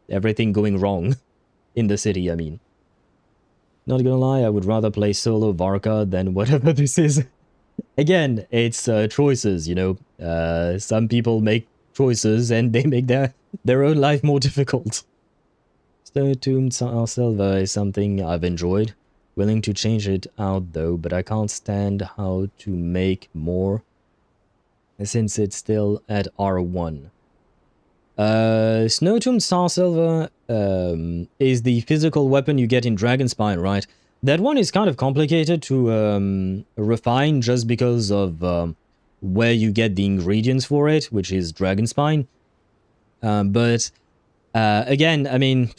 everything going wrong in the city, I mean. Not gonna lie, I would rather play solo Varka than whatever this is. Again, it's choices, you know. Some people make choices and they make their own life more difficult. Stone Silver is something I've enjoyed. Willing to change it out though, but I can't stand how to make more since it's still at R1. Snowtomb Star Silver is the physical weapon you get in Dragonspine, right? That one is kind of complicated to refine just because of where you get the ingredients for it, which is Dragonspine. But again, I mean,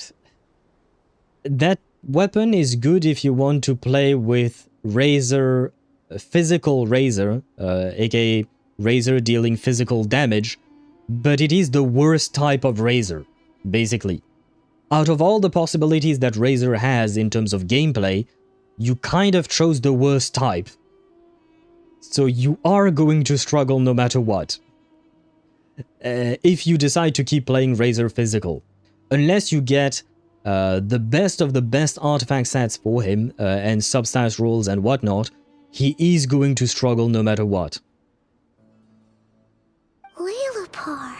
that weapon is good if you want to play with Razor, physical Razor, aka Razor dealing physical damage, but it is the worst type of Razor, basically. Out of all the possibilities that Razor has in terms of gameplay, you kind of chose the worst type. So you are going to struggle no matter what. If you decide to keep playing Razor physical. Unless you get the best of the best artifact sets for him, and substats rolls and whatnot, he is going to struggle no matter what. Lilipar.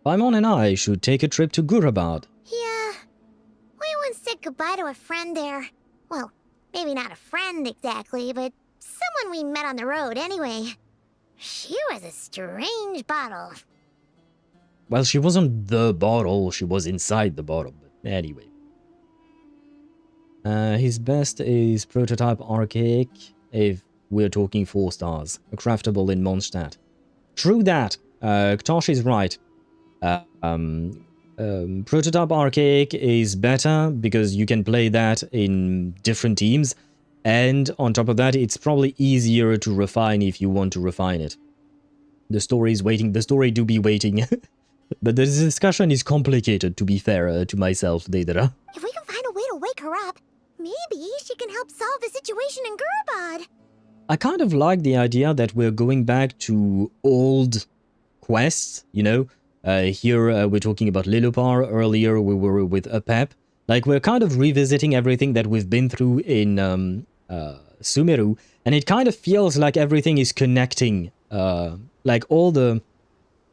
Paimon and I should take a trip to Gurabad. Yeah. We once said goodbye to a friend there. Well, maybe not a friend exactly, but someone we met on the road anyway. She was a strange bottle. Well, she wasn't the bottle, she was inside the bottle, but anyway. His best is Prototype Archaic, if we're talking 4 stars. A craftable in Mondstadt. True that. Ktosh is right. Prototype Archaic is better because you can play that in different teams, and on top of that, it's probably easier to refine if you want to refine it. The story is waiting. The story do be waiting But the discussion is complicated, to be fair to myself, Deidara. If we can find a way to wake her up, maybe she can help solve the situation in Gurbad. I kind of like the idea that we're going back to old quests, you know? Here we're talking about Lilopar, earlier we were with Apep. Like, we're kind of revisiting everything that we've been through in Sumeru, and it kind of feels like everything is connecting. Like, all the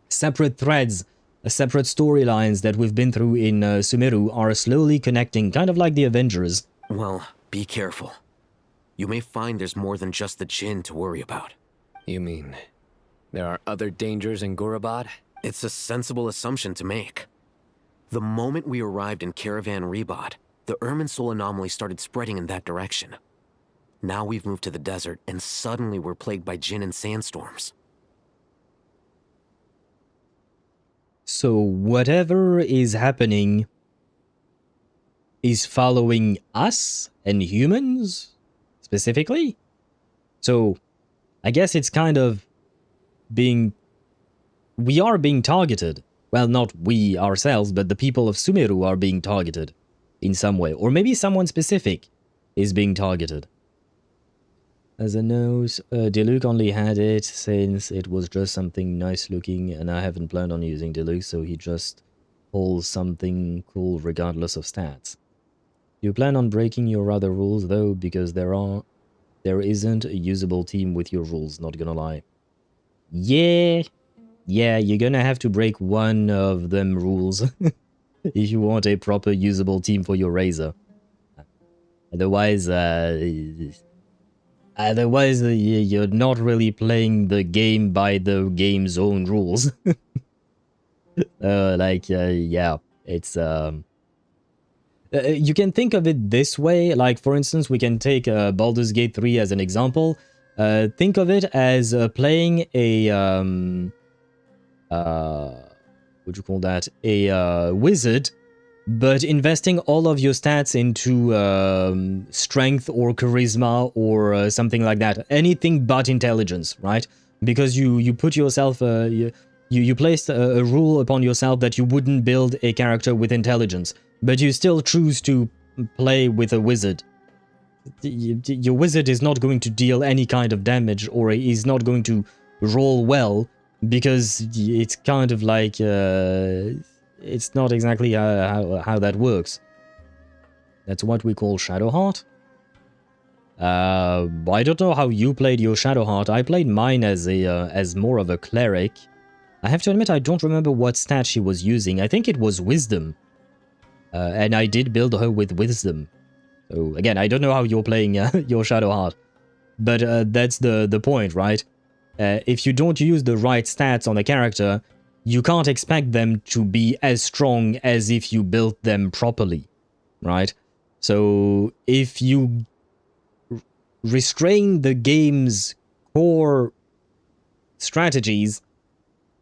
separate threads, separate storylines that we've been through in Sumeru are slowly connecting, kind of like the Avengers. Well, be careful. You may find there's more than just the Jinn to worry about. You mean there are other dangers in Gurbad? It's a sensible assumption to make. The moment we arrived in Caravan Rebod, the Irminsul anomaly started spreading in that direction. Now we've moved to the desert, and suddenly we're plagued by Jinn and sandstorms. So whatever is happening is following us and humans, specifically? So I guess it's kind of being... We are being targeted. Well, not we ourselves, but the people of Sumeru are being targeted in some way. Or maybe someone specific is being targeted. As a nose, Diluc only had it since it was just something nice looking, and I haven't planned on using Diluc, so he just pulls something cool regardless of stats. You plan on breaking your other rules though, because there isn't a usable team with your rules, not gonna lie. Yeah, you're gonna have to break one of them rules if you want a proper usable team for your Razor. Otherwise, you're not really playing the game by the game's own rules. Yeah, it's... you can think of it this way, like, for instance, we can take Baldur's Gate 3 as an example. Think of it as playing a... what'd you call that? A wizard, but investing all of your stats into strength or charisma or something like that. Anything but intelligence, right? Because you put yourself... You placed a rule upon yourself that you wouldn't build a character with intelligence, but you still choose to play with a wizard. Your wizard is not going to deal any kind of damage, or is not going to roll well, because it's kind of like... it's not exactly how that works. That's what we call Shadowheart. I don't know how you played your Shadowheart. I played mine as more of a cleric. I have to admit, I don't remember what stat she was using. I think it was Wisdom. And I did build her with Wisdom. So, again, I don't know how you're playing your Shadowheart. But that's the point, right? If you don't use the right stats on a character, you can't expect them to be as strong as if you built them properly, right? So, if you restrain the game's core strategies,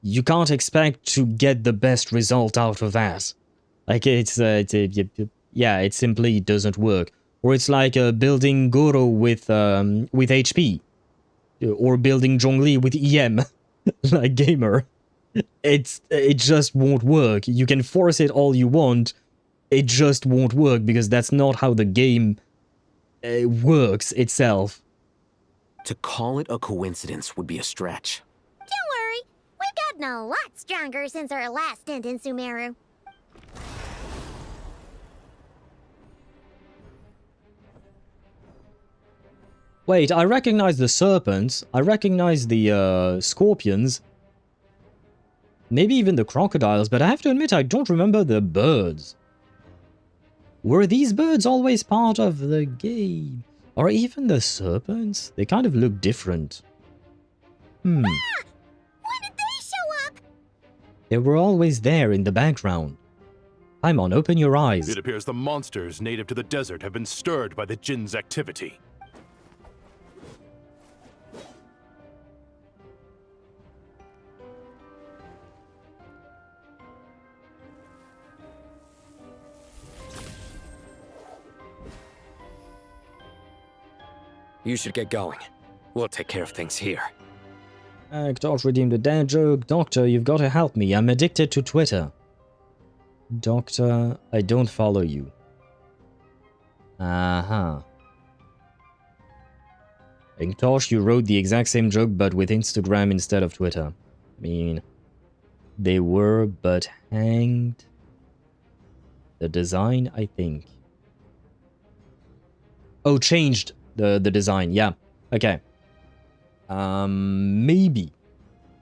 you can't expect to get the best result out of that. Like, it simply doesn't work. Or it's like building Goro with HP, or building Zhongli with EM, like Gamer. It just won't work. You can force it all you want, it just won't work, because that's not how the game works itself. To call it a coincidence would be a stretch. Don't worry, we've gotten a lot stronger since our last stint in Sumeru. Wait, I recognize the serpents, I recognize the scorpions, maybe even the crocodiles, but I have to admit I don't remember the birds. Were these birds always part of the game? Or even the serpents? They kind of look different. Ah! When did they show up? They were always there in the background. Paimon, open your eyes. It appears the monsters native to the desert have been stirred by the Jinn's activity. You should get going. We'll take care of things here. Ktosh redeemed a dad joke. Doctor, you've got to help me. I'm addicted to Twitter. Doctor, I don't follow you. Uh-huh. Ktosh, you wrote the exact same joke but with Instagram instead of Twitter. I mean, they were but hanged. The design, I think. Oh, changed the design. Yeah. Okay. Maybe.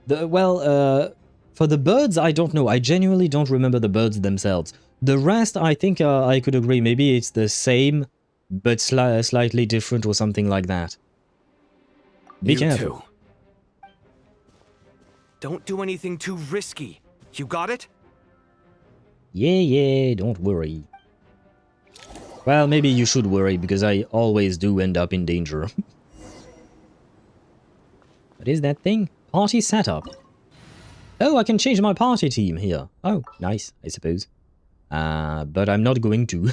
For the birds, I don't know. I genuinely don't remember the birds themselves. The rest, I think I could agree. Maybe it's the same, but slightly different or something like that. Be careful. Too. Don't do anything too risky. You got it? Yeah, don't worry. Well, maybe you should worry, because I always do end up in danger. What is that thing? Party setup. Oh, I can change my party team here. Oh, nice, I suppose. But I'm not going to.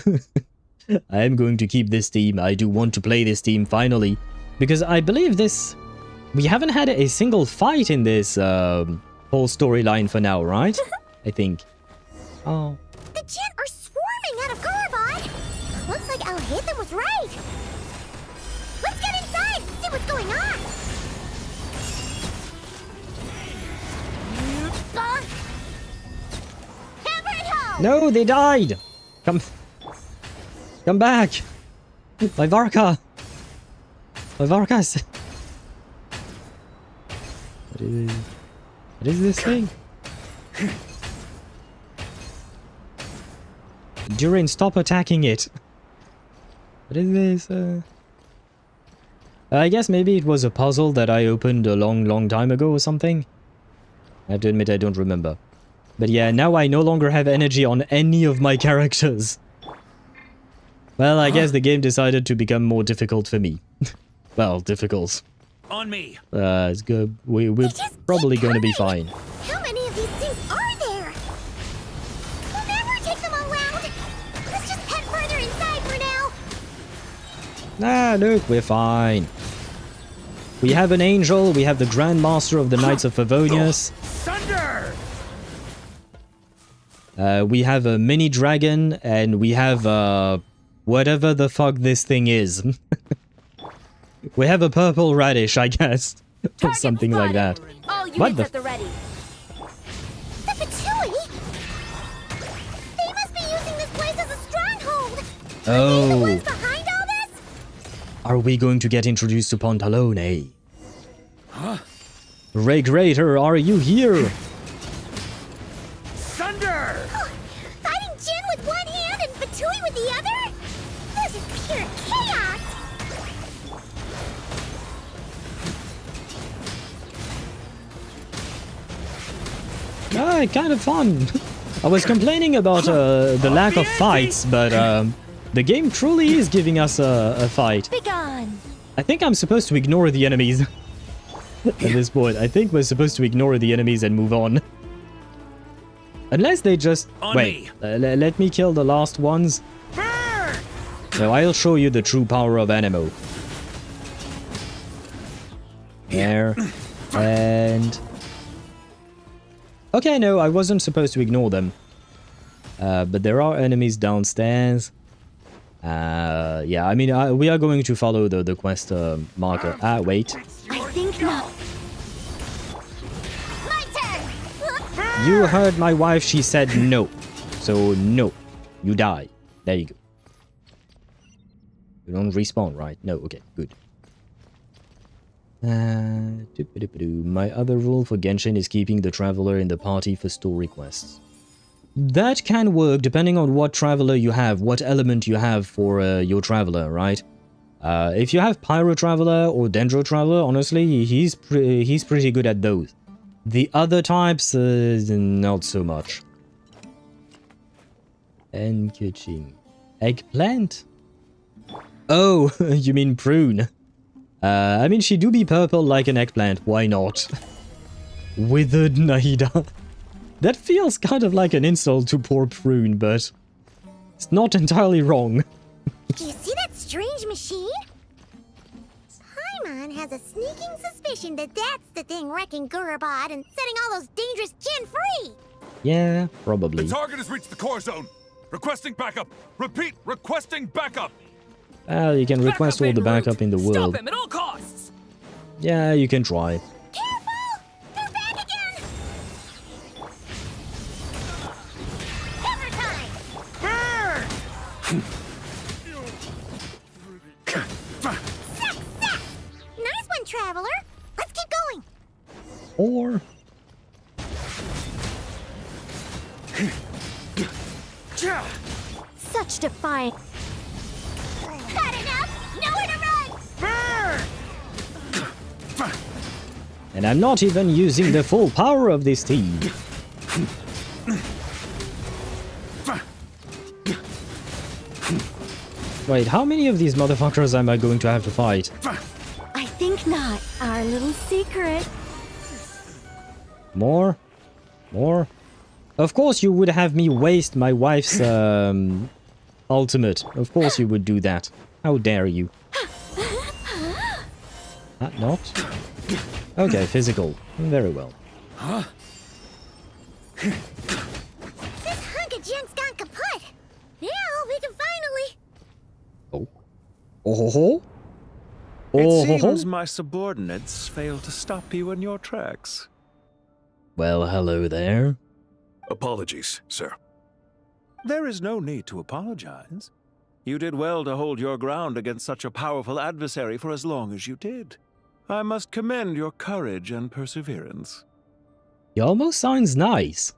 I am going to keep this team. I do want to play this team finally. Because I believe this... We haven't had a single fight in this whole storyline for now, right? I think. Oh. The Gent are swarming out of Garbod! Looks like Al-Haytham was right! Let's get inside and see what's going on! No, they died! Come back! My Varka! My Varkas! What is this thing? Durin, stop attacking it! What is this? I guess maybe it was a puzzle that I opened a long time ago or something. I have to admit I don't remember. But yeah, now I no longer have energy on any of my characters. Well, I guess the game decided to become more difficult for me. Well, difficult. On me. It's good. We're probably going to be fine. How many of these things are there? We'll never take them all round. Let's just head further inside for now. Nah, look, we're fine. We have an angel, we have the Grand Master of the Knights of Favonius. Thunder! We have a mini dragon, and we have whatever the fuck this thing is. We have a purple radish, I guess. Or something like that. What the? The Fatui? They must be using this place as a stronghold. Oh. Are they the ones behind all this? Are we going to get introduced to Pantalone? Regrator, are you here? Thunder! Fighting Jin with one hand and Fatui with the other? This is pure chaos! Ah, kind of fun. I was complaining about the lack of fights, but the game truly is giving us a fight. Begone. I think I'm supposed to ignore the enemies at this point. I think we're supposed to ignore the enemies and move on. Unless they just... Wait, let me kill the last ones. No, I'll show you the true power of Anemo. There. And... Okay, no, I wasn't supposed to ignore them. But there are enemies downstairs. Yeah, I mean, we are going to follow the quest marker. Ah, wait. I think not. My turn! You heard my wife, she said no. So, no. You die. There you go. You don't respawn, right? No, okay, good. My other rule for Genshin is keeping the traveler in the party for story quests. That can work depending on what traveler you have, what element you have for your traveler, right? If you have Pyro Traveler or Dendro Traveler, honestly, he's pretty good at those. The other types, not so much. Enkaching. Eggplant? Oh, you mean Prune. I mean, she do be purple like an eggplant, why not? Withered Nahida. That feels kind of like an insult to poor Prune, but it's not entirely wrong. Do you see that strange machine? Paimon has a sneaking suspicion that that's the thing wrecking Gurabad and setting all those dangerous Jinn free. Yeah, probably. The target has reached the core zone. Requesting backup. Repeat, requesting backup. Well, you can request all the backup in the world. Stop him at all costs! Yeah, you can try. Careful! They're back again! Hammer time! Success! Nice one, Traveler. Let's keep going. Or... Such defiant. Had enough! Nowhere to run! And I'm not even using the full power of this team. Wait, how many of these motherfuckers am I going to have to fight? I think not. Our little secret. More? More? Of course you would have me waste my wife's ultimate. Of course you would do that. How dare you? Not? Okay, physical. Very well. This hunk of junk's gone kaput. Now we can finally... Oh. Oh. It seems my subordinates failed to stop you in your tracks. Well, hello there. Apologies, sir. There is no need to apologize. You did well to hold your ground against such a powerful adversary for as long as you did. I must commend your courage and perseverance. He almost sounds nice.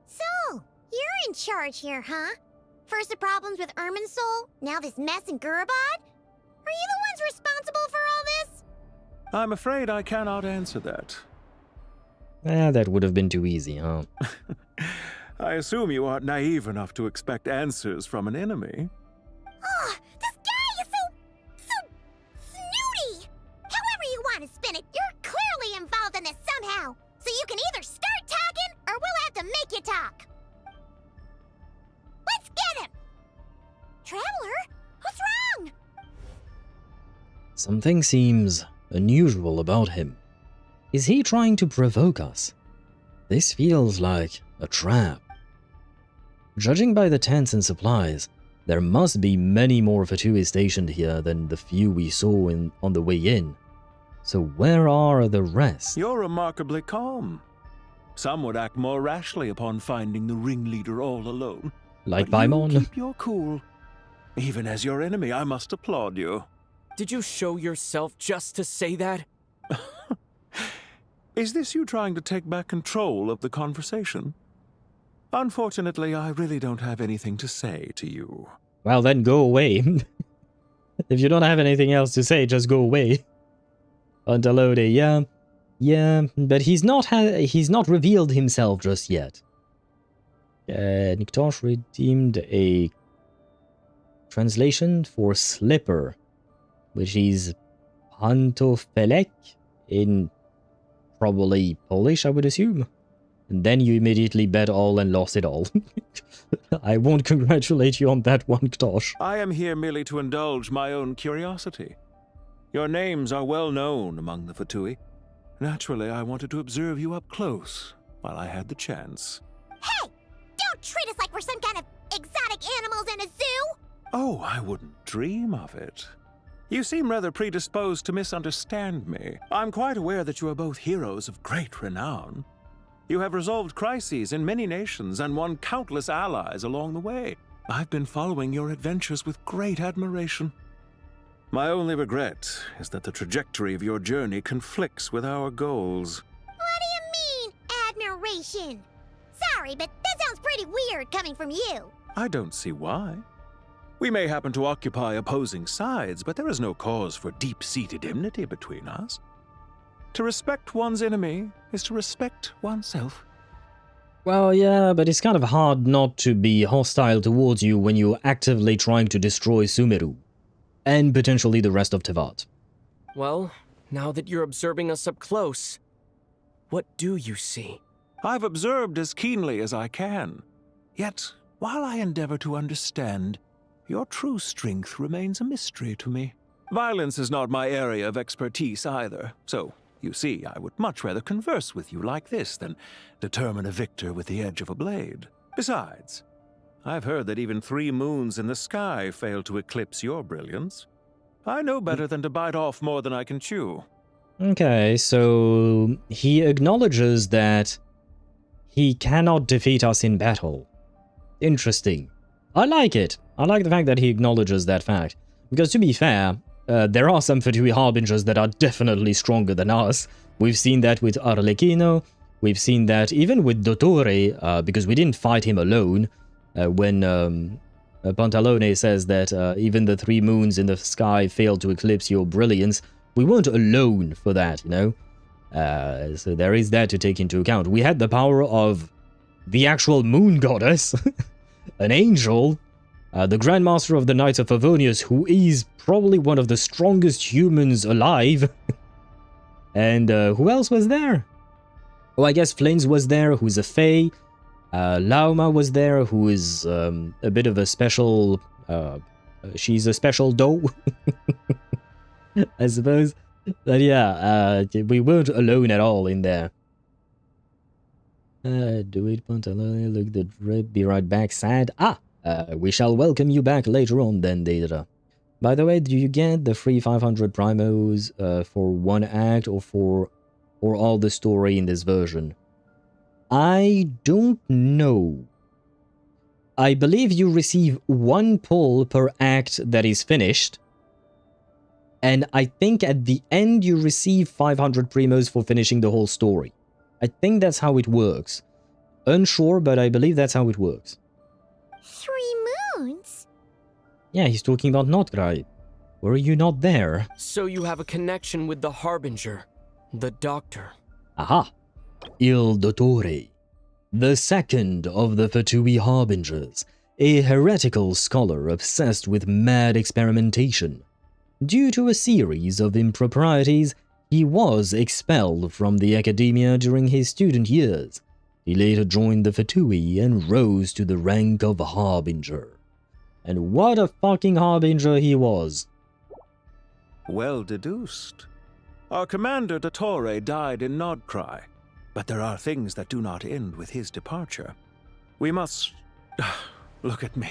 So, you're in charge here, huh? First the problems with Irminsul, now this mess in Gurabad? Are you the ones responsible for all this? I'm afraid I cannot answer that. That would have been too easy, huh? I assume you aren't naive enough to expect answers from an enemy. Oh, this guy is so snooty! However you want to spin it, you're clearly involved in this somehow. So you can either start talking, or we'll have to make you talk. Let's get him! Traveler, what's wrong? Something seems unusual about him. Is he trying to provoke us? This feels like a trap. Judging by the tents and supplies, there must be many more Fatui stationed here than the few we saw on the way in. So where are the rest? You're remarkably calm. Some would act more rashly upon finding the ringleader all alone. Like But you Paimon? keep your cool. Even as your enemy, I must applaud you. Did you show yourself just to say that? Is this you trying to take back control of the conversation? Unfortunately, I really don't have anything to say to you. Well, then go away. If you don't have anything else to say, just go away. Antalode, yeah, but he's not revealed himself just yet. Nicole redeemed a translation for slipper, which is pantofelek in probably Polish, I would assume. And then you immediately bet all and lost it all. I won't congratulate you on that one, Ktosh. I am here merely to indulge my own curiosity. Your names are well known among the Fatui. Naturally, I wanted to observe you up close while I had the chance. Hey! Don't treat us like we're some kind of exotic animals in a zoo! Oh, I wouldn't dream of it. You seem rather predisposed to misunderstand me. I'm quite aware that you are both heroes of great renown. You have resolved crises in many nations and won countless allies along the way. I've been following your adventures with great admiration. My only regret is that the trajectory of your journey conflicts with our goals. What do you mean, admiration? Sorry, but that sounds pretty weird coming from you. I don't see why. We may happen to occupy opposing sides, but there is no cause for deep-seated enmity between us. To respect one's enemy is to respect oneself. Well, yeah, but it's kind of hard not to be hostile towards you when you're actively trying to destroy Sumeru. And potentially the rest of Teyvat. Well, now that you're observing us up close, what do you see? I've observed as keenly as I can. Yet, while I endeavor to understand, your true strength remains a mystery to me. Violence is not my area of expertise either, so you see, I would much rather converse with you like this than determine a victor with the edge of a blade. Besides, I've heard that even 3 moons in the sky fail to eclipse your brilliance. I know better than to bite off more than I can chew. Okay, so he acknowledges that he cannot defeat us in battle. Interesting. I like it. I like the fact that he acknowledges that fact. Because to be fair, there are some Fatui Harbingers that are definitely stronger than us. We've seen that with Arlecchino. We've seen that even with Dottore, because we didn't fight him alone. When Pantalone says that even the 3 moons in the sky failed to eclipse your brilliance, we weren't alone for that, you know? So there is that to take into account. We had the power of the actual moon goddess, an angel, the Grandmaster of the Knights of Favonius, who is probably one of the strongest humans alive. And who else was there? Oh, I guess Flins was there, who's a Fae. Lauma was there, who is a bit of a special... she's a special doe, I suppose. But yeah, we weren't alone at all in there. Do it, Pantalone, look the drip, be right back, sad. We shall welcome you back later on then, Deidre. By the way, do you get the free 500 primos for 1 act or all the story in this version? I don't know. I believe you receive 1 pull per act that is finished. And I think at the end you receive 500 primos for finishing the whole story. I think that's how it works. Unsure, but I believe that's how it works. 3 moons? Yeah, he's talking about Nod-Krai. Were you not there? So you have a connection with the Harbinger, the Doctor. Aha! Il Dottore, the second of the Fatui Harbingers, a heretical scholar obsessed with mad experimentation. Due to a series of improprieties, he was expelled from the academia during his student years. He later joined the Fatui and rose to the rank of Harbinger. And what a fucking Harbinger he was! Well deduced. Our commander, Dottore, died in Nod-Krai, but there are things that do not end with his departure. We must... Look at me.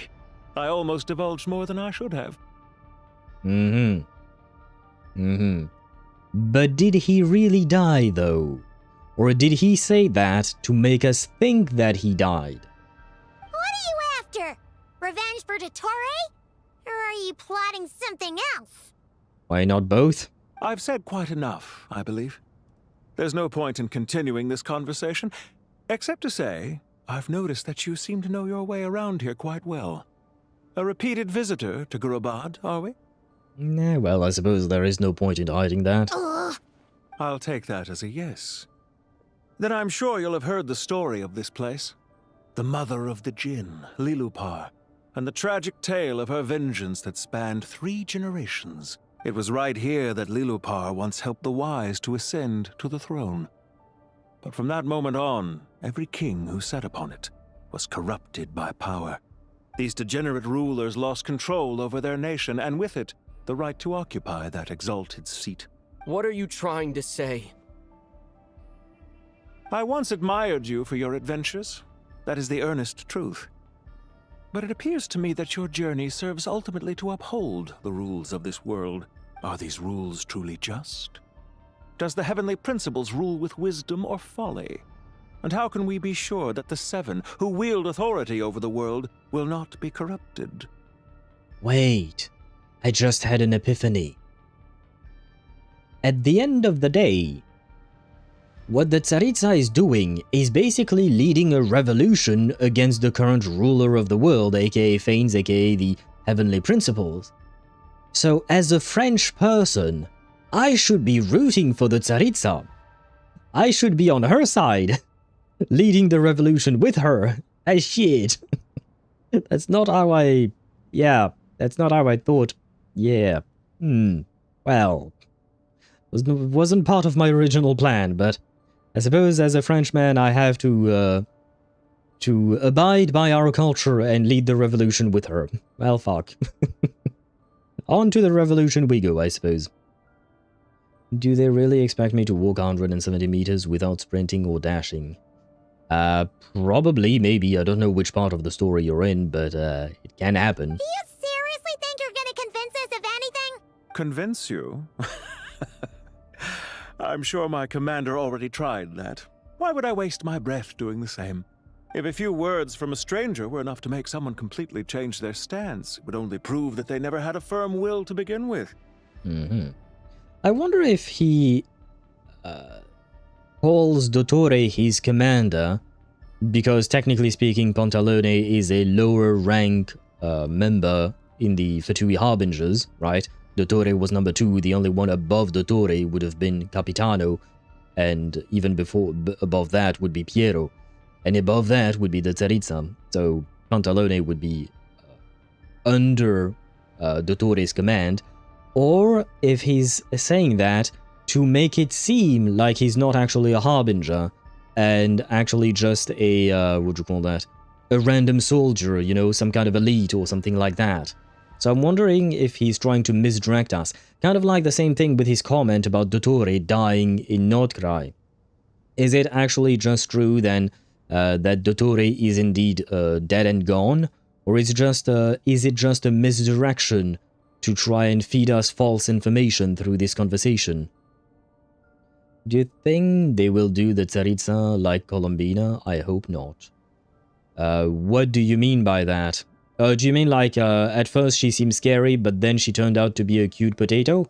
I almost divulged more than I should have. But did he really die, though? Or did he say that to make us think that he died? What are you after? Revenge for Dottore? Or are you plotting something else? Why not both? I've said quite enough, I believe. There's no point in continuing this conversation, except to say, I've noticed that you seem to know your way around here quite well. A repeated visitor to Gurabad, are we? Nah, well, I suppose there is no point in hiding that. I'll take that as a yes. Then I'm sure you'll have heard the story of this place. The mother of the Jinn, Lilupar, and the tragic tale of her vengeance that spanned 3 generations. It was right here that Lilupar once helped the wise to ascend to the throne. But from that moment on, every king who sat upon it was corrupted by power. These degenerate rulers lost control over their nation, and with it, the right to occupy that exalted seat. What are you trying to say? I once admired you for your adventures. That is the earnest truth. But it appears to me that your journey serves ultimately to uphold the rules of this world. Are these rules truly just? Does the heavenly principles rule with wisdom or folly? And how can we be sure that the 7 who wield authority over the world will not be corrupted? Wait, I just had an epiphany. At the end of the day, what the Tsaritsa is doing is basically leading a revolution against the current ruler of the world, aka Fanes, aka the Heavenly Principles. So as a French person, I should be rooting for the Tsaritsa. I should be on her side, leading the revolution with her. As shit. That's not how I... Yeah, that's not how I thought. Yeah. Well, wasn't part of my original plan, but I suppose as a Frenchman I have to abide by our culture and lead the revolution with her. Well, fuck. On to the revolution we go, I suppose. Do they really expect me to walk 170 meters without sprinting or dashing? Probably, maybe. I don't know which part of the story you're in, but it can happen. Do you seriously think you're gonna convince us of anything? Convince you? I'm sure my commander already tried that. Why would I waste my breath doing the same? If a few words from a stranger were enough to make someone completely change their stance, it would only prove that they never had a firm will to begin with. I wonder if he calls Dottore his commander, because technically speaking, Pantalone is a lower rank member in the Fatui Harbingers, right? Dottore was number 2, the only one above Dottore would have been Capitano, and even above that would be Piero, and above that would be the Tsaritsa, so Pantalone would be under Dottore's command, or if he's saying that to make it seem like he's not actually a Harbinger, and actually just a, what do you call that, a random soldier, you know, some kind of elite or something like that. So I'm wondering if he's trying to misdirect us, kind of like the same thing with his comment about Dottore dying in Nod-Krai. Is it actually just true then that Dottore is indeed dead and gone, or is it just a misdirection to try and feed us false information through this conversation? Do you think they will do the Tsaritsa like Colombina? I hope not. What do you mean by that? Do you mean like at first she seemed scary, but then she turned out to be a cute potato?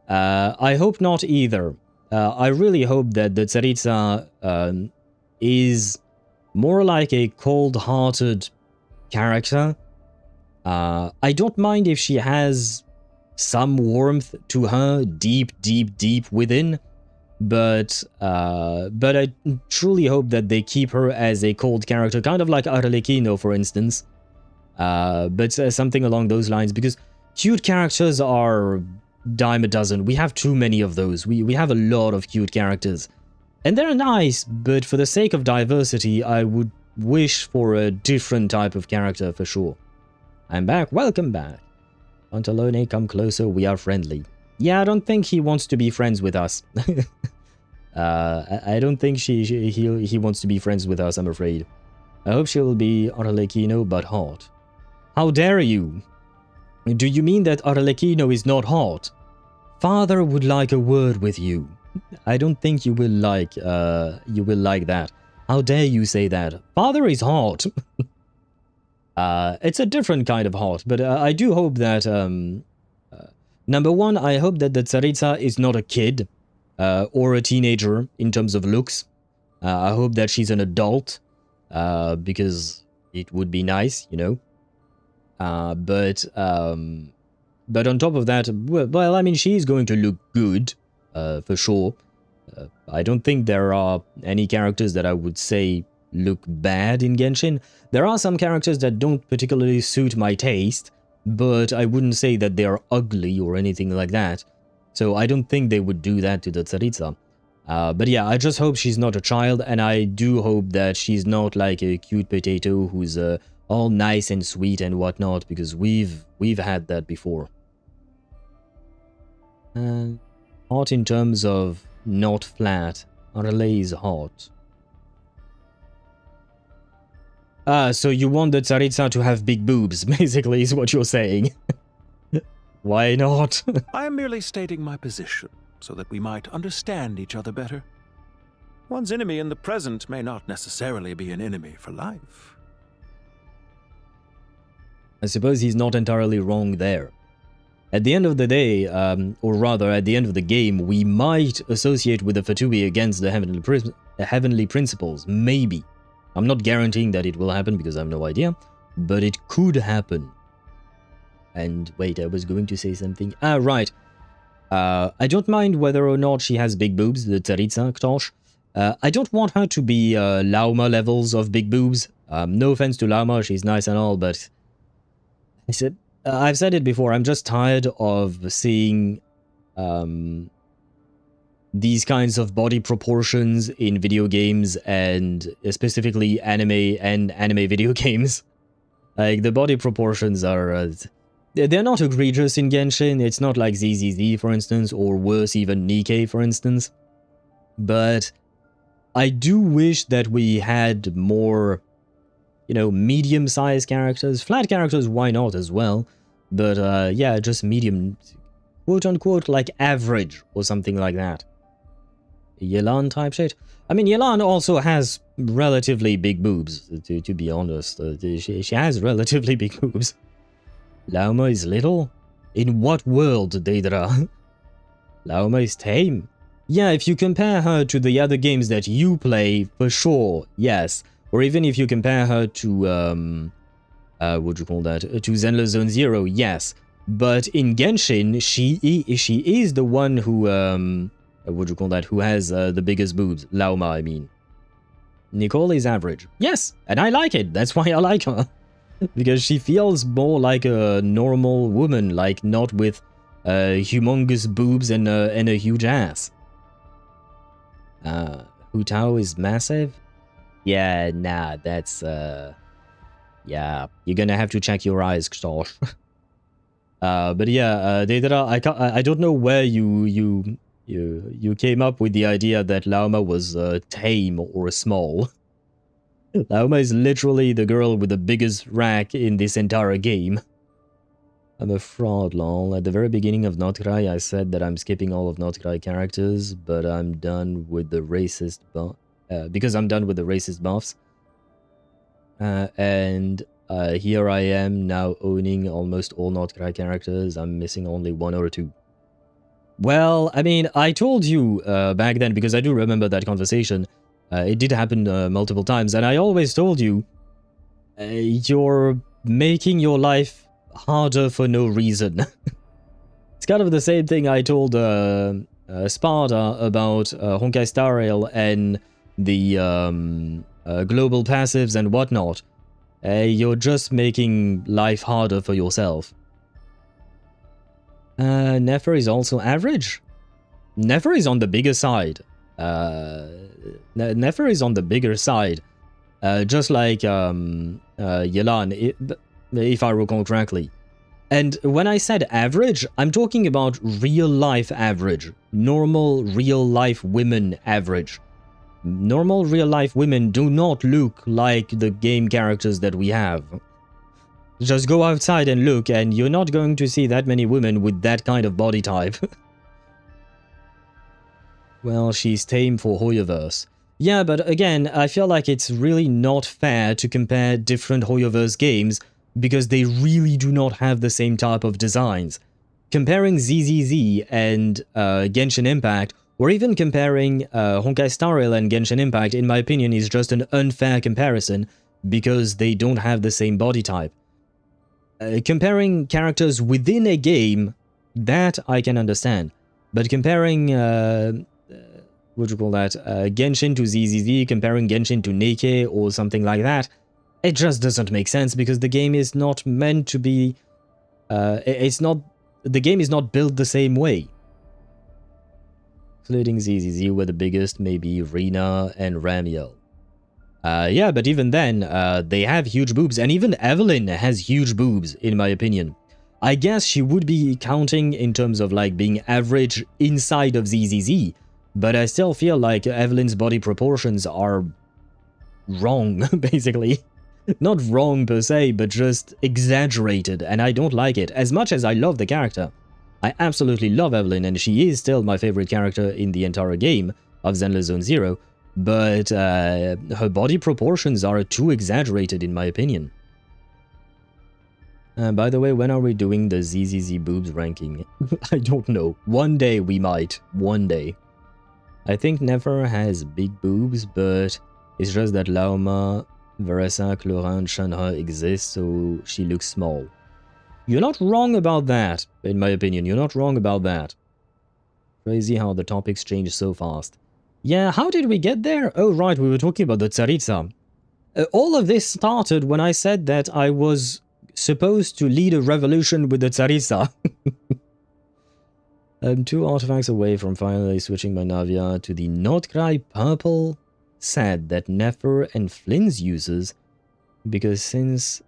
I hope not either. I really hope that the Tsaritsa is more like a cold-hearted character. I don't mind if she has some warmth to her deep within, but I truly hope that they keep her as a cold character, kind of like Arlecchino, for instance. But something along those lines, because cute characters are dime a dozen. We have too many of those. We have a lot of cute characters. And they're nice, but for the sake of diversity, I would wish for a different type of character for sure. I'm back. Welcome back. Pantalone, come closer. We are friendly. Yeah, I don't think he wants to be friends with us. I don't think he wants to be friends with us, I'm afraid. I hope she will be Arlecchino, but hot. How dare you? Do you mean that Arlecchino is not hot? Father would like a word with you. I don't think you will like that. How dare you say that? Father is hot. It's a different kind of hot, but I do hope that number one, I hope that the Tsaritsa is not a kid or a teenager in terms of looks. I hope that she's an adult, because it would be nice, you know. But on top of that, well, I mean, she's going to look good, for sure. I don't think there are any characters that I would say look bad in Genshin. There are some characters that don't particularly suit my taste, but I wouldn't say that they are ugly or anything like that. So I don't think they would do that to the Tsaritsa. But yeah, I just hope she's not a child, and I do hope that she's not like a cute potato who's all nice and sweet and whatnot, because we've had that before. Hot in terms of not flat. Arale is hot. So you want the Tsaritsa to have big boobs, basically, is what you're saying. Why not? I am merely stating my position, so that we might understand each other better. One's enemy in the present may not necessarily be an enemy for life. I suppose he's not entirely wrong there. At the end of the day, or rather at the end of the game, we might associate with the Fatui against the heavenly principles, maybe. I'm not guaranteeing that it will happen because I have no idea, but it could happen. And wait, I was going to say something. Ah, right. I don't mind whether or not she has big boobs, the Tsaritsa, Ktosh. I don't want her to be Lauma levels of big boobs. No offense to Lauma, she's nice and all, but I've said it before, I'm just tired of seeing these kinds of body proportions in video games, and specifically anime and anime video games. Like, the body proportions are They're not egregious in Genshin. It's not like ZZZ, for instance, or worse, even Nikkei, for instance. But I do wish that we had more, you know, medium-sized characters. Flat characters, why not as well? But yeah, just medium, quote-unquote, like average or something like that. Yelan type shit. I mean, Yelan also has relatively big boobs, to be honest. She has relatively big boobs. Lauma is little? In what world, Daedra? Lauma is tame. Yeah, if you compare her to the other games that you play, for sure, yes. Or even if you compare her to, what do you call that? To Zenless Zone Zero, yes. But in Genshin, she is the one who, what do you call that? Who has the biggest boobs. Lauma, I mean. Nicole is average. Yes, and I like it. That's why I like her. Because she feels more like a normal woman, like not with humongous boobs and a huge ass. Hu Tao is massive? Yeah, nah, that's yeah, you're gonna have to check your eyes, Ktosh. But yeah, Daedra, I don't know where you came up with the idea that Lauma was tame or small. Lauma is literally the girl with the biggest rack in this entire game. I'm a fraud, lol. At the very beginning of Nod-Krai, I said that I'm skipping all of Nod-Krai characters, but I'm done with the racist because I'm done with the racist buffs. And here I am now owning almost all Nod-Krai characters. I'm missing only one or two. Well, I mean, I told you back then, because I do remember that conversation. It did happen multiple times, and I always told you, you're making your life harder for no reason. It's kind of the same thing I told Sparta about Honkai Star Rail and the global passives and whatnot. You're just making life harder for yourself. Nefer is also average. Nefer is on the bigger side. Nefer is on the bigger side. Just like Yelan, if I recall correctly. And when I said average, I'm talking about real-life average. Normal, real-life women average. Normal, real-life women do not look like the game characters that we have. Just go outside and look, and you're not going to see that many women with that kind of body type. Well, she's tame for HoYoVerse. Yeah, but again, I feel like it's really not fair to compare different HoYoVerse games because they really do not have the same type of designs. Comparing ZZZ and Genshin Impact, or even comparing Honkai Star Rail and Genshin Impact, in my opinion, is just an unfair comparison because they don't have the same body type. Comparing characters within a game, that I can understand. But comparing, what do you call that, Genshin to ZZZ, comparing Genshin to Nikkei or something like that, it just doesn't make sense because the game is not meant to be, the game is not built the same way. Including ZZZ were the biggest, maybe Rina and Ramiel. Yeah, but even then, they have huge boobs, and even Evelyn has huge boobs, in my opinion. I guess she would be counting in terms of, like, being average inside of ZZZ, but I still feel like Evelyn's body proportions are wrong, basically. Not wrong per se, but just exaggerated, and I don't like it, as much as I love the character. I absolutely love Evelyn, and she is still my favorite character in the entire game of Zenless Zone Zero, but her body proportions are too exaggerated in my opinion. By the way, when are we doing the ZZZ boobs ranking? I don't know. One day we might. One day. I think Nefer has big boobs, but it's just that Lauma, Veresa, Clorin, and Shanha exist, so she looks small. You're not wrong about that, in my opinion. You're not wrong about that. Crazy how the topics change so fast. Yeah, how did we get there? Oh, right, we were talking about the Tsaritsa. All of this started when I said that I was supposed to lead a revolution with the Tsaritsa. I'm 2 artifacts away from finally switching my Navia to the Nod-Krai purple set that Nefer and Flynn's uses, because since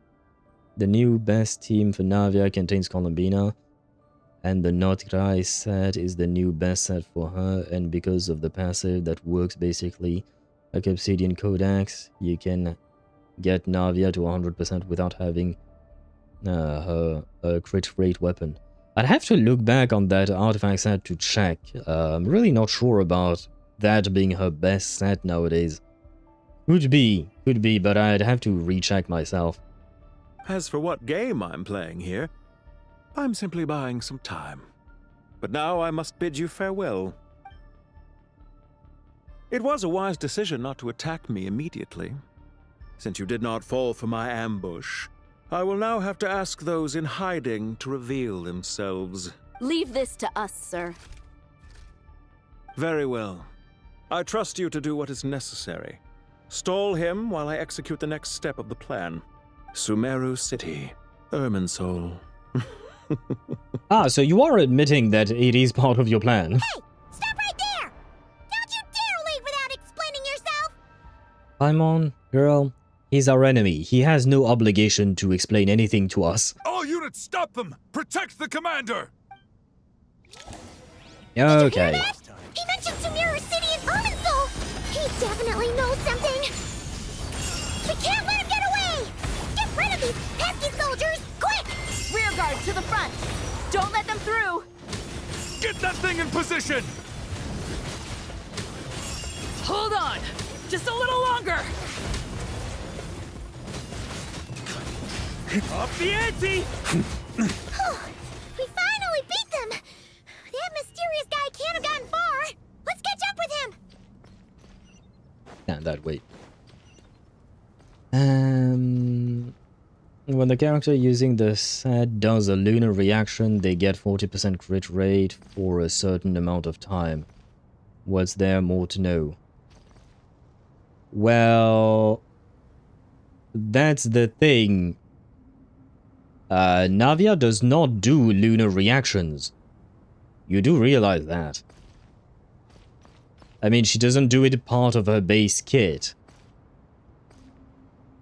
The new best team for Navia contains Columbina, and the Nod-Krai set is the new best set for her, and because of the passive that works basically like Obsidian Codex, you can get Navia to 100% without having her crit rate weapon. I'd have to look back on that artifact set to check. I'm really not sure about that being her best set nowadays. Could be, but I'd have to recheck myself. As for what game I'm playing here, I'm simply buying some time. But now I must bid you farewell. It was a wise decision not to attack me immediately. Since you did not fall for my ambush, I will now have to ask those in hiding to reveal themselves. Leave this to us, sir. Very well. I trust you to do what is necessary. Stall him while I execute the next step of the plan. Sumeru City, Irminsul. Ah, so you are admitting that it is part of your plan. Hey! Stop right there! Don't you dare leave without explaining yourself! Paimon, girl, he's our enemy. He has no obligation to explain anything to us. All units, stop them! Protect the commander! Okay. He mentioned Sumeru City and Irminsul! He definitely knows something! We can't let him get away! Get rid of these pesky soldiers, quick! Rear guard to the front! Don't let them through! Get that thing in position! Hold on! Just a little longer! Up the ante! We finally beat them! That mysterious guy can't have gotten far! Let's catch up with him! And that way. When the character using the set does a lunar reaction, they get 40% crit rate for a certain amount of time. What's there more to know? Well, that's the thing. Navia does not do lunar reactions. You do realize that. I mean, she doesn't do it part of her base kit.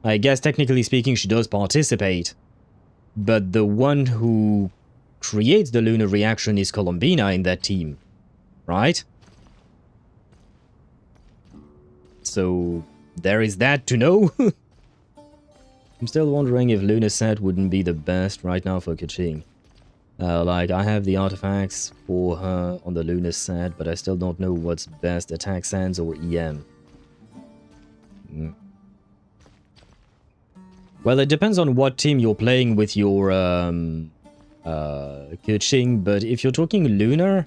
I guess technically speaking she does participate, but the one who creates the lunar reaction is Columbina in that team, right? So there is that to know. I'm still wondering if Lunar set wouldn't be the best right now for Keqing. Like, I have the artifacts for her on the Lunar set, but I still don't know what's best, attack sands or EM. Well, it depends on what team you're playing with your Keqing, but if you're talking Lunar,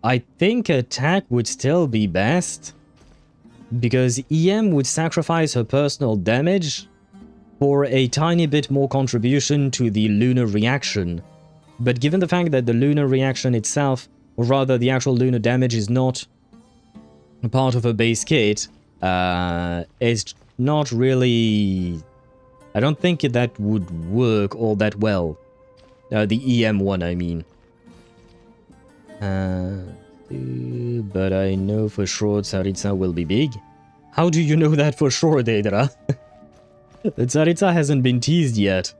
I think attack would still be best, because EM would sacrifice her personal damage for a tiny bit more contribution to the lunar reaction. But given the fact that the lunar reaction itself, or rather the actual lunar damage, is not a part of her base kit, it's not really... I don't think that would work all that well. The EM one, I mean. But I know for sure Tsaritsa will be big. How do you know that for sure, Deidara? Tsaritsa hasn't been teased yet.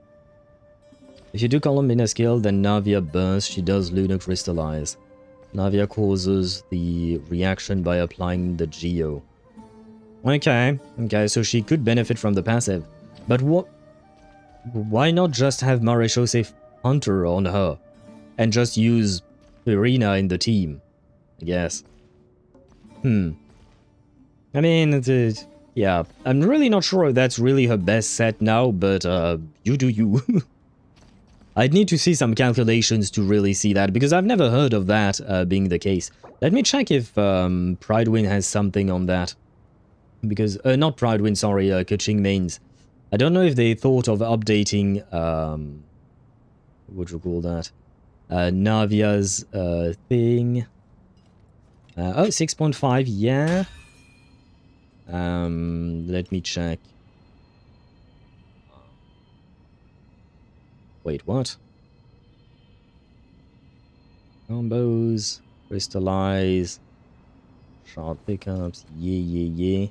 If you do Columbina skill, then Navia bursts, she does Lunar Crystallize. Navia causes the reaction by applying the Geo. Okay, so she could benefit from the passive. But why not just have Maréchaussée Hunter on her? And just use Irina in the team, I guess. I mean, yeah, I'm really not sure if that's really her best set now, but you do you. I'd need to see some calculations to really see that, because I've never heard of that being the case. Let me check if Pridewind has something on that. Because, not Pridewind, sorry, Keqing mains. I don't know if they thought of updating, what you call that? Navia's thing. Oh, 6.5, yeah. Let me check. Wait, what? Combos, crystallize, shard pickups, yeah.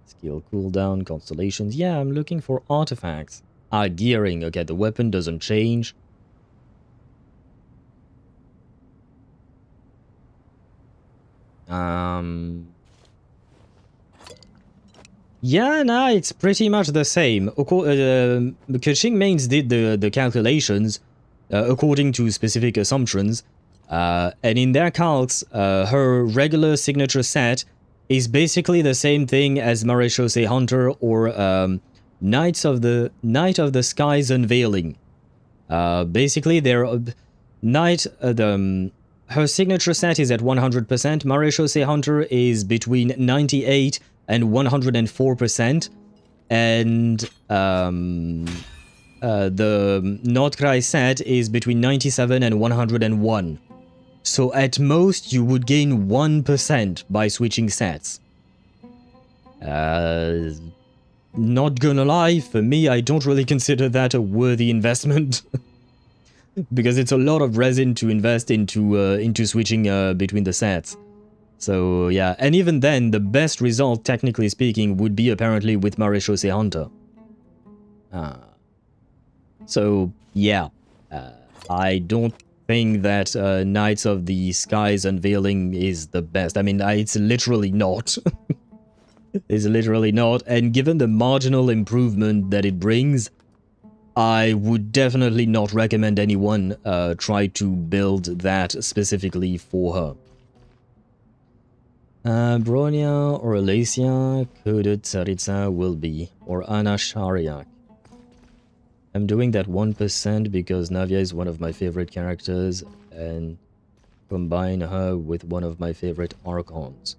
Skill cooldown, constellations. Yeah, I'm looking for artifacts. Ah, gearing. Okay, the weapon doesn't change. Yeah, nah, it's pretty much the same. Keqing Mains did the calculations according to specific assumptions, and in their calcs, her regular signature set is basically the same thing as Marechaussee Hunter or Knight of the Skies Unveiling. Basically, her signature set is at 100%. Marechaussee Hunter is between 98 and 104%, and the Nod-Krai set is between 97 and 101. So at most you would gain 1% by switching sets. Not gonna lie, for me I don't really consider that a worthy investment. Because it's a lot of resin to invest into switching between the sets. So yeah, and even then, the best result, technically speaking, would be apparently with Marechaussee Hunter. So yeah, I don't think that Knights of the Skies Unveiling is the best. I mean, it's literally not. It's literally not, and given the marginal improvement that it brings, I would definitely not recommend anyone try to build that specifically for her. Bronya or Alacia, coded Tsaritsa will be, or Anna Shariak. I'm doing that 1% because Navia is one of my favorite characters, and combine her with one of my favorite Archons.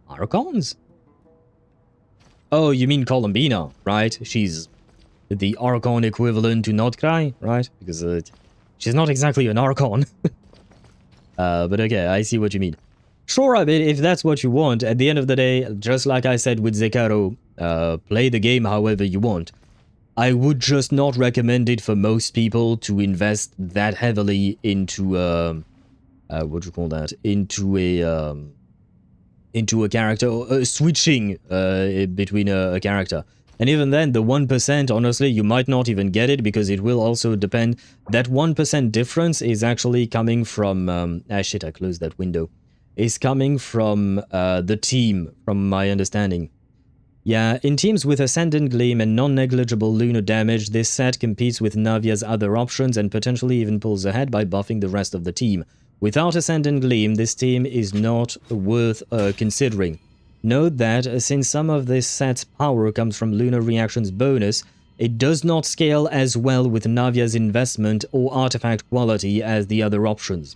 Archons? Oh, you mean Columbina, right? She's the Archon equivalent to Nod-Krai, right? Because she's not exactly an Archon. But okay, I see what you mean. Sure, I mean, if that's what you want, at the end of the day, just like I said with Zekaro, play the game however you want. I would just not recommend it for most people to invest that heavily into, what do you call that? Into a character, switching between a character. And even then, the 1%, honestly, you might not even get it because it will also depend. That 1% difference is actually coming from... shit, I closed that window. Is coming from the team, from my understanding. Yeah, in teams with Ascendant Gleam and non-negligible lunar damage, this set competes with Navia's other options and potentially even pulls ahead by buffing the rest of the team. Without Ascendant Gleam, this team is not worth considering. Note that, since some of this set's power comes from Lunar Reaction's bonus, it does not scale as well with Navia's investment or artifact quality as the other options.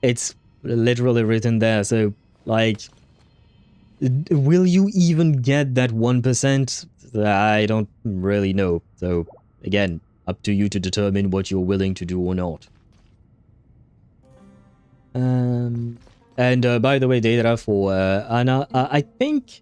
It's literally written there, so, like, will you even get that 1%? I don't really know. So, again, up to you to determine what you're willing to do or not. And by the way, Deidra, for Anna, I think,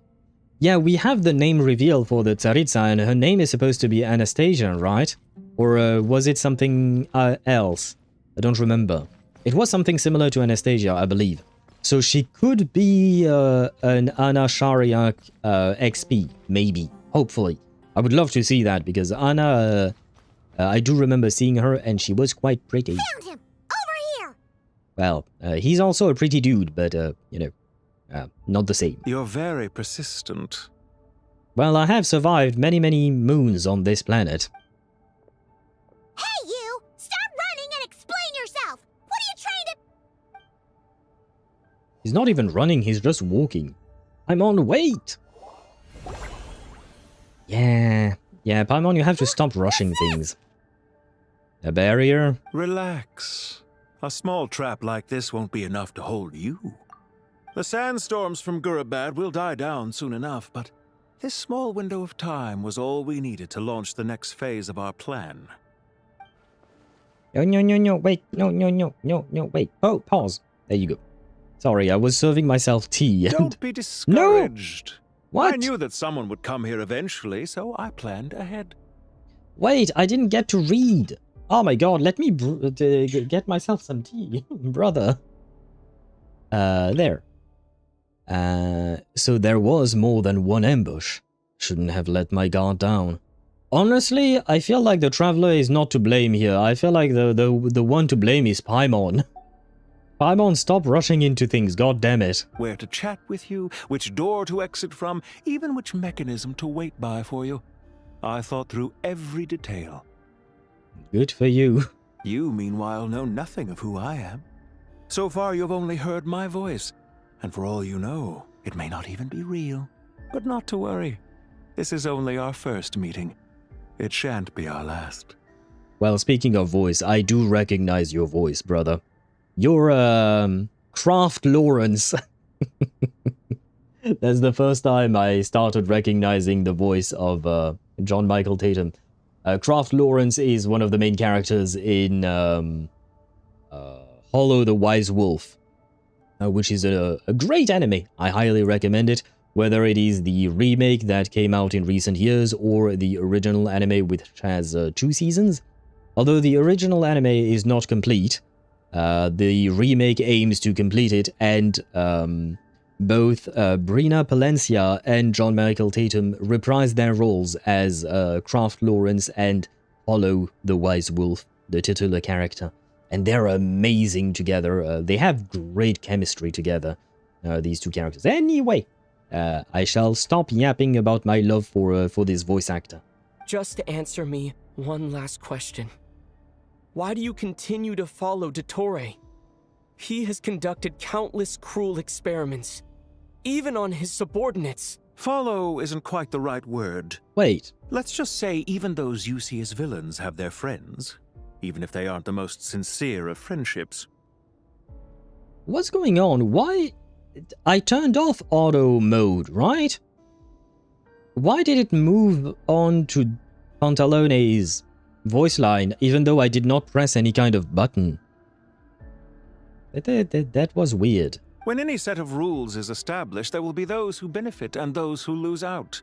yeah, we have the name reveal for the Tsaritsa, and her name is supposed to be Anastasia, right? Or was it something else? I don't remember. It was something similar to Anastasia, I believe. So she could be an Anna Shariak XP, maybe, hopefully. I would love to see that, because Anna, I do remember seeing her, and she was quite pretty. Found him! Over here! Well, he's also a pretty dude, but, you know, not the same. You're very persistent. Well, I have survived many, many moons on this planet. Hey, you! Stop running and explain yourself! What are you trying to... He's not even running, he's just walking. I'm on wait! Yeah, Paimon, you have to stop rushing things. A barrier? Relax. A small trap like this won't be enough to hold you. The sandstorms from Gurabad will die down soon enough, but this small window of time was all we needed to launch the next phase of our plan. No, wait, no, wait. Oh, pause. There you go. Sorry, I was serving myself tea. Don't be discouraged. No! What? I knew that someone would come here eventually, so I planned ahead. Wait, I didn't get to read. Oh my god, let me get myself some tea, brother. There. So there was more than one ambush. Shouldn't have let my guard down. Honestly, I feel like the Traveler is not to blame here. I feel like the one to blame is Paimon. Paimon, stop rushing into things, god damn it. Where to chat with you, which door to exit from, even which mechanism to wait by for you. I thought through every detail. Good for you. You, meanwhile, know nothing of who I am. So far, you've only heard my voice, and for all you know, it may not even be real. But not to worry. This is only our first meeting. It shan't be our last. Well, speaking of voice, I do recognize your voice, brother. You're, Craft Lawrence. That's the first time I started recognizing the voice of, John Michael Tatum. Craft Lawrence is one of the main characters in, Hollow the Wise Wolf, which is a great anime. I highly recommend it, whether it is the remake that came out in recent years or the original anime which has 2 seasons. Although the original anime is not complete, the remake aims to complete it, and both Brina Palencia and John Michael Tatum reprise their roles as Craft Lawrence and Hollow the Wise Wolf, the titular character. And they're amazing together. They have great chemistry together, these two characters. Anyway, I shall stop yapping about my love for this voice actor. Just answer me one last question. Why do you continue to follow Dottore? He has conducted countless cruel experiments, even on his subordinates. Follow isn't quite the right word. Wait. Let's just say even those you see as villains have their friends, even if they aren't the most sincere of friendships. What's going on? Why? I turned off auto mode, right? Why did it move on to Pantalone's voice line, even though I did not press any kind of button? That was weird. When any set of rules is established, there will be those who benefit and those who lose out.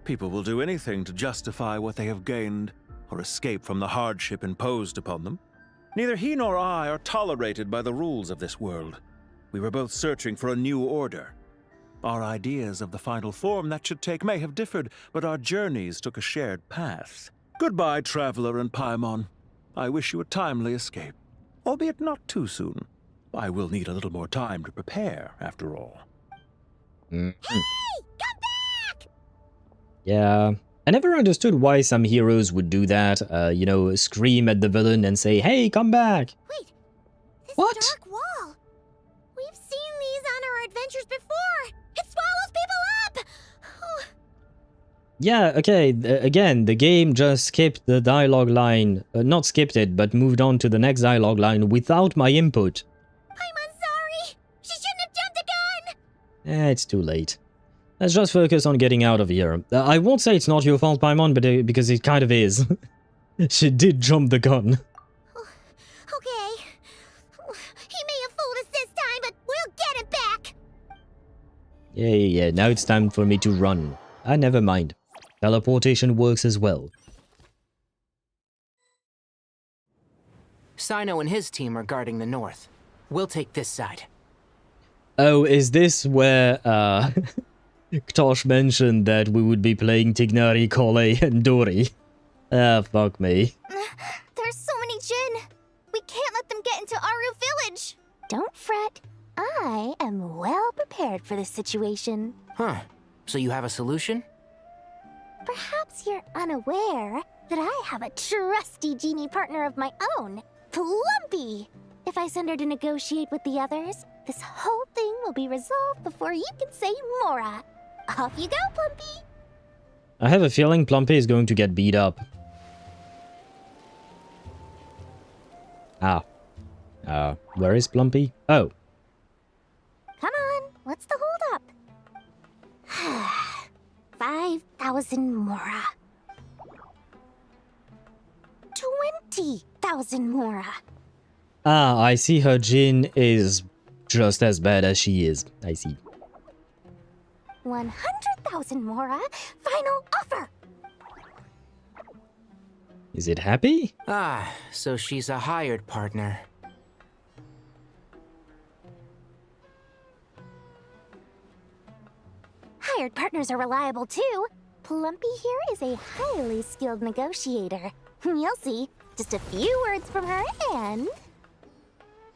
People will do anything to justify what they have gained, or escape from the hardship imposed upon them. Neither he nor I are tolerated by the rules of this world. We were both searching for a new order. Our ideas of the final form that should take may have differed, but our journeys took a shared path. Goodbye, Traveler and Paimon. I wish you a timely escape, albeit not too soon. I will need a little more time to prepare, after all. Hey! Come back! Yeah. I never understood why some heroes would do that, you know, scream at the villain and say, hey, come back! Wait, this what? dark wall. We've seen these on our adventures before. It swallows people up! Yeah, okay, again, the game just skipped the dialogue line, not skipped it, but moved on to the next dialogue line without my input. I'm sorry! She shouldn't have jumped the gun! It's too late. Let's just focus on getting out of here. I won't say it's not your fault, Paimon, but because it kind of is. She did jump the gun. Okay. He may have fooled us this time, but we'll get him back! Yeah, now it's time for me to run. Never mind. Teleportation works as well. Sino and his team are guarding the north. We'll take this side. Oh, is this where, Ktosh mentioned that we would be playing Tignari, Kole, and Dori? Fuck me. There's so many Jin. We can't let them get into Aru Village. Don't fret. I am well prepared for this situation. Huh. So you have a solution? Perhaps you're unaware that I have a trusty genie partner of my own, Plumpy. If I send her to negotiate with the others, this whole thing will be resolved before you can say Mora. Off you go, Plumpy. I have a feeling Plumpy is going to get beat up. Where is Plumpy? Oh. Come on, what's the hold up? 5,000 Mora. 20,000 Mora. I see her Jin is just as bad as she is. I see. 100,000 Mora. Final offer. Is it happy? So she's a hired partner. Hired partners are reliable too. Plumpy here is a highly skilled negotiator. You'll see. Just a few words from her and...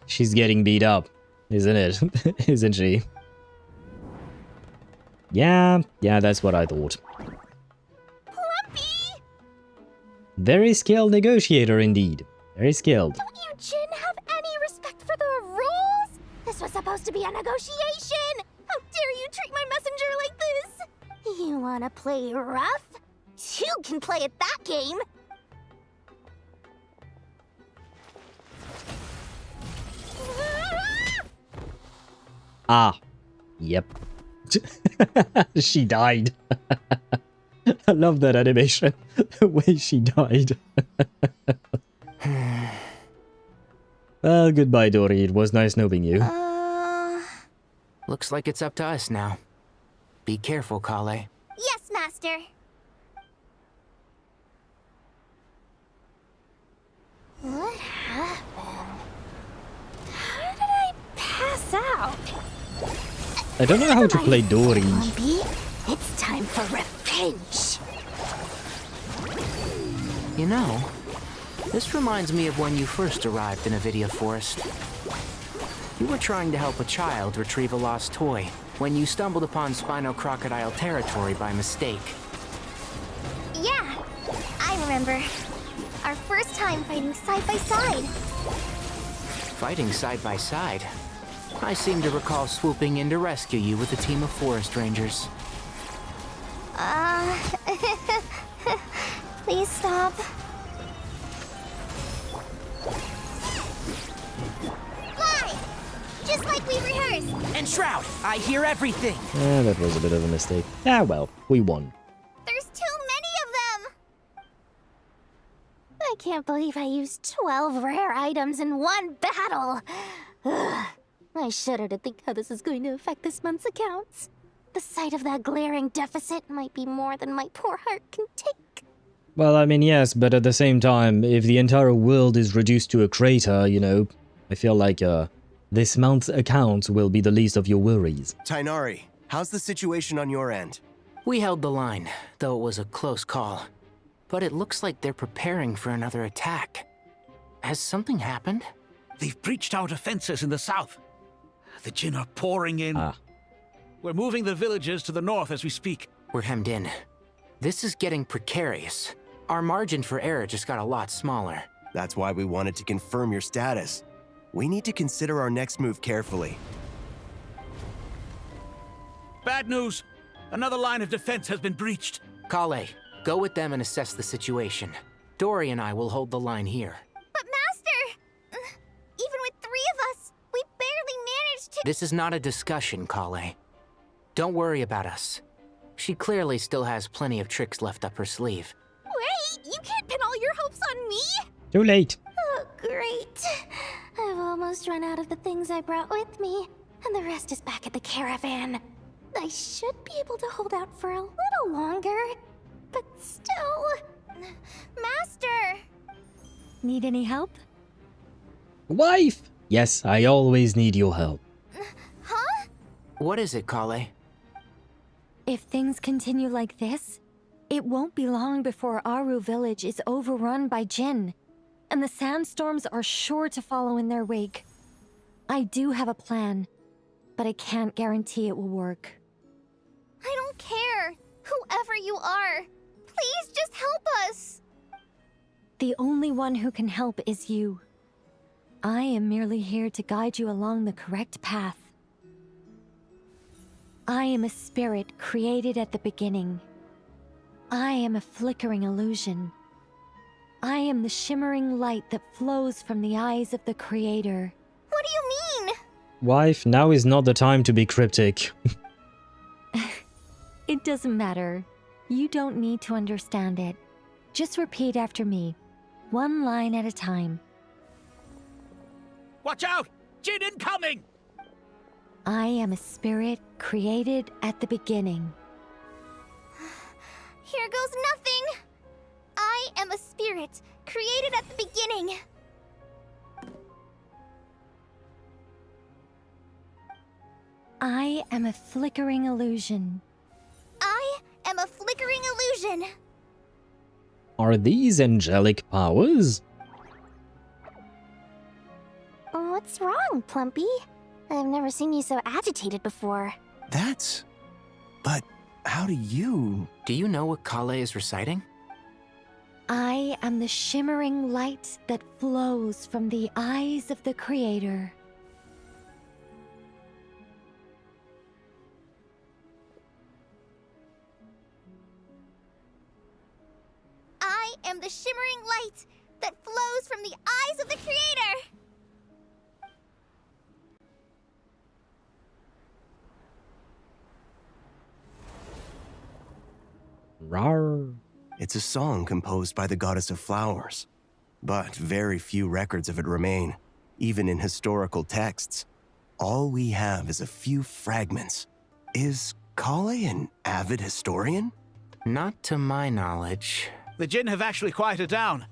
She's getting beat up, isn't it? Isn't she? Yeah, that's what I thought. Plumpy! Very skilled negotiator indeed. Very skilled. Don't you, Jin, have any respect for the rules? This was supposed to be a negotiation! How dare you treat my messenger like this? You wanna play rough? You can play at that game! Ah, yep. She died. I love that animation. The way she died. Well, goodbye, Dory. It was nice knowing you. Looks like it's up to us now. Be careful, Kale. Yes, Master. What happened? How did I pass out? I don't know how to play Dory. Plumpy, it's time for revenge. You know, this reminds me of when you first arrived in Avidia Forest. You were trying to help a child retrieve a lost toy when you stumbled upon Spino Crocodile territory by mistake. Yeah, I remember. Our first time fighting side by side. Fighting side by side? I seem to recall swooping in to rescue you with a team of forest rangers. Please stop. Fly! Just like we rehearsed. And Shroud, I hear everything. Yeah, that was a bit of a mistake. Ah, well, we won. There's too many of them! I can't believe I used 12 rare items in one battle. Ugh. I shudder to think how this is going to affect this month's accounts. The sight of that glaring deficit might be more than my poor heart can take. Well, I mean, yes, but at the same time, if the entire world is reduced to a crater, you know, I feel like this month's account will be the least of your worries. Tighnari, how's the situation on your end? We held the line, though it was a close call. But it looks like they're preparing for another attack. Has something happened? They've breached our defenses in the south. The Jinn are pouring in. We're moving the villagers to the north as we speak. We're hemmed in. This is getting precarious. Our margin for error just got a lot smaller. That's why we wanted to confirm your status. We need to consider our next move carefully. Bad news! Another line of defense has been breached. Kale, go with them and assess the situation. Dory and I will hold the line here. But Master! Even with 3 of us, we barely managed to— This is not a discussion, Kale. Don't worry about us. She clearly still has plenty of tricks left up her sleeve. Wait, you can't pin all your hopes on me? Too late. Oh, great. I've almost run out of the things I brought with me, and the rest is back at the caravan. I should be able to hold out for a little longer, but still... Master! Need any help? Wife! Yes, I always need your help. Huh? What is it, Kale? If things continue like this, it won't be long before Aru village is overrun by Jinn, and the sandstorms are sure to follow in their wake. I do have a plan, but I can't guarantee it will work. I don't care. Whoever you are, please just help us. The only one who can help is you. I am merely here to guide you along the correct path. I am a spirit created at the beginning. I am a flickering illusion. I am the shimmering light that flows from the eyes of the Creator. What do you mean? Wife, now is not the time to be cryptic. It doesn't matter. You don't need to understand it. Just repeat after me, one line at a time. Watch out! Jinn incoming! I am a spirit created at the beginning. Here goes nothing. I am a spirit created at the beginning. I am a flickering illusion. I am a flickering illusion. destruction! Are these angelic powers? What's wrong, Plumpy? I've never seen you so agitated before. But how do you... Do you know what Kale is reciting? I am the shimmering light that flows from the eyes of the Creator. I am the shimmering light that flows from the eyes of the Creator! Rawr. It's a song composed by the goddess of flowers, but very few records of it remain, even in historical texts. All we have is a few fragments. Is Kale an avid historian? Not to my knowledge. The Jinn have actually quieted down.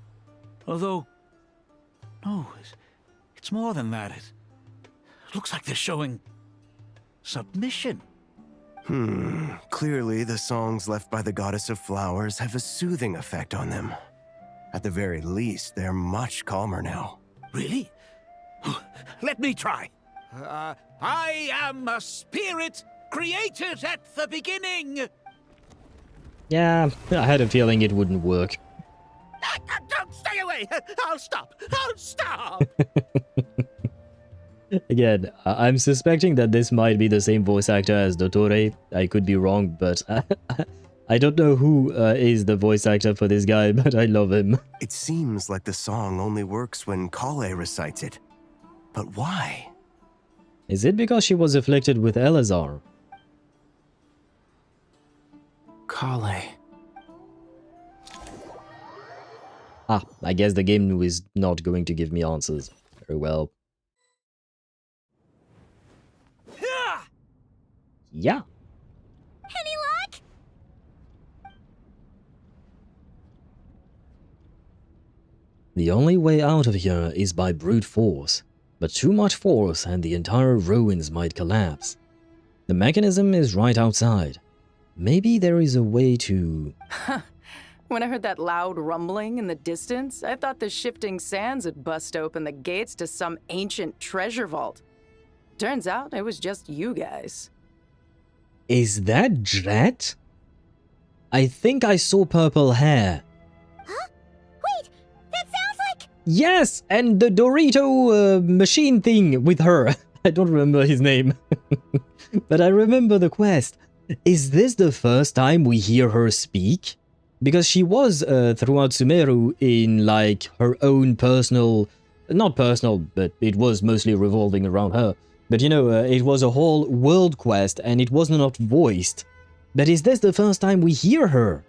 Although, no, it's more than that. It looks like they're showing submission. Clearly the songs left by the goddess of flowers have a soothing effect on them. At the very least, they're much calmer now. Really? Let me try. I am a spirit created at the beginning. Yeah, I had a feeling it wouldn't work. Don't stay away. I'll stop. I'll stop. Again, I'm suspecting that this might be the same voice actor as Dottore. I could be wrong, but I don't know who is the voice actor for this guy, but I love him. It seems like the song only works when Kale recites it. But why? Is it because she was afflicted with Elazar? Kale. Ah, I guess the game is not going to give me answers. Very well. Yeah. Any luck? The only way out of here is by brute force, but too much force and the entire ruins might collapse. The mechanism is right outside. Maybe there is a way to... When I heard that loud rumbling in the distance, I thought the shifting sands had bust open the gates to some ancient treasure vault. Turns out it was just you guys. Is that Jet? I think I saw purple hair. Huh? Wait, that sounds like... Yes, and the Dorito machine thing with her. I don't remember his name. But I remember the quest. Is this the first time we hear her speak? Because she was throughout Sumeru in like her own personal... Not personal, but it was mostly revolving around her. But you know, it was a whole world quest and it was not voiced. But is this the first time we hear her?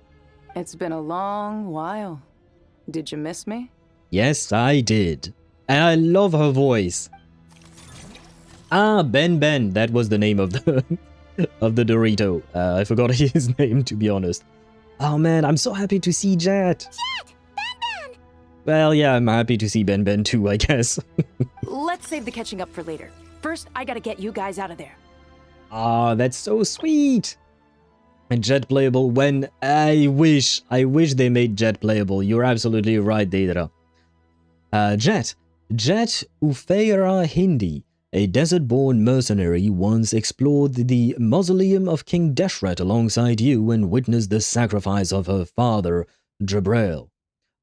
It's been a long while. Did you miss me? Yes, I did. And I love her voice. Ah, Ben, that was the name of the of the Dorito. I forgot his name, to be honest. Oh man, I'm so happy to see Jet. Jet! Ben! Well, yeah, I'm happy to see Ben too, I guess. Let's save the catching up for later. First, I gotta get you guys out of there. Ah, that's so sweet. And Jet playable when... I wish they made Jet playable. You're absolutely right, Deidara. Jet Ufeira Hindi, a desert-born mercenary, once explored the mausoleum of King Deshret alongside you and witnessed the sacrifice of her father, Jabrail.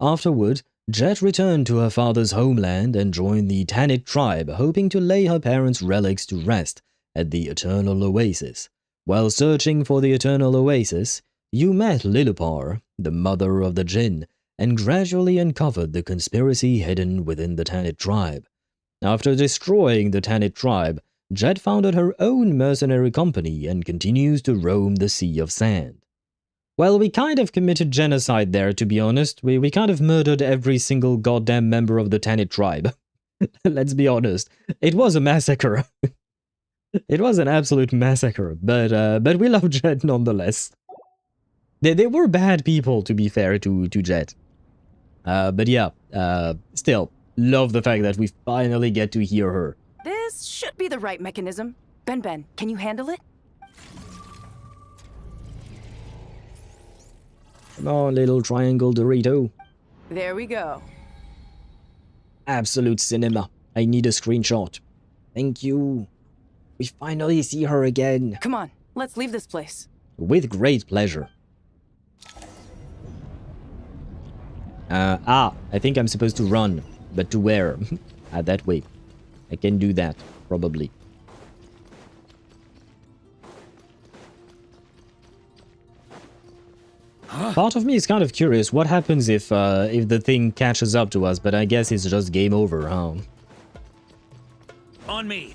Afterward, Jet returned to her father's homeland and joined the Tanit tribe, hoping to lay her parents' relics to rest at the Eternal Oasis. While searching for the Eternal Oasis, you met Lilipar, the mother of the Jinn, and gradually uncovered the conspiracy hidden within the Tanit tribe. After destroying the Tanit tribe, Jet founded her own mercenary company and continues to roam the Sea of Sand. Well, we kind of committed genocide there, to be honest. We kind of murdered every single goddamn member of the Tanit tribe. Let's be honest. It was a massacre. It was an absolute massacre, but we love Jet nonetheless. They were bad people, to be fair to Jet. But yeah, still, love the fact that we finally get to hear her. This should be the right mechanism. Ben, can you handle it? Oh, little triangle Dorito. There we go. Absolute cinema. I need a screenshot. Thank you. We finally see her again. Come on, let's leave this place. With great pleasure. I think I'm supposed to run. But to where? That way. I can do that, probably. Part of me is kind of curious, what happens if the thing catches up to us, but I guess it's just game over, huh? On me.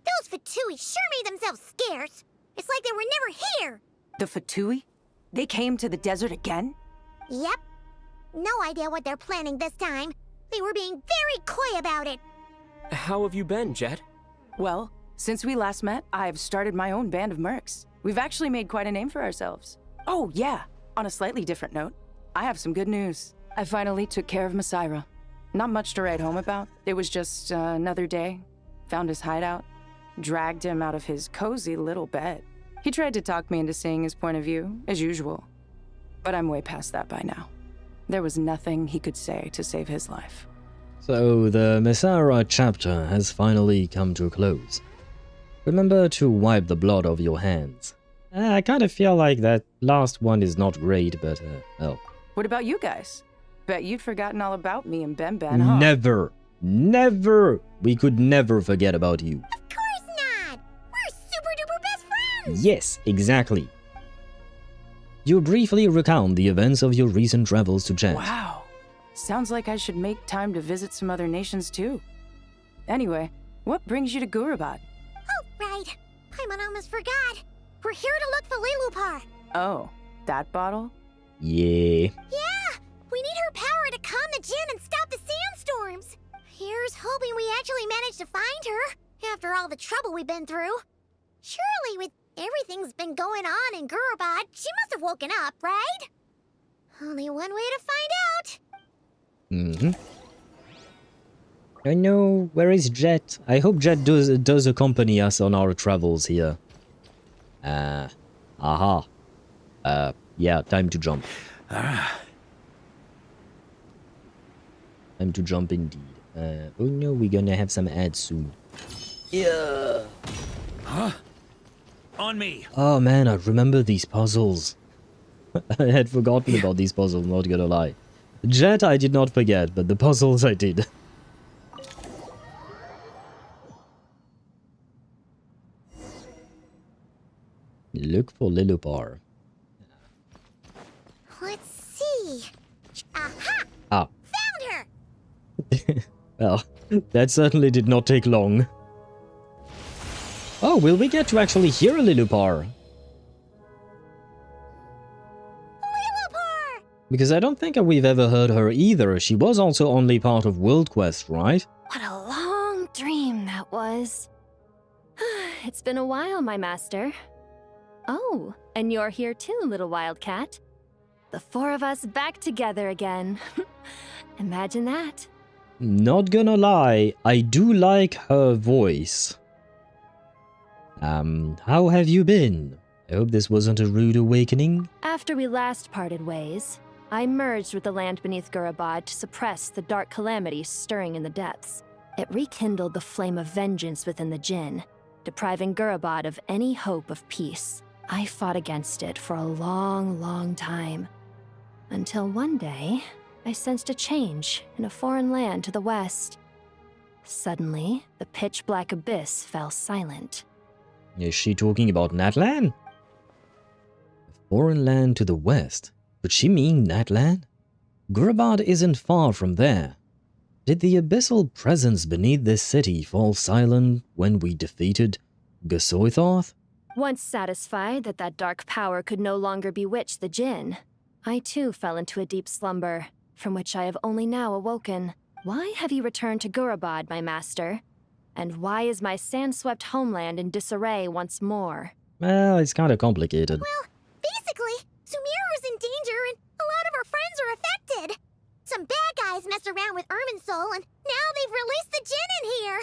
Those Fatui sure made themselves scarce. It's like they were never here. The Fatui? They came to the desert again? Yep. No idea what they're planning this time. They were being very coy about it. How have you been, Jet? Well, since we last met, I've started my own band of mercs. We've actually made quite a name for ourselves. Oh, yeah. On a slightly different note, I have some good news. I finally took care of Masaira. Not much to write home about. It was just another day. Found his hideout. Dragged him out of his cozy little bed. He tried to talk me into seeing his point of view, as usual. But I'm way past that by now. There was nothing he could say to save his life. So, the Masaira chapter has finally come to a close. Remember to wipe the blood off your hands. I kind of feel like that last one is not great, but, oh. What about you guys? Bet you'd forgotten all about me and Ben, huh? Never! Never! We could never forget about you. Of course not! We're super duper best friends! Yes, exactly. You briefly recount the events of your recent travels to Jet. Wow. Sounds like I should make time to visit some other nations too. Anyway, what brings you to Gurabad? Oh, right. Paimon almost forgot. We're here to look for Lilupar. Oh, that bottle? Yeah. Yeah! We need her power to calm the Jinn and stop the sandstorms. Here's hoping we actually manage to find her, after all the trouble we've been through. Surely, with everything's been going on in Gurabad, she must have woken up, right? Only one way to find out. I know, where is Jet? I hope Jet does accompany us on our travels here. Yeah, time to jump. Time to jump indeed. Oh no, we're gonna have some ads soon. Yeah. Huh? On me. Oh man, I remember these puzzles. I had forgotten about these puzzles, not gonna lie. Jet I did not forget, but the puzzles I did. Look for Lilupar. Let's see. Aha! Ah. Found her! Well, that certainly did not take long. Oh, will we get to actually hear a Lilupar? Lilupar! Because I don't think we've ever heard her either. She was also only part of World Quest, right? What a long dream that was. It's been a while, my master. Oh, and you're here too, little wildcat. The four of us back together again. Imagine that. Not gonna lie, I do like her voice. How have you been? I hope this wasn't a rude awakening. After we last parted ways, I merged with the land beneath Gurabad to suppress the dark calamity stirring in the depths. It rekindled the flame of vengeance within the Jinn, depriving Gurabad of any hope of peace. I fought against it for a long, long time. Until one day, I sensed a change in a foreign land to the west. Suddenly, the pitch-black abyss fell silent. Is she talking about Natlan? A foreign land to the west? Could she mean Natlan? Gurabad isn't far from there. Did the abyssal presence beneath this city fall silent when we defeated Gasoithoth? Once satisfied that that dark power could no longer bewitch the Jinn, I too fell into a deep slumber, from which I have only now awoken. Why have you returned to Gurabad, my master? And why is my sand-swept homeland in disarray once more? Well, it's kind of complicated. Well, basically, Sumeru's in messed around with Irminsul, and now they've released the djinn in here.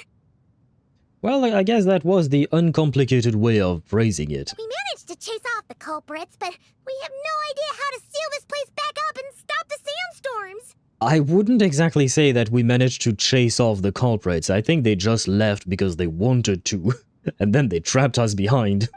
Well, I guess that was the uncomplicated way of phrasing it. We managed to chase off the culprits, but we have no idea how to seal this place back up and stop the sandstorms. I wouldn't exactly say that we managed to chase off the culprits. I think they just left because they wanted to, and then they trapped us behind.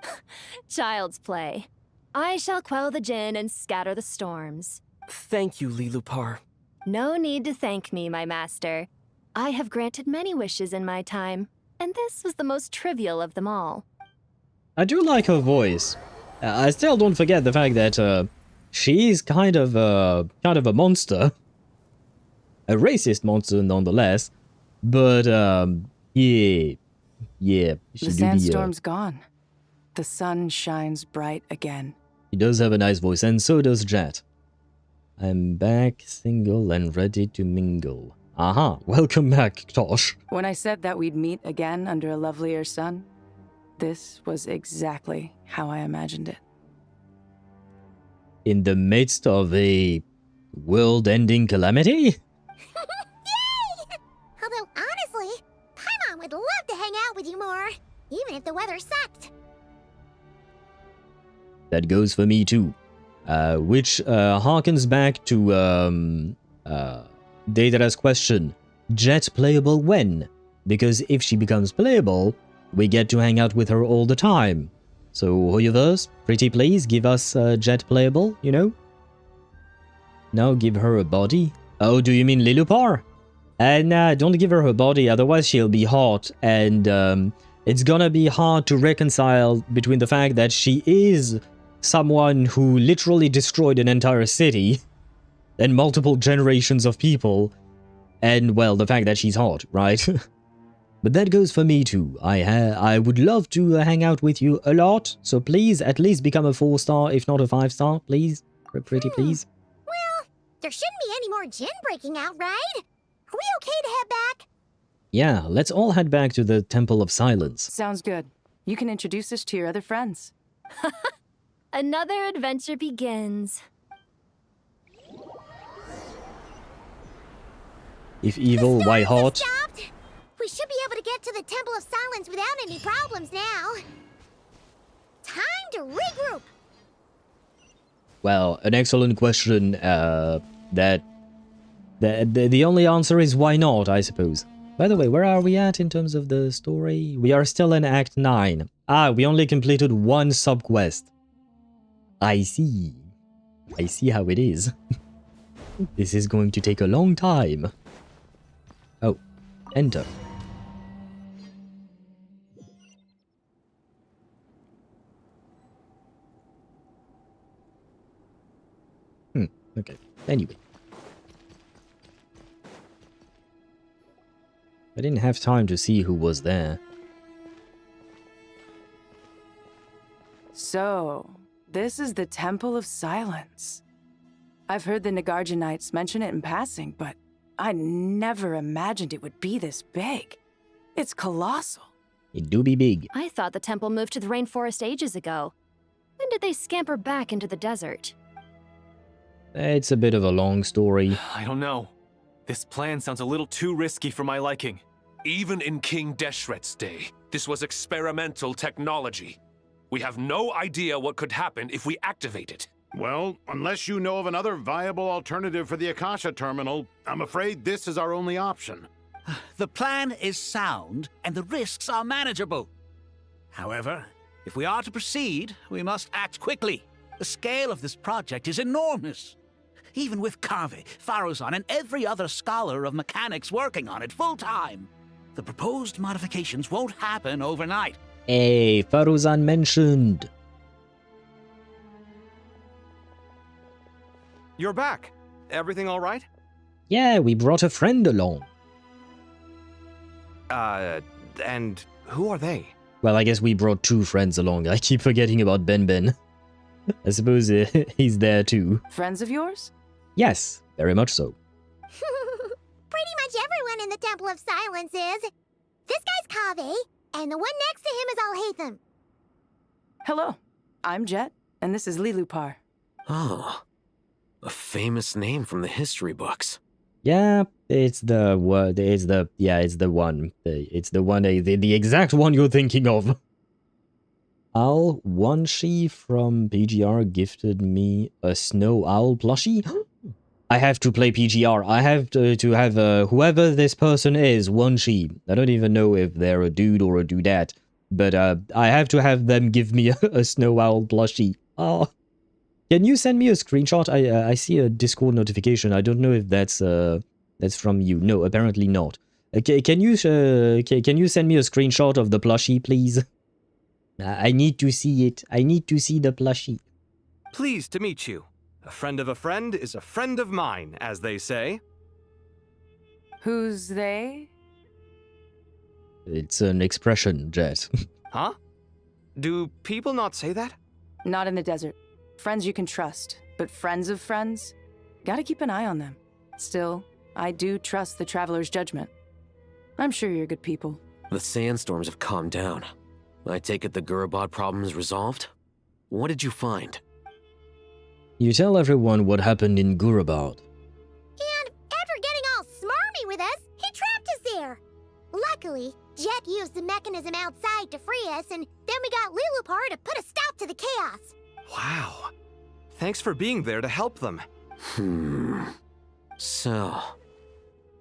Child's play. I shall quell the djinn and scatter the storms. Thank you, Lilupar. No need to thank me, my master. I have granted many wishes in my time, and this was the most trivial of them all. I do like her voice. I still don't forget the fact that she's kind of a monster. A racist monster nonetheless. But yeah. The sandstorm's gone. The sun shines bright again. He does have a nice voice, and so does Jet. I'm back, single and ready to mingle. Aha, welcome back, Tosh. When I said that we'd meet again under a lovelier sun, this was exactly how I imagined it. In the midst of a world-ending calamity? Yay! Although, honestly, Paimon would love to hang out with you more, even if the weather sucked. That goes for me too. Which harkens back to Deidara's question. Jet playable when? Because if she becomes playable, we get to hang out with her all the time. So, HoYoVerse, pretty please give us Jet playable, you know? Now give her a body. Oh, do you mean Lilupar? Nah, don't give her body, otherwise she'll be hot, and it's gonna be hard to reconcile between the fact that she is someone who literally destroyed an entire city and multiple generations of people, and, well, the fact that she's hot, right? But that goes for me too. I would love to hang out with you a lot, so please at least become a 4-star, if not a 5-star, please. Pretty please. Well, there shouldn't be any more djinn breaking out, right? Are we okay to head back? Yeah, let's all head back to the Temple of Silence. Sounds good. You can introduce us to your other friends. Another adventure begins. If evil, why hot? Stopped. We should be able to get to the Temple of Silence without any problems now. Time to regroup. Well, an excellent question. The only answer is why not, I suppose. By the way, where are we at in terms of the story? We are still in Act 9. Ah, we only completed one sub-quest. I see. I see how it is. This is going to take a long time. Oh, enter. Okay, anyway. I didn't have time to see who was there. So, this is the Temple of Silence. I've heard the Nagarjanites mention it in passing, but I never imagined it would be this big. It's colossal. It do be big. I thought the temple moved to the rainforest ages ago. When did they scamper back into the desert? It's a bit of a long story. I don't know. This plan sounds a little too risky for my liking. Even in King Deshret's day, this was experimental technology. We have no idea what could happen if we activate it. Well, unless you know of another viable alternative for the Akasha terminal, I'm afraid this is our only option. The plan is sound, and the risks are manageable. However, if we are to proceed, we must act quickly. The scale of this project is enormous. Even with Kaveh, Faruzan, and every other scholar of mechanics working on it full-time, the proposed modifications won't happen overnight. Hey, Faruzan mentioned. You're back. Everything all right? Yeah, we brought a friend along. And who are they? Well, I guess we brought 2 friends along. I keep forgetting about Ben. I suppose he's there too. Friends of yours? Yes, very much so. Pretty much everyone in the Temple of Silence is. This guy's Kaveh, and the one next to him is Alhaitham. Hello, I'm Jet, and this is Lilupar. Oh, a famous name from the history books. Yeah, it's the word. It's the one. It's the one. The exact one you're thinking of. Owl One-She from PGR gifted me a Snow Owl plushie. I have to play PGR. I have to have whoever this person is, One-She. I don't even know if they're a dude or a dudette, but I have to have them give me a Snow Owl plushie. Oh, can you send me a screenshot? I see a Discord notification. I don't know if that's from you. No, apparently not. Okay, can you send me a screenshot of the plushie, please? I need to see it. I need to see the plushie. Pleased to meet you. A friend of a friend is a friend of mine, as they say. Who's they? It's an expression, Jet. Huh? Do people not say that? Not in the desert. Friends you can trust, but friends of friends? Gotta keep an eye on them. Still, I do trust the Traveler's judgment. I'm sure you're good people. The sandstorms have calmed down. I take it the Gurabod problem is resolved? What did you find? You tell everyone what happened in Gurabod. And after getting all smarmy with us, he trapped us there. Luckily, Jet used the mechanism outside to free us, and then we got Lilupar to put a stop to the chaos. Wow. Thanks for being there to help them. So,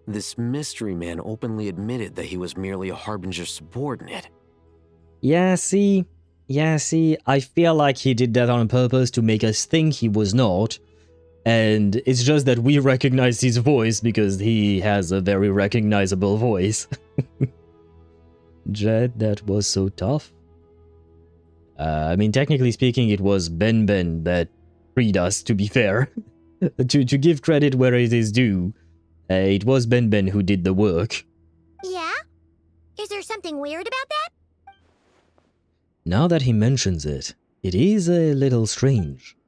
this mystery man openly admitted that he was merely a Harbinger subordinate. Yeah, see, I feel like he did that on purpose to make us think he was not. And it's just that we recognize his voice because he has a very recognizable voice. Jet, that was so tough. I mean, technically speaking, it was Ben that freed us, to be fair. to give credit where it is due, it was Ben who did the work. Yeah? Is there something weird about that? Now that he mentions it, it is a little strange.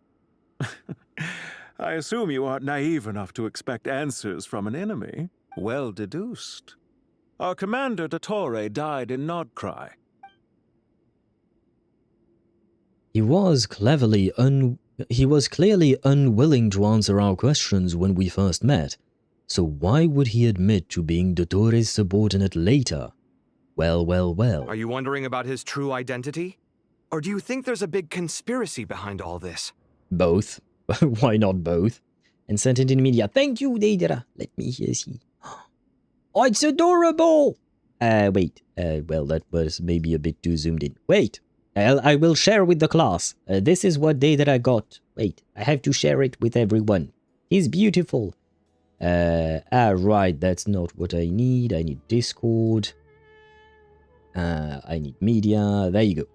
I assume you aren't naive enough to expect answers from an enemy. Well deduced. Our commander, Dottore, died in Nod-Krai. He was clearly unwilling to answer our questions when we first met. So why would he admit to being Dottore's subordinate later? Well. Are you wondering about his true identity? Or do you think there's a big conspiracy behind all this? Both. Why not both? And sent it in media. Thank you, Deidara. Let me see. Oh, it's adorable! Wait. Well, that was maybe a bit too zoomed in. Wait. I will share with the class. This is what Deidara got. Wait. I have to share it with everyone. He's beautiful. Right. That's not what I need. I need Discord. I need media. There you go.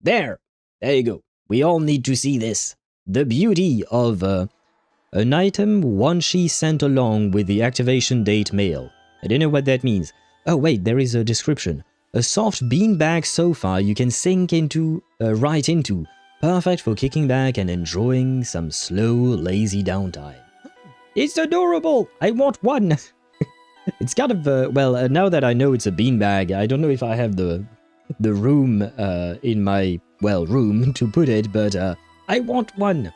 There you go. We all need to see this. The beauty of an item One-She sent along with the activation date mail. I don't know what that means. Oh wait, there is a description. A soft beanbag sofa you can sink into, right into. Perfect for kicking back and enjoying some slow, lazy downtime. It's adorable! I want one! It's kind of, well, now that I know it's a beanbag, I don't know if I have the room in my, well, room to put it, but I want one.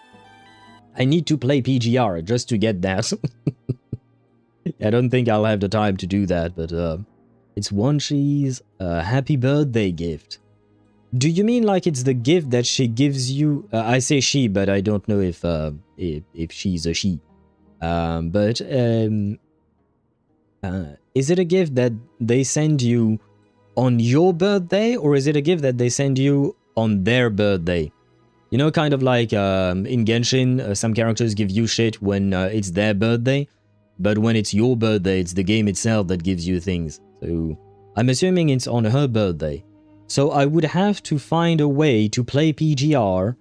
I need to play PGR just to get that. I don't think I'll have the time to do that, but it's One-She's happy birthday gift. Do you mean like it's the gift that she gives you? I say she, but I don't know if she's a she. Is it a gift that they send you on your birthday, or is it a gift that they send you on their birthday? You know, kind of like in Genshin, some characters give you shit when it's their birthday, but when it's your birthday, it's the game itself that gives you things. So I'm assuming it's on her birthday. So I would have to find a way to play PGR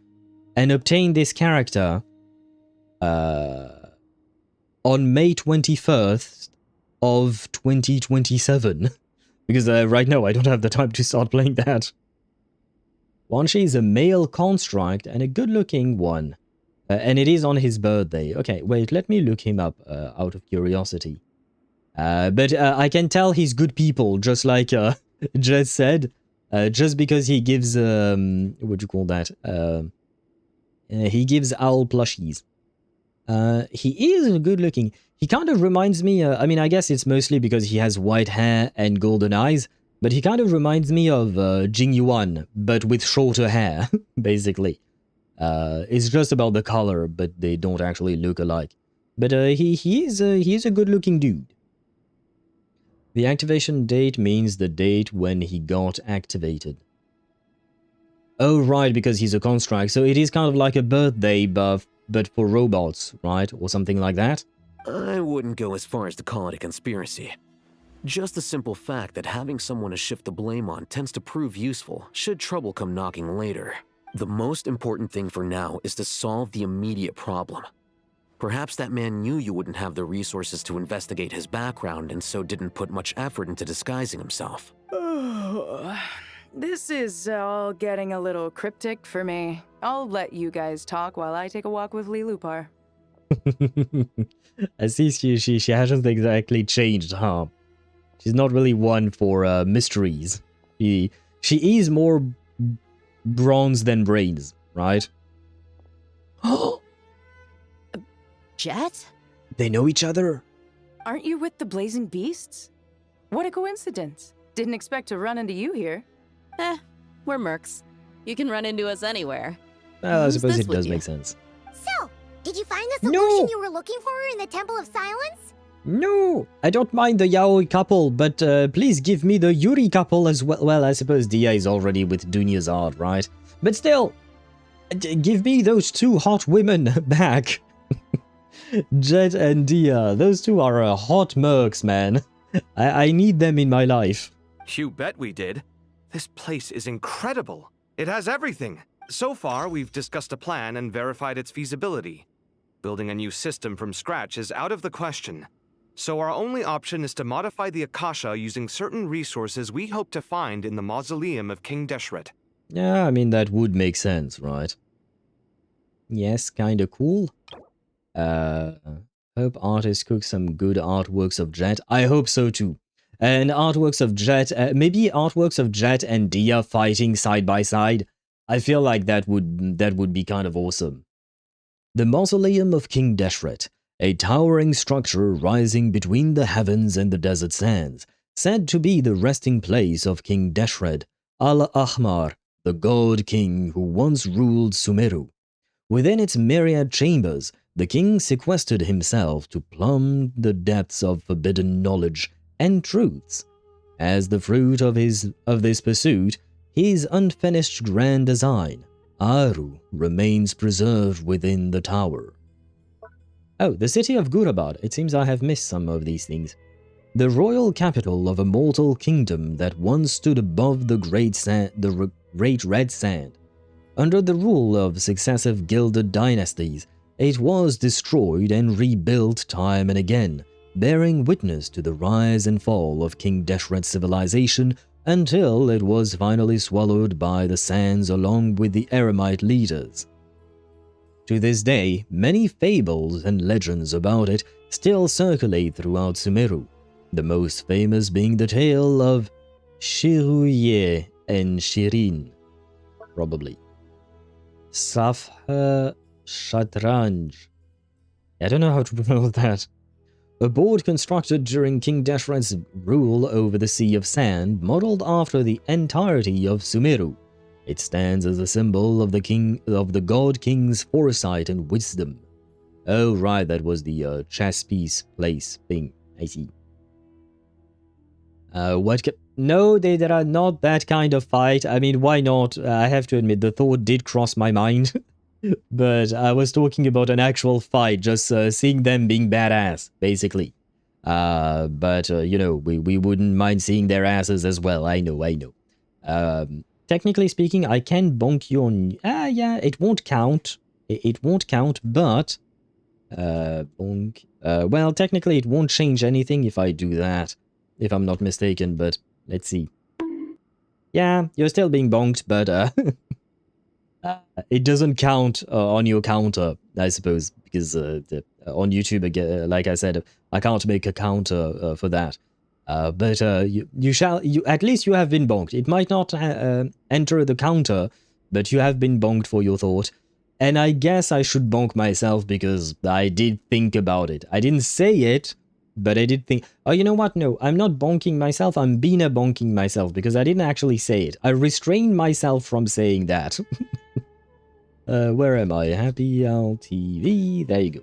and obtain this character on May 21st of 2027. Because right now I don't have the time to start playing that. One-She is a male construct and a good-looking one. And it is on his birthday. Okay, wait, let me look him up out of curiosity. But I can tell he's good people, just like Jet said. Just because he gives, what do you call that? He gives owl plushies. He is good looking. He kind of reminds me, I mean, I guess it's mostly because he has white hair and golden eyes, but he kind of reminds me of Jing Yuan, but with shorter hair, basically. It's just about the color, but they don't actually look alike. But he is a good looking dude. The activation date means the date when he got activated. Oh, right, because he's a construct, so it is kind of like a birthday buff, but for robots, right? Or something like that? I wouldn't go as far as to call it a conspiracy. Just the simple fact that having someone to shift the blame on tends to prove useful should trouble come knocking later. The most important thing for now is to solve the immediate problem. Perhaps that man knew you wouldn't have the resources to investigate his background and so didn't put much effort into disguising himself. This is all getting a little cryptic for me. I'll let you guys talk while I take a walk with Lee Lupar. I see she hasn't exactly changed, huh? She's not really one for mysteries. She is more bronze than brains, right? Jet? They know each other? Aren't you with the Blazing Beasts? What a coincidence. Didn't expect to run into you here. We're mercs. You can run into us anywhere. Well, I Who's suppose this it with does you? make sense. So, did you find the solution you were looking for in the Temple of Silence? No, I don't mind the yaoi couple, but please give me the Yuri couple as well. Well, I suppose Dia is already with Dunya's art, right? But still, give me those two hot women back. Jet and Dia, those two are hot mercs, man. I need them in my life. You bet we did. This place is incredible. It has everything. So far, we've discussed a plan and verified its feasibility. Building a new system from scratch is out of the question. So our only option is to modify the Akasha using certain resources we hope to find in the mausoleum of King Deshret. Yeah, I mean, that would make sense, right? Yes, kinda cool. Hope artists cook some good artworks of Jet. I hope so too. And artworks of Jet, maybe artworks of Jet and Dia fighting side by side. I feel like that would be kind of awesome. The Mausoleum of King Deshret, a towering structure rising between the heavens and the desert sands, said to be the resting place of King Deshret, Al-Ahmar, the god king who once ruled Sumeru. Within its myriad chambers, the king sequestered himself to plumb the depths of forbidden knowledge and truths. As the fruit of this pursuit, his unfinished grand design, Aru, remains preserved within the tower. Oh, the city of Gurabad. It seems I have missed some of these things. The royal capital of a mortal kingdom that once stood above the Great Red Sand. Under the rule of successive gilded dynasties, it was destroyed and rebuilt time and again, bearing witness to the rise and fall of King Deshret's civilization until it was finally swallowed by the sands along with the Eremite leaders. To this day, many fables and legends about it still circulate throughout Sumeru, the most famous being the tale of Shiruye and Shirin, probably. Safha Shatranj. I don't know how to pronounce that. A board constructed during King Deshret's rule over the Sea of Sand, modeled after the entirety of Sumeru. It stands as a symbol of the god king's foresight and wisdom. Oh right, that was the chess piece place thing. I see. No, they are not that kind of fight. I mean, why not? I have to admit, the thought did cross my mind. But I was talking about an actual fight, just seeing them being badass, basically. But you know, we wouldn't mind seeing their asses as well. I know. Technically speaking, I can bonk you on... yeah, it won't count. It won't count, but... bonk... well, technically it won't change anything if I do that, if I'm not mistaken, but let's see. Yeah, you're still being bonked, but it doesn't count on your counter, I suppose, because on YouTube, again, like I said, I can't make a counter for that. But you at least you have been bonked. It might not enter the counter, but you have been bonked for your thought. And I guess I should bonk myself because I did think about it. I didn't say it, but I did think, oh, you know what? No, I'm not bonking myself. I'm Bina bonking myself because I didn't actually say it. I restrained myself from saying that. Where am I? Happy LTV. There you go.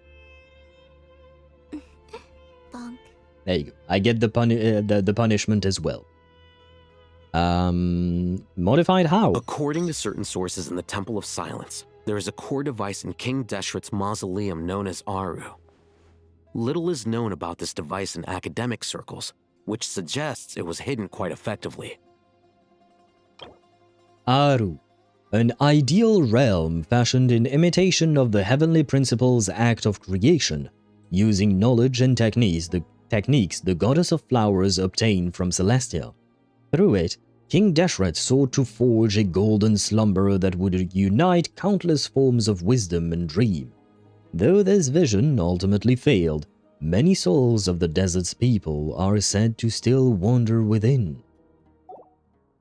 Bonk. There you go. I get the punishment as well. Modified how? According to certain sources in the Temple of Silence, there is a core device in King Deshret's mausoleum known as Aru. Little is known about this device in academic circles, which suggests it was hidden quite effectively. Aru, an ideal realm fashioned in imitation of the heavenly principles act of creation, using knowledge and techniques the goddess of flowers obtained from Celestia. Through it, King Deshret sought to forge a golden slumber that would unite countless forms of wisdom and dream. Though this vision ultimately failed, many souls of the desert's people are said to still wander within.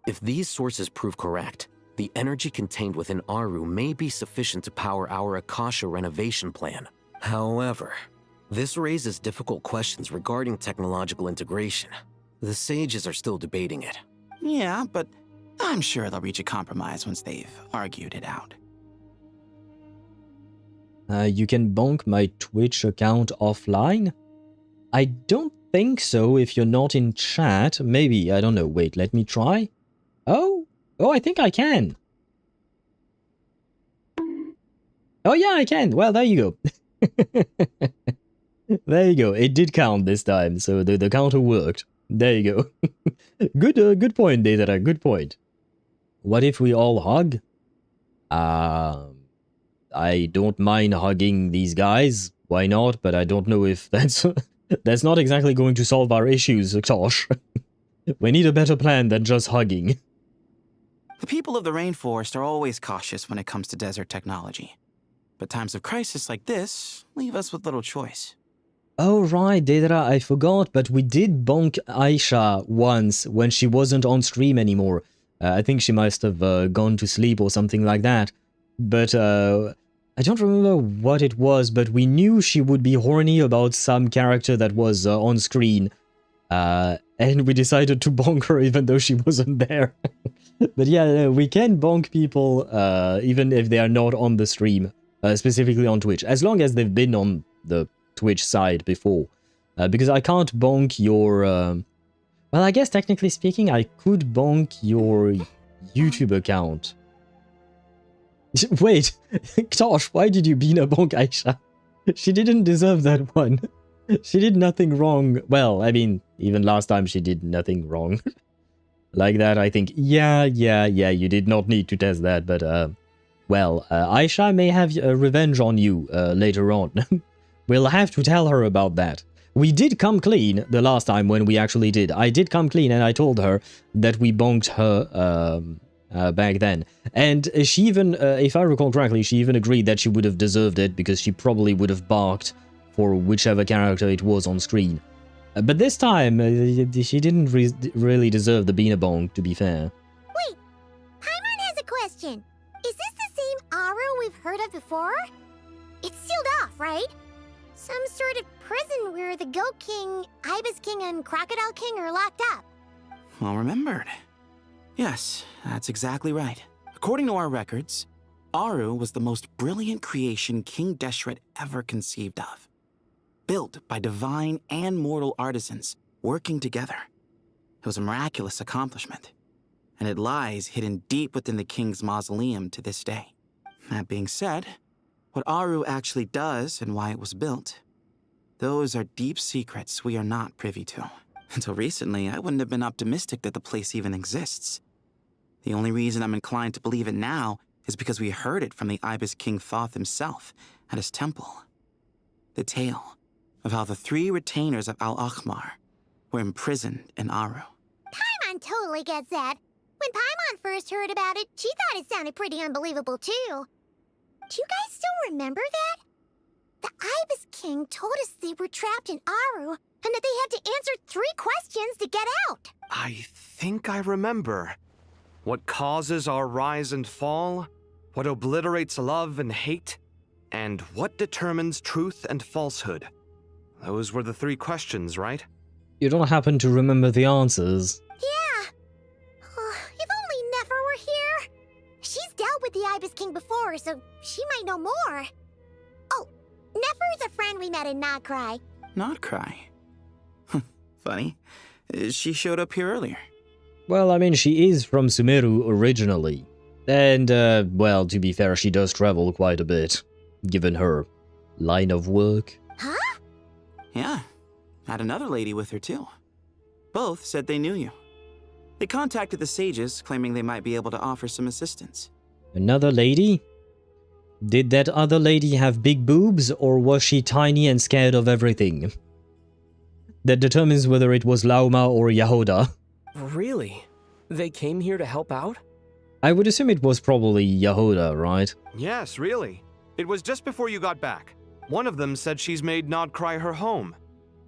If these sources prove correct, the energy contained within Aru may be sufficient to power our Akasha renovation plan. However, this raises difficult questions regarding technological integration. The sages are still debating it. Yeah, but I'm sure they'll reach a compromise once they've argued it out. You can bonk my Twitch account offline? I don't think so if you're not in chat. Maybe, I don't know. Wait, let me try. Oh, I think I can. Oh yeah, I can. Well, there you go. There you go. It did count this time, so the counter worked. There you go. Good point, Data. Good point. What if we all hug? I don't mind hugging these guys. Why not? But I don't know if that's that's not exactly going to solve our issues, Tosh. We need a better plan than just hugging. The people of the rainforest are always cautious when it comes to desert technology. But times of crisis like this leave us with little choice. Oh right, Deidara, I forgot, but we did bonk Aisha once when she wasn't on stream anymore. I think she must have gone to sleep or something like that. But I don't remember what it was, but we knew she would be horny about some character that was on screen. And we decided to bonk her even though she wasn't there. But yeah, we can bonk people even if they are not on the stream, specifically on Twitch, as long as they've been on the Twitch side before. Because I can't bonk your... well, I guess technically speaking, I could bonk your YouTube account. Wait, Tosh, why did you Bina bonk Aisha? She didn't deserve that one. She did nothing wrong. Well, I mean, even last time she did nothing wrong. Like that, I think, yeah, you did not need to test that, but, well, Aisha may have revenge on you later on. We'll have to tell her about that. We did come clean the last time when we actually did. I did come clean and I told her that we bonked her back then. And she even, if I recall correctly, she even agreed that she would have deserved it because she probably would have barked for whichever character it was on screen. But this time, she didn't really deserve the Bina bonk, to be fair. Wait, Paimon has a question. Is this the same Aru we've heard of before? It's sealed off, right? Some sort of prison where the Goat King, Ibis King, and Crocodile King are locked up. Well remembered. Yes, that's exactly right. According to our records, Aru was the most brilliant creation King Deshret ever conceived of. Built by divine and mortal artisans working together. It was a miraculous accomplishment, and it lies hidden deep within the king's mausoleum to this day. That being said, what Aru actually does and why it was built, those are deep secrets we are not privy to. Until recently, I wouldn't have been optimistic that the place even exists. The only reason I'm inclined to believe it now is because we heard it from the Ibis King Thoth himself at his temple. The tale of how the 3 retainers of Al-Akhmar were imprisoned in Aru. Paimon totally gets that. When Paimon first heard about it, she thought it sounded pretty unbelievable too. Do you guys still remember that? The Ibis King told us they were trapped in Aru and that they had to answer 3 questions to get out. I think I remember. What causes our rise and fall? What obliterates love and hate? And what determines truth and falsehood? Those were the 3 questions, right? You don't happen to remember the answers. Yeah. If only Nefer were here. She's dealt with the Ibis King before, so she might know more. Oh, Nefer's a friend we met in Nod-Krai. Nod-Krai? Funny. She showed up here earlier. Well, I mean, she is from Sumeru originally. And, well, to be fair, she does travel quite a bit, given her line of work. Huh? Yeah. Had another lady with her, too. Both said they knew you. They contacted the sages, claiming they might be able to offer some assistance. Another lady? Did that other lady have big boobs, or was she tiny and scared of everything? That determines whether it was Lauma or Yahoda. Really? They came here to help out? I would assume it was probably Yahoda, right? Yes, really. It was just before you got back. One of them said she's made Nod-Krai her home.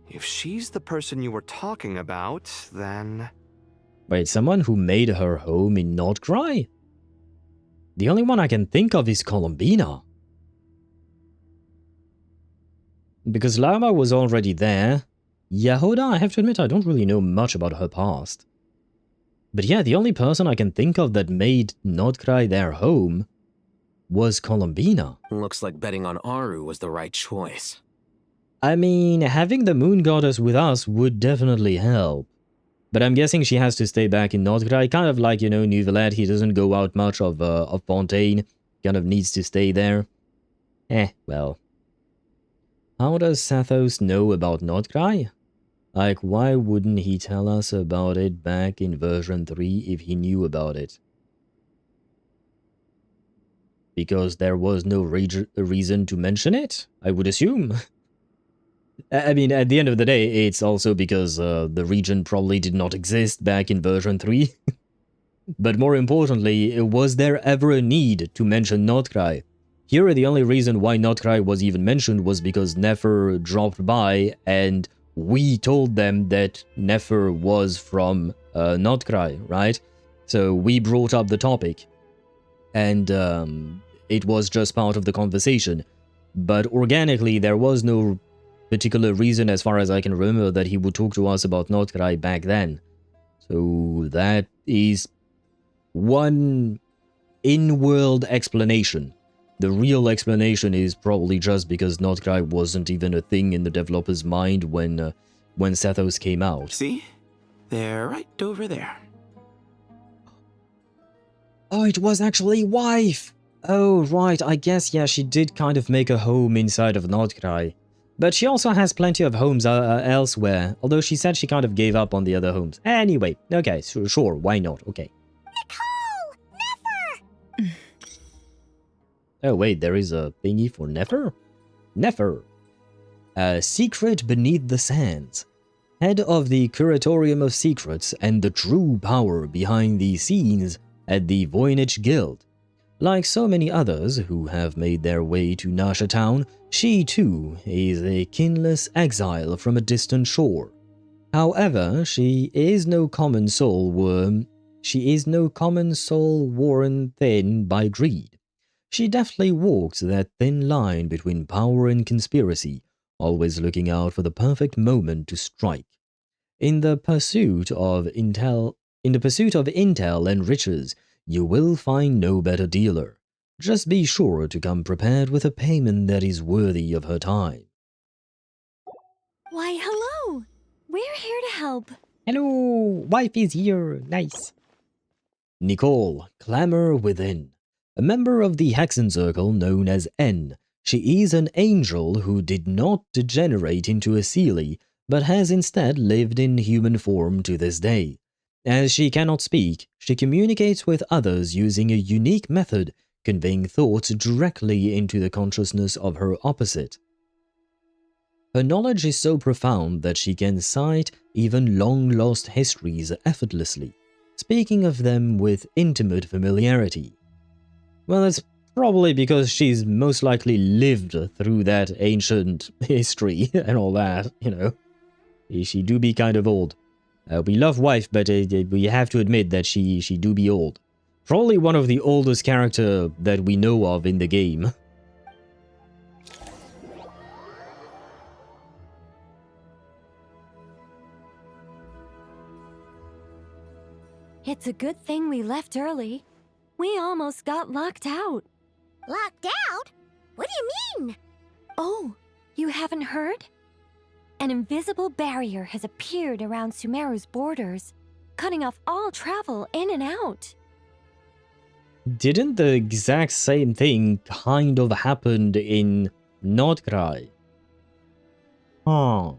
If she's the person you were talking about, then... Wait, someone who made her home in Nod-Krai? The only one I can think of is Columbina. Because Lauma was already there. Yahoda, I have to admit, I don't really know much about her past. But yeah, the only person I can think of that made Nod-Krai their home was Columbina. Looks like betting on Aru was the right choice. I mean, having the moon goddess with us would definitely help. But I'm guessing she has to stay back in Nod-Krai, kind of like, you know, Nuvelet, he doesn't go out much of Fontaine, kind of needs to stay there. Well. How does Sathos know about Nod-Krai? Like, why wouldn't he tell us about it back in version 3 if he knew about it? Because there was no reason to mention it, I would assume. I mean, at the end of the day, it's also because the region probably did not exist back in version 3. But more importantly, was there ever a need to mention Nod-Krai? Here, the only reason why Nod-Krai was even mentioned was because Nefer dropped by and we told them that Nefer was from Nod-Krai, right? So we brought up the topic. And it was just part of the conversation. But organically, there was no particular reason, as far as I can remember, that he would talk to us about Nod-Krai back then. So that is one in-world explanation. The real explanation is probably just because Nod-Krai wasn't even a thing in the developer's mind when Sathos came out. See? They're right over there. Oh, it was actually wife! Oh, right, I guess, yeah, she did kind of make a home inside of Nod-Krai. But she also has plenty of homes elsewhere, although she said she kind of gave up on the other homes. Anyway, okay, sure, why not, okay. Nicole! Nefer! Oh wait, there is a thingy for Nefer? Nefer. A secret beneath the sands. Head of the Curatorium of Secrets and the true power behind the scenes at the Voynich Guild. Like so many others who have made their way to Nasha Town, she too is a kinless exile from a distant shore. However, she is no common soul worn thin by greed. She deftly walks that thin line between power and conspiracy, always looking out for the perfect moment to strike. In the pursuit of intel and riches, you will find no better dealer. Just be sure to come prepared with a payment that is worthy of her time. Why, hello! We're here to help. Hello, wife is here. Nice. Nicole, clamor within. A member of the Hexen Circle known as N. She is an angel who did not degenerate into a Seelie, but has instead lived in human form to this day. As she cannot speak, she communicates with others using a unique method, conveying thoughts directly into the consciousness of her opposite. Her knowledge is so profound that she can cite even long-lost histories effortlessly, speaking of them with intimate familiarity. Well, it's probably because she's most likely lived through that ancient history and all that, you know. She do be kind of old. We love wife, but we have to admit that she do be old. Probably one of the oldest character that we know of in the game. It's a good thing we left early. We almost got locked out. Locked out? What do you mean? Oh, you haven't heard? An invisible barrier has appeared around Sumeru's borders, cutting off all travel in and out. Didn't the exact same thing kind of happened in Nod-Krai? Huh.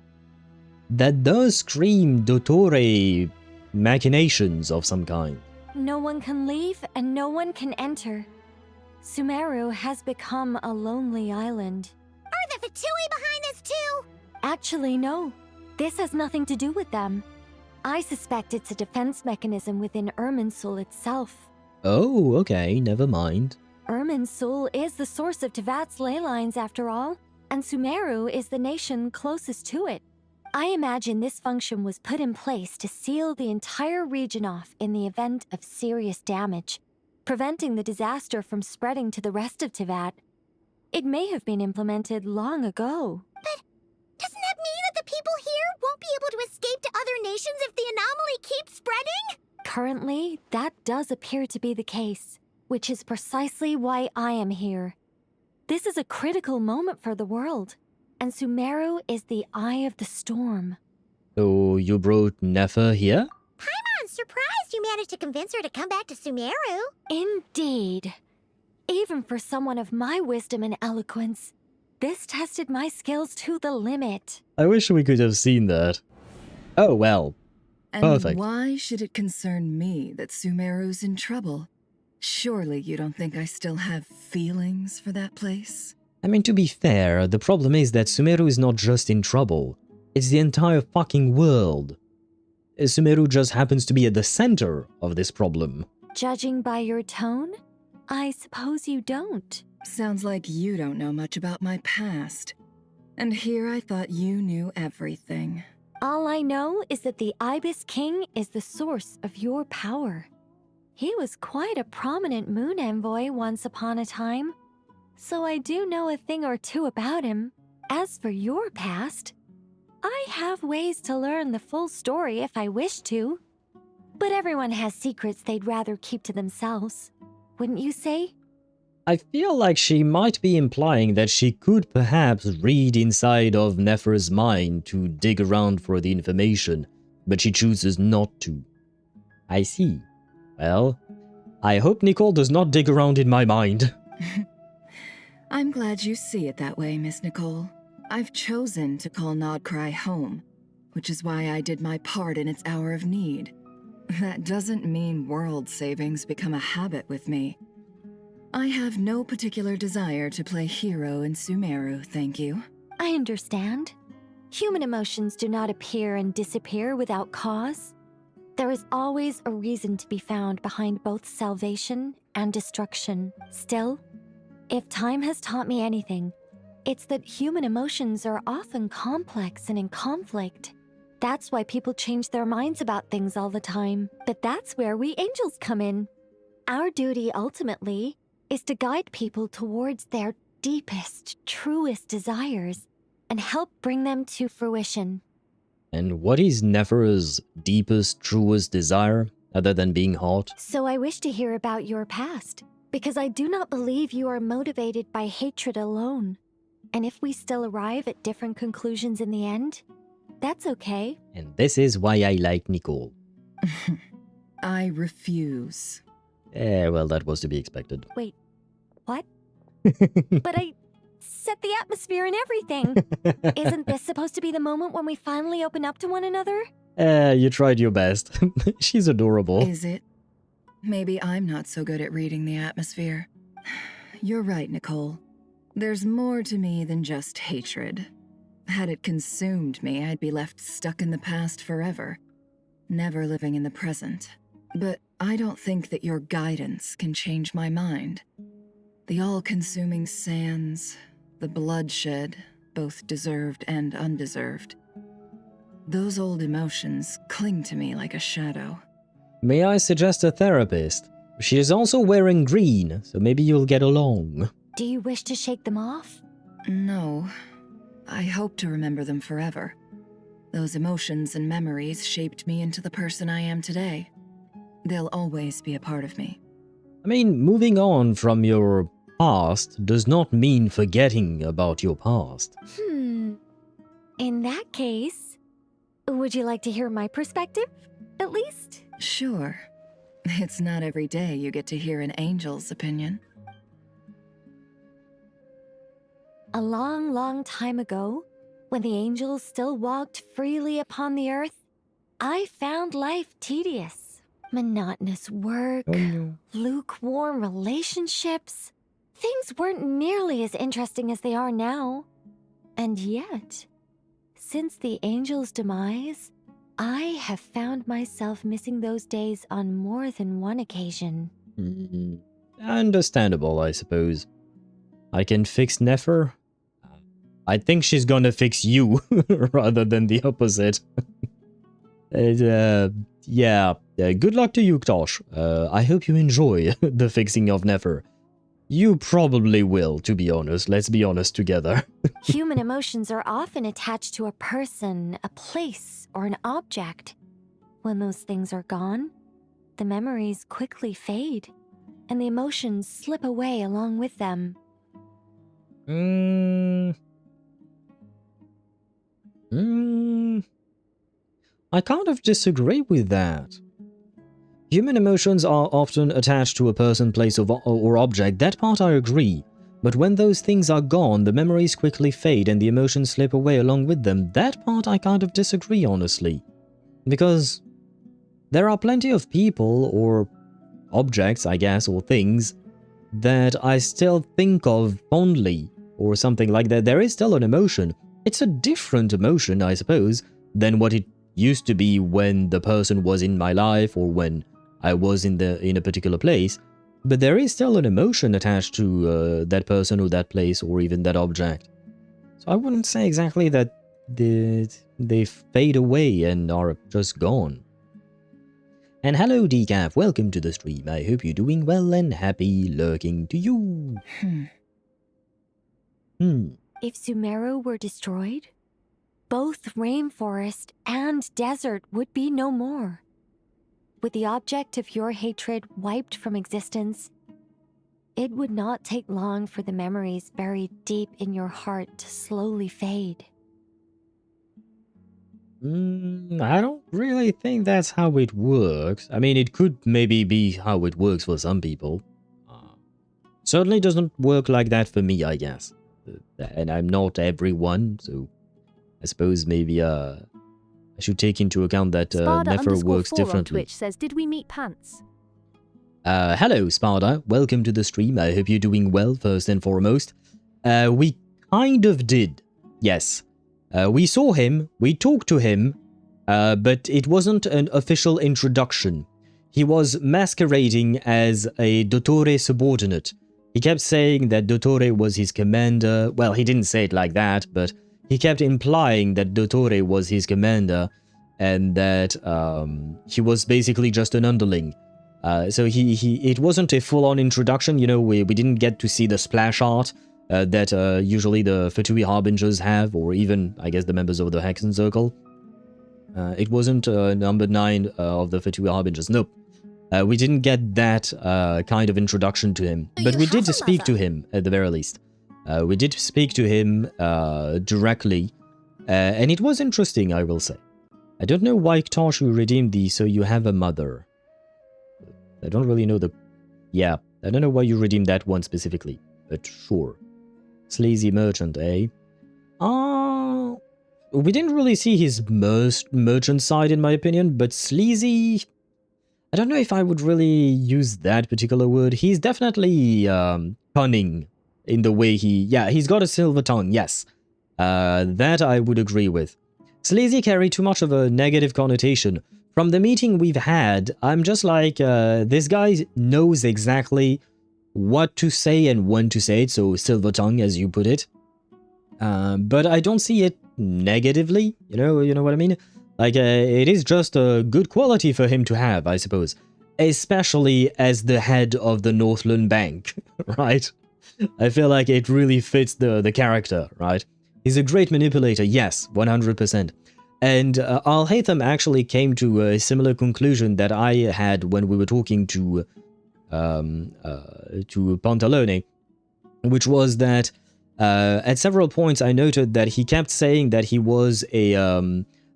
That does scream Dottore machinations of some kind. No one can leave and no one can enter. Sumeru has become a lonely island. Are the Fatui behind this too? Actually, no. This has nothing to do with them. I suspect it's a defense mechanism within Irminsul itself. Oh, okay, never mind. Irminsul is the source of Teyvat's ley lines after all, and Sumeru is the nation closest to it. I imagine this function was put in place to seal the entire region off in the event of serious damage, preventing the disaster from spreading to the rest of Teyvat. It may have been implemented long ago. But doesn't that mean that the people here won't be able to escape to other nations if the anomaly keeps spreading? Currently, that does appear to be the case, which is precisely why I am here. This is a critical moment for the world, and Sumeru is the eye of the storm. So you brought Nefer here? Paimon's surprised you managed to convince her to come back to Sumeru. Indeed. Even for someone of my wisdom and eloquence, this tested my skills to the limit. I wish we could have seen that. Oh well. And Perfect. why should it concern me that Sumeru's in trouble? Surely you don't think I still have feelings for that place? I mean, to be fair, the problem is that Sumeru is not just in trouble. It's the entire fucking world. Sumeru just happens to be at the center of this problem. Judging by your tone, I suppose you don't. Sounds like you don't know much about my past. And here I thought you knew everything. All I know is that the Ibis King is the source of your power. He was quite a prominent moon envoy once upon a time, so I do know a thing or two about him. As for your past, I have ways to learn the full story if I wish to. But everyone has secrets they'd rather keep to themselves, wouldn't you say? I feel like she might be implying that she could perhaps read inside of Nefer's mind to dig around for the information, but she chooses not to. I see. Well, I hope Nicole does not dig around in my mind. I'm glad you see it that way, Miss Nicole. I've chosen to call Nod-Krai home, which is why I did my part in its hour of need. That doesn't mean world savings become a habit with me. I have no particular desire to play hero in Sumeru, thank you. I understand. Human emotions do not appear and disappear without cause. There is always a reason to be found behind both salvation and destruction. Still, if time has taught me anything, it's that human emotions are often complex and in conflict. That's why people change their minds about things all the time. But that's where we angels come in. Our duty, ultimately, is to guide people towards their deepest, truest desires and help bring them to fruition. And what is Nefer's deepest, truest desire, other than being hot? So I wish to hear about your past, because I do not believe you are motivated by hatred alone. And if we still arrive at different conclusions in the end, that's okay. And this is why I like Nicole. I refuse. Well, that was to be expected. Wait, what? But I set the atmosphere and everything. Isn't this supposed to be the moment when we finally open up to one another? You tried your best. She's adorable. Is it? Maybe I'm not so good at reading the atmosphere. You're right, Nicole. There's more to me than just hatred. Had it consumed me, I'd be left stuck in the past forever, never living in the present. But I don't think that your guidance can change my mind. The all-consuming sands, the bloodshed, both deserved and undeserved. Those old emotions cling to me like a shadow. May I suggest a therapist? She is also wearing green, so maybe you'll get along. Do you wish to shake them off? No. I hope to remember them forever. Those emotions and memories shaped me into the person I am today. They'll always be a part of me. I mean, moving on from your past does not mean forgetting about your past. In that case, would you like to hear my perspective, at least? Sure. It's not every day you get to hear an angel's opinion. A long, long time ago, when the angels still walked freely upon the earth, I found life tedious. Monotonous work, lukewarm relationships. Things weren't nearly as interesting as they are now. And yet, since the angels' demise, I have found myself missing those days on more than one occasion. Understandable, I suppose. I can fix Nefer. I think she's gonna fix you, rather than the opposite. Yeah, good luck to you, Ktosh. I hope you enjoy the fixing of Nefer. You probably will, to be honest. Let's be honest together. Human emotions are often attached to a person, a place, or an object. When those things are gone, the memories quickly fade, and the emotions slip away along with them. I kind of disagree with that. Human emotions are often attached to a person, place, or object. That part I agree. But when those things are gone, the memories quickly fade and the emotions slip away along with them. That part I kind of disagree, honestly. Because there are plenty of people, or objects, I guess, or things, that I still think of fondly, or something like that. There is still an emotion. It's a different emotion, I suppose, than what it used to be when the person was in my life, or when I was in a particular place, but there is still an emotion attached to that person or that place or even that object. So I wouldn't say exactly that they fade away and are just gone. And hello Decaf, welcome to the stream. I hope you're doing well and happy lurking to you. If Sumeru were destroyed, both rainforest and desert would be no more. With the object of your hatred wiped from existence, it would not take long for the memories buried deep in your heart to slowly fade. I don't really think that's how it works. I mean, it could maybe be how it works for some people. Certainly doesn't work like that for me, I guess. And I'm not everyone, so I suppose maybe I should take into account that Nefer works differently. Twitch says, did we meet Pants? Hello, Sparda. Welcome to the stream. I hope you're doing well, first and foremost. We kind of did. Yes. We saw him, we talked to him, but it wasn't an official introduction. He was masquerading as a Dottore subordinate. He kept saying that Dottore was his commander. Well, he didn't say it like that, but he kept implying that Dottore was his commander and that he was basically just an underling. So it wasn't a full-on introduction, you know, we didn't get to see the splash art that usually the Fatui Harbingers have, or even, I guess, the members of the Hexen Circle. It wasn't number 9 of the Fatui Harbingers, nope. We didn't get that kind of introduction to him, but we did speak to him, at the very least. We did speak to him directly, and it was interesting, I will say. I don't know why Ktosh you redeemed these, so you have a mother. I don't really know the... Yeah, I don't know why you redeemed that one specifically, but sure. Sleazy merchant, eh? We didn't really see his merchant side, in my opinion, but sleazy... I don't know if I would really use that particular word. He's definitely cunning in the way he... Yeah, he's got a silver tongue, yes. That I would agree with. Sleazy carried too much of a negative connotation. From the meeting we've had, I'm just like, this guy knows exactly what to say and when to say it, so silver tongue, as you put it. But I don't see it negatively, you know what I mean? Like, it is just a good quality for him to have, I suppose. especially as the head of the Northland Bank, right? I feel like it really fits the character, right? He's a great manipulator, yes, 100%. And Al-Haytham actually came to a similar conclusion that I had when we were talking to Pantalone, which was that at several points I noted that he kept saying that he was a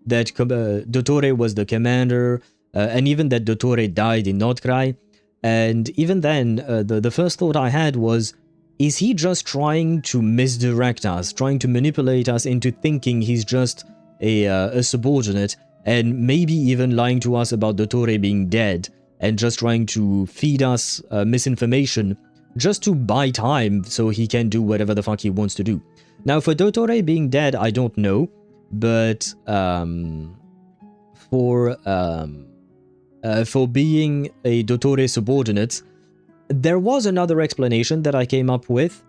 Dottore was the commander, and even that Dottore died in Nod-Krai. And even then, the first thought I had was, is he just trying to misdirect us, trying to manipulate us into thinking he's just a subordinate, and maybe even lying to us about Dottore being dead, and just trying to feed us misinformation just to buy time so he can do whatever the fuck he wants to do. Now, for Dottore being dead, I don't know, but for being a Dottore subordinate, there was another explanation that I came up with,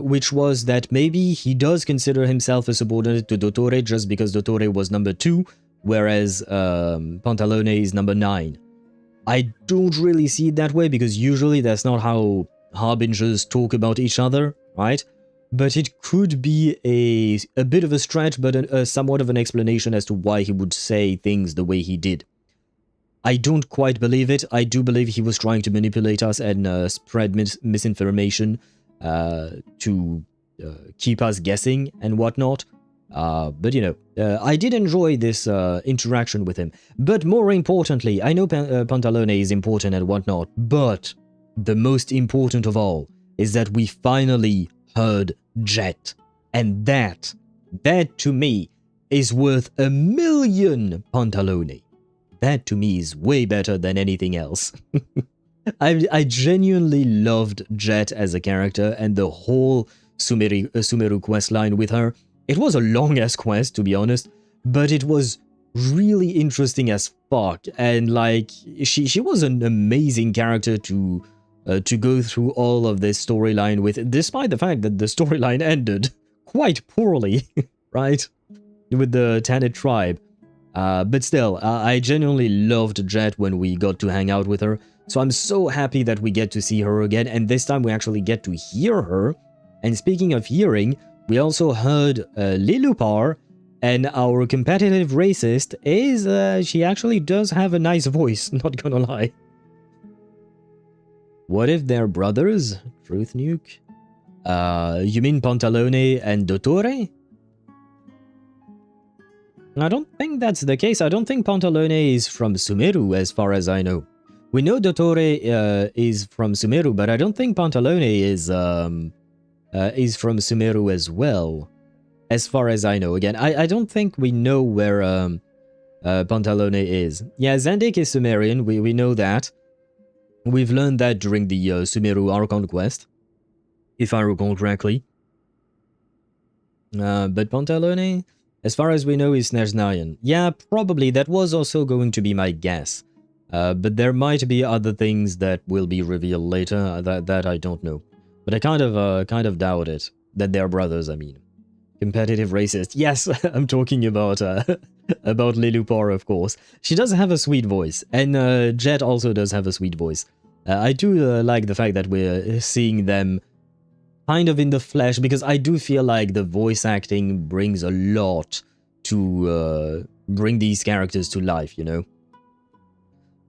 which was that maybe he does consider himself a subordinate to Dottore just because Dottore was number 2, whereas Pantalone is number 9. I don't really see it that way, because usually that's not how harbingers talk about each other, right? But it could be a bit of a stretch, but somewhat of an explanation as to why he would say things the way he did. I don't quite believe it. I do believe he was trying to manipulate us and spread misinformation to keep us guessing and whatnot. But, you know, I did enjoy this interaction with him. But more importantly, I know Pantalone is important and whatnot, but the most important of all is that we finally heard Jet. And that to me is worth 1,000,000 Pantalone. That to me is way better than anything else. I genuinely loved Jet as a character and the whole Sumeru questline with her. It was a long-ass quest, to be honest, but it was really interesting as fuck. And like, she was an amazing character to go through all of this storyline with, despite the fact that the storyline ended quite poorly, right? With the Tanit tribe. But still, I genuinely loved Jet when we got to hang out with her, so I'm so happy that we get to see her again, and this time we actually get to hear her. And speaking of hearing, we also heard Lilupar, and our competitive racist is, she actually does have a nice voice, not gonna lie. What if they're brothers? Truth nuke? You mean Pantalone and Dottore? I don't think that's the case. I don't think Pantalone is from Sumeru, as far as I know. We know Dottore is from Sumeru, but I don't think Pantalone is from Sumeru as well, as far as I know. Again, I don't think we know where Pantalone is. Yeah, Zandik is Sumerian. We know that. We've learned that during the Sumeru Archon Quest, if I recall correctly. But Pantalone, as far as we know, is Nerznayan. Yeah, probably. That was also going to be my guess. But there might be other things that will be revealed later that I don't know. But I kind of doubt it. That they're brothers, I mean. Competitive racist. Yes, I'm talking about Lilupar, of course. She does have a sweet voice. And Jet also does have a sweet voice. I do like the fact that we're seeing them kind of in the flesh, because I do feel like the voice acting brings a lot to bring these characters to life, you know?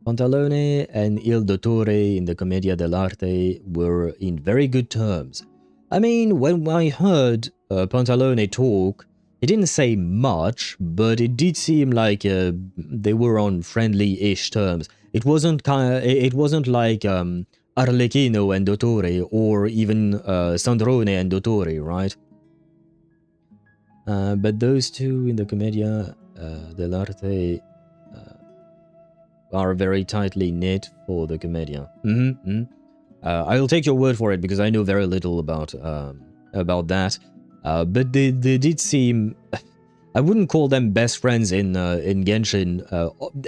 Pantalone and Il Dottore in the Commedia dell'arte were in very good terms. I mean, when I heard Pantalone talk, he didn't say much, but it did seem like they were on friendly-ish terms. It wasn't like Arlecchino and Dottore, or even Sandrone and Dottore, right? But those two in the Commedia dell'arte are very tightly knit for the Commedia. I'll take your word for it, because I know very little about that. But they did seem... I wouldn't call them best friends in Genshin.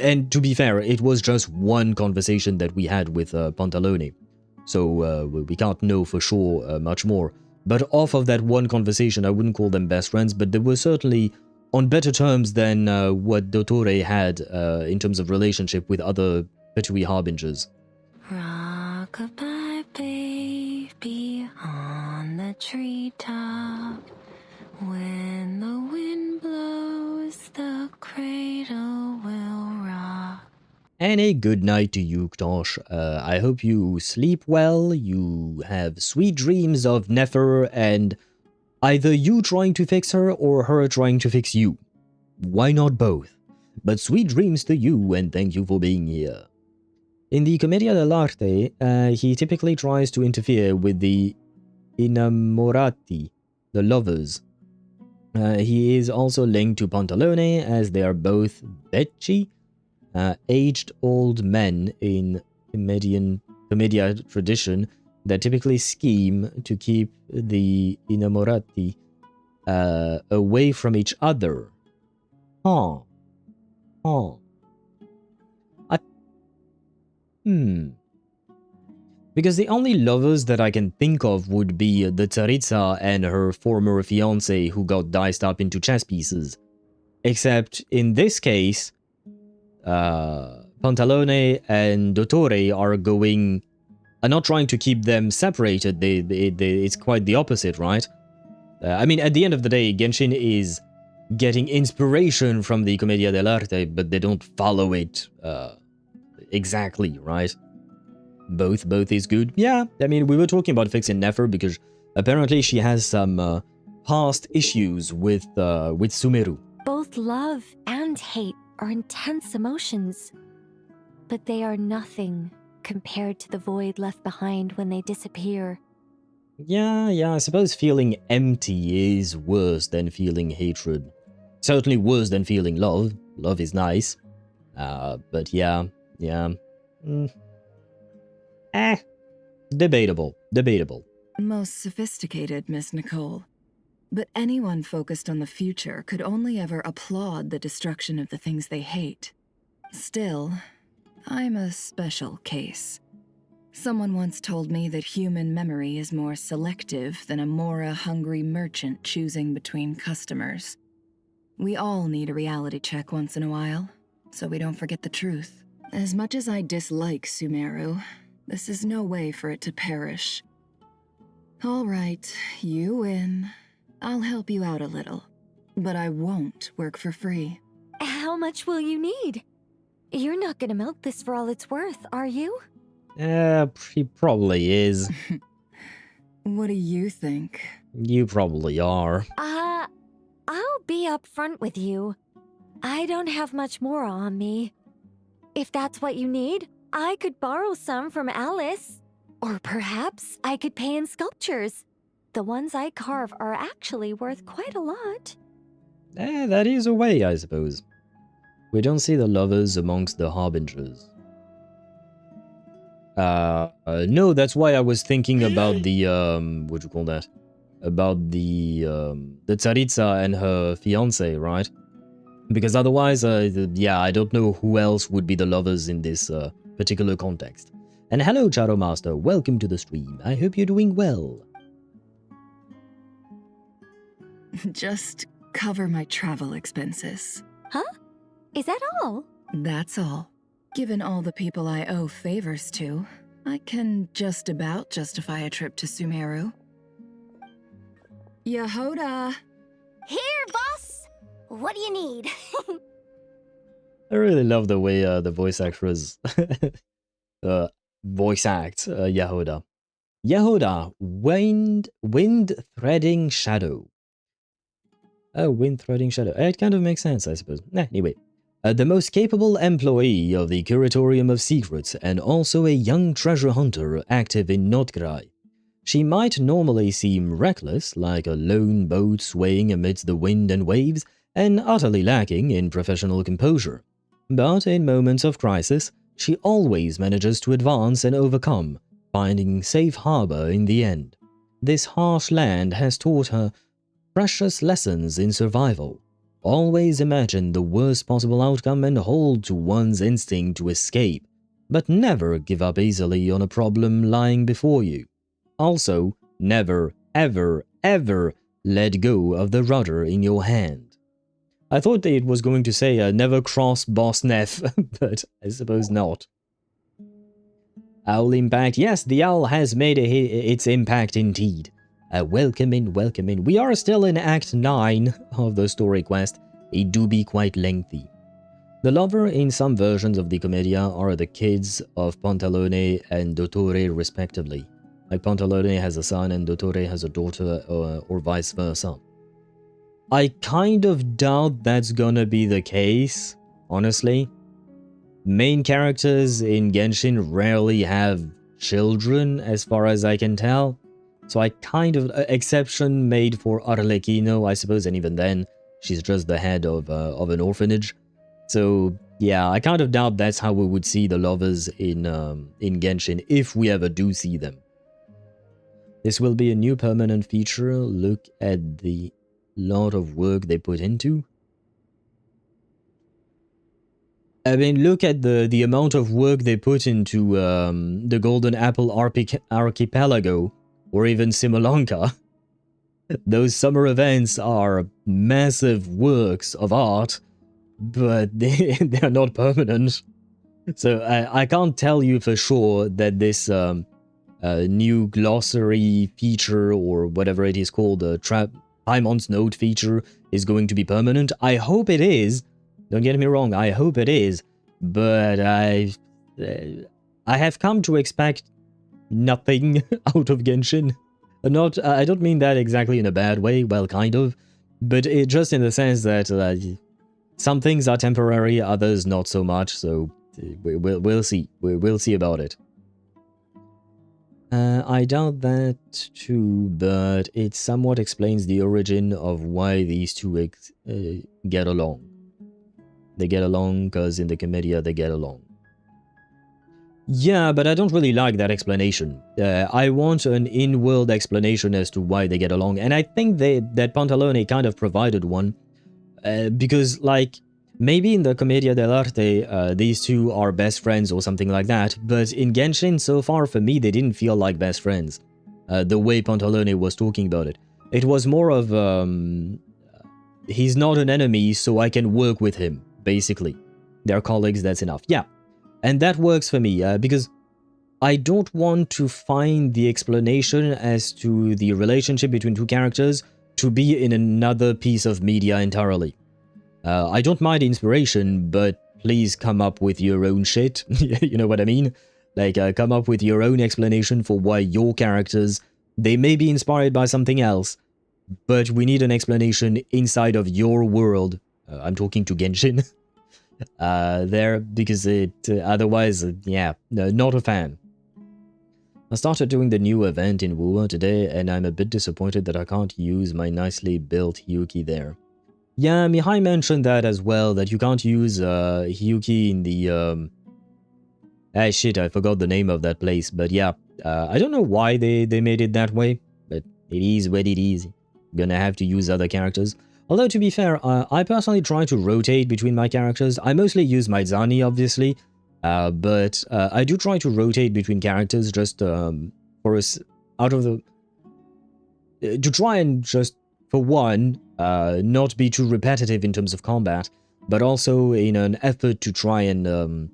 And to be fair, it was just one conversation that we had with Pantalone. So we can't know for sure much more. But off of that one conversation, I wouldn't call them best friends, but they were certainly on better terms than what Dottore had in terms of relationship with other Patui harbingers. Rock-a-bye, baby, on the treetop. When the wind blows, the cradle will rock. And a good night to you, Ktosh. I hope you sleep well, you have sweet dreams of Nefer, and either you trying to fix her or her trying to fix you. Why not both? But sweet dreams to you, and thank you for being here. In the Commedia dell'arte, he typically tries to interfere with the innamorati, the lovers. He is also linked to Pantalone, as they are both becci, aged old men in Commedia tradition that typically scheme to keep the innamorati away from each other. Because the only lovers that I can think of would be the Tsaritsa and her former fiancé who got diced up into chess pieces. Except in this case, Pantalone and Dottore are not trying to keep them separated. It's quite the opposite, right? I mean, at the end of the day, Genshin is getting inspiration from the Commedia dell'arte, but they don't follow it exactly, right? Both is good. Yeah, I mean, we were talking about fixing Nefer because apparently she has some past issues with Sumeru. Both love and hate are intense emotions, but they are nothing compared to the void left behind when they disappear. Yeah, I suppose feeling empty is worse than feeling hatred. Certainly worse than feeling love. Love is nice. But yeah. Debatable. Most sophisticated, Miss Nicole. But anyone focused on the future could only ever applaud the destruction of the things they hate. Still, I'm a special case. Someone once told me that human memory is more selective than a Mora-hungry merchant choosing between customers. We all need a reality check once in a while, so we don't forget the truth. As much as I dislike Sumeru, this is no way for it to perish. All right, you win. I'll help you out a little, but I won't work for free. How much will you need? You're not gonna milk this for all it's worth, are you? He probably is. What do you think? You probably are. I'll be upfront with you. I don't have much more on me. If that's what you need, I could borrow some from Alice. Or perhaps I could pay in sculptures. The ones I carve are actually worth quite a lot. That is a way, I suppose. We don't see the lovers amongst the harbingers. No, that's why I was thinking about the, what do you call that? About the Tsaritsa and her fiancé, right? Because otherwise, yeah, I don't know who else would be the lovers in this particular context. And hello, Charo Master, welcome to the stream. I hope you're doing well. Just cover my travel expenses. Huh? Is that all? That's all. Given all the people I owe favors to, I can just about justify a trip to Sumeru. Yehoda! Here, boss! What do you need? I really love the way the voice actress voice act Yehoda. Yehoda, wind threading shadow. Oh, wind threading shadow. It kind of makes sense, I suppose. Anyway. The most capable employee of the Curatorium of Secrets and also a young treasure hunter active in Nod-Krai. She might normally seem reckless, like a lone boat swaying amidst the wind and waves, and utterly lacking in professional composure. But in moments of crisis, she always manages to advance and overcome, finding safe harbor in the end. This harsh land has taught her precious lessons in survival. Always imagine the worst possible outcome and hold to one's instinct to escape, but never give up easily on a problem lying before you. Also, never, ever, ever let go of the rudder in your hand. I thought it was going to say never cross Boss Neff, but I suppose not. Owl impact. Yes, the owl has made its impact indeed. Welcome in, welcome in. We are still in Act 9 of the story quest. It do be quite lengthy. The lover in some versions of the Commedia are the kids of Pantalone and Dottore respectively. Like Pantalone has a son and Dottore has a daughter, or vice versa. I kind of doubt that's gonna be the case, honestly. Main characters in Genshin rarely have children, as far as I can tell. So I kind of... exception made for Arlecchino, I suppose, and even then, she's just the head of an orphanage. So, yeah, I kind of doubt that's how we would see the lovers in Genshin, if we ever do see them. This will be a new permanent feature. Look at the lot of work they put into. I mean, look at the amount of work they put into the Golden Apple Archipelago, or even Simolanka. Those summer events are massive works of art, but they're not permanent. So I can't tell you for sure that this new glossary feature, or whatever it is called, the Paimon's Note feature, is going to be permanent. I hope it is. Don't get me wrong, I hope it is, but I have come to expect nothing out of Genshin. I don't mean that exactly in a bad way, well, kind of, but it just in the sense that some things are temporary, others not so much, so we'll see. We'll see about it. I doubt that too, but it somewhat explains the origin of why these two get along. They get along because in the Commedia they get along. Yeah, but I don't really like that explanation. I want an in-world explanation as to why they get along, and I think that Pantalone kind of provided one. Because, like, maybe in the Commedia dell'arte, these two are best friends or something like that, but in Genshin, so far for me, they didn't feel like best friends. The way Pantalone was talking about it. It was more of, he's not an enemy, so I can work with him. Basically, they're colleagues, that's enough. Yeah, and that works for me, because I don't want to find the explanation as to the relationship between two characters to be in another piece of media entirely. I don't mind inspiration, but please come up with your own shit, you know what I mean? Like, come up with your own explanation for why your characters, they may be inspired by something else, but we need an explanation inside of your world. I'm talking to Genshin. There, because otherwise, yeah, not a fan. I started doing the new event in Wuwa today, and I'm a bit disappointed that I can't use my nicely built Hyuki there. Yeah, Mihai mentioned that as well, that you can't use Hyuki in the... shit, I forgot the name of that place, but yeah. I don't know why they made it that way, but it is what it is. Gonna have to use other characters. Although, to be fair, I personally try to rotate between my characters. I mostly use my Zani, obviously, but I do try to rotate between characters just for us out of the... to try and just, for one, not be too repetitive in terms of combat, but also in an effort to try and...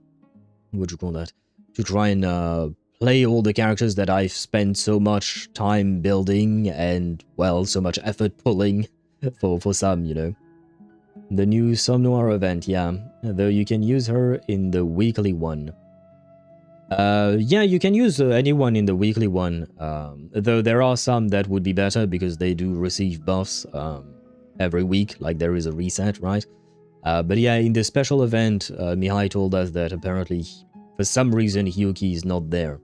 what do you call that? To try and play all the characters that I've spent so much time building and, well, so much effort pulling. For some, you know. The new Somme Noire event, yeah. Though you can use her in the weekly one. Yeah, you can use anyone in the weekly one. Though there are some that would be better because they do receive buffs every week, like there is a reset, right? But yeah, in the special event, Mihai told us that apparently, for some reason, Hyuki is not there.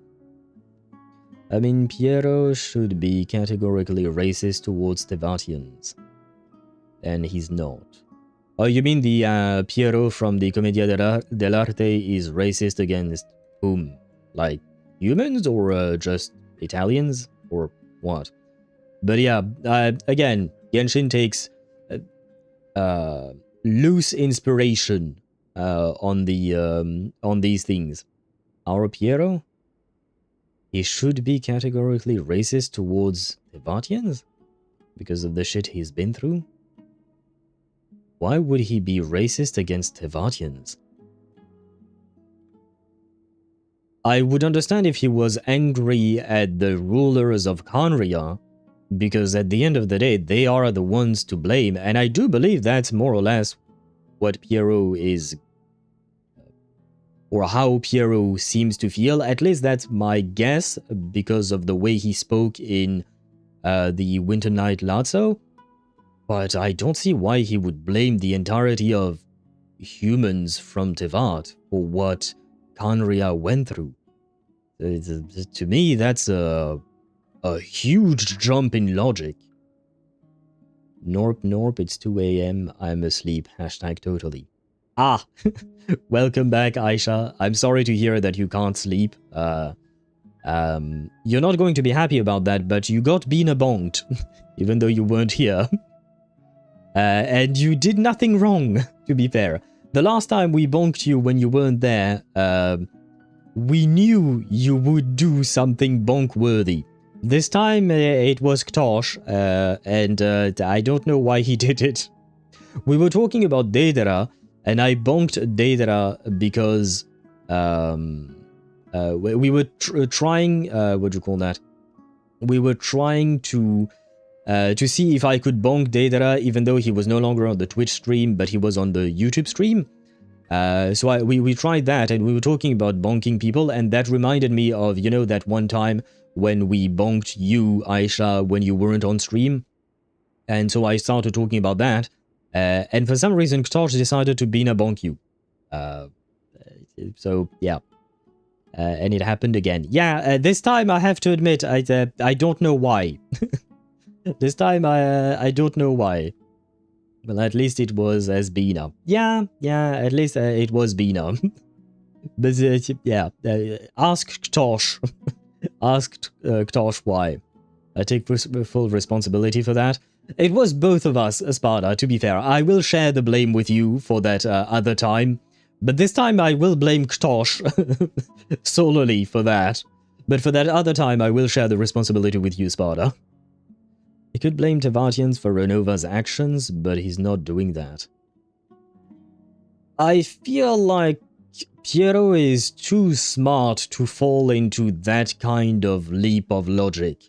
I mean, Piero should be categorically racist towards Teyvatians. And he's not. Oh, you mean the Piero from the Commedia dell'arte is racist against whom? Like, humans or just Italians? Or what? But yeah, again, Genshin takes loose inspiration on these things. Our Piero? He should be categorically racist towards Teyvatians? Because of the shit he's been through? Why would he be racist against Teyvatians? I would understand if he was angry at the rulers of Khaenri'ah, because at the end of the day, they are the ones to blame, and I do believe that's more or less what Pierrot is, or how Pierrot seems to feel. At least that's my guess, because of the way he spoke in the Winter Night Lazzo. But I don't see why he would blame the entirety of humans from Teyvat for what Khaenri'ah went through. To me, that's a huge jump in logic. Norp, it's 2 AM, I'm asleep, #totally. Ah, welcome back, Aisha. I'm sorry to hear that you can't sleep. You're not going to be happy about that, but you got Bina bonked, even though you weren't here. And you did nothing wrong, to be fair. The last time we bonked you when you weren't there, we knew you would do something bonk-worthy. This time it was Ktosh, and I don't know why he did it. We were talking about Daedra, and I bonked Daedra because we were trying, what do you call that? We were trying to see if I could bonk Daedra, even though he was no longer on the Twitch stream, but he was on the YouTube stream. So we tried that, and we were talking about bonking people, and that reminded me of, you know, that one time when we bonked you, Aisha, when you weren't on stream. And so I started talking about that, and for some reason, Ktosh decided to Bina bonk you. So, yeah. And it happened again. Yeah, this time I have to admit, I don't know why. This time I don't know why. Well, at least it was as Bina. Yeah, at least it was Bina. But yeah, ask Ktosh. Ask Ktosh why. I take full responsibility for that. It was both of us, Sparta, to be fair. I will share the blame with you for that other time. But this time I will blame Ktosh solely for that. But for that other time, I will share the responsibility with you, Sparta. He could blame Teyvatians for Renova's actions, but he's not doing that. I feel like Piero is too smart to fall into that kind of leap of logic.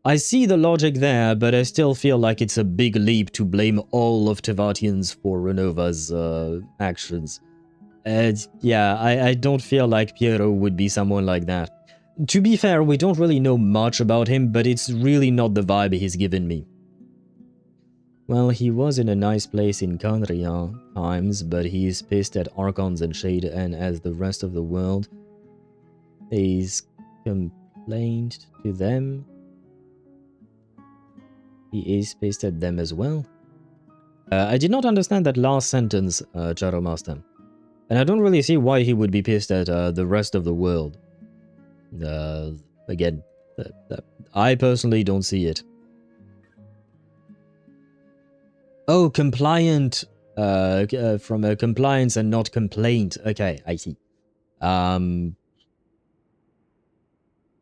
I see the logic there, but I still feel like it's a big leap to blame all of Teyvatians for Renova's actions. Yeah, I don't feel like Piero would be someone like that. To be fair, we don't really know much about him, but it's really not the vibe he's given me. Well, he was in a nice place in Khaenri'ah times, but he's pissed at Archons and Shade, and as the rest of the world, he's complained to them. He is pissed at them as well. I did not understand that last sentence, Shadow Master. And I don't really see why he would be pissed at the rest of the world. Again, I personally don't see it. Oh, compliant, from a compliance and not complaint. Okay, I see.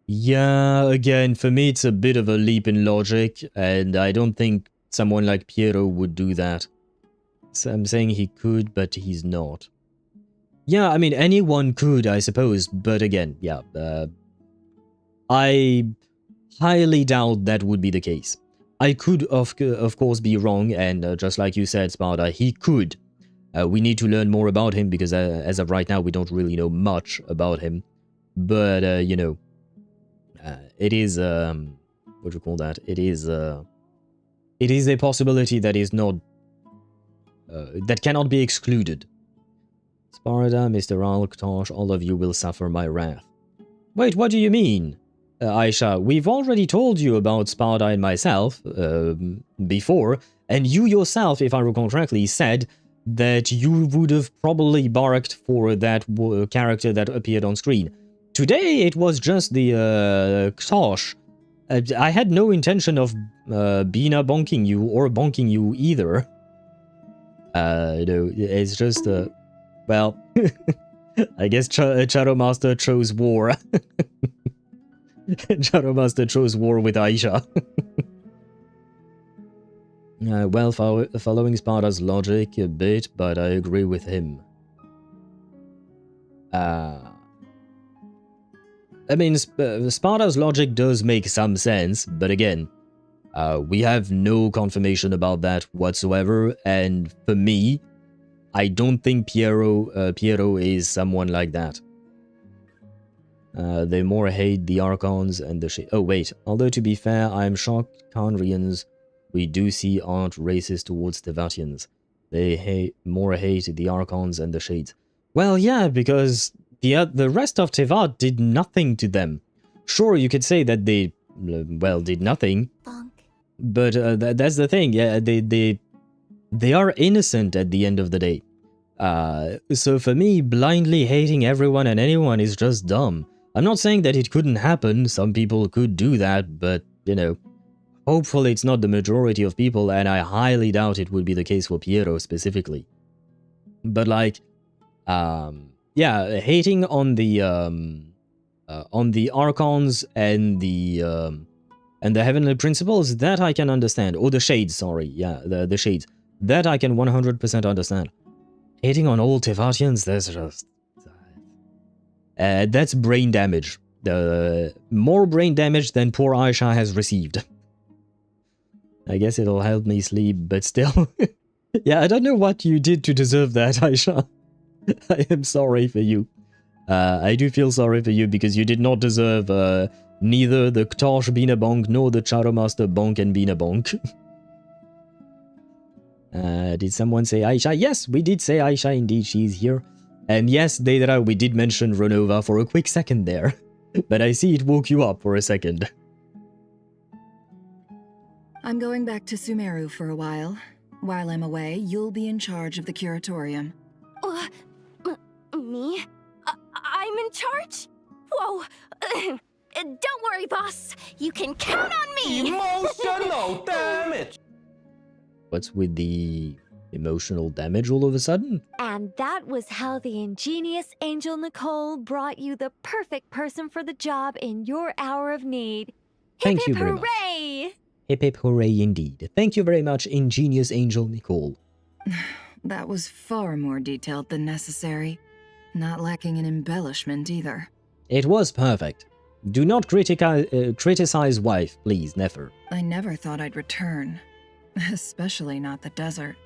Yeah, again, for me it's a bit of a leap in logic, and I don't think someone like Piero would do that. So I'm saying he could, but he's not. Yeah, I mean, anyone could, I suppose, but again, yeah, I highly doubt that would be the case. I could, of course, be wrong, and just like you said, Sparta, he could. We need to learn more about him, because as of right now, we don't really know much about him. But, you know, it is, what do you call that? It is a possibility that is not, that cannot be excluded. Sparta, Mr. Alktosh, all of you will suffer my wrath. Wait, what do you mean? Aisha, we've already told you about Sparta and myself, before, and you yourself, if I recall correctly, said that you would have probably barked for that character that appeared on screen. Today, it was just the, Ktosh. I had no intention of, Bina bonking you, or bonking you either. No, it's just, well, I guess Shadow Master chose war. Shadow Master chose war with Aisha. Well, following Sparta's logic a bit, but I agree with him. I mean, Sparta's logic does make some sense, but again, we have no confirmation about that whatsoever, and for me, I don't think Piero is someone like that. They more hate the Archons and the oh wait, although to be fair, I am shocked Khanrians we do see aren't racist towards Teyvatians. They more hate the Archons and the Shades. Well, yeah, because the rest of Teyvat did nothing to them. Sure, you could say that they, well, did nothing. But that's the thing, yeah, they are innocent at the end of the day. So for me, blindly hating everyone and anyone is just dumb. I'm not saying that it couldn't happen, some people could do that, but, you know, hopefully it's not the majority of people, and I highly doubt it would be the case for Piero specifically. But like, yeah, hating on the Archons and the Heavenly Principles, that I can understand. Or the Shades, sorry, yeah, the Shades. That I can 100% understand. Hating on all Teyvatians, that's just... that's brain damage. More brain damage than poor Aisha has received. I guess it'll help me sleep, but still. Yeah, I don't know what you did to deserve that, Aisha. I am sorry for you. I do feel sorry for you because you did not deserve neither the Ktosh Binabonk nor the Charomaster Bonk and Binabonk. Did someone say Aisha? Yes, we did say Aisha, indeed, she's here. And yes, Deidara, we did mention Renova for a quick second there. But I see it woke you up for a second. I'm going back to Sumeru for a while. While I'm away, you'll be in charge of the curatorium. Me? I'm in charge? Whoa. Don't worry, boss. You can count on me! Emotional damage! What's with the emotional damage all of a sudden? And that was how the ingenious angel Nicole brought you the perfect person for the job in your hour of need. Thank you very much. Hooray! Hip hip hooray indeed. Thank you very much, ingenious angel Nicole. That was far more detailed than necessary. Not lacking in embellishment either. It was perfect. Do not criticize wife, please, never. I never thought I'd return. Especially not the desert.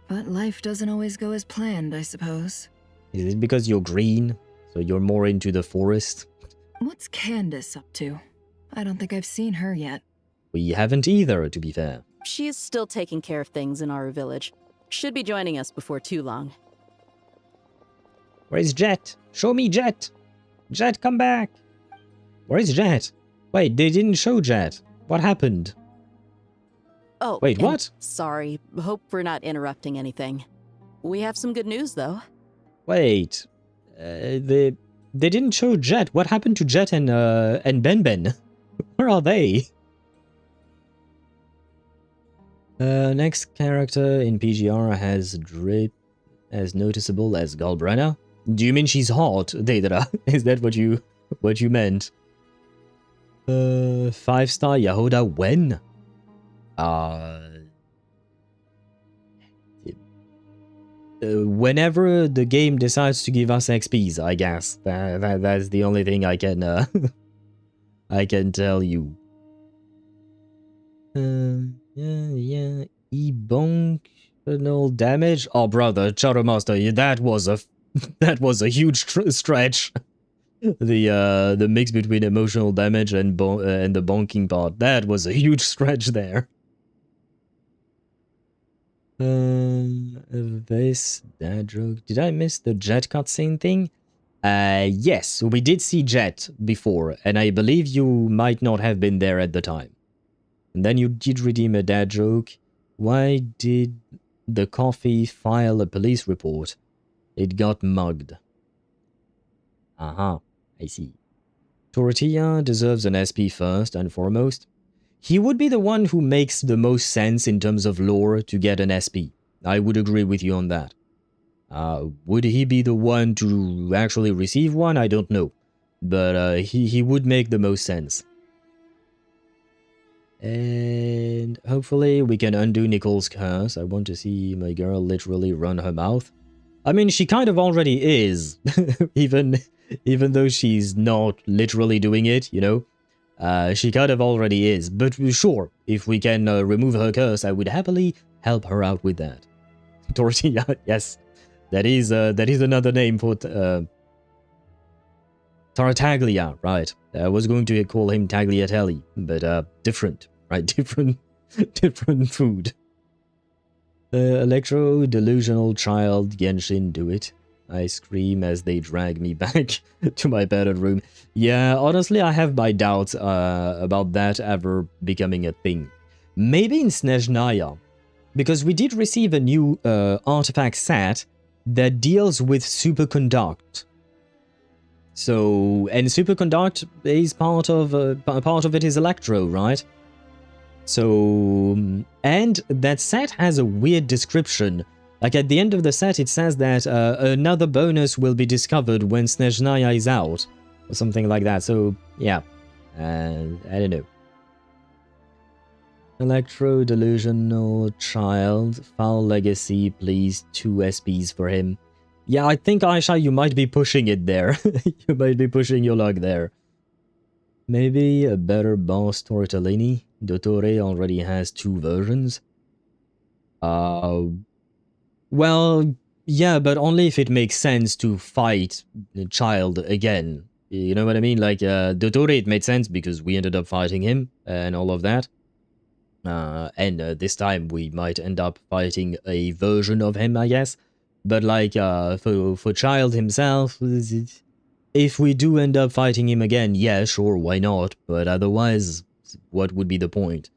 But life doesn't always go as planned, I suppose. Is it because you're green? So you're more into the forest? What's Candace up to? I don't think I've seen her yet. We haven't either, to be fair. She is still taking care of things in our village. Should be joining us before too long. Where is Jet? Show me Jet! Jet, come back! Where is Jet? Wait, they didn't show Jet. What happened? Oh, wait, what? Sorry. Hope we're not interrupting anything. We have some good news, though. Wait. They didn't show Jet. What happened to Jet and Ben? Where are they? Next character in PGR has drip as noticeable as Galbrenna. Do you mean she's hot, Deidara? Is that what you meant? 5-star Yahoda when? Whenever the game decides to give us XPs, I guess. That's the only thing I can I can tell you. Yeah. Emotional damage. Oh, brother, Charomaster, that was a huge stretch. The mix between emotional damage and the bonking part. That was a huge stretch there. This dad joke. Did I miss the Jet cutscene thing? Yes, we did see Jet before, and I believe you might not have been there at the time. And then you did redeem a dad joke. Why did the coffee file a police report? It got mugged. I see. Tortilla deserves an SP first and foremost. He would be the one who makes the most sense in terms of lore to get an SP. I would agree with you on that. Would he be the one to actually receive one? I don't know. But he would make the most sense. And hopefully we can undo Nicole's curse. I want to see my girl literally run her mouth. I mean, she kind of already is. Even though she's not literally doing it, you know. She kind of already is. But sure, if we can remove her curse, I would happily help her out with that. Tortilla, yes. That is another name for Tartaglia, right. I was going to call him Tagliatelle, but different, right? Different food. Electro, delusional child, Genshin, do it. I scream as they drag me back to my padded room. Yeah, honestly, I have my doubts about that ever becoming a thing. Maybe in Snezhnaya, because we did receive a new artifact set that deals with superconduct. So, and superconduct is part of it is electro, right? So, and that set has a weird description. Like at the end of the set, it says that another bonus will be discovered when Snezhnaya is out, or something like that. So, yeah, I don't know. Electro, delusional child, foul legacy, please 2 SPs for him. Yeah, I think, Aisha, you might be pushing it there. You might be pushing your luck there. Maybe a better boss Tortellini. Dottore already has 2 versions. Well, yeah, but only if it makes sense to fight the child again. You know what I mean? Like, Dottore, it made sense because we ended up fighting him and all of that. And this time we might end up fighting a version of him, I guess. But like, for Child himself, if we do end up fighting him again, yeah, sure, why not? But otherwise, what would be the point?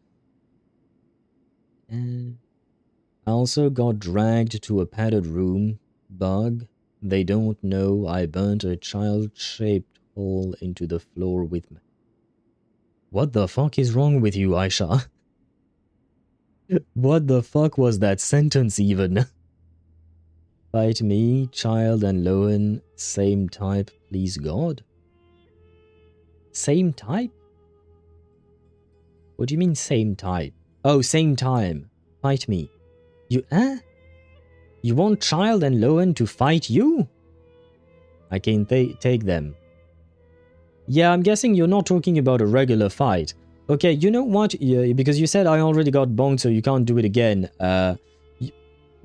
I also got dragged to a padded room. Bug. They don't know I burnt a child-shaped hole into the floor with me. What the fuck is wrong with you, Aisha? What the fuck was that sentence even? Fight me, Child and Lohan, same type, please God? Same type? What do you mean same type? Oh, same time. Fight me. You, You want Child and Lohan to fight you? I can take them. Yeah, I'm guessing you're not talking about a regular fight. Okay, you know what? Yeah, because you said I already got bonked, so you can't do it again.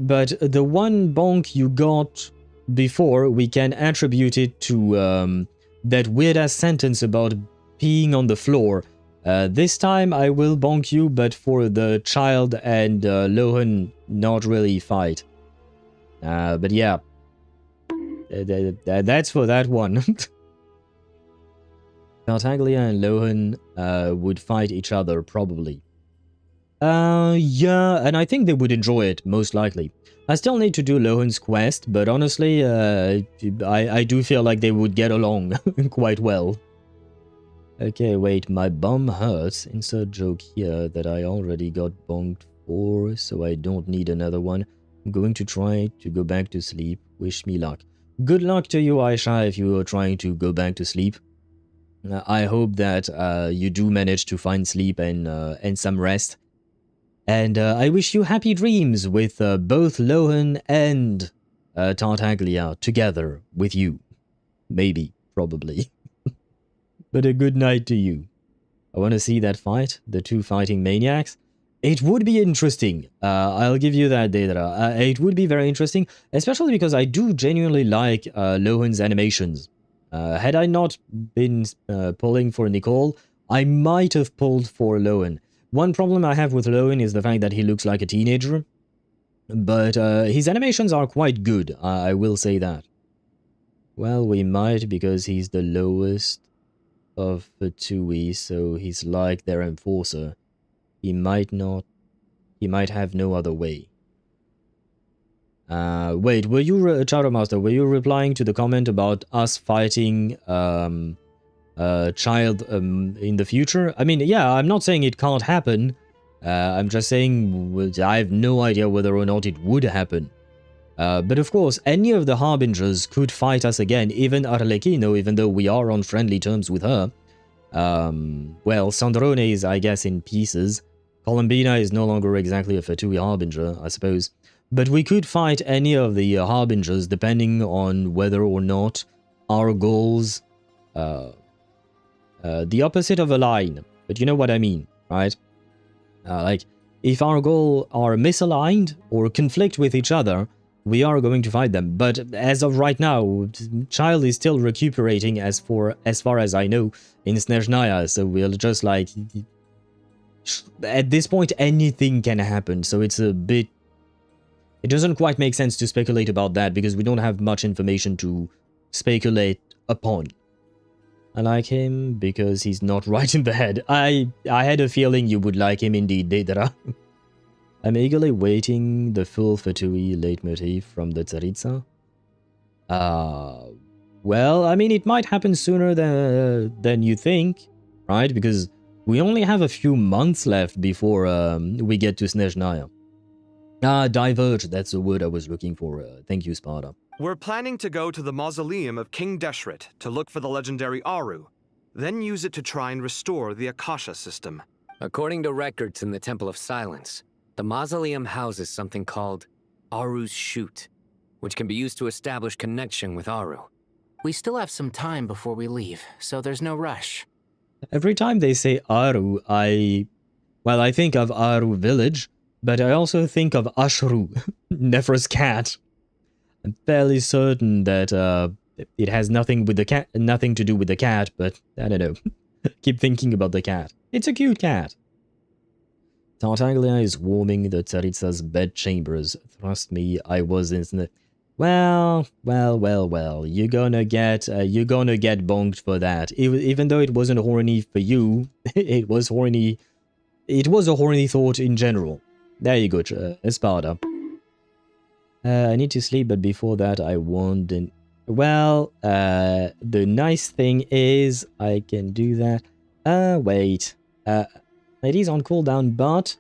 But the one bonk you got before, we can attribute it to that weird-ass sentence about peeing on the floor. This time I will bonk you, but for the Child and Lohan not really fight. But yeah, that's for that one. Tartaglia and Lohan would fight each other, probably. Yeah, and I think they would enjoy it, most likely. I still need to do Lohan's quest, but honestly, I do feel like they would get along quite well. Okay, wait, my bum hurts. Insert joke here that I already got bonked for, so I don't need another one. I'm going to try to go back to sleep. Wish me luck. Good luck to you, Aisha, if you are trying to go back to sleep. I hope that you do manage to find sleep and some rest. And I wish you happy dreams with both Lohan and Tartaglia together with you. Maybe, probably. But a good night to you. I want to see that fight, the 2 fighting maniacs. It would be interesting. I'll give you that, Daedra. It would be very interesting, especially because I do genuinely like Lohan's animations. Had I not been pulling for Nicole, I might have pulled for Lohan. One problem I have with Lohan is the fact that he looks like a teenager, but his animations are quite good, I will say that. Well, we might, because he's the lowest of the 2E, so he's like their enforcer. He might not, he might have no other way. Wait, were you, Shadow Master, were you replying to the comment about us fighting, Child in the future? I mean, yeah, I'm not saying it can't happen. I'm just saying I have no idea whether or not it would happen. But of course, any of the Harbingers could fight us again, even Arlecchino, even though we are on friendly terms with her. Well, Sandrone is, I guess, in pieces. Columbina is no longer exactly a Fatui Harbinger, I suppose. But we could fight any of the Harbingers depending on whether or not our goals the opposite of align, but you know what I mean, right? Like, if our goals are misaligned or conflict with each other, we are going to fight them. But as of right now, Child is still recuperating as far as I know in Snezhnaya, so we'll just like... At this point, anything can happen, so it's a bit... It doesn't quite make sense to speculate about that, because we don't have much information to speculate upon. I like him because he's not right in the head. I had a feeling you would like him indeed, Deidara. I'm eagerly waiting the full Fatui leitmotif from the Tsaritsa. Well, I mean, it might happen sooner than you think, right? Because we only have a few months left before we get to Snezhnaya. Diverge, that's the word I was looking for. Thank you, Sparta. We're planning to go to the mausoleum of King Deshret to look for the legendary Aru, then use it to try and restore the Akasha system. According to records in the Temple of Silence, the mausoleum houses something called Aru's Chute, which can be used to establish connection with Aru. We still have some time before we leave, so there's no rush. Every time they say Aru, I think of Aru village, but I also think of Ashru, Nephra's cat. I'm fairly certain that it has nothing to do with the cat, but I don't know. Keep thinking about the cat. It's a cute cat. Tartaglia is warming the Tsaritsa's bed chambers. Trust me, I was in the... Well. You're gonna get bonked for that. Even though it wasn't horny for you, it was horny. It was a horny thought in general. There you go, Espada. I need to sleep, but before that, I want... Well, the nice thing is I can do that. Wait. It is on cooldown, but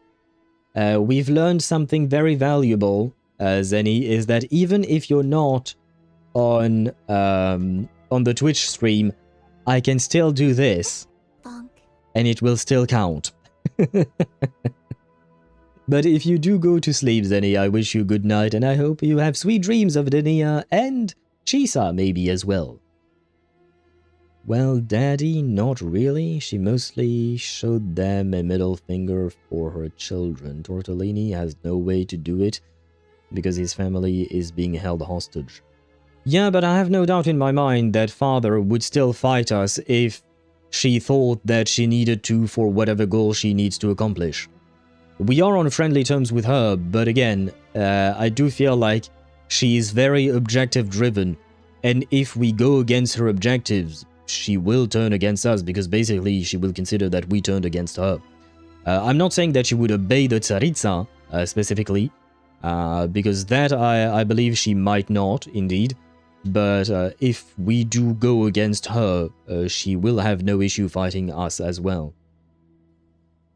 we've learned something very valuable, Zenny, is that even if you're not on the Twitch stream, I can still do this. Bonk. And it will still count. But if you do go to sleep, Zenny, I wish you good night, and I hope you have sweet dreams of Denia and Chisa maybe as well. Well, Daddy, not really. She mostly showed them a middle finger for her children. Tortellini has no way to do it because his family is being held hostage. Yeah, but I have no doubt in my mind that Father would still fight us if she thought that she needed to for whatever goal she needs to accomplish. We are on friendly terms with her, but again, I do feel like she is very objective-driven, and if we go against her objectives, she will turn against us, because basically she will consider that we turned against her. I'm not saying that she would obey the Tsaritsa, specifically, because that I believe she might not, indeed, but if we do go against her, she will have no issue fighting us as well.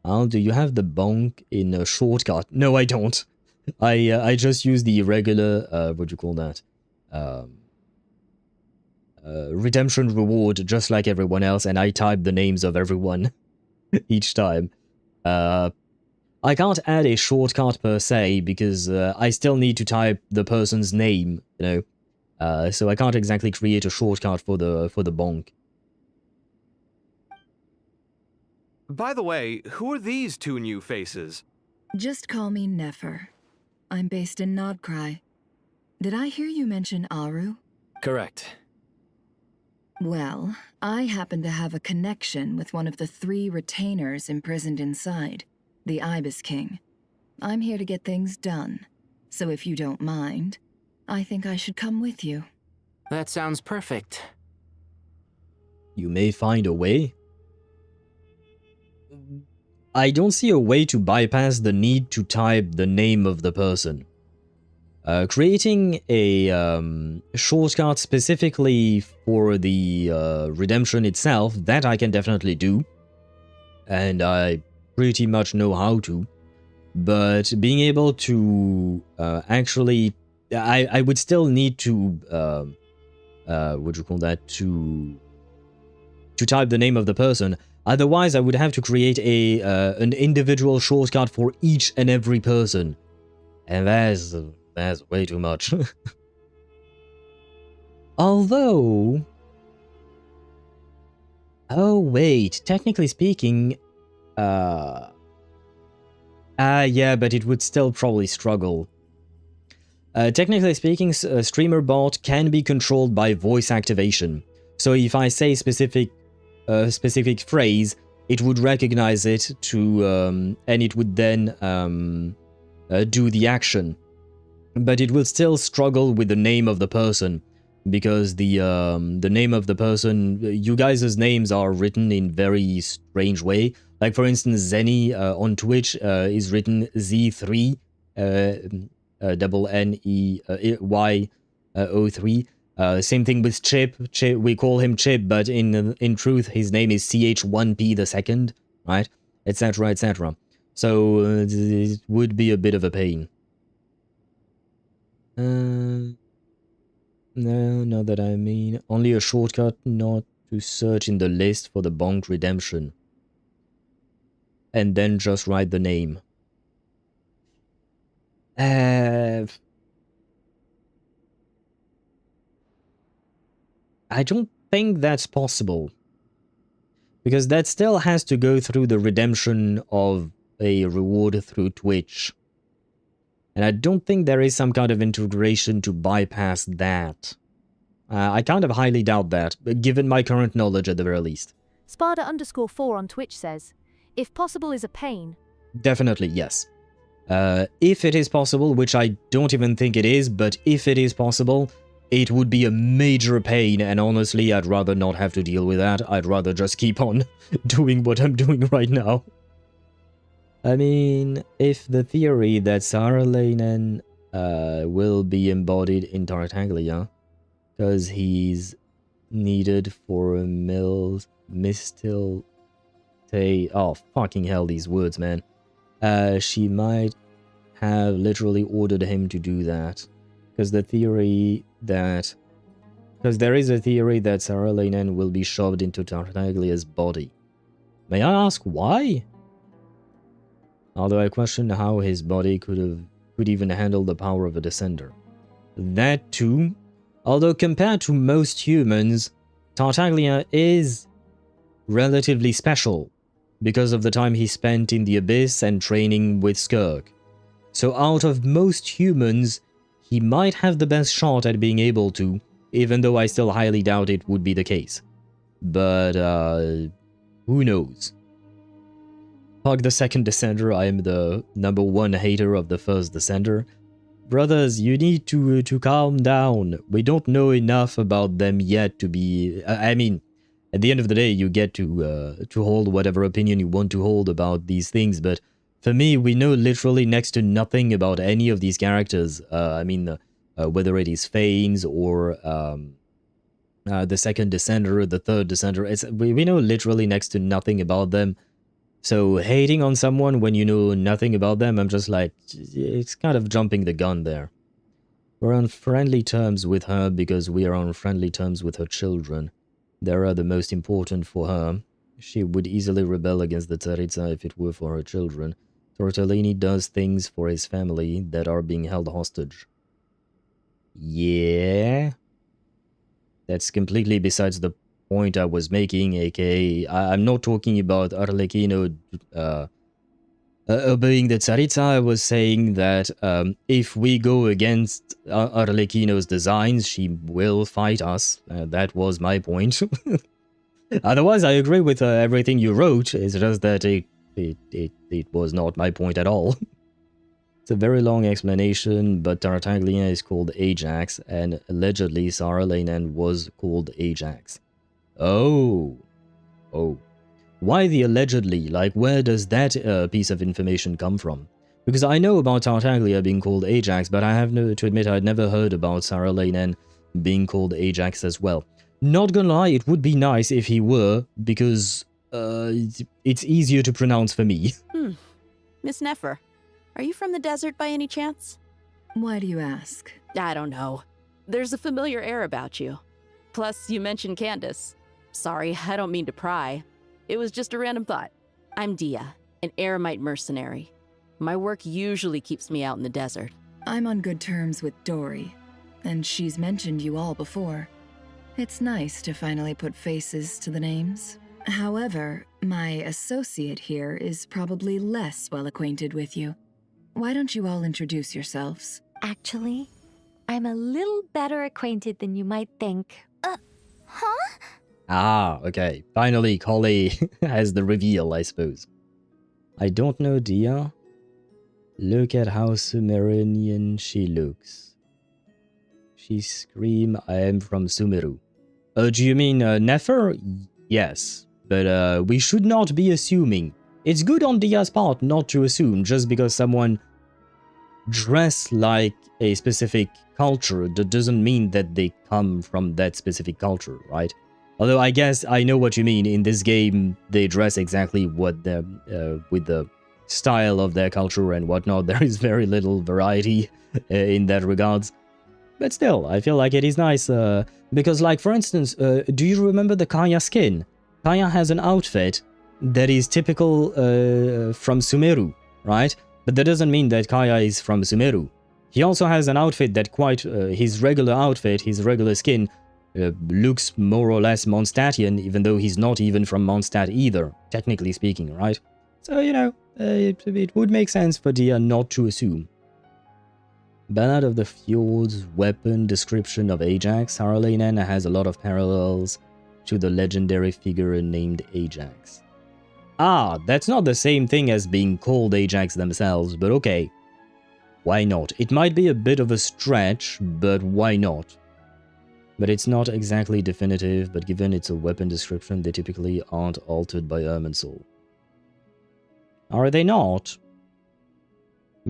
Al, do you have the bonk in a shortcut? No, I don't. I just use the regular, what do you call that? Redemption reward, just like everyone else, and I type the names of everyone each time. I can't add a shortcut per se, because I still need to type the person's name, you know? So I can't exactly create a shortcut for the bonk. By the way, who are these two new faces? Just call me Nefer. I'm based in Nod-Krai. Did I hear you mention Aru? Correct. Well, I happen to have a connection with one of the 3 retainers imprisoned inside, the Ibis King. I'm here to get things done, so if you don't mind, I think I should come with you. That sounds perfect. You may find a way. I don't see a way to bypass the need to type the name of the person. Creating a shortcut specifically for the redemption itself, that I can definitely do. And I pretty much know how to. But being able to actually... I would still need to... what do you call that? To type the name of the person. Otherwise, I would have to create an individual shortcut for each and every person. And that's way too much. Although, Oh, wait. Technically speaking, yeah, but it would still probably struggle. Technically speaking, a streamer bot can be controlled by voice activation. So if I say specific phrase, it would recognize it and it would then do the action. But it will still struggle with the name of the person, because the name of the person, you guys' names are written in very strange way. Like for instance, Zenny on Twitch is written Z3 NEY03. Same thing with Chip. We call him Chip, but in truth, his name is CH1P the second, right? Etc. etc. So it would be a bit of a pain. No, not that I mean. Only a shortcut not to search in the list for the bonk redemption. And then just write the name. I don't think that's possible. Because that still has to go through the redemption of a reward through Twitch. And I don't think there is some kind of integration to bypass that. I kind of highly doubt that, given my current knowledge at the very least. Spada_4 on Twitch says, if possible is a pain. Definitely, yes. If it is possible, which I don't even think it is, but if it is possible, it would be a major pain, and honestly, I'd rather not have to deal with that. I'd rather just keep on doing what I'm doing right now. I mean, if the theory that Saralainen will be embodied in Tartaglia, because he's needed for a mistil... Oh, fucking hell, these words, man. She might have literally ordered him to do that. Because the theory that... Because there is a theory that Saralainen will be shoved into Tartaglia's body. May I ask why? Although I question how his body could even handle the power of a descender. That too. Although compared to most humans, Tartaglia is relatively special because of the time he spent in the Abyss and training with Skirk. So out of most humans, he might have the best shot at being able to, even though I still highly doubt it would be the case. But, who knows? Fuck the second Descender, I am the #1 hater of the first Descender. Brothers, you need to calm down. We don't know enough about them yet to be... I mean, at the end of the day, you get to hold whatever opinion you want to hold about these things, but for me, we know literally next to nothing about any of these characters. I mean, whether it is Fanes or the second Descender, the third Descender, we know literally next to nothing about them. So hating on someone when you know nothing about them, I'm just like, it's kind of jumping the gun there. We're on friendly terms with her because we are on friendly terms with her children. They are the most important for her. She would easily rebel against the Tsaritsa if it were for her children. Tortellini does things for his family that are being held hostage. Yeah? That's completely besides the point I was making, aka I'm not talking about Arlecchino obeying the Tsaritsa. I was saying that if we go against Arlecchino's designs, she will fight us. That was my point. Otherwise, I agree with everything you wrote. It's just that it was not my point at all. It's a very long explanation, but Tartaglia is called Ajax, and allegedly Saralainen was called Ajax. Oh. Why the allegedly? Like, where does that piece of information come from? Because I know about Tartaglia being called Ajax, but I have to admit I'd never heard about Saralainen being called Ajax as well. Not gonna lie, it would be nice if he were, because it's easier to pronounce for me. Miss Nefer, are you from the desert by any chance? Why do you ask? I don't know. There's a familiar air about you. Plus, you mentioned Candace. Sorry, I don't mean to pry. It was just a random thought. I'm Dia, an Eremite mercenary. My work usually keeps me out in the desert. I'm on good terms with Dory, and she's mentioned you all before. It's nice to finally put faces to the names. However, my associate here is probably less well acquainted with you. Why don't you all introduce yourselves? Actually, I'm a little better acquainted than you might think. Huh? Ah, okay. Finally, Collie has the reveal, I suppose. I don't know, Dia. Look at how Sumerian she looks. She scream, I am from Sumeru. Do you mean Nefer? Yes. But we should not be assuming. It's good on Dia's part not to assume just because someone dress like a specific culture. That doesn't mean that they come from that specific culture, right? Although I guess I know what you mean. In this game, they dress exactly what with the style of their culture and whatnot. There is very little variety in that regards. But still, I feel like it is nice because, like, for instance, do you remember the Kaya skin? Kaya has an outfit that is typical from Sumeru, right? But that doesn't mean that Kaya is from Sumeru. He also has an outfit that his regular outfit, his regular skin, looks more or less Mondstadtian, even though he's not even from Mondstadt either, technically speaking, right? So, you know, it would make sense for Dia not to assume. Ballad of the Fjords weapon description of Ajax. Haralainen has a lot of parallels to the legendary figure named Ajax. Ah, that's not the same thing as being called Ajax themselves, but okay. Why not? It might be a bit of a stretch, but why not? But it's not exactly definitive, but given it's a weapon description, they typically aren't altered by Irminsul. Are they not?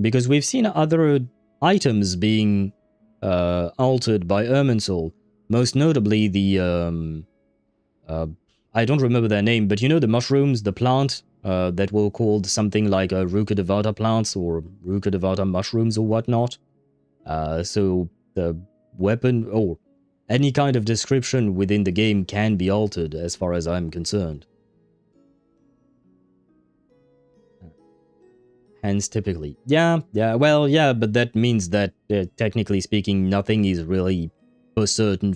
Because we've seen other items being altered by Irminsul, most notably the I don't remember their name, but you know the mushrooms, the plant that were called something like Rukkhadevata plants or Rukkhadevata mushrooms or whatnot. So the weapon or any kind of description within the game can be altered as far as I'm concerned. Hence typically. Yeah, but that means that technically speaking nothing is really for certain,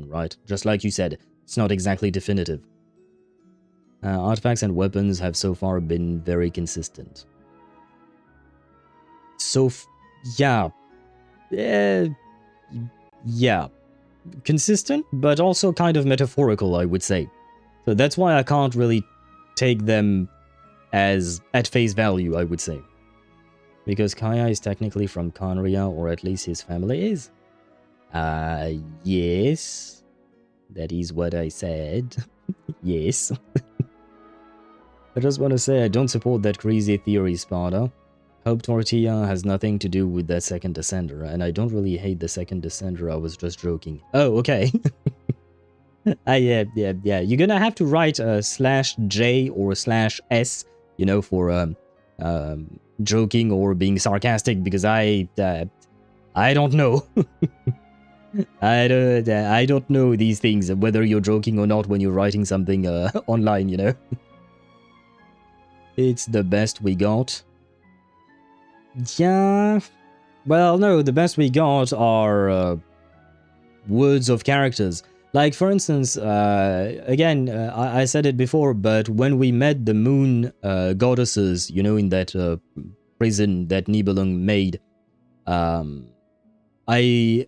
right? Just like you said, it's not exactly definitive. Artifacts and weapons have so far been very consistent. Yeah. Consistent, but also kind of metaphorical, I would say. So that's why I can't really take them as at face value, I would say. Because Kaya is technically from Khaenri'ah, or at least his family is. Yes. That is what I said. Yes. I just want to say I don't support that crazy theory, Sparta. Hope Tortilla has nothing to do with that second Descender, and I don't really hate the second Descender, I was just joking. Oh, okay. Yeah. You're gonna have to write /J or /S, you know, for joking or being sarcastic, because I don't know. I don't know these things, whether you're joking or not when you're writing something online, you know. It's the best we got. Yeah. Well, no, the best we got are words of characters. Like, for instance, again, I said it before, but when we met the moon goddesses, you know, in that prison that Nibelung made, I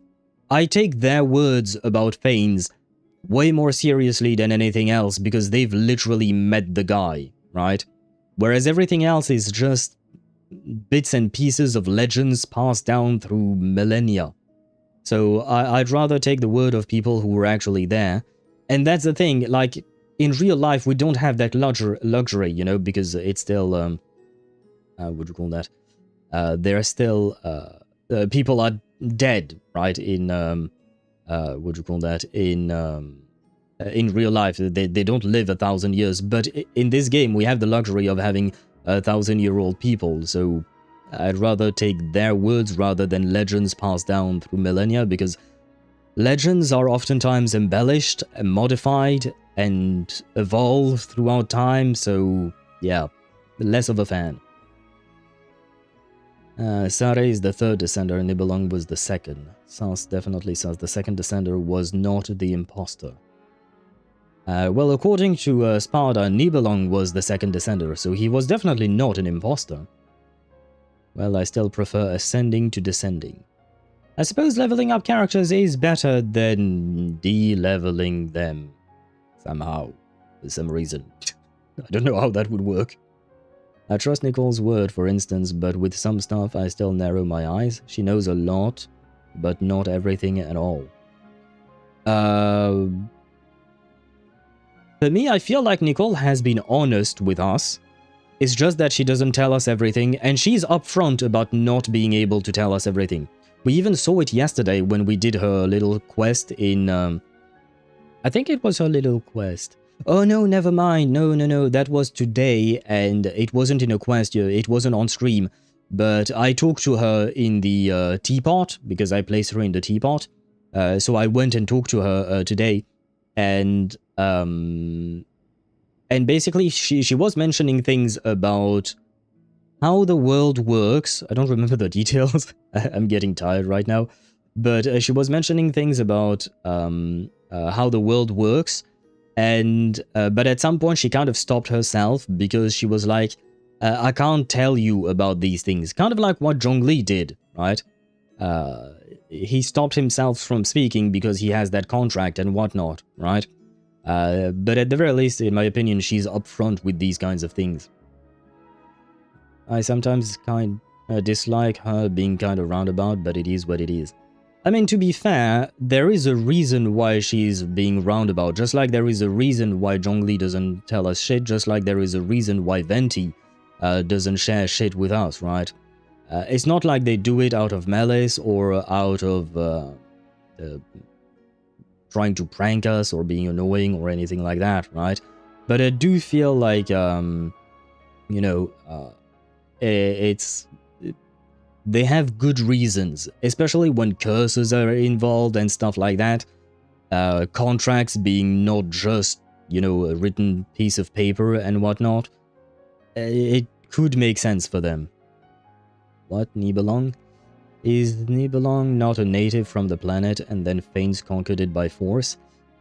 take their words about Thanes way more seriously than anything else, because they've literally met the guy, right? Whereas everything else is just bits and pieces of legends passed down through millennia. So I'd rather take the word of people who were actually there. And that's the thing, like, in real life, we don't have that luxury, you know, because it's still, what do you call that? There are still, people are dead, right, in, what do you call that? In real life, they don't live 1,000 years, but in this game, we have the luxury of having 1,000-year-old people, so I'd rather take their words rather than legends passed down through millennia, because legends are oftentimes embellished and modified and evolve throughout time, so yeah, less of a fan. Sare is the third Descender, Nibelung was the second. Sas definitely says the second Descender was not the imposter. Well, according to Sparta, Nibelung was the second descender, so he was definitely not an imposter. Well, I still prefer ascending to descending. I suppose leveling up characters is better than de-leveling them. Somehow. For some reason. I don't know how that would work. I trust Nicole's word, for instance, but with some stuff I still narrow my eyes. She knows a lot, but not everything at all. For me, I feel like Nicole has been honest with us. It's just that she doesn't tell us everything, and she's upfront about not being able to tell us everything. We even saw it yesterday when we did her little quest in... I think it was her little quest. Oh no, never mind. No. That was today, and it wasn't in a quest. It wasn't on stream. But I talked to her in the teapot, because I placed her in the teapot. So I went and talked to her today, and basically she was mentioning things about how the world works. I don't remember the details. I'm getting tired right now. But she was mentioning things about how the world works. And but at some point she kind of stopped herself because she was like, I can't tell you about these things. Kind of like what Zhongli did, right? He stopped himself from speaking because he has that contract and whatnot, right? But at the very least, in my opinion, she's upfront with these kinds of things. I sometimes dislike her being kind of roundabout, but it is what it is. I mean, to be fair, there is a reason why she's being roundabout, just like there is a reason why Zhongli doesn't tell us shit, just like there is a reason why Venti doesn't share shit with us, right? It's not like they do it out of malice or out of trying to prank us or being annoying or anything like that, right? But I do feel like, you know, they have good reasons, especially when curses are involved and stuff like that. Contracts being not just, you know, a written piece of paper and whatnot. It could make sense for them. What? Nibelung? Is Nibelung not a native from the planet and then Fanes conquered it by force?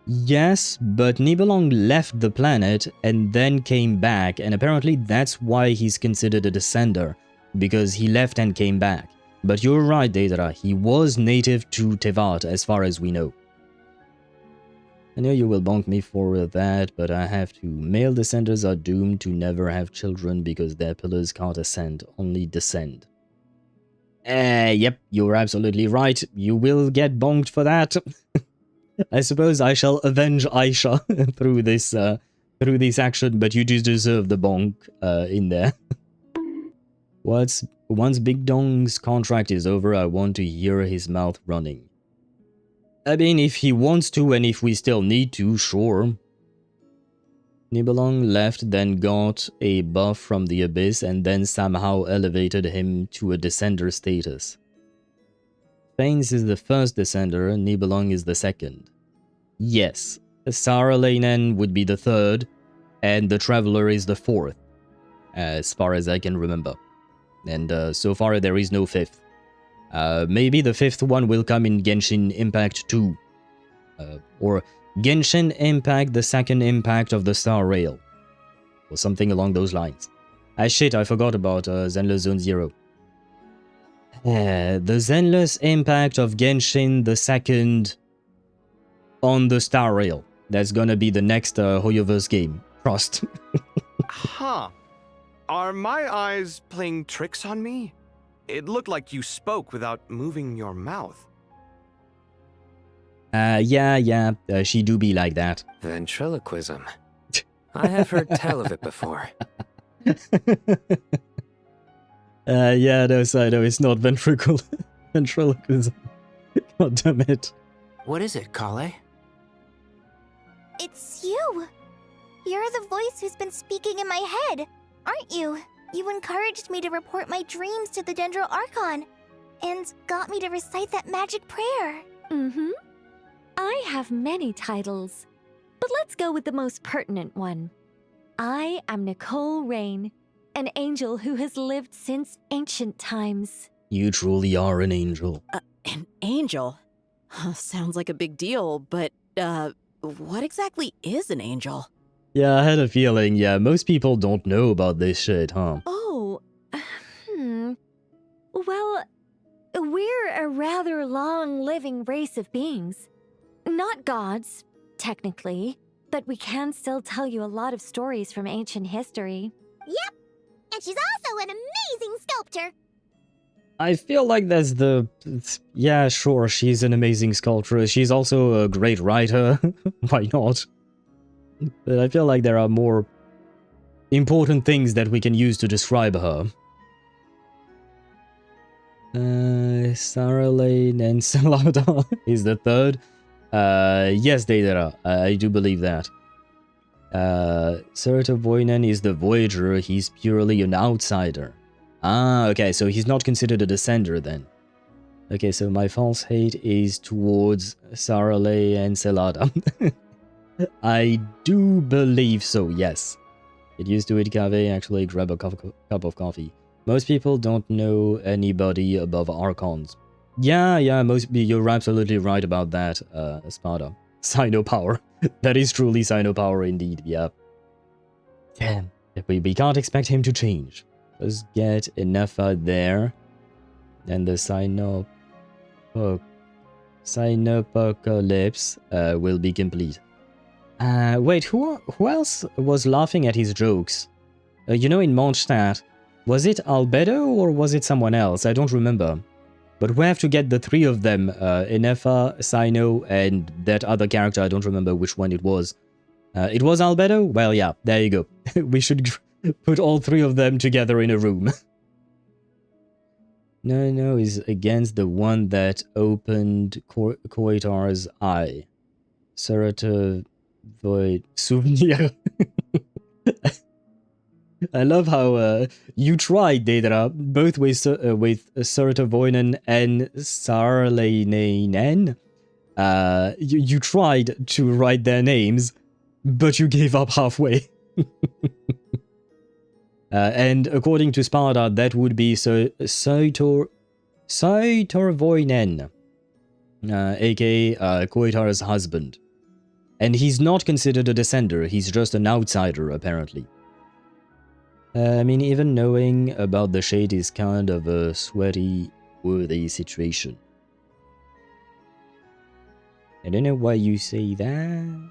Yes, but Nibelung left the planet and then came back, and apparently that's why he's considered a descender, because he left and came back. But you're right, Deidara, he was native to Teyvat as far as we know. I know you will bonk me for that, but I have to. Male descenders are doomed to never have children because their pillars can't ascend, only descend. Yep, you're absolutely right. You will get bonked for that. I suppose I shall avenge Aisha through this action, but you do deserve the bonk in there. Once Big Dong's contract is over, I want to hear his mouth running. I mean, if he wants to and if we still need to, sure. Nibelung left, then got a buff from the Abyss, and then somehow elevated him to a descender status. Fanes is the first descender, Nibelung is the second. Yes, Saralainen would be the third, and the Traveler is the fourth, as far as I can remember. And so far there is no fifth. Maybe the fifth one will come in Genshin Impact 2. Or Genshin Impact, the second impact of the Star Rail. Or something along those lines. Shit, I forgot about Zenless Zone Zero. The Zenless Impact of Genshin, the second on the Star Rail. That's gonna be the next HoYoVerse game. Trust. Huh. Are my eyes playing tricks on me? It looked like you spoke without moving your mouth. Yeah, she do be like that. Ventriloquism. I have heard tell of it before. Yeah, no, Saito, it's not ventriloquism. God damn it. What is it, Kale? It's you! You're the voice who's been speaking in my head, aren't you? You encouraged me to report my dreams to the Dendro Archon, and got me to recite that magic prayer. Mm-hmm. I have many titles, but let's go with the most pertinent one. I am Nicole Rain, an angel who has lived since ancient times. You truly are an angel. An angel? Sounds like a big deal, but, what exactly is an angel? Yeah, I had a feeling, yeah, most people don't know about this shit, huh? Oh, well, we're a rather long-living race of beings. Not gods, technically, but we can still tell you a lot of stories from ancient history. Yep, and she's also an amazing sculptor. I feel like that's the... Yeah, sure, she's an amazing sculptor. She's also a great writer. Why not? But I feel like there are more important things that we can use to describe her. Sarah Lane and Salada is the third. Yes, Deidara, I do believe that. Surta Voinen is the Voyager. He's purely an outsider. Ah, okay, so he's not considered a descender then. Okay, so my false hate is towards Sarale and Celada. I do believe so, yes. Get used to it, Cave. Actually, grab a cup of coffee. Most people don't know anybody above Archons. Yeah, you're absolutely right about that, Spada. Sino power. That is truly Sino power indeed, yeah. Damn, we can't expect him to change. Let's get enough out there. Then the Sinopocalypse will be complete. Wait, who else was laughing at his jokes? You know, in Mondstadt, was it Albedo or was it someone else? I don't remember. But we have to get the three of them, Inefa, Sino, and that other character, I don't remember which one it was. It was Albedo? Well, yeah, there you go. We should put all three of them together in a room. No is against the one that opened Koitar's eye. Sarata Void Souvenir. I love how you tried, Deidara, both with Sarata Voinen and Sarleinen. You tried to write their names, but you gave up halfway. And according to Sparta, that would be Soitor Voinen, aka Koitar's husband. And he's not considered a descender, he's just an outsider, apparently. I mean, even knowing about the shade is kind of a sweaty-worthy situation. I don't know why you say that.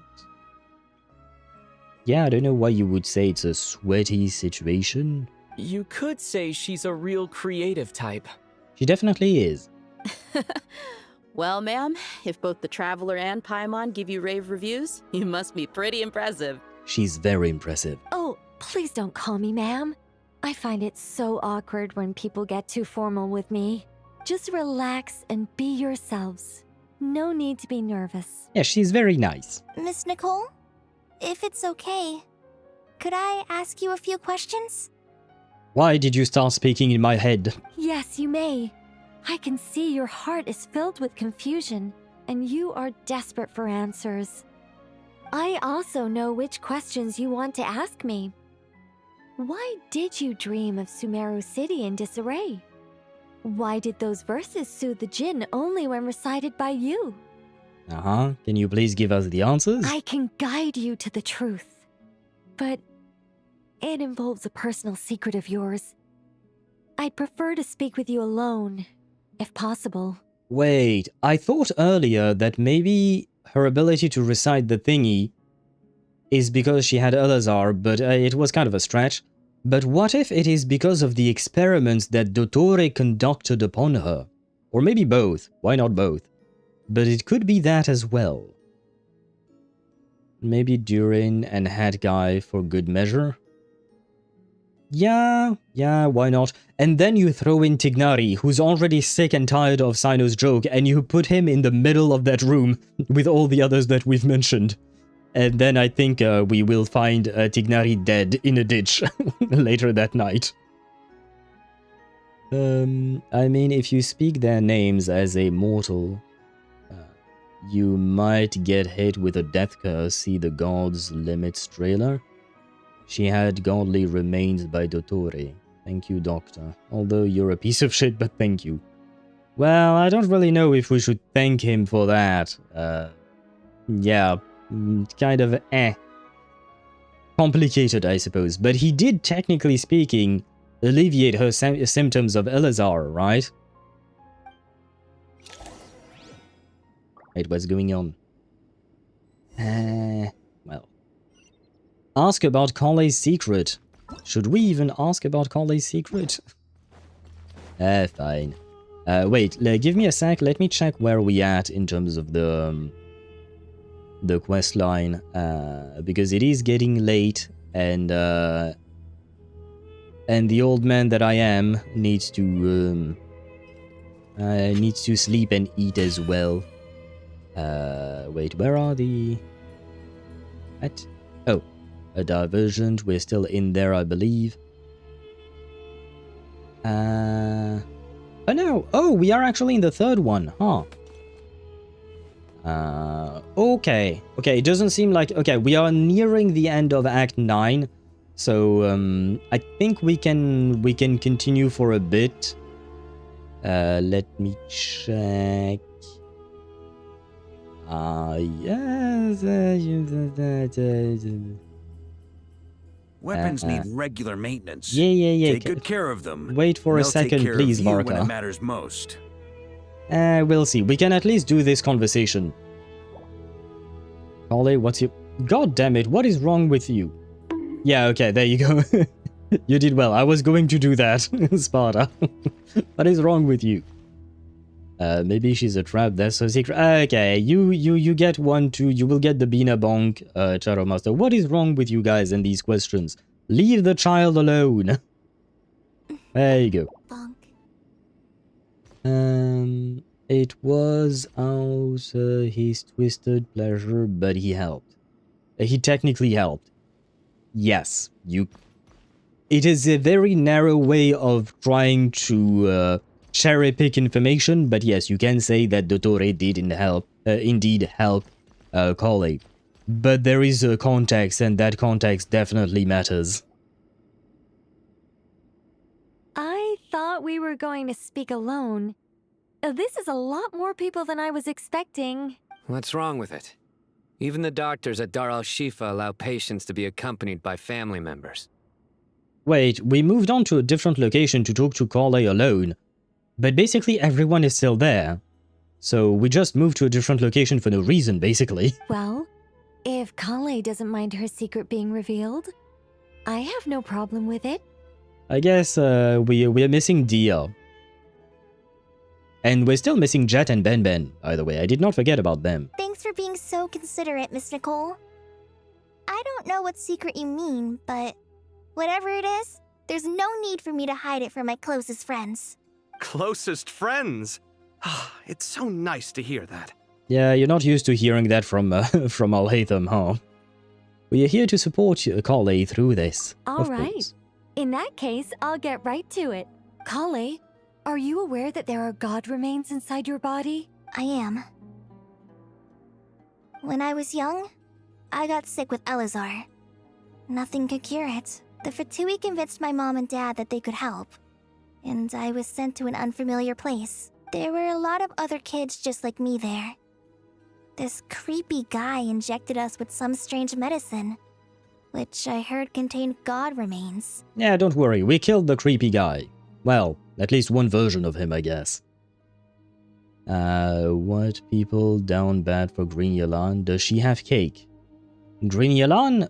Yeah, I don't know why you would say it's a sweaty situation. You could say she's a real creative type. She definitely is. Well, ma'am, if both the Traveler and Paimon give you rave reviews, you must be pretty impressive. She's very impressive. Oh, please don't call me ma'am. I find it so awkward when people get too formal with me. Just relax and be yourselves. No need to be nervous. Yeah, she's very nice. Miss Nicole, if it's okay, could I ask you a few questions? Why did you start speaking in my head? Yes, you may. I can see your heart is filled with confusion, and you are desperate for answers. I also know which questions you want to ask me. Why did you dream of Sumeru City in disarray? Why did those verses soothe the djinn only when recited by you? Can you please give us the answers? I can guide you to the truth. But it involves a personal secret of yours. I'd prefer to speak with you alone, if possible. Wait, I thought earlier that maybe her ability to recite the thingy is because she had Elazar, but it was kind of a stretch. But what if it is because of the experiments that Dottore conducted upon her? Or maybe both, why not both? But it could be that as well. Maybe Durin and Hat Guy for good measure? Yeah, why not? And then you throw in Tignari, who's already sick and tired of Sino's joke, and you put him in the middle of that room with all the others that we've mentioned. And then I think we will find Tignari dead in a ditch later that night. I mean, if you speak their names as a mortal, you might get hit with a death curse. See the God's Limits trailer. She had godly remains by Dottore. Thank you, Doctor. Although you're a piece of shit, but thank you. Well, I don't really know if we should thank him for that. Yeah. kind of complicated, I suppose. But he did, technically speaking, alleviate her symptoms of Elazar, right? Wait, what's going on? Well. Ask about Colley's secret. Should we even ask about Colley's secret? Fine. Wait, give me a sec. Let me check where we at in terms of the quest line, because it is getting late, and the old man that I am needs to sleep and eat as well. Wait, where are the... What? Oh, a divergent. We're still in there, I believe. Oh no! Oh, we are actually in the third one, huh? Okay. Okay, it doesn't seem like... Okay, we are nearing the end of Act 9. So, I think we can continue for a bit. Let me check. Yes. Weapons need regular maintenance. Yeah. Take good care of them. Wait for a They'll take second, care please, of you when it Varka. matters most. We'll see. We can at least do this conversation. Colley, what's your... God damn it, what is wrong with you? Yeah, okay, there you go. You did well. I was going to do that, Sparta. What is wrong with you? Maybe she's a trap, that's her secret. Okay, you get one too. You will get the Bina Bonk, Shadow Master. What is wrong with you guys in these questions? Leave the child alone. There you go. It was also his twisted pleasure, but he helped. He technically helped. Yes, you... It is a very narrow way of trying to cherry-pick information, but yes, you can say that Dottore did indeed help Colley. But there is a context, and that context definitely matters. I thought we were going to speak alone. This is a lot more people than I was expecting. What's wrong with it? Even the doctors at Dar al-Shifa allow patients to be accompanied by family members. Wait, we moved on to a different location to talk to Colley alone. But basically everyone is still there. So we just moved to a different location for no reason, basically. Well, if Colley doesn't mind her secret being revealed, I have no problem with it. I guess we're missing Dia. And we're still missing Jet and Ben, by the way. I did not forget about them. Thanks for being so considerate, Miss Nicole. I don't know what secret you mean, but whatever it is, there's no need for me to hide it from my closest friends. Closest friends? It's so nice to hear that. Yeah, you're not used to hearing that from Al-Haytham, huh? We are here to support Colley through this. All right. In that case, I'll get right to it. Colley, are you aware that there are god remains inside your body? I am. When I was young, I got sick with Elazar. Nothing could cure it. The Fatui convinced my mom and dad that they could help, and I was sent to an unfamiliar place. There were a lot of other kids just like me there. This creepy guy injected us with some strange medicine, which I heard contained god remains. Yeah, don't worry, we killed the creepy guy. Well, at least one version of him, I guess. What people down bad for Green Yalan? Does she have cake? Green Yalan?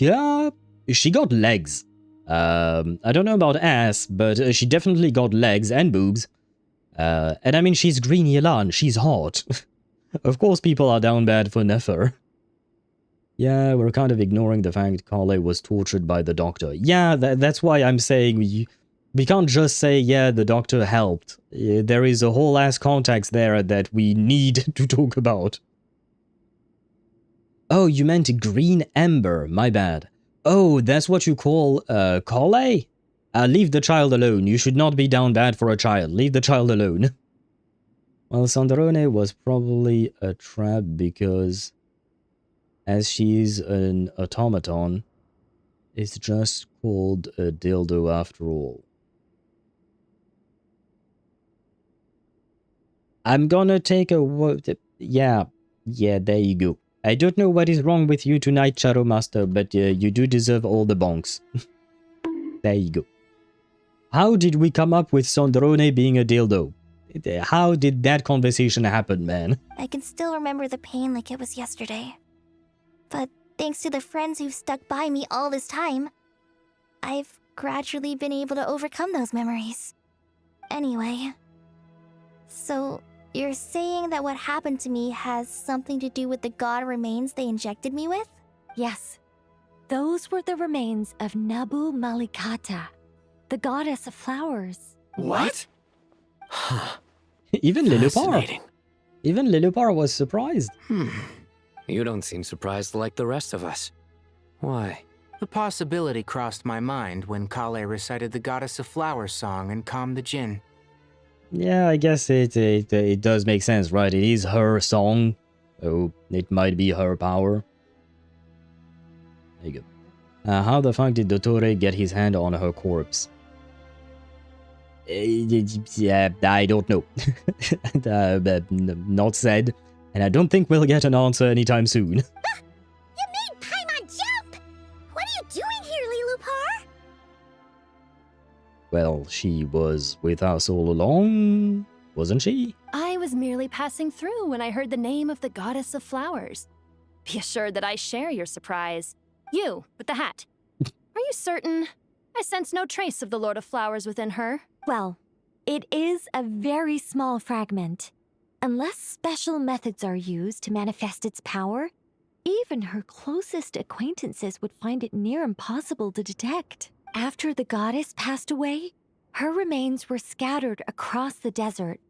Yeah, she got legs. I don't know about ass, but she definitely got legs and boobs. And I mean, she's Green Yalan, she's hot. Of course people are down bad for Nefer. Yeah, we're kind of ignoring the fact Colley was tortured by the doctor. Yeah, that's why I'm saying we can't just say, yeah, the doctor helped. There is a whole ass context there that we need to talk about. Oh, you meant green ember, my bad. Oh, that's what you call, Colley? Leave the child alone. You should not be down bad for a child. Leave the child alone. Well, Sandarone was probably a trap because, as she's an automaton, it's just called a dildo after all. I'm gonna take a... Yeah, there you go. I don't know what is wrong with you tonight, Shadow Master, but you do deserve all the bonks. There you go. How did we come up with Sandrone being a dildo? How did that conversation happen, man? I can still remember the pain like it was yesterday. But thanks to the friends who've stuck by me all this time, I've gradually been able to overcome those memories. Anyway, so you're saying that what happened to me has something to do with the god remains they injected me with? Yes. Those were the remains of Nabu Malikata, the goddess of flowers. What? Even Lilupar. Even Lilupar was surprised. You don't seem surprised like the rest of us. Why? The possibility crossed my mind when Kale recited the Goddess of Flowers song and calmed the Jinn. Yeah, I guess it does make sense, right? It is her song, so it might be her power. There you go. How the fuck did Dottore get his hand on her corpse? Yeah, I don't know. Not said, and I don't think we'll get an answer anytime soon. You made Paimon jump! What are you doing here, Lilupar? Well, she was with us all along, wasn't she? I was merely passing through when I heard the name of the Goddess of Flowers. Be assured that I share your surprise. You, with the hat. Are you certain? I sense no trace of the Lord of Flowers within her. Well, it is a very small fragment. Unless special methods are used to manifest its power, even her closest acquaintances would find it near impossible to detect. After the goddess passed away, her remains were scattered across the desert.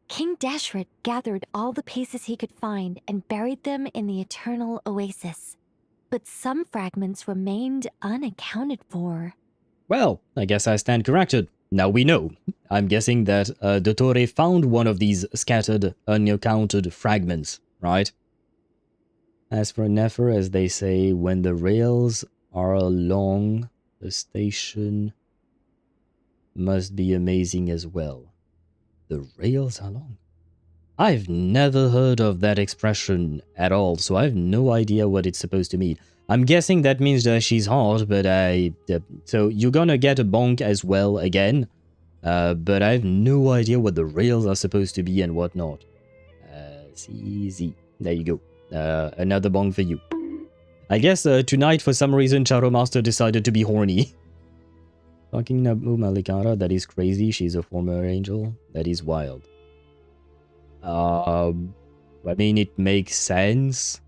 King Deshret gathered all the pieces he could find and buried them in the Eternal Oasis. But some fragments remained unaccounted for. Well, I guess I stand corrected. Now we know. I'm guessing that Dottore found one of these scattered, unaccounted fragments, right? As for Nefer, as they say, when the rails are along, the station must be amazing as well. The rails are long. I've never heard of that expression at all, so I have no idea what it's supposed to mean. I'm guessing that means that she's hot, but so you're gonna get a bonk as well again, but I have no idea what the rails are supposed to be and whatnot. CZ. There you go. Another bonk for you. I guess tonight, for some reason, Shadow Master decided to be horny. Fucking Nabu Malikara, that is crazy. She's a former angel. That is wild. I mean, it makes sense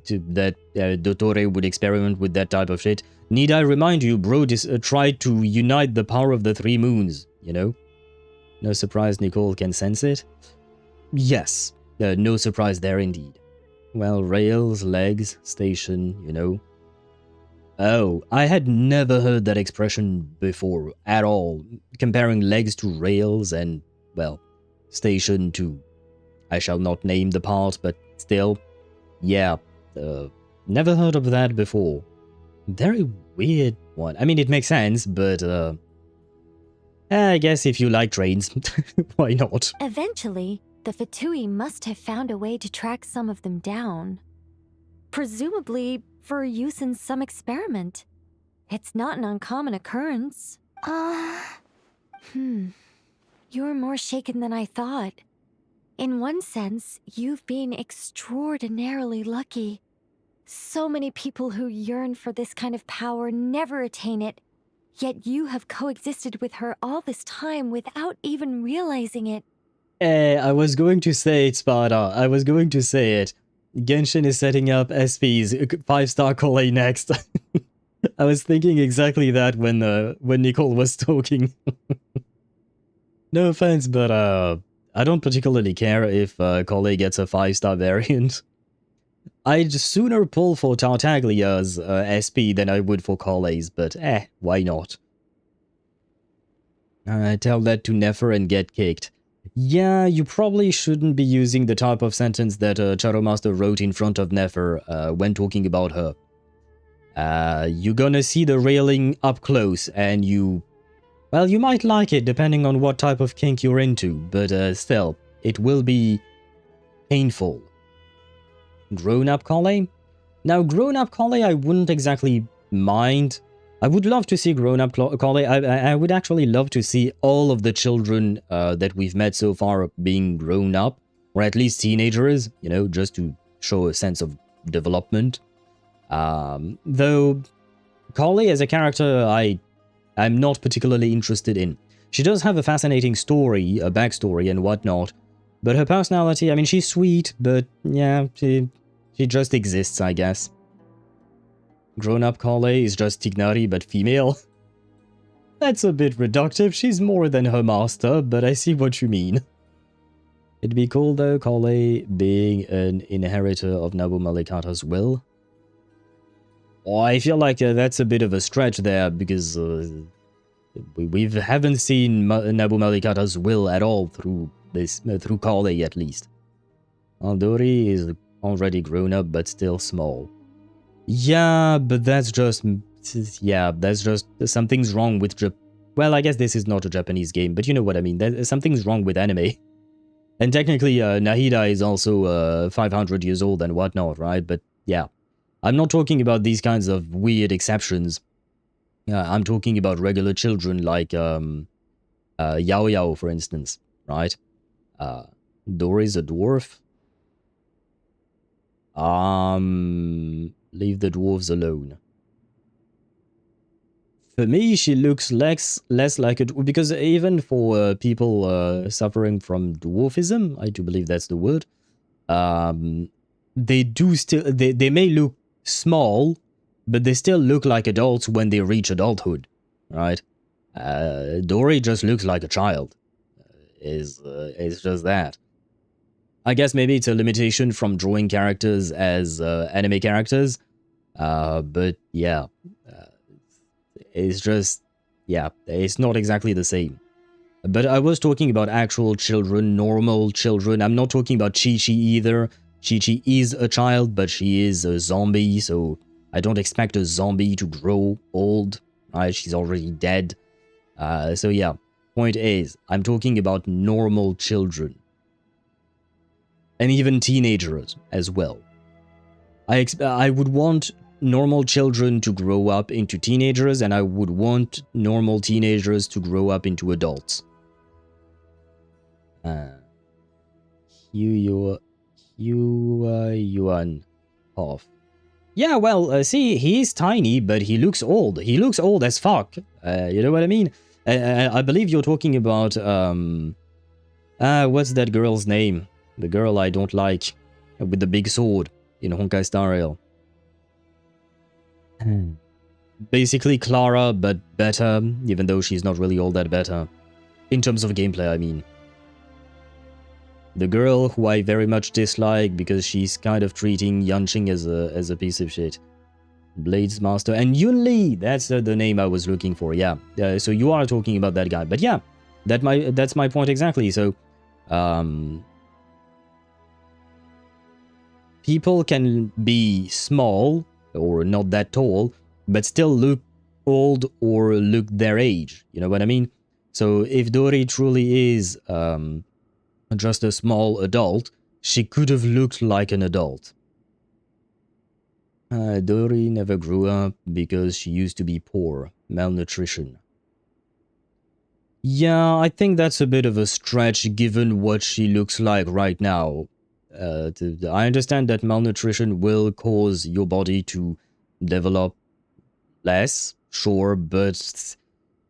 that Dottore would experiment with that type of shit. Need I remind you, bro, tried to unite the power of the three moons, you know? No surprise Nicole can sense it? Yes, no surprise there indeed. Well, rails, legs, station, you know. Oh, I had never heard that expression before at all, comparing legs to rails and, well, station to... I shall not name the part, but still, yeah, never heard of that before. Very weird one. I mean, it makes sense, but, I guess if you like trains, why not? Eventually, the Fatui must have found a way to track some of them down. Presumably for use in some experiment. It's not an uncommon occurrence. You're more shaken than I thought. In one sense, you've been extraordinarily lucky. So many people who yearn for this kind of power never attain it, yet you have coexisted with her all this time without even realizing it. I was going to say it, Sparta. I was going to say it. Genshin is setting up SP's 5-star Kole next. I was thinking exactly that when Nicole was talking. No offense, but I don't particularly care if Kole gets a 5-star variant. I'd sooner pull for Tartaglia's SP than I would for Kole's, but why not? Tell that to Nefer and get kicked. Yeah, you probably shouldn't be using the type of sentence that Shadow Master wrote in front of Nefer when talking about her. You're gonna see the railing up close, and well, you might like it depending on what type of kink you're into, but still, it will be painful. grown-up Collei. Now, grown-up Collei, I wouldn't exactly mind. I would love to see grown-up Collei. I would actually love to see all of the children that we've met so far being grown up, or at least teenagers, you know, just to show a sense of development. Though Collei as a character, I'm not particularly interested in. She does have a fascinating story, a backstory and whatnot, but her personality, I mean, she's sweet, but yeah, she just exists, I guess. Grown-up Collei is just Tignari, but female. That's a bit reductive, she's more than her master, but I see what you mean. It'd be cool though, Collei being an inheritor of Nabu Malikata's will. Oh, I feel like that's a bit of a stretch there, because we haven't seen Nabu Malikata's will at all through through Collei at least. Dori is already grown up, but still small. Yeah, but that's just something's wrong with well, I guess this is not a Japanese game, but you know what I mean. Something's wrong with anime. And technically, Nahida is also 500 years old and whatnot, right? But yeah, I'm not talking about these kinds of weird exceptions. I'm talking about regular children like Yao Yao, for instance, right? Dori's a dwarf. Leave the dwarves alone. For me, she looks less like a... Because even for people suffering from dwarfism, I do believe that's the word, they do still... They may look small, but they still look like adults when they reach adulthood, right? Dori just looks like a child. It's just that. I guess maybe it's a limitation from drawing characters as anime characters, but yeah, it's just, yeah, it's not exactly the same. But I was talking about actual children, normal children. I'm not talking about Chi-Chi either. Chi-Chi is a child, but she is a zombie, so I don't expect a zombie to grow old, right? She's already dead. So yeah, point is, I'm talking about normal children. And even teenagers as well. I would want normal children to grow up into teenagers, and I would want normal teenagers to grow up into adults. Yuan off. Yeah, well, see, he's tiny, but he looks old. He looks old as fuck. You know what I mean? I believe you're talking about, what's that girl's name? The girl I don't like, with the big sword in Honkai Star Rail. Basically Clara, but better, even though she's not really all that better. In terms of gameplay, I mean. The girl who I very much dislike because she's kind of treating Yanqing as a piece of shit. Blades Master and Yun Li, that's the name I was looking for, yeah. So you are talking about that guy, but yeah, that's my point exactly. So, people can be small or not that tall, but still look old or look their age. You know what I mean? So if Dori truly is just a small adult, she could have looked like an adult. Dori never grew up because she used to be poor. Malnutrition. Yeah, I think that's a bit of a stretch given what she looks like right now. I understand that malnutrition will cause your body to develop less, sure, but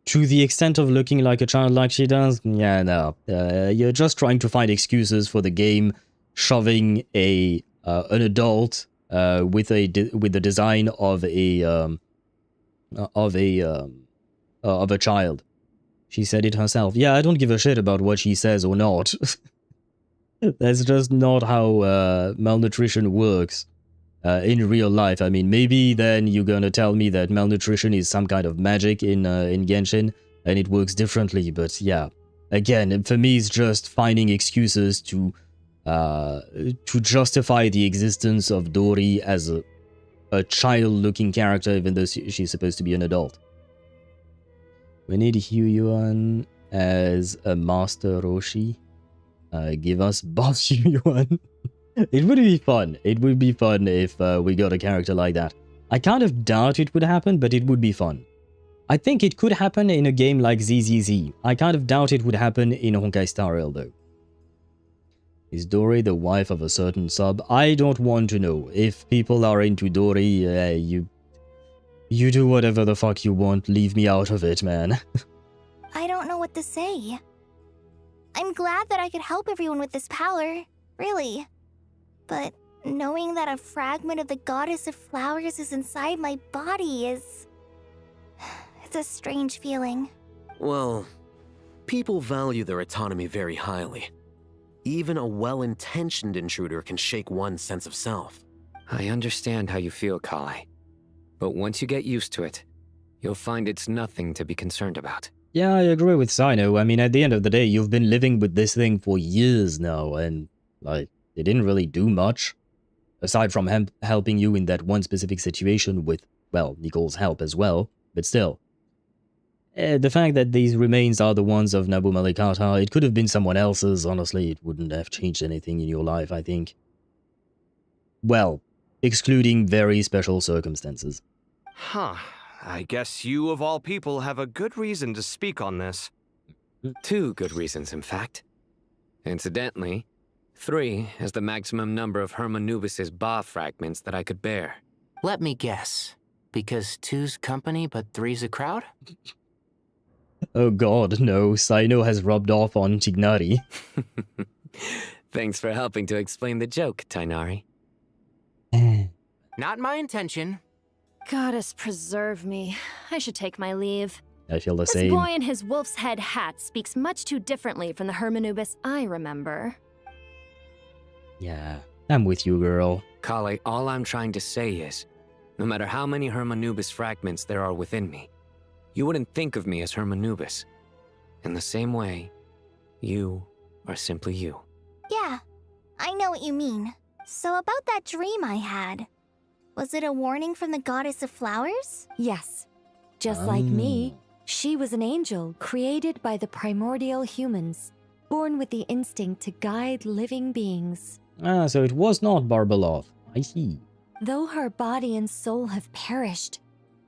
to the extent of looking like a child like she does, yeah, no. You're just trying to find excuses for the game shoving an adult with the design of a child. She said it herself. Yeah, I don't give a shit about what she says or not. That's just not how malnutrition works in real life. I mean, maybe then you're gonna tell me that malnutrition is some kind of magic in Genshin, and it works differently, but yeah. Again, for me, it's just finding excuses to justify the existence of Dori as a child-looking character, even though she's supposed to be an adult. We need HoYuan as a Master Roshi. Give us Boss HoYuan. It would be fun. It would be fun if we got a character like that. I kind of doubt it would happen, but it would be fun. I think it could happen in a game like ZZZ. I kind of doubt it would happen in Honkai Star Rail though. Is Dori the wife of a certain sub? I don't want to know. If people are into Dori, you do whatever the fuck you want. Leave me out of it, man. I don't know what to say. I'm glad that I could help everyone with this power, really. But knowing that a fragment of the Goddess of Flowers is inside my body is... It's a strange feeling. Well, people value their autonomy very highly. Even a well-intentioned intruder can shake one's sense of self. I understand how you feel, Kali. But once you get used to it, you'll find it's nothing to be concerned about. Yeah, I agree with Sino. I mean, at the end of the day, you've been living with this thing for years now, and, like, it didn't really do much. Aside from helping you in that one specific situation with, well, Nicole's help as well, but still. The fact that these remains are the ones of Nabu Malikata, it could have been someone else's, honestly, it wouldn't have changed anything in your life, I think. Well, excluding very special circumstances. Huh. I guess you, of all people, have a good reason to speak on this. 2 good reasons, in fact. Incidentally, 3 is the maximum number of Hermanubis's Ba fragments that I could bear. Let me guess. Because 2's company, but 3's a crowd? Oh god, no. Sino has rubbed off on Tignari. Thanks for helping to explain the joke, Tainari. Not my intention. Goddess preserve me. I should take my leave. I feel the This same. boy in his wolf's head hat speaks much too differently from the Hermanubis I remember. Yeah, I'm with you, girl. Kali, all I'm trying to say is, no matter how many Hermanubis fragments there are within me, you wouldn't think of me as Hermanubis. In the same way, you are simply you. Yeah, I know what you mean. So about that dream I had, was it a warning from the Goddess of Flowers? Yes. Just like me, she was an angel created by the primordial humans, born with the instinct to guide living beings. Ah, so it was not Barbeloth. I see. Though her body and soul have perished,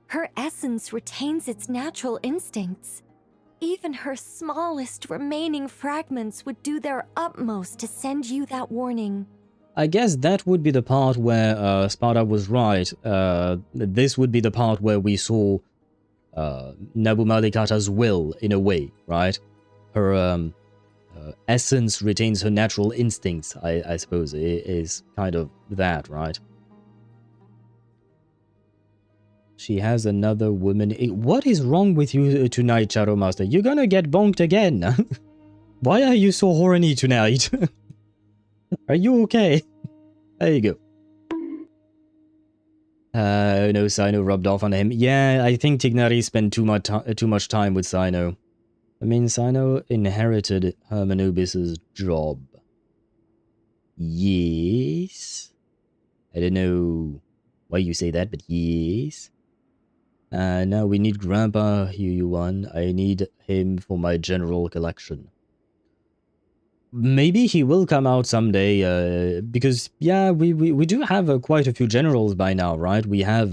her essence retains its natural instincts. Even her smallest remaining fragments would do their utmost to send you that warning. I guess that would be the part where Sparta was right. This would be the part where we saw Nabu Malikata's will, in a way, right? Her essence retains her natural instincts, I suppose. It is kind of that, right? She has another woman. What is wrong with you tonight, Shadow Master? You're gonna get bonked again. Why are you so horny tonight? Are you okay? There you go. No, Sino rubbed off on him. Yeah, I think Tignari spent too much time with Sino. I mean, Sino inherited Hermanubis' job. Yes. I don't know why you say that, but yes. Now we need Grandpa Yuan. I need him for my general collection. Maybe he will come out someday, because, yeah, we do have quite a few generals by now, right? We have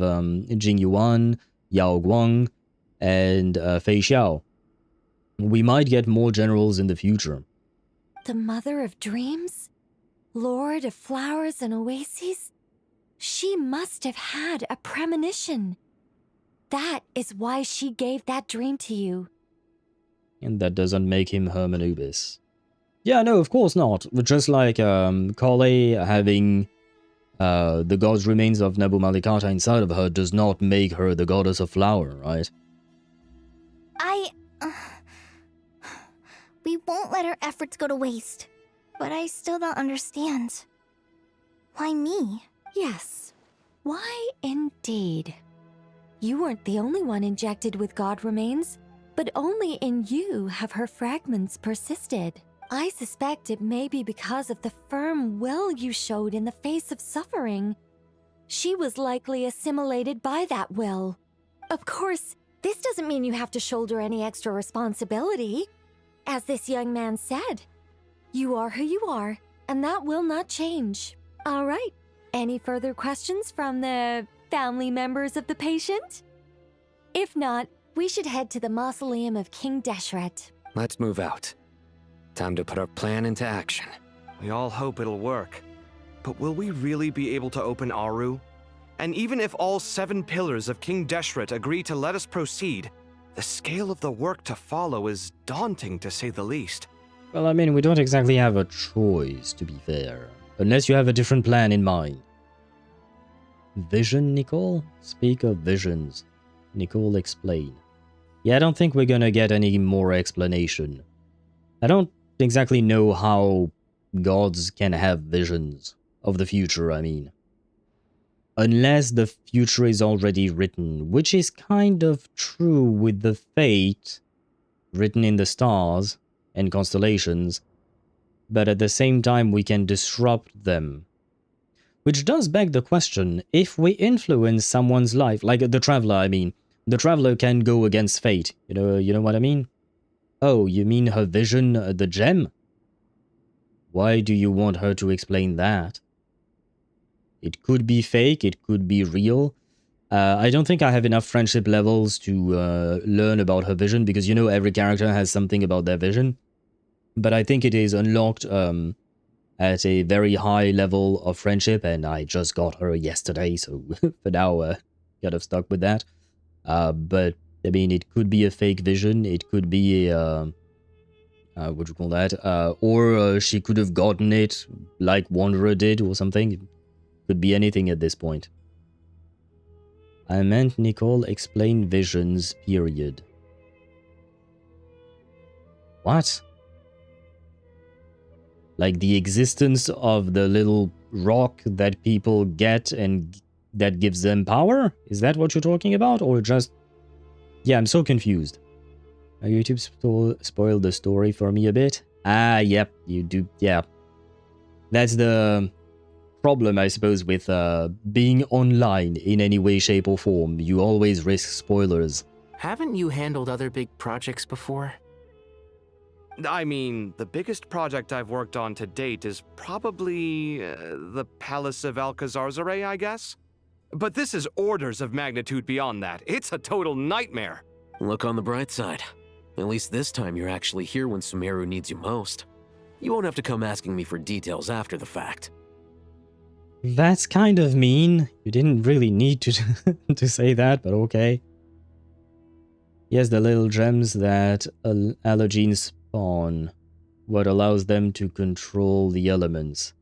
Jing Yuan, Yao Guang, and Fei Xiao. We might get more generals in the future. The Mother of Dreams? Lord of Flowers and Oases? She must have had a premonition. That is why she gave that dream to you. And that doesn't make him Hermanubis. Yeah, no, of course not. Just like Kale having the god's remains of Nabu Malikata inside of her does not make her the goddess of flower, right? We won't let our efforts go to waste. But I still don't understand. Why me? Yes. Why indeed? You weren't the only one injected with god remains, but only in you have her fragments persisted. I suspect it may be because of the firm will you showed in the face of suffering. She was likely assimilated by that will. Of course, this doesn't mean you have to shoulder any extra responsibility. As this young man said, you are who you are, and that will not change. All right. Any further questions from the family members of the patient? If not, we should head to the mausoleum of King Deshret. Let's move out. Time to put our plan into action. We all hope it'll work. But will we really be able to open Aru? And even if all 7 pillars of King Deshret agree to let us proceed, the scale of the work to follow is daunting to say the least. Well, I mean, we don't exactly have a choice, to be fair. Unless you have a different plan in mind. Vision, Nicole? Speak of visions. Nicole, explain. Yeah, I don't think we're gonna get any more explanation. I don't exactly know how gods can have visions of the future, I mean. Unless the future is already written, which is kind of true with the fate written in the stars and constellations, but at the same time we can disrupt them. Which does beg the question, if we influence someone's life, like the Traveler, I mean, the Traveler can go against fate, you know what I mean? Oh, you mean her vision, the gem? Why do you want her to explain that? It could be fake, it could be real. I don't think I have enough friendship levels to learn about her vision, because every character has something about their vision. But I think it is unlocked at a very high level of friendship, and I just got her yesterday, so for now, kind of stuck with that. But, I mean, it could be a fake vision, it could be a, what do you call that? Or she could have gotten it like Wanderer did or something. It could be anything at this point. I meant, Nicole, explain visions, period. What? Like the existence of the little rock that people get and that gives them power? Is that what you're talking about? Or just... Yeah, I'm so confused. YouTube spoiled the story for me a bit. Ah, yep, you do, yeah. That's the problem, I suppose, with being online in any way, shape, or form. You always risk spoilers. Haven't you handled other big projects before? I mean, the biggest project I've worked on to date is probably the Palace of Alcazarzaray, I guess? But this is orders of magnitude beyond that. It's a total nightmare. Look on the bright side. At least this time you're actually here when Sumeru needs you most. You won't have to come asking me for details after the fact. That's kind of mean. You didn't really need to to say that, but okay. Yes, the little gems that allergens spawn. What allows them to control the elements.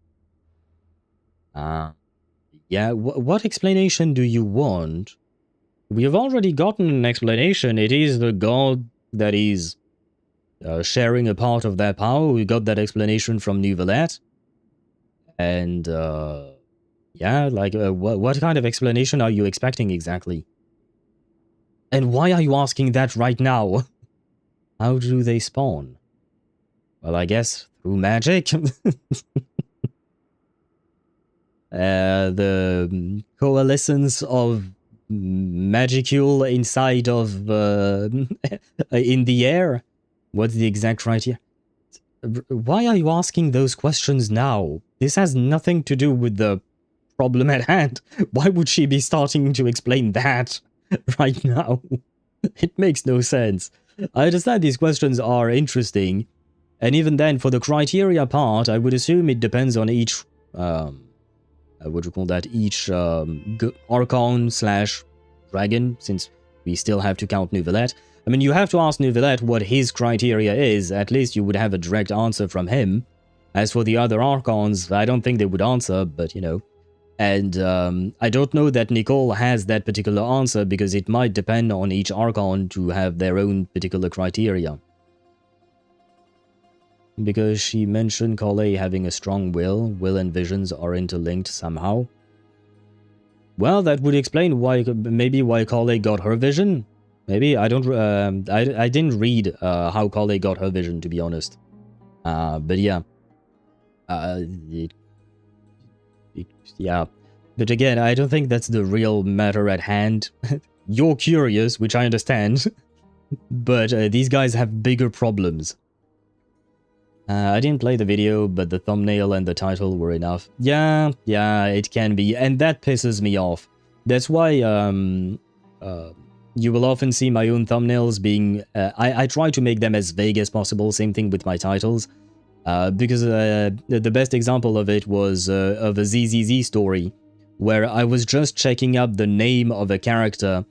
Yeah, what explanation do you want? We have already gotten an explanation. It is the god that is sharing a part of that power. We got that explanation from Neuvillette. And, yeah, like, what kind of explanation are you expecting exactly? And why are you asking that right now? How do they spawn? Well, I guess through magic. The coalescence of magicule inside of in the air. What's the exact criteria? Why are you asking those questions now? This has nothing to do with the problem at hand. Why would she be starting to explain that right now? It makes no sense. I understand these questions are interesting, and even then, for the criteria part, I would assume it depends on each what do you call that? Each Archon / dragon, since we still have to count Neuvillette. I mean, you have to ask Neuvillette what his criteria is. At least you would have a direct answer from him. As for the other Archons, I don't think they would answer, but And I don't know that Nicole has that particular answer, because it might depend on each Archon to have their own particular criteria. Because she mentioned Collei having a strong will and visions are interlinked somehow. Well, that would explain why, maybe why Collei got her vision. Maybe, I don't, I didn't read how Collei got her vision, to be honest. But yeah. Yeah. But again, I don't think that's the real matter at hand. You're curious, which I understand. But these guys have bigger problems. I didn't play the video, but the thumbnail and the title were enough. Yeah, it can be, and that pisses me off. That's why you will often see my own thumbnails being... I try to make them as vague as possible, same thing with my titles. Because the best example of it was of a ZZZ story, where I was just checking up the name of a character,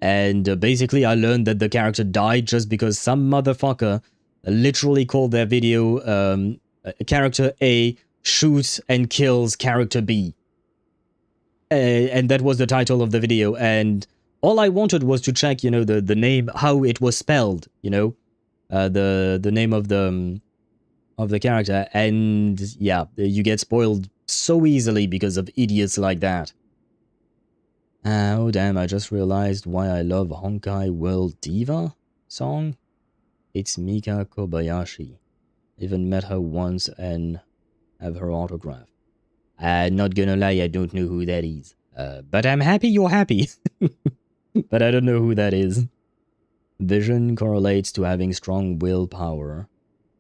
and basically I learned that the character died just because some motherfucker literally called their video character A shoots and kills character B. And that was the title of the video, and all I wanted was to check, you know, the name, how it was spelled, you know, the name of the character, and yeah, you get spoiled so easily because of idiots like that. Oh damn, I just realized why I love Honkai World Diva song. It's Mika Kobayashi. Even met her once and have her autograph. Not gonna lie, I don't know who that is. But I'm happy you're happy. But I don't know who that is. Vision correlates to having strong willpower.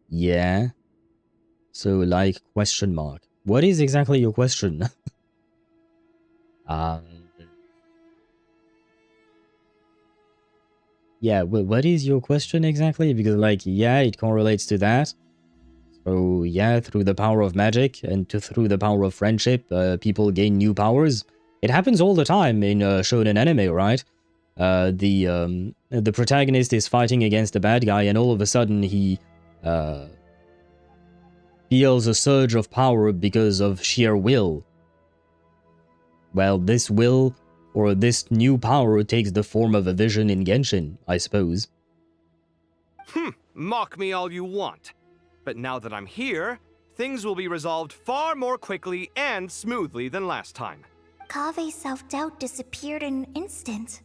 Yeah. So, like, question mark. What is exactly your question? Yeah, what is your question exactly? Because, like, yeah, it correlates to that. So, yeah, through the power of magic and through the power of friendship, people gain new powers. It happens all the time in shonen anime, right? The protagonist is fighting against a bad guy, and all of a sudden he feels a surge of power because of sheer will. Well, this will, or this new power, takes the form of a vision in Genshin, I suppose. Mock me all you want. But now that I'm here, things will be resolved far more quickly and smoothly than last time. Kave's self-doubt disappeared in an instant.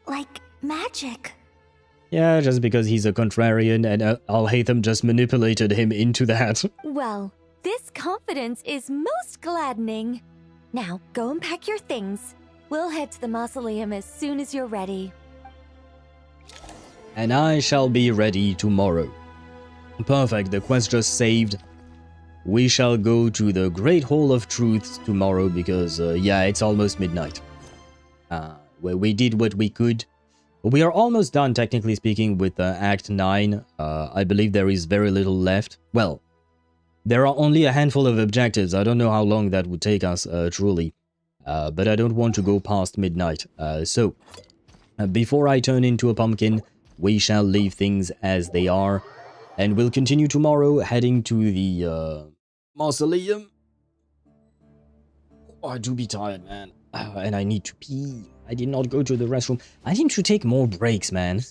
Like magic. Yeah, just because he's a contrarian and Alhaitham just manipulated him into that. Well, this confidence is most gladdening. Now, go and pack your things. We'll head to the mausoleum as soon as you're ready. And I shall be ready tomorrow. Perfect, the quest just saved. We shall go to the Great Hall of Truths tomorrow because, yeah, it's almost midnight. Well, we did what we could. We are almost done, technically speaking, with Act 9. I believe there is very little left. Well, there are only a handful of objectives. I don't know how long that would take us, truly. But I don't want to go past midnight. So, before I turn into a pumpkin, we shall leave things as they are. And we'll continue tomorrow, heading to the mausoleum. Oh, I do be tired, man. And I need to pee. I did not go to the restroom. I need to take more breaks, man.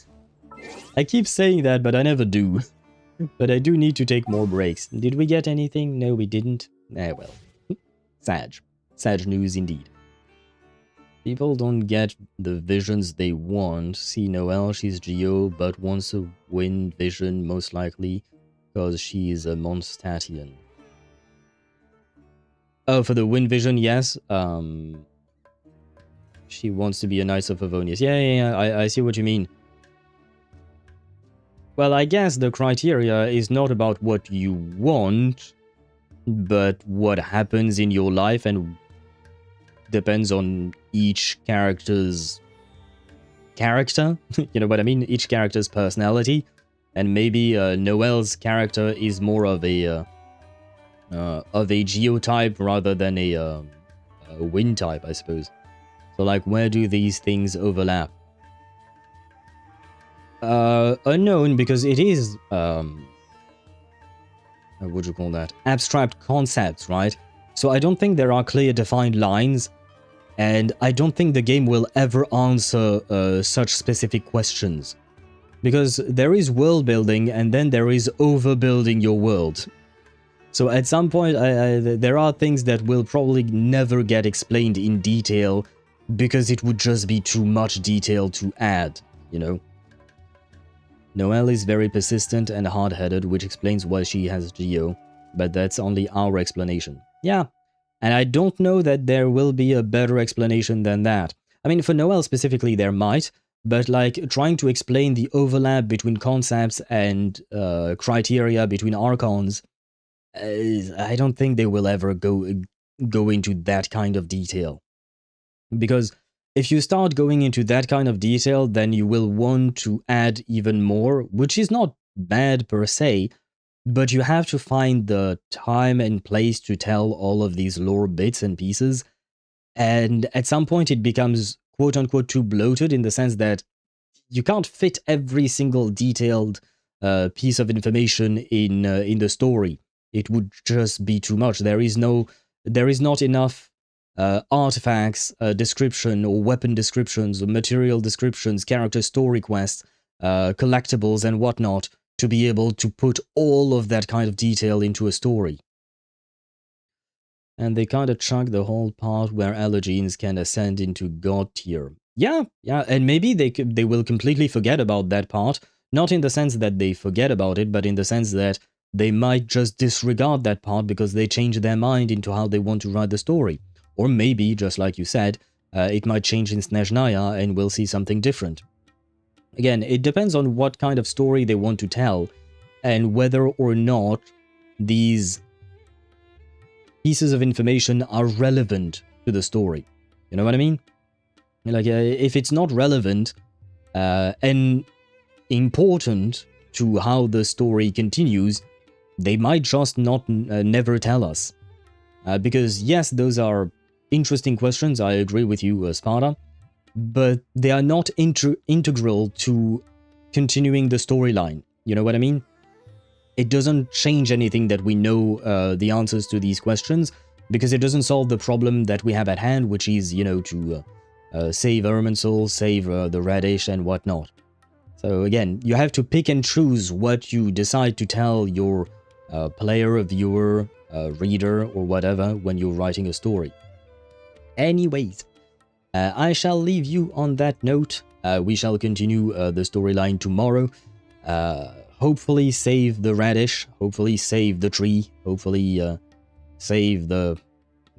I keep saying that, but I never do. But I do need to take more breaks. Did we get anything? No, we didn't. Well. Sad. Sad news indeed. People don't get the visions they want. See Noelle, she's Geo, but wants a wind vision, most likely, because she is a Mondstatian. Oh, for the wind vision, yes. She wants to be a Knight of Favonius. Yeah, I see what you mean. Well, I guess the criteria is not about what you want, but what happens in your life, and depends on each character's character. You know what I mean? Each character's personality. And maybe Noelle's character is more of a geotype rather than a wind type, I suppose. So, like, where do these things overlap? Unknown, because it is, what would you call that? Abstract concepts, right? So I don't think there are clear defined lines, and I don't think the game will ever answer such specific questions. Because there is world building, and then there is overbuilding your world. So at some point, there are things that will probably never get explained in detail, because it would just be too much detail to add, you know? Noelle is very persistent and hard-headed, which explains why she has Geo, but that's only our explanation. Yeah, and I don't know that there will be a better explanation than that. I mean, for Noelle specifically, there might, but like trying to explain the overlap between concepts and criteria between archons, I don't think they will ever go into that kind of detail. Because if you start going into that kind of detail, then you will want to add even more, which is not bad per se, but you have to find the time and place to tell all of these lore bits and pieces, and at some point it becomes quote-unquote too bloated in the sense that you can't fit every single detailed piece of information in the story. It would just be too much. There is not enough artifacts, description, or weapon descriptions, or material descriptions, character story quests, collectibles, and whatnot to be able to put all of that kind of detail into a story. And they kind of chunk the whole part where allergenes can ascend into god tier. Yeah, and maybe they will completely forget about that part, not in the sense that they forget about it, but in the sense that they might just disregard that part because they change their mind into how they want to write the story. Or maybe, just like you said, it might change in Snezhnaya and we'll see something different. Again, it depends on what kind of story they want to tell and whether or not these pieces of information are relevant to the story. You know what I mean? Like, if it's not relevant and important to how the story continues, they might just never tell us. Because yes, those are interesting questions, I agree with you, Sparta, but they are not integral to continuing the storyline. You know what I mean? It doesn't change anything that we know the answers to these questions, because it doesn't solve the problem that we have at hand, which is, you know, to save Irminsul, save the Radish and whatnot. So again, you have to pick and choose what you decide to tell your player, viewer, reader, or whatever when you're writing a story. Anyways, I shall leave you on that note. We shall continue the storyline tomorrow. Hopefully save the Radish, hopefully save the tree, hopefully save the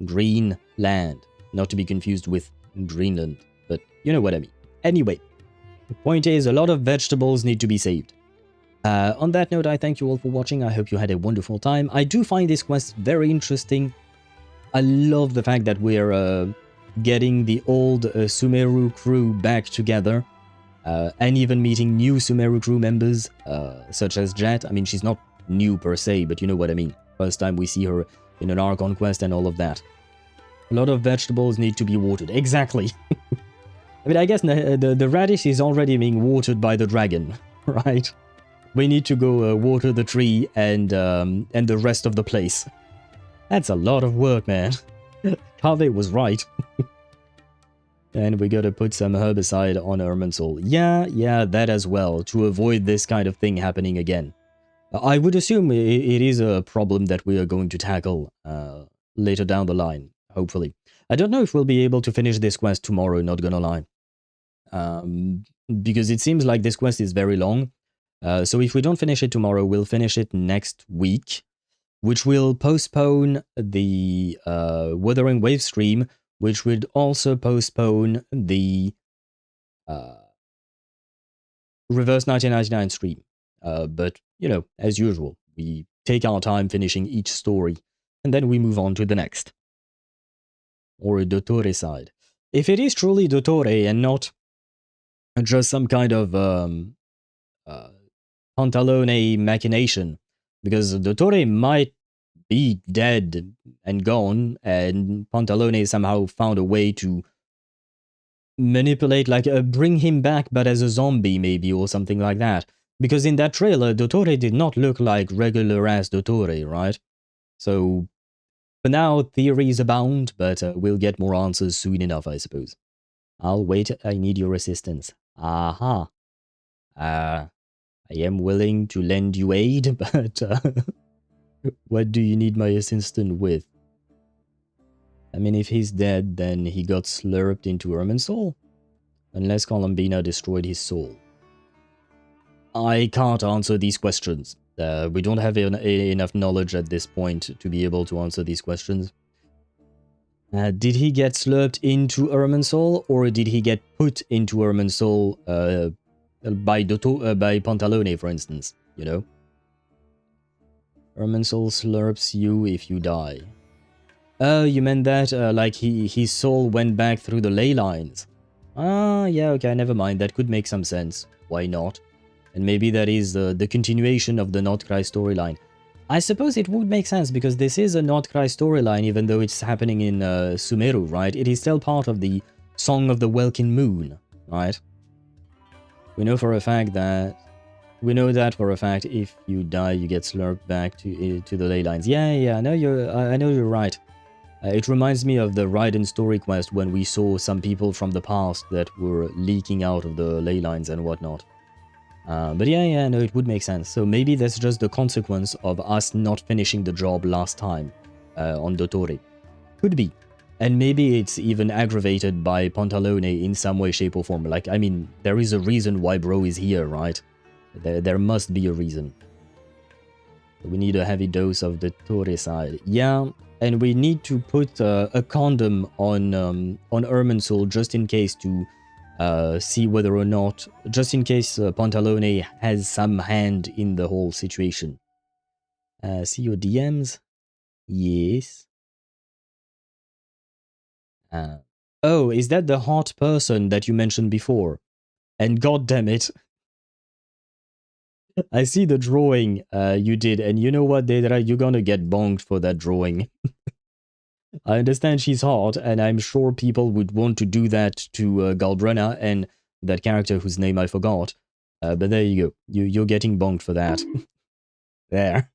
green land. Not to be confused with Greenland, but you know what I mean. Anyway, the point is, a lot of vegetables need to be saved. On that note, I thank you all for watching. I hope you had a wonderful time. I do find this quest very interesting. I love the fact that we're getting the old Sumeru crew back together. And even meeting new Sumeru crew members, such as Jet. I mean, she's not new per se, but you know what I mean. First time we see her in an Archon Quest and all of that. A lot of vegetables need to be watered. Exactly. I mean, I guess the radish is already being watered by the dragon, right? We need to go water the tree and the rest of the place. That's a lot of work, man. Kaveh was right. And we gotta put some herbicide on Irminsul. Yeah, that as well, to avoid this kind of thing happening again. I would assume it is a problem that we are going to tackle later down the line, hopefully. I don't know if we'll be able to finish this quest tomorrow, not gonna lie. Because it seems like this quest is very long. So if we don't finish it tomorrow, we'll finish it next week, which will postpone the Wuthering Wave stream, which would also postpone the Reverse 1999 stream. But, you know, as usual, we take our time finishing each story, and then we move on to the next. Or a Dottore side. If it is truly Dottore and not just some kind of Pantalone machination, because Dottore might be dead and gone, and Pantalone somehow found a way to manipulate, like bring him back but as a zombie maybe, or something like that. Because in that trailer, Dottore did not look like regular-ass Dottore, right? So, for now, theories abound, but we'll get more answers soon enough, I suppose. I'll wait, I need your assistance. Aha. I am willing to lend you aid, but what do you need my assistance with? I mean, if he's dead, then he got slurped into Irminsul? Unless Columbina destroyed his soul. I can't answer these questions. We don't have enough knowledge at this point to be able to answer these questions. Did he get slurped into Irminsul, or did he get put into Irminsul by Pantalone, for instance? You know? Irminsul slurps you if you die. Oh, you meant that, like his soul went back through the ley lines. Ah, yeah, okay, never mind. That could make some sense. Why not? And maybe that is the continuation of the Nod-Krai storyline. I suppose it would make sense, because this is a Nod-Krai storyline, even though it's happening in Sumeru, right? It is still part of the Song of the Welkin Moon, right? We know for a fact that... We know that for a fact, if you die, you get slurped back to the ley lines. Yeah, I know you're right. It reminds me of the Raiden story quest when we saw some people from the past that were leaking out of the ley lines and whatnot. But yeah, no, it would make sense. So maybe that's just the consequence of us not finishing the job last time on Dottore. Could be. And maybe it's even aggravated by Pantalone in some way, shape or form. Like, I mean, there is a reason why bro is here, right? There must be a reason. We need a heavy dose of the Dottore side. Yeah, and we need to put a condom on Irminsul just in case to see whether or not, just in case Pantalone has some hand in the whole situation. See your DMs? Yes. Oh, is that the hot person that you mentioned before? And goddammit, I see the drawing you did, and you know what, Deidara, you're gonna get bonked for that drawing. I understand she's hot, and I'm sure people would want to do that to Galbrunna and that character whose name I forgot. But there you go. You're getting bonked for that. There.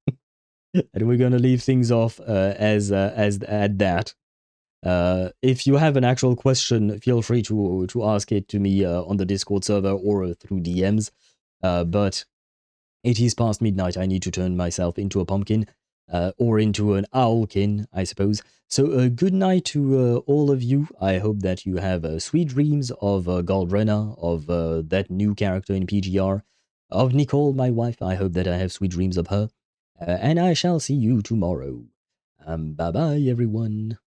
And we're gonna leave things off as at that. If you have an actual question, feel free to ask it to me on the Discord server or through DMs. But it is past midnight. I need to turn myself into a pumpkin. Or into an owlkin, I suppose. So good night to all of you. I hope that you have sweet dreams of Galbrunna, of that new character in PGR, of Nicole, my wife. I hope that I have sweet dreams of her. And I shall see you tomorrow. Bye-bye, everyone.